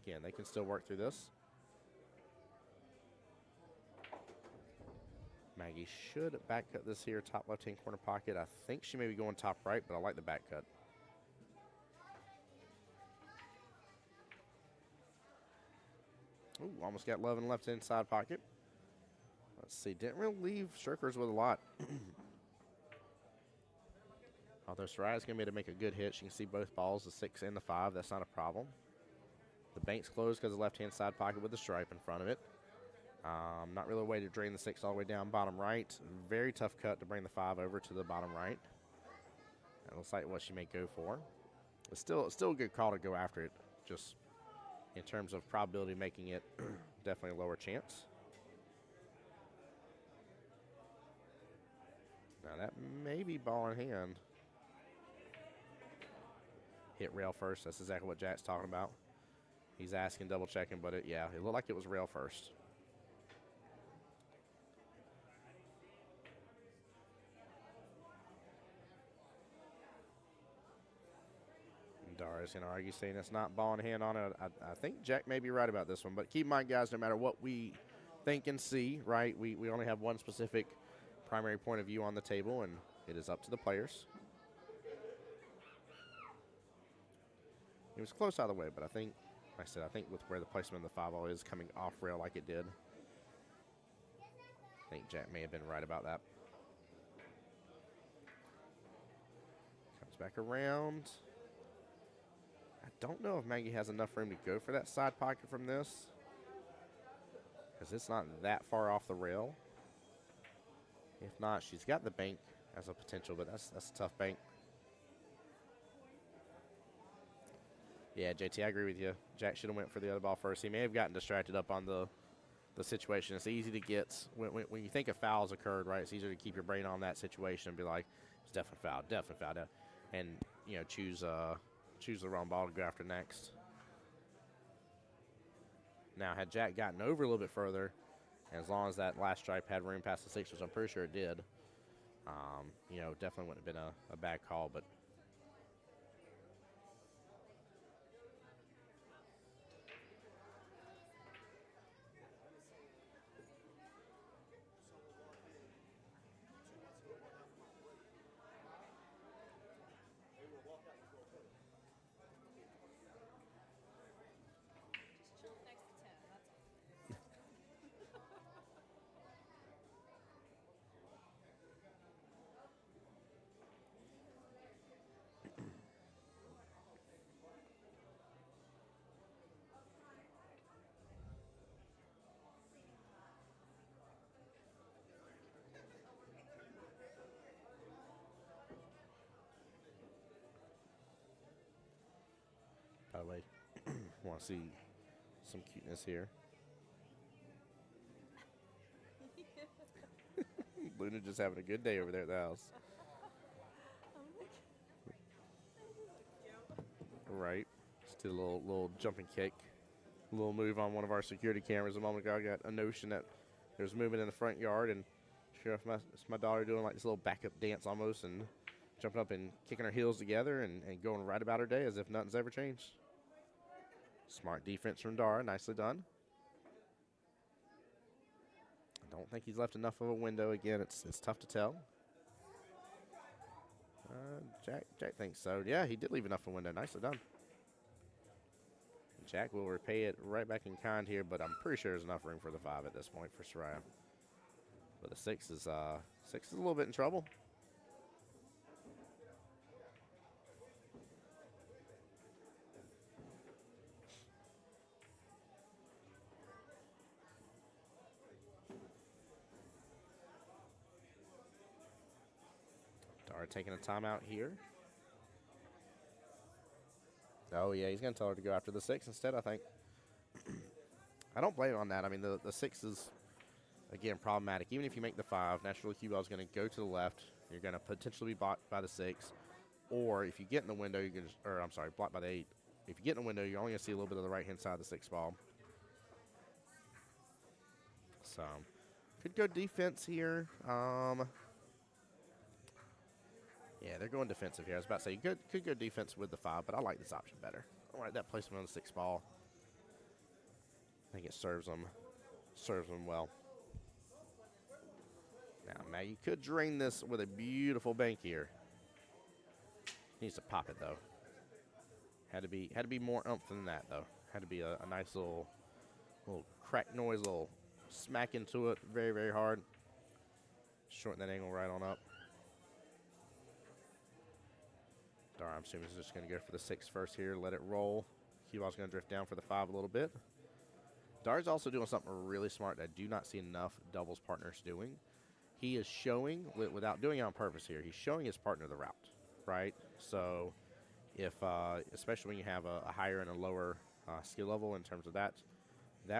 again, they can still work through this. Maggie should back cut this here, top left-hand corner pocket. I think she may be going top right, but I like the back cut. Ooh, almost got love in left inside pocket. Let's see, didn't really leave Shirkers with a lot. Although Soraya's going to be able to make a good hit. She can see both balls, the 6 and the 5. That's not a problem. The bank's closed because of the left-hand side pocket with the stripe in front of it. Not really a way to drain the 6 all the way down bottom right. Very tough cut to bring the 5 over to the bottom right. That looks like what she may go for. It's still a good call to go after it. Just in terms of probability of making it, definitely a lower chance. Now that may be ball in hand. Hit rail first. That's exactly what Jack's talking about. He's asking, double checking, but it looked like it was rail first. Dara's going to argue saying it's not ball in hand on it. I think Jack may be right about this one, but keep in mind, guys, no matter what we think and see, right, we only have one specific primary point of view on the table, and it is up to the players. It was close either way, but I think, like I said, I think with where the placement of the 5-ball is coming off rail like it did, I think Jack may have been right about that. Comes back around. I don't know if Maggie has enough room to go for that side pocket from this, because it's not that far off the rail. If not, she's got the bank as a potential, but that's a tough bank. Yeah, JT, I agree with you. Jack should have went for the other ball first. He may have gotten distracted up on the situation. It's easy to get, when you think a foul's occurred, right, it's easier to keep your brain on that situation and be like, it's definitely foul, and, you know, choose the wrong ball to go after next. Now, had Jack gotten over a little bit further, as long as that last stripe had room past the 6, which I'm pretty sure it did, you know, definitely wouldn't have been a bad call, but by the way, want to see some cuteness here. Luna just having a good day over there at the house. Right. Just did a little jumping kick. A little move on one of our security cameras a moment ago. I got a notion that there was movement in the front yard, and sure enough, it's my daughter doing like this little backup dance almost, and jumping up and kicking her heels together and going right about her day as if nothing's ever changed. Smart defense from Dara. Nicely done. I don't think he's left enough of a window. Again, it's tough to tell. Jack thinks so. Yeah, he did leave enough of a window. Nicely done. Jack will repay it right back in kind here, but I'm pretty sure there's enough room for the 5 at this point for Soraya. But the 6 is a little bit in trouble. Dara taking a timeout here. Oh, yeah, he's going to tell her to go after the 6 instead, I think. I don't blame him on that. I mean, the 6 is, again, problematic. Even if you make the 5, naturally Qball is going to go to the left. You're going to potentially be blocked by the 6. Or if you get in the window, you can just, or I'm sorry, blocked by the 8. If you get in the window, you're only going to see a little bit of the right-hand side of the 6 ball. So, could go defense here. Yeah, they're going defensive here. I was about to say, you could go defense with the 5, but I like this option better. I like that placement on the 6 ball. I think it serves them well. Now you could drain this with a beautiful bank here. Needs to pop it though. Had to be more oomph than that though. Had to be a nice little crack noise, little smack into it, very, very hard. Shorten that angle right on up. All right, I'm assuming he's just going to go for the 6 first here, let it roll. Qball's going to drift down for the 5 a little bit. Dar's also doing something really smart that I do not see enough doubles partners doing. He is showing, without doing it on purpose here, he's showing his partner the route, right? So if, especially when you have a higher and a lower skill level in terms of that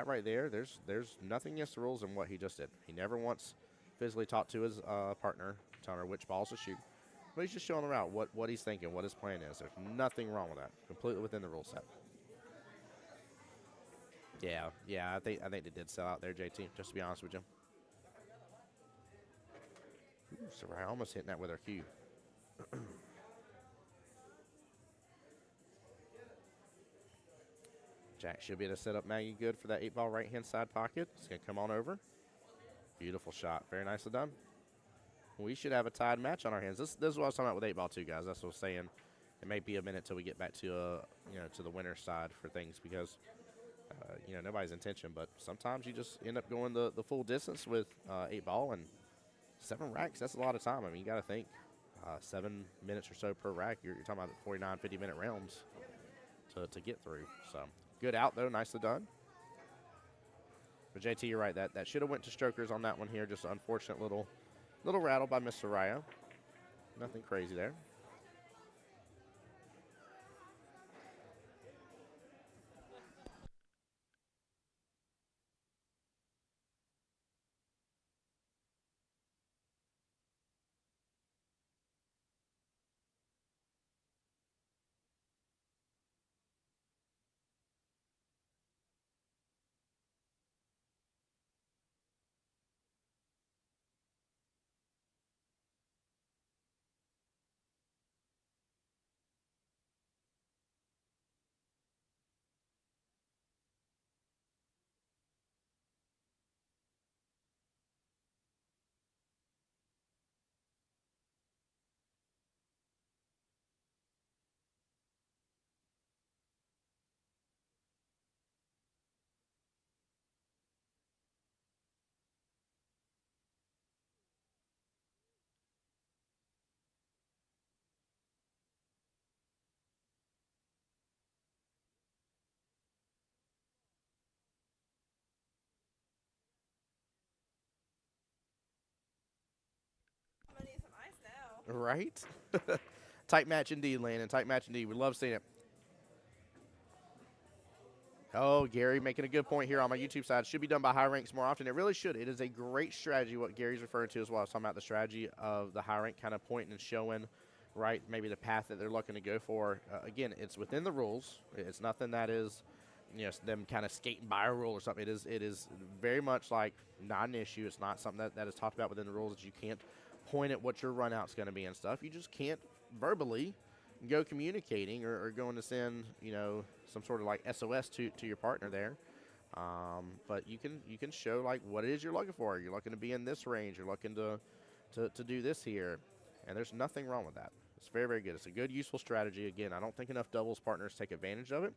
right there, there's nothing against the rules in what he just did. He never once physically talked to his partner, telling her which balls to shoot. But he's just showing the route, what he's thinking, what his plan is. There's nothing wrong with that. Completely within the rule set. Yeah, I think they did sell out there, JT, just to be honest with you. Ooh, Soraya almost hitting that with her cue. Jack should be able to set up Maggie good for that 8-ball right-hand side pocket. It's going to come on over. Beautiful shot. Very nicely done. We should have a tied match on our hands. This is what I was talking about with 8-ball too, guys. That's what I was saying. It may be a minute till we get back to to the winner's side for things because nobody's intention, but sometimes you just end up going the full distance with 8-ball and 7 racks. That's a lot of time. I mean, you got to think 7 minutes or so per rack. You're talking about 49, 50-minute rounds to get through. So good out though, nicely done. But JT, you're right. That should have went to strokers on that one here. Just an unfortunate little rattle by Miss Soraya. Nothing crazy there. Right? Tight match indeed, Landon. Tight match indeed. We love seeing it. Oh, Gary making a good point here on my YouTube side. Should be done by high ranks more often. It really should. It is a great strategy, what Gary's referring to as well. I was talking about the strategy of the high rank kind of pointing and showing, right, maybe the path that they're looking to go for. Again, it's within the rules. It's nothing that is, them kind of skating by a rule or something. It is very much like not an issue. It's not something that is talked about within the rules that you can't point at what your run out's going to be and stuff. You just can't verbally go communicating or going to send, some sort of like SOS to your partner there. But you can show like what it is you're looking for. You're looking to be in this range. You're looking to do this here. And there's nothing wrong with that. It's very, very good. It's a good, useful strategy. Again, I don't think enough doubles partners take advantage of it.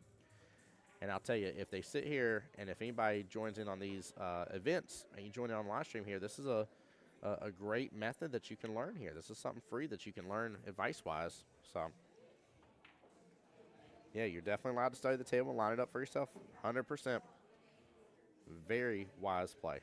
And I'll tell you, if they sit here and if anybody joins in on these events and you join in on the live stream here, this is a great method that you can learn here. This is something free that you can learn advice-wise. So, yeah, you're definitely allowed to study the table and line it up for yourself. 100%. Very wise play.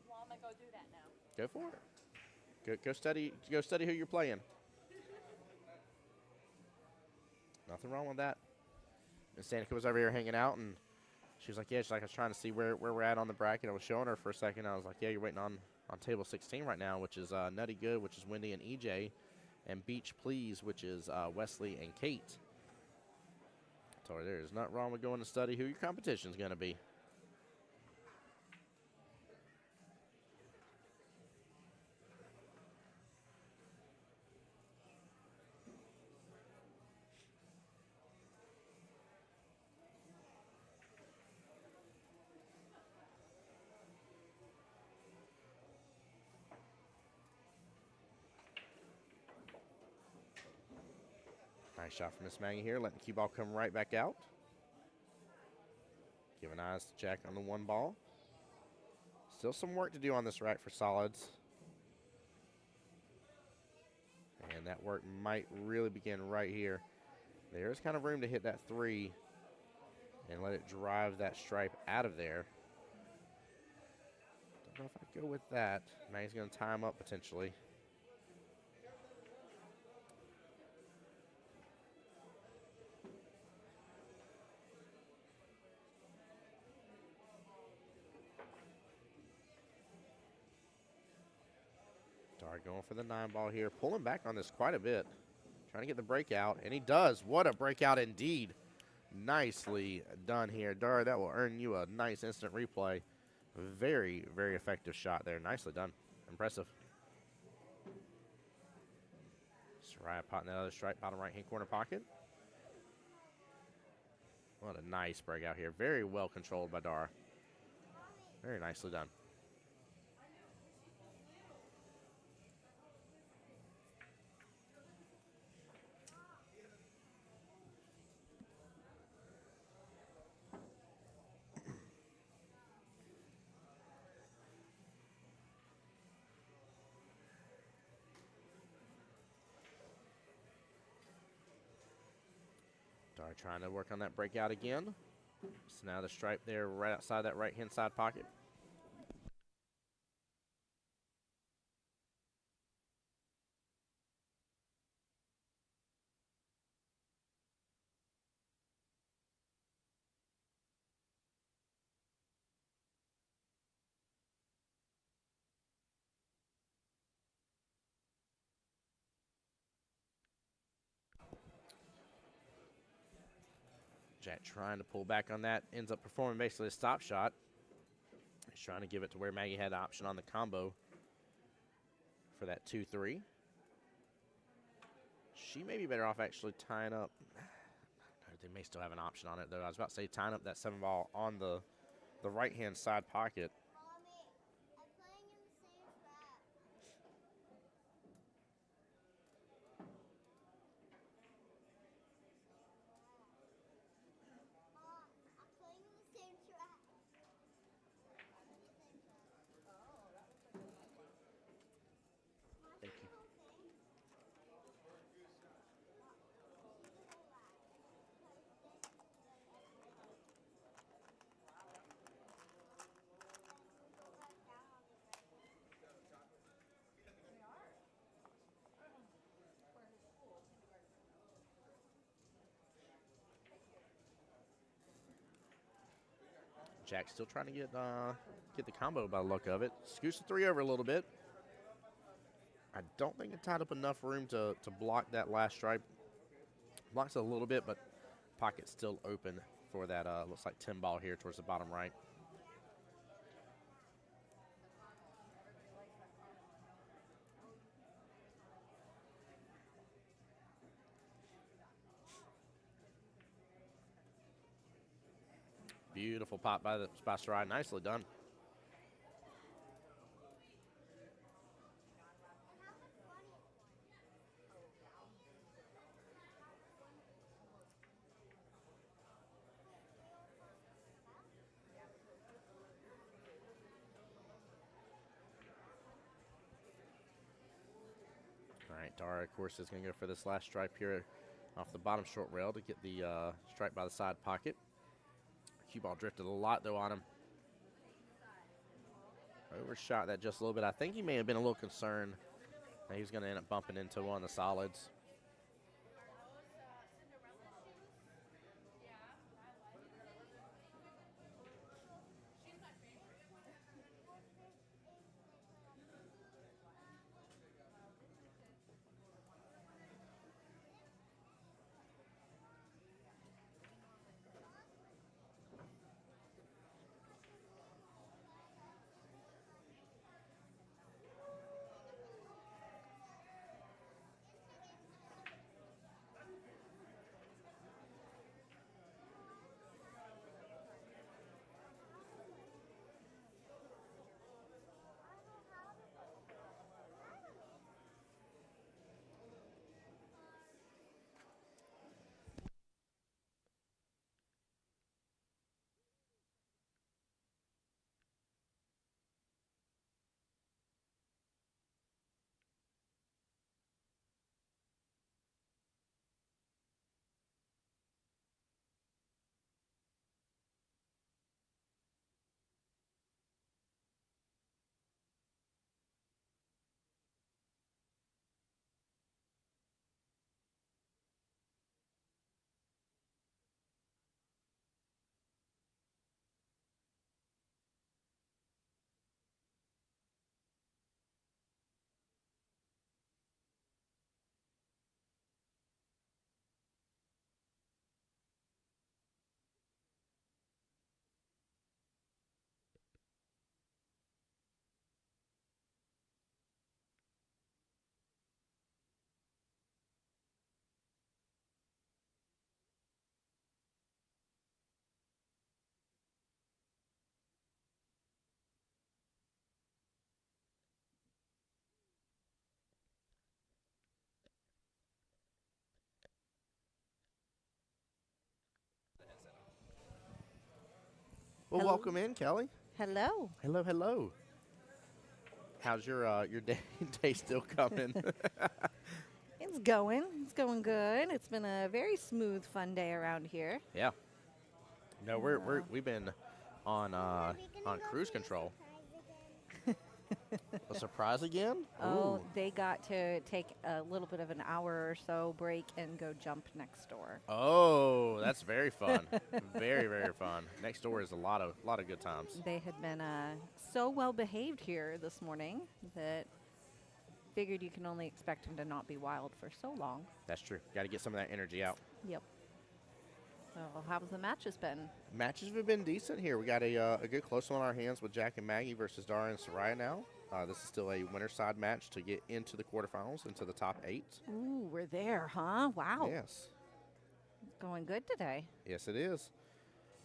Well, I'm going to go do that now. Go for it. Go study who you're playing. Nothing wrong with that. Miss Danica was over here hanging out, and she was like, I was trying to see where we're at on the bracket. I was showing her for a second. I was like, yeah, you're waiting on table 16 right now, which is Nutty Good, which is Wendy and EJ, and Beach Please, which is Wesley and Kate. So there is not wrong with going to study who your competition is going to be. Nice shot from Miss Maggie here, letting the cue ball come right back out. Giving eyes to Jack on the one ball. Still some work to do on this right for solids. And that work might really begin right here. There's kind of room to hit that 3 and let it drive that stripe out of there. Don't know if I go with that. Maggie's going to tie him up potentially. Dart going for the 9 ball here. Pulling back on this quite a bit. Trying to get the breakout, and he does. What a breakout indeed. Nicely done here. Dart, that will earn you a nice instant replay. Very, very effective shot there. Nicely done. Impressive. Soraya potting that other stripe, bottom right-hand corner pocket. What a nice breakout here. Very well controlled by Dara. Very nicely done. Dara trying to work on that breakout again. So now the stripe there right outside that right-hand side pocket. Jack trying to pull back on that. Ends up performing basically a stop shot. He's trying to give it to where Maggie had the option on the combo for that 2-3. She may be better off actually tying up. They may still have an option on it, though. I was about to say tying up that 7 ball on the right-hand side pocket. Thank you. Jack still trying to get the combo by the look of it. Scoots the 3 over a little bit. I don't think it tied up enough room to block that last stripe. Blocks it a little bit, but pocket's still open for that, looks like 10 ball here towards the bottom right. Beautiful pop by the Sarai. Nicely done. All right, Dara, of course, is going to go for this last stripe here off the bottom short rail to get the stripe by the side pocket. Cue ball drifted a lot, though, on him. Overshot that just a little bit. I think he may have been a little concerned that he was going to end up bumping into one of the solids. Well, Hello. welcome in, Kelly. Hello. Hello, hello. How's your day still coming? It's going. It's going good. It's been a very smooth, fun day around here. Yeah. No, we've been on cruise control. A surprise again? Oh, Ooh. they got to take a little bit of an hour or so break and go jump next door. Oh, that's very fun. Very, very fun. Next door is a lot of good times. They had been so well behaved here this morning that figured you can only expect them to not be wild for so long. That's true. Got to get some of that energy out. Yep. So how's the matches been? Matches have been decent here. We got a good close one on our hands with Jack and Maggie versus Dara and Soraya now. This is still a winner side match to get into the quarterfinals, into the top 8. Ooh, we're there, huh? Wow. Yes. Going good today. Yes, it is.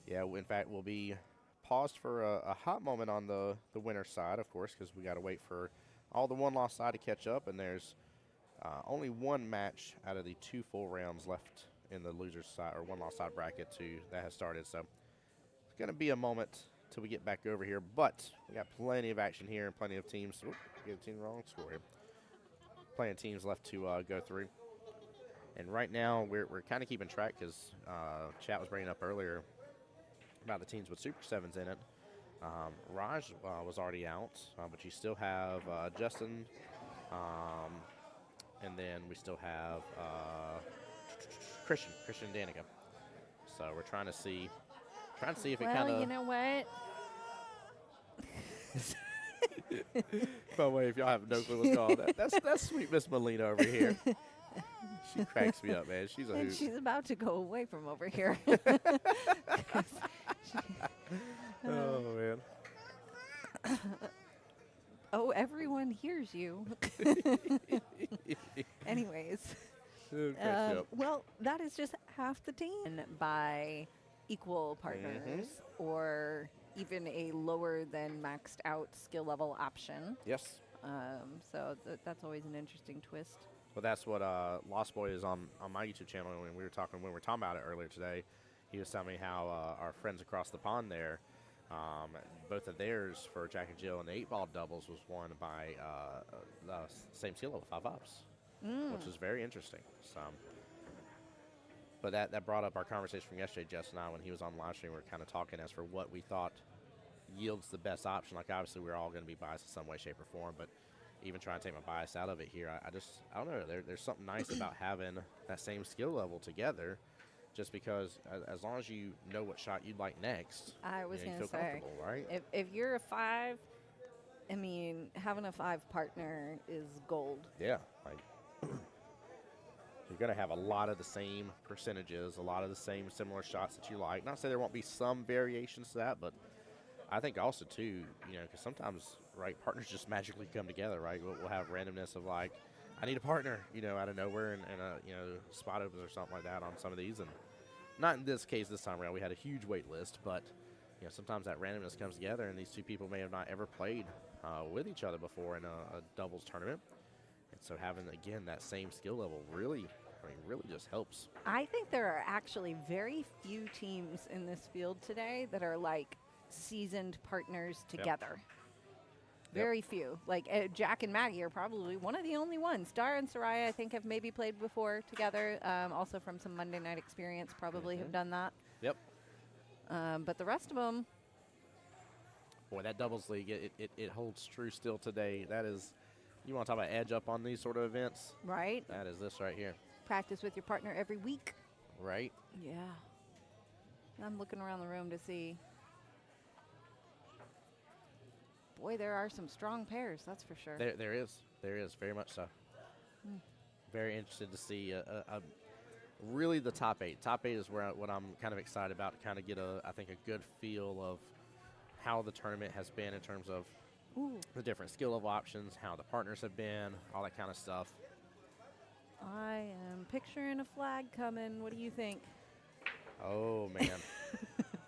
Yeah, in fact, we'll be paused for a hot moment on the winner side, of course, because we got to wait for all the one-loss side to catch up, and there's only one match out of the 2 full rounds left in the loser's side or one-loss side bracket that has started. So it's going to be a moment till we get back over here, but we got plenty of action here and plenty of teams. Oop, get a team wrong score here. Plenty of teams left to go through. And right now we're kind of keeping track because chat was bringing up earlier about the teams with Super 7s in it. Raj was already out, but you still have Justin, and then we still have Christian Danica. So we're trying to see if it kind of. Well, you know what? By the way, if y'all have no clue what's going on, that's sweet Miss Melina over here. She cracks me up, man. She's a And hoot. she's about to go away from over here. Oh man. Oh, everyone hears you. Anyways. Well, that is just half the team by equal partners or even a lower than maxed out skill level option. Yes. So that's always an interesting twist. Well, that's what Lost Boy is on my YouTube channel. When we were talking about it earlier today, he was telling me how our friends across the pond there, both of theirs for Jack and Jill and the 8-ball doubles was won by the same skill level 5-ups, which is very interesting. So, but that brought up our conversation from yesterday, Jess and I, when he was on live stream. We were kind of talking as for what we thought yields the best option. Like, obviously, we're all going to be biased in some way, shape, or form, but even trying to take my bias out of it here, I don't know. There's something nice about having that same skill level together, just because as long as you know what shot you'd like next, I was you going to feel say, comfortable, right? if you're a 5, I mean, having a 5 partner is gold. Yeah, like you're going to have a lot of the same percentages, a lot of the same similar shots that you like. Not to say there won't be some variations to that, but I think also too, because sometimes, right, partners just magically come together, right? We'll have randomness of like, I need a partner, out of nowhere, and spot opens or something like that on some of these, and not in this case this time around. We had a huge wait list, but sometimes that randomness comes together, and these two people may have not ever played with each other before in a doubles tournament, and so having again that same skill level really just helps. I think there are actually very few teams in this field today that are like seasoned partners together. Very few. Like Jack and Maggie are probably one of the only ones. Dara and Soraya, I think, have maybe played before together. Also from some Monday night experience, probably have done that. Yep. But the rest of them. Boy, that doubles league, it holds true still today. That is, you want to talk about edge up on these sort of events? Right. That is this right here. Practice with your partner every week. Right. Yeah. I'm looking around the room to see. Boy, there are some strong pairs, that's for sure. There is very much so. Very interested to see really the top 8. Top 8 is what I'm kind of excited about, to kind of get I think a good feel of how the tournament has been in terms of the different skill level options, how the partners have been, all that kind of stuff. I am picturing a flag coming. What do you think? Oh man,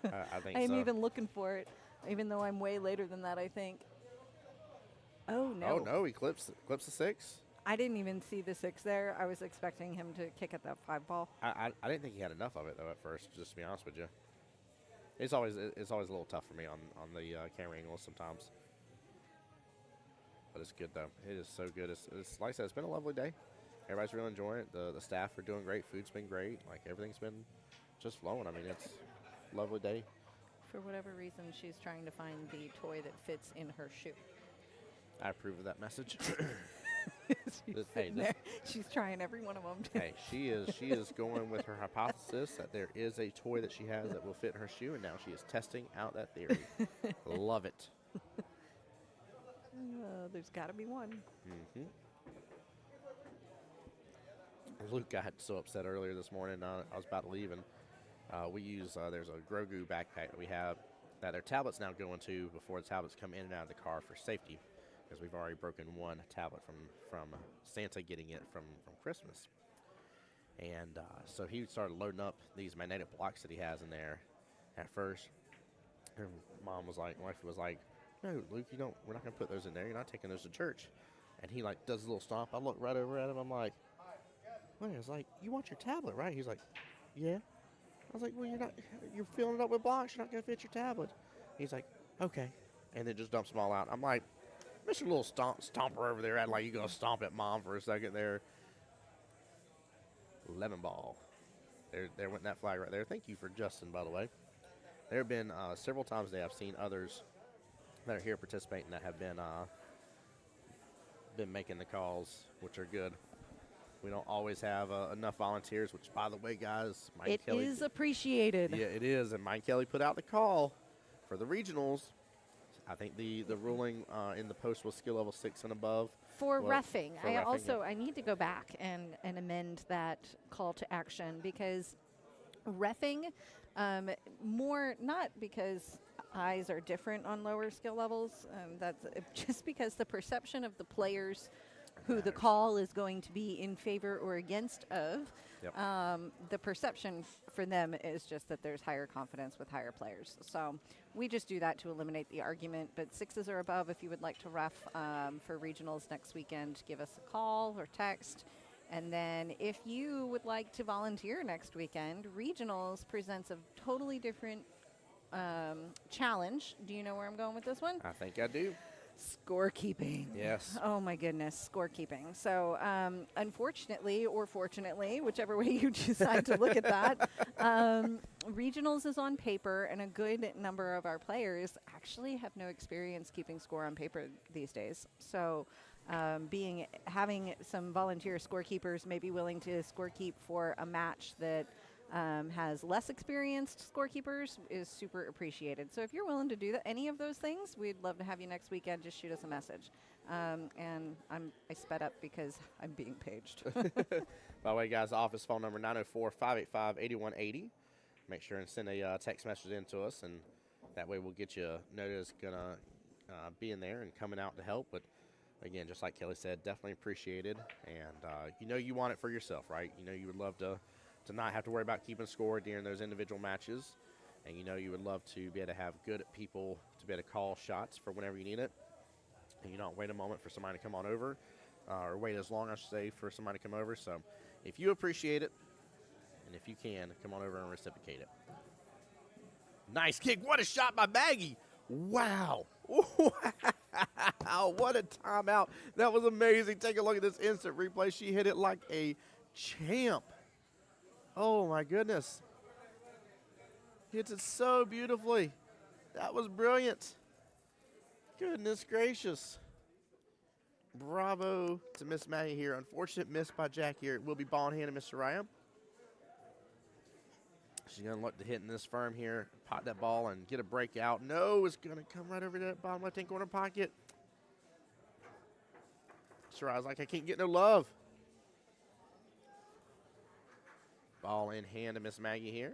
I think I'm so. even looking for it, even though I'm way later than that, I think. Oh no! Oh no, he clips the 6. I didn't even see the 6 there. I was expecting him to kick at that 5 ball. I didn't think he had enough of it though at first. Just to be honest with you, It's always a little tough for me on the camera angles sometimes. But it's good though. It is so good. It's like I said, it's been a lovely day. Everybody's really enjoying it. The staff are doing great. Food's been great. Like everything's been just flowing. I mean, it's a lovely day. For whatever reason, she's trying to find the toy that fits in her shoe. I approve of that message. She's trying every one of them. Hey, she is going with her hypothesis that there is a toy that she has that will fit in her shoe, and now she is testing out that theory. Love it. There's got to be one. Mm-hmm. Luke got so upset earlier this morning. I was about to leave, and we use there's a Grogu backpack that we have that our tablets now go into before the tablets come in and out of the car for safety, because we've already broken one tablet from Santa getting it from Christmas. And so he started loading up these magnetic blocks that he has in there at first. And wifey was like, "No, Luke, we're not going to put those in there. You're not taking those to church." And he like does a little stomp. I look right over at him. I'm like, "Wait," I was like, "You want your tablet, right?" He's like, "Yeah." I was like, "Well, you're filling it up with blocks. You're not going to fit your tablet." He's like, "Okay." And then just dumps them all out. I'm like, Mr. Little Stomper over there, acting like you're going to stomp at Mom for a second there. Lemon ball. There went that flag right there. Thank you for Justin, by the way. There have been several times today I've seen others that are here participating that have been making the calls, which are good. We don't always have enough volunteers, which, by the way, guys, Mike Kelly is appreciated. Yeah, it is. And Mike Kelly put out the call for the regionals. I think the ruling in the post was skill level 6 and above. For reffing. I need to go back and amend that call to action, because reffing, more not because eyes are different on lower skill levels. That's just because the perception of the players who the call is going to be in favor or against of. Yep. The perception for them is just that there's higher confidence with higher players. So we just do that to eliminate the argument. But 6s or above, if you would like to ref for regionals next weekend, give us a call or text. And then if you would like to volunteer next weekend, regionals presents a totally different challenge. Do you know where I'm going with this one? I think I do. Scorekeeping. Yes. Oh my goodness, scorekeeping. So unfortunately, or fortunately, whichever way you decide to look at that, regionals is on paper, and a good number of our players actually have no experience keeping score on paper these days. So having some volunteer scorekeepers maybe willing to scorekeep for a match that has less experienced scorekeepers is super appreciated. So if you're willing to do any of those things, we'd love to have you next weekend. Just shoot us a message. And I sped up because I'm being paged. By the way, guys, office phone number 904-585-8180. Make sure and send a text message in to us, and that way we'll get you notice going to be in there and coming out to help. But again, just like Kelly said, definitely appreciated. And you want it for yourself, right? You would love to not have to worry about keeping score during those individual matches. And you would love to be able to have good people to be able to call shots for whenever you need it. And you don't wait a moment for somebody to come on over, or wait as long, I should say, for somebody to come over. So if you appreciate it, and if you can, come on over and reciprocate it. Nice kick. What a shot by Maggie. Wow. Wow. What a timeout. That was amazing. Take a look at this instant replay. She hit it like a champ. Oh, my goodness. Hits it so beautifully. That was brilliant. Goodness gracious. Bravo to Miss Maggie here. Unfortunate miss by Jack here. It will be ball in hand to Mr. Ryan. She's going to look to hit in this firm here, pot that ball and get a breakout. No, it's going to come right over that bottom left-hand corner pocket. Mr. Ryan's like, I can't get no love. Ball in hand to Miss Maggie here.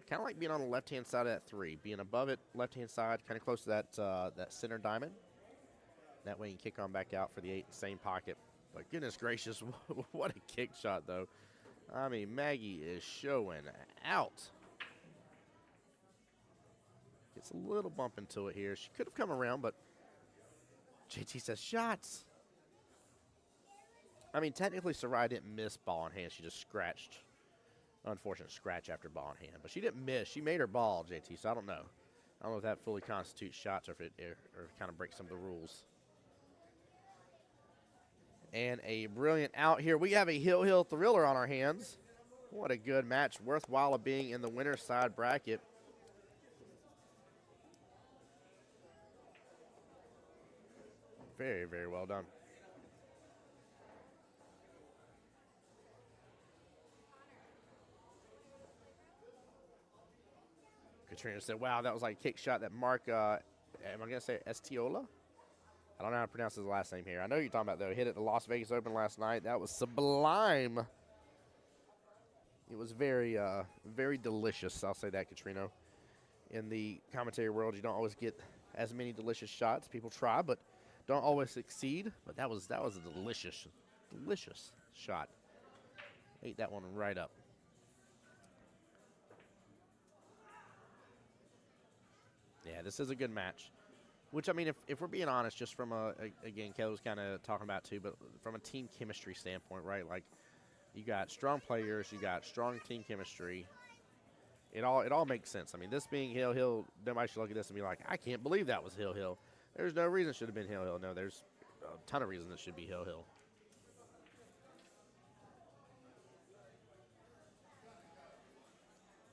Kind of like being on the left-hand side of that 3. Being above it, left-hand side, kind of close to that center diamond. That way you can kick on back out for the 8 in the same pocket. But goodness gracious, what a kick shot, though. I mean, Maggie is showing out. Gets a little bump into it here. She could have come around, but JT says shots. I mean, technically, Sarai didn't miss ball in hand. She just scratched unfortunate scratch after ball in hand. But she didn't miss. She made her ball, JT, so I don't know. I don't know if that fully constitutes shots or if it kind of breaks some of the rules. And a brilliant out here. We have a Hill thriller on our hands. What a good match. Worthwhile of being in the winner's side bracket. Very, very well done. Katrina said, wow, that was like a kick shot that Mark, am I going to say Estiola? I don't know how to pronounce his last name here. I know you're talking about, though. Hit at the Las Vegas Open last night. That was sublime. It was very, very delicious. I'll say that, Katrina. In the commentary world, you don't always get as many delicious shots. People try, but don't always succeed. But that was a delicious, delicious shot. Ate that one right up. Yeah, this is a good match. Which, I mean, if we're being honest, just from again, Kelly was kind of talking about too, but from a team chemistry standpoint, right? Like, you got strong players, you got strong team chemistry. It all makes sense. I mean, this being Hill, nobody should look at this and be like, I can't believe that was Hill. There's no reason it should have been Hill. No, there's a ton of reasons it should be Hill.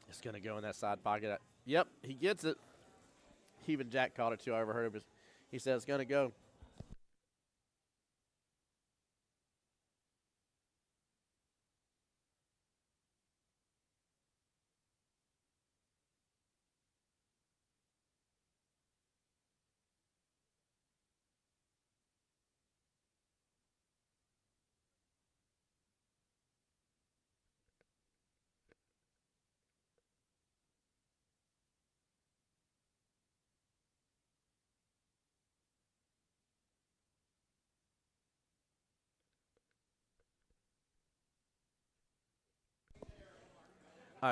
It's going to go in that side pocket. Yep, he gets it. Even Jack caught it too. I overheard him. He said it's going to go.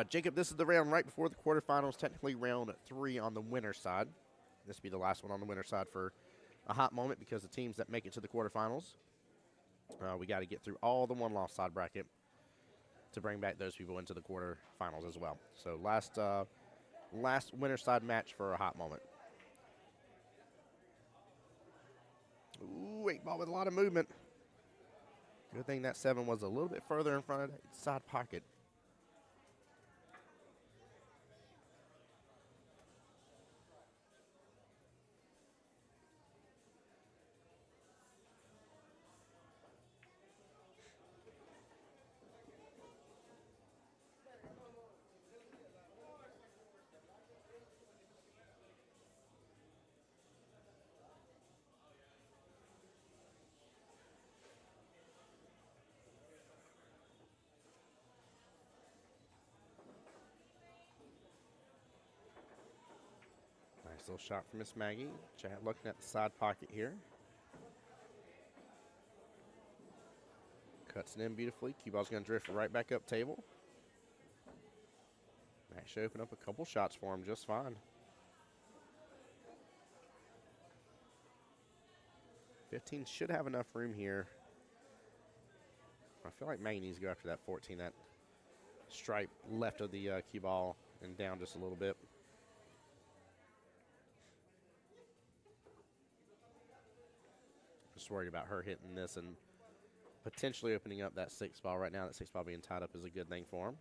Jacob, this is the round right before the quarterfinals, technically round 3 on the winner's side. This will be the last one on the winner's side for a hot moment because the teams that make it to the quarterfinals, we got to get through all the one-loss side bracket to bring back those people into the quarterfinals as well. So last winner's side match for a hot moment. Ooh, 8-ball with a lot of movement. Good thing that 7 was a little bit further in front of the side pocket. Nice little shot from Miss Maggie. Chad looking at the side pocket here. Cuts it in beautifully. Qball's going to drift right back up table. That should open up a couple shots for him just fine. 15 should have enough room here. I feel like Maggie needs to go after that 14. That stripe left of the Qball and down just a little bit. Just worried about her hitting this and potentially opening up that 6-ball. Right now, that 6-ball being tied up is a good thing for him.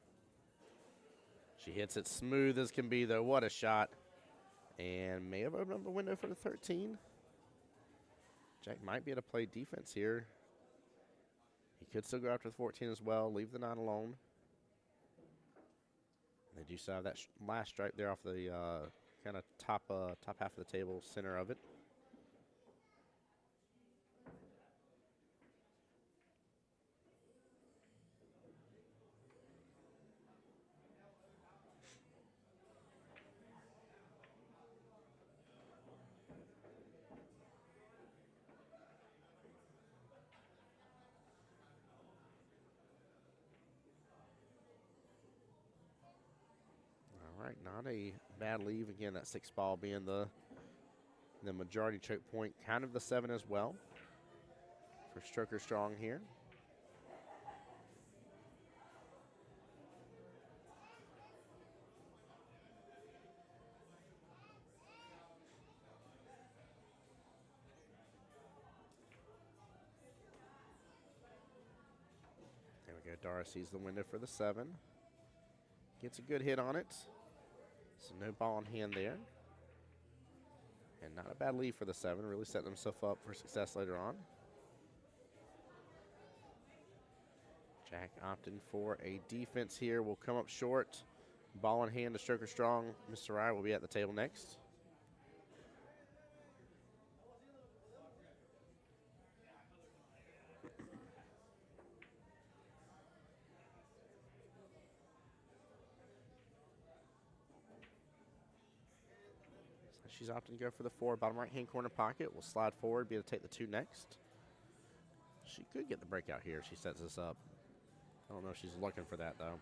She hits it smooth as can be, though. What a shot. And may have opened up a window for the 13. Jack might be able to play defense here. He could still go after the 14 as well, leave the 9 alone. They do still have that last stripe there off the kind of top half of the table, center of it. All right, not a bad leave. Again, that 6-ball being the majority choke point, kind of the 7 as well for Stroker Strong here. Dara sees the window for the 7. Gets a good hit on it. So no ball in hand there. And not a bad lead for the 7. Really setting himself up for success later on. Jack opting for a defense here. Will come up short. Ball in hand to Stroker Strong. Mr. Rye will be at the table next. She's opting to go for the 4, bottom right-hand corner pocket. Will slide forward, be able to take the 2 next. She could get the breakout here if she sets this up. I don't know if she's looking for that, though.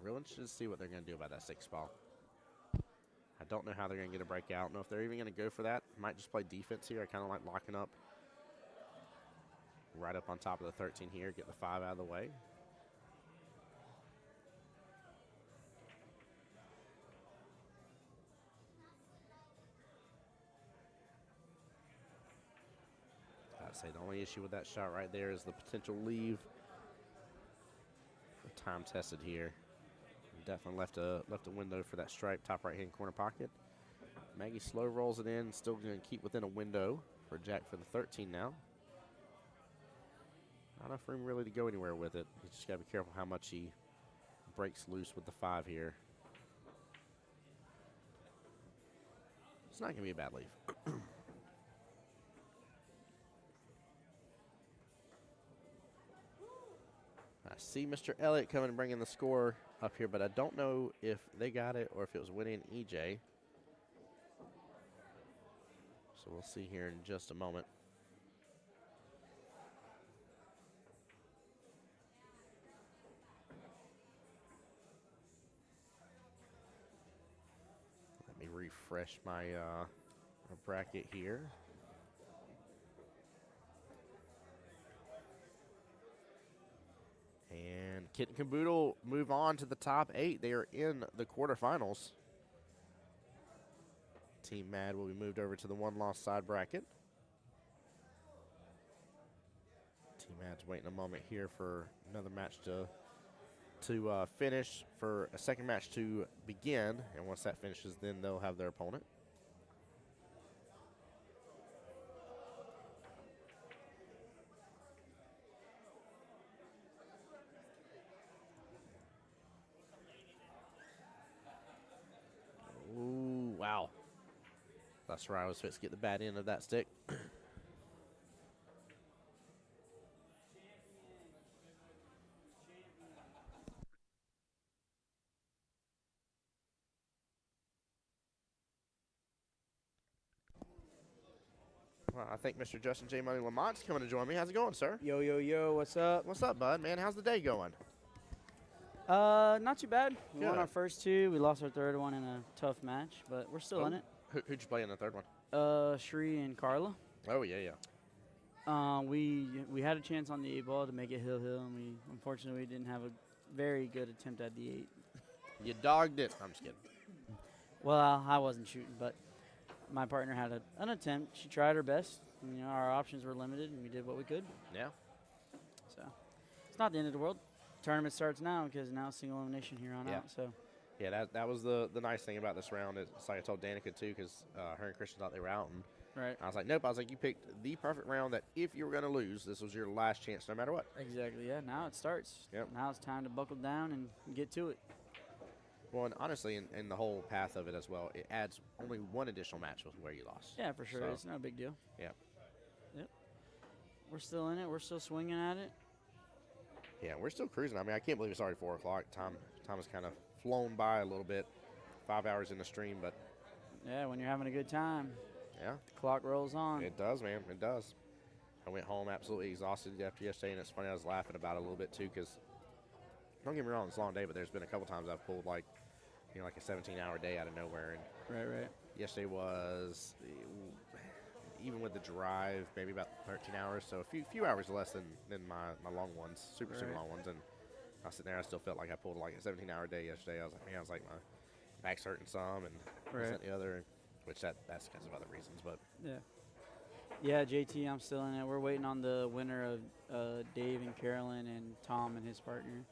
Real interested to see what they're going to do about that 6 ball. I don't know how they're going to get a breakout. I don't know if they're even going to go for that. Might just play defense here. I kind of like locking up right up on top of the 13 here. Get the 5 out of the way. I'd say the only issue with that shot right there is the potential leave. Time tested here. Definitely left a window for that stripe top right hand corner pocket. Maggie slow rolls it in, still going to keep within a window for Jack for the 13 now. Not enough room really to go anywhere with it. He's just got to be careful how much he breaks loose with the 5 here. It's not going to be a bad leave. I see Mr. Elliott coming and bringing the score up here, but I don't know if they got it or if it was Winnie and EJ. So we'll see here in just a moment. Let me refresh my bracket here. And Kit and Caboodle move on to the top 8. They are in the quarterfinals. Team Mad will be moved over to the 1-loss side bracket. Team Mad's waiting a moment here for another match to finish, for a second match to begin. And once that finishes, then they'll have their opponent. Ooh, wow. That's right, I was supposed to get the bad end of that stick. Well, I think Mr. Justin J. Money Lamont's coming to join me. How's it going, sir? Yo, yo, yo, what's up? What's up, bud, man? How's the day going? Not too bad. We won Good. our first 2. We lost our third one in a tough match, but we're still in it. Who'd you play in the third one? Shri and Carla. Oh, yeah, yeah. We had a chance on the 8 ball to make it hill, and we unfortunately didn't have a very good attempt at the 8. You dogged it. I'm just kidding. Well, I wasn't shooting, but my partner had an attempt. She tried her best. You know, our options were limited, and we did what we could. Yeah. So it's not the end of the world. Tournament starts now because now it's single elimination here on out. So. Yeah, that was the nice thing about this round. It's like I told Danica, too, because her and Christian thought they were out. And right. I was like, nope. I was like, you picked the perfect round that if you were going to lose, this was your last chance no matter what. Exactly, yeah. Now it starts. Yep. Now it's time to buckle down and get to it. Well, and honestly, in the whole path of it as well, it adds only one additional match with where you lost. Yeah, for sure. So, it's no big deal. Yeah. Yep. We're still in it. We're still swinging at it. Yeah, we're still cruising. I mean, I can't believe it's already 4 o'clock. Time has kind of flown by a little bit. 5 hours in the stream, but yeah, when you're having a good time. Yeah. The clock rolls on. It does, man. It does. I went home absolutely exhausted after yesterday, and it's funny, I was laughing about it a little bit too, because don't get me wrong, it's a long day, but there's been a couple times I've pulled like a 17-hour day out of nowhere. And Right. yesterday was, even with the drive, maybe about 13 hours, so a few hours less than my long ones, super long ones. And I was sitting there, I still felt like I pulled like a 17-hour day yesterday. I was like, my back's hurting some, and this and the other, which that's because of other reasons, but. Yeah, JT, I'm still in it. We're waiting on the winner of Dave and Carolyn and Tom and his partner.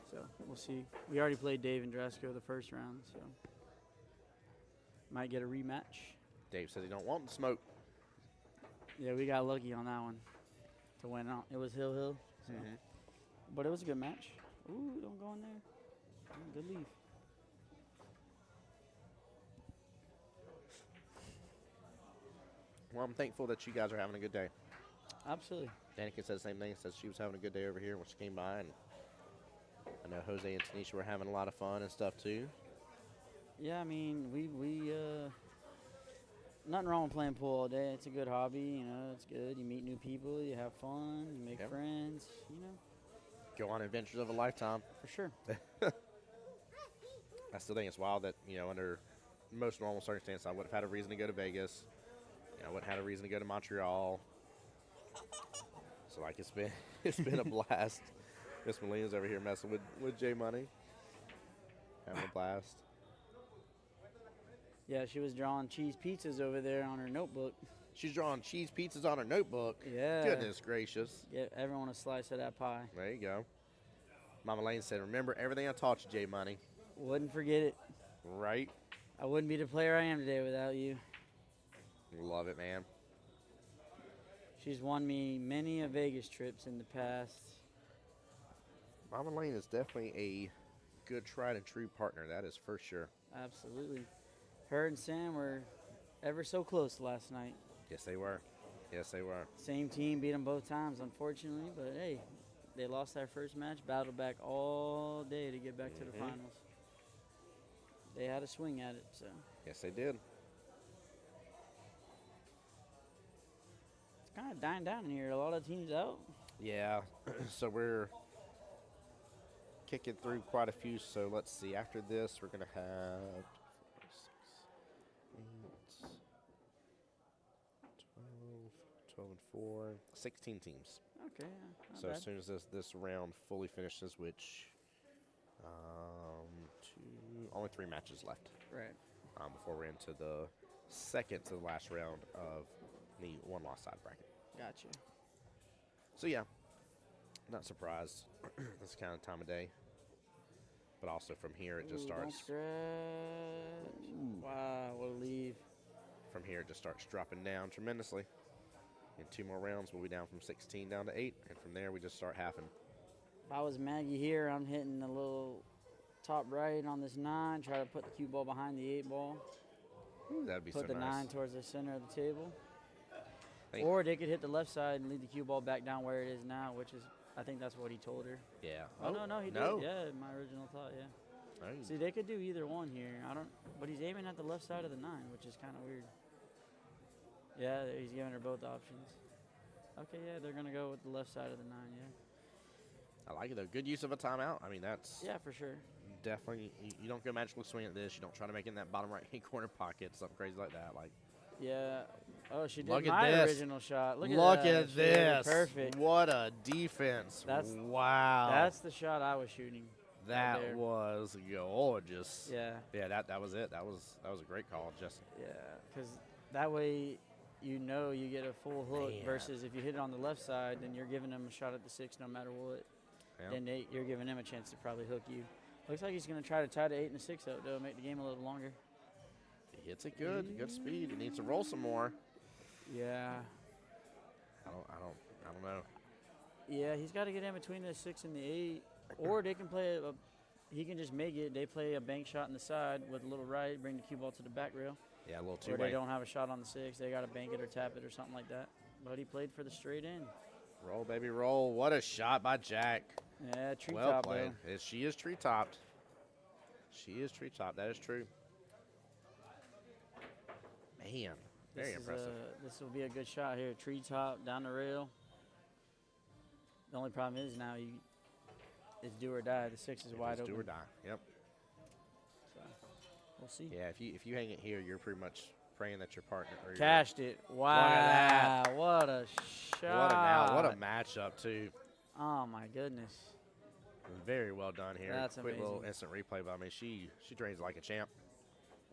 So we'll see. We already played Dave and Drasco the first round, so might get a rematch. Dave says he don't want the smoke. Yeah, we got lucky on that one to win out. It was Hill, so. But it was a good match. Ooh, don't go in there. Good leave. Well, I'm thankful that you guys are having a good day. Absolutely. Danica said the same thing. Said she was having a good day over here when she came by, and I know Jose and Tanisha were having a lot of fun and stuff too. Yeah, I mean, we nothing wrong with playing pool all day. It's a good hobby, you know. It's good. You meet new people, you have fun, you make friends, you know. Go on adventures of a lifetime. For sure. I still think it's wild that, under most normal circumstances, I would have had a reason to go to Vegas. I wouldn't have had a reason to go to Montreal. So like it's been a blast. Miss Molina's over here messing with J Money. Having a blast. Yeah, she was drawing cheese pizzas over there on her notebook. She's drawing cheese pizzas on her notebook. Yeah. Goodness gracious. Get everyone a slice of that pie. There you go. Mama Lane said, remember everything I taught you, J Money. Wouldn't forget it. Right. I wouldn't be the player I am today without you. Love it, man. She's won me many a Vegas trips in the past. Mama Lane is definitely a good tried and true partner. That is for sure. Absolutely. Her and Sam were ever so close last night. Yes, they were. Yes, they were. Same team beat them both times, unfortunately. But, hey, they lost their first match, battled back all day to get back to the finals. They had a swing at it, so. Yes, they did. It's kind of dying down in here. A lot of teams out. Yeah, so we're kicking through quite a few. So let's see. After this, we're going to have 12 and 4, 16 teams. Okay, so bad. As soon as this round fully finishes, which only 3 matches left. Right. Before we're into the second to the last round of the one-loss side bracket. Gotcha. So yeah, not surprised. This kind of time of day. But also from here it just starts. Don't scratch. Wow, what a leave. From here it just starts dropping down tremendously. In 2 more rounds, we'll be down from 16 down to 8, and from there we just start halving. If I was Maggie here, I'm hitting the little top right on this 9, try to put the cue ball behind the 8 ball. Ooh, that'd be put so the nice. 9 towards the center of the table. Or they could hit the left side and leave the cue ball back down where it is now, which is, I think that's what he told her. Yeah. Oh, no, he did. Yeah, my original thought, yeah. Oh. See, they could do either one here. But he's aiming at the left side of the 9, which is kind of weird. Yeah, he's giving her both options. Okay, yeah, they're going to go with the left side of the 9, yeah. I like it, though. Good use of a timeout. I mean, that's... Yeah, for sure. Definitely. You don't go magically swing at this. You don't try to make it in that bottom right-hand corner pocket, something crazy like that. Like. Yeah. Oh, she did Look my at this. original shot. Look at that. Look at this. Perfect. What a defense. Wow. That's the shot I was shooting. That right was gorgeous. Yeah. Yeah, that was it. That was a great call, Justin. Yeah, because that way you know you get a full hook versus if you hit it on the left side, then you're giving them a shot at the 6 no matter what. Yeah. Then you're giving them a chance to probably hook you. Looks like he's going to try to tie the 8 and the 6 up, though, make the game a little longer. He hits it good speed. He needs to roll some more. Yeah. I don't know. Yeah, he's got to get in between the 6 and the 8, or they can play he can just make it. They play a bank shot in the side with a little right, bring the cue ball to the back rail. Yeah, a little two-way. Or they don't have a shot on the 6. They got to bank it or tap it or something like that. But he played for the straight in. Roll, baby, roll. What a shot by Jack. Yeah, tree well top, played. though. She is tree topped. She is tree topped. That is true. Man, Very impressive. This will be a good shot here. Treetop down the rail. The only problem is now it's do or die. The 6 is wide open. Do or die. Yep. So we'll see. Yeah, if you hang it here, you're pretty much praying that your partner or Cashed it. Wow. Look at that. What a shot. What a matchup too. Oh my goodness. Very well done here. That's Quick little amazing. instant replay, but I mean she drains like a champ.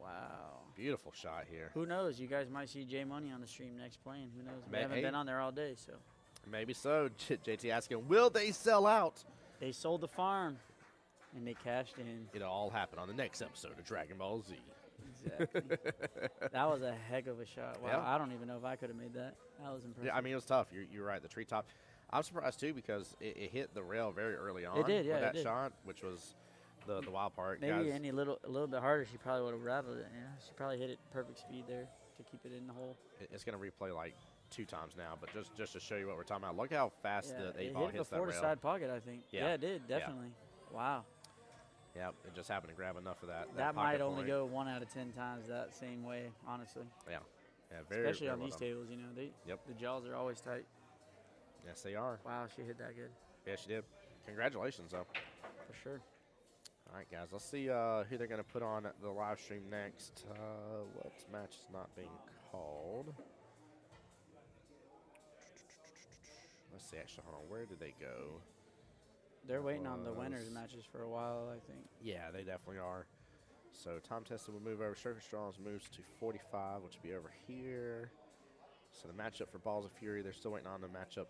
Wow. Beautiful shot here. Who knows? You guys might see Jay Money on the stream next playing. Who knows? We Hey. haven't been on there all day, so. Maybe so. JT asking, will they sell out? They sold the farm, and they cashed in. It'll all happen on the next episode of Dragon Ball Z. Exactly. That was a heck of a shot. Wow. Yeah. I don't even know if I could have made that. That was impressive. Yeah, I mean, it was tough. You're right. The treetop. I'm surprised, too, because it hit the rail very early on. It did, yeah, with it that did. shot, which was the wild part. Maybe Guys, any a little bit harder, she probably would have rattled it. Yeah, she probably hit it perfect speed there to keep it in the hole. it's going to replay like 2 times now, but just to show you what we're talking about, look how fast Yeah, the 8 it ball hit hits that before rail. the side pocket, I think. Yeah. Yeah, it did, definitely. Wow. Yeah, it just happened to grab enough of that. That pocket might only point. go 1 out of 10 times that same way, honestly. Yeah, very Especially very on well these done. tables, you know. The jaws are always tight. Yes, they are. Wow, she hit that good. Yeah, she did. Congratulations, though. For sure. All right, guys, let's see who they're going to put on the live stream next. What match is not being called? Let's see, actually, hold on. Where did they go? They're waiting on the winners matches for a while, I think. Yeah, they definitely are. So time tested will move over. Circus Straws moves to 45, which will be over here. So the matchup for Balls of Fury, they're still waiting on the matchup,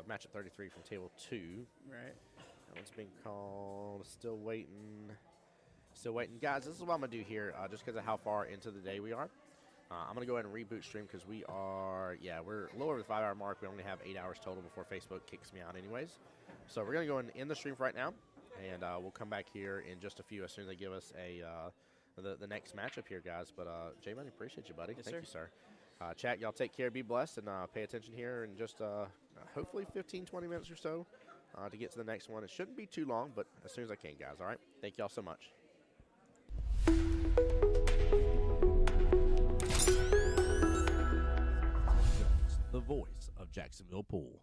matchup 33 from table 2. Right. That one's being called. Still waiting. Still waiting. Guys, this is what I'm going to do here, just because of how far into the day we are. I'm going to go ahead and reboot stream because we are, we're a little over the 5-hour mark. We only have 8 hours total before Facebook kicks me out anyways. So we're going to go and end the stream for right now, and we'll come back here in just a few as soon as they give us the next matchup here, guys. But, J-Money, appreciate you, buddy. Yes, Thank sir. you, sir. Chat, y'all take care, be blessed, and pay attention here in just hopefully 15, 20 minutes or so to get to the next one. It shouldn't be too long, but as soon as I can, guys, all right? Thank y'all so much. The voice of Jacksonville Pool.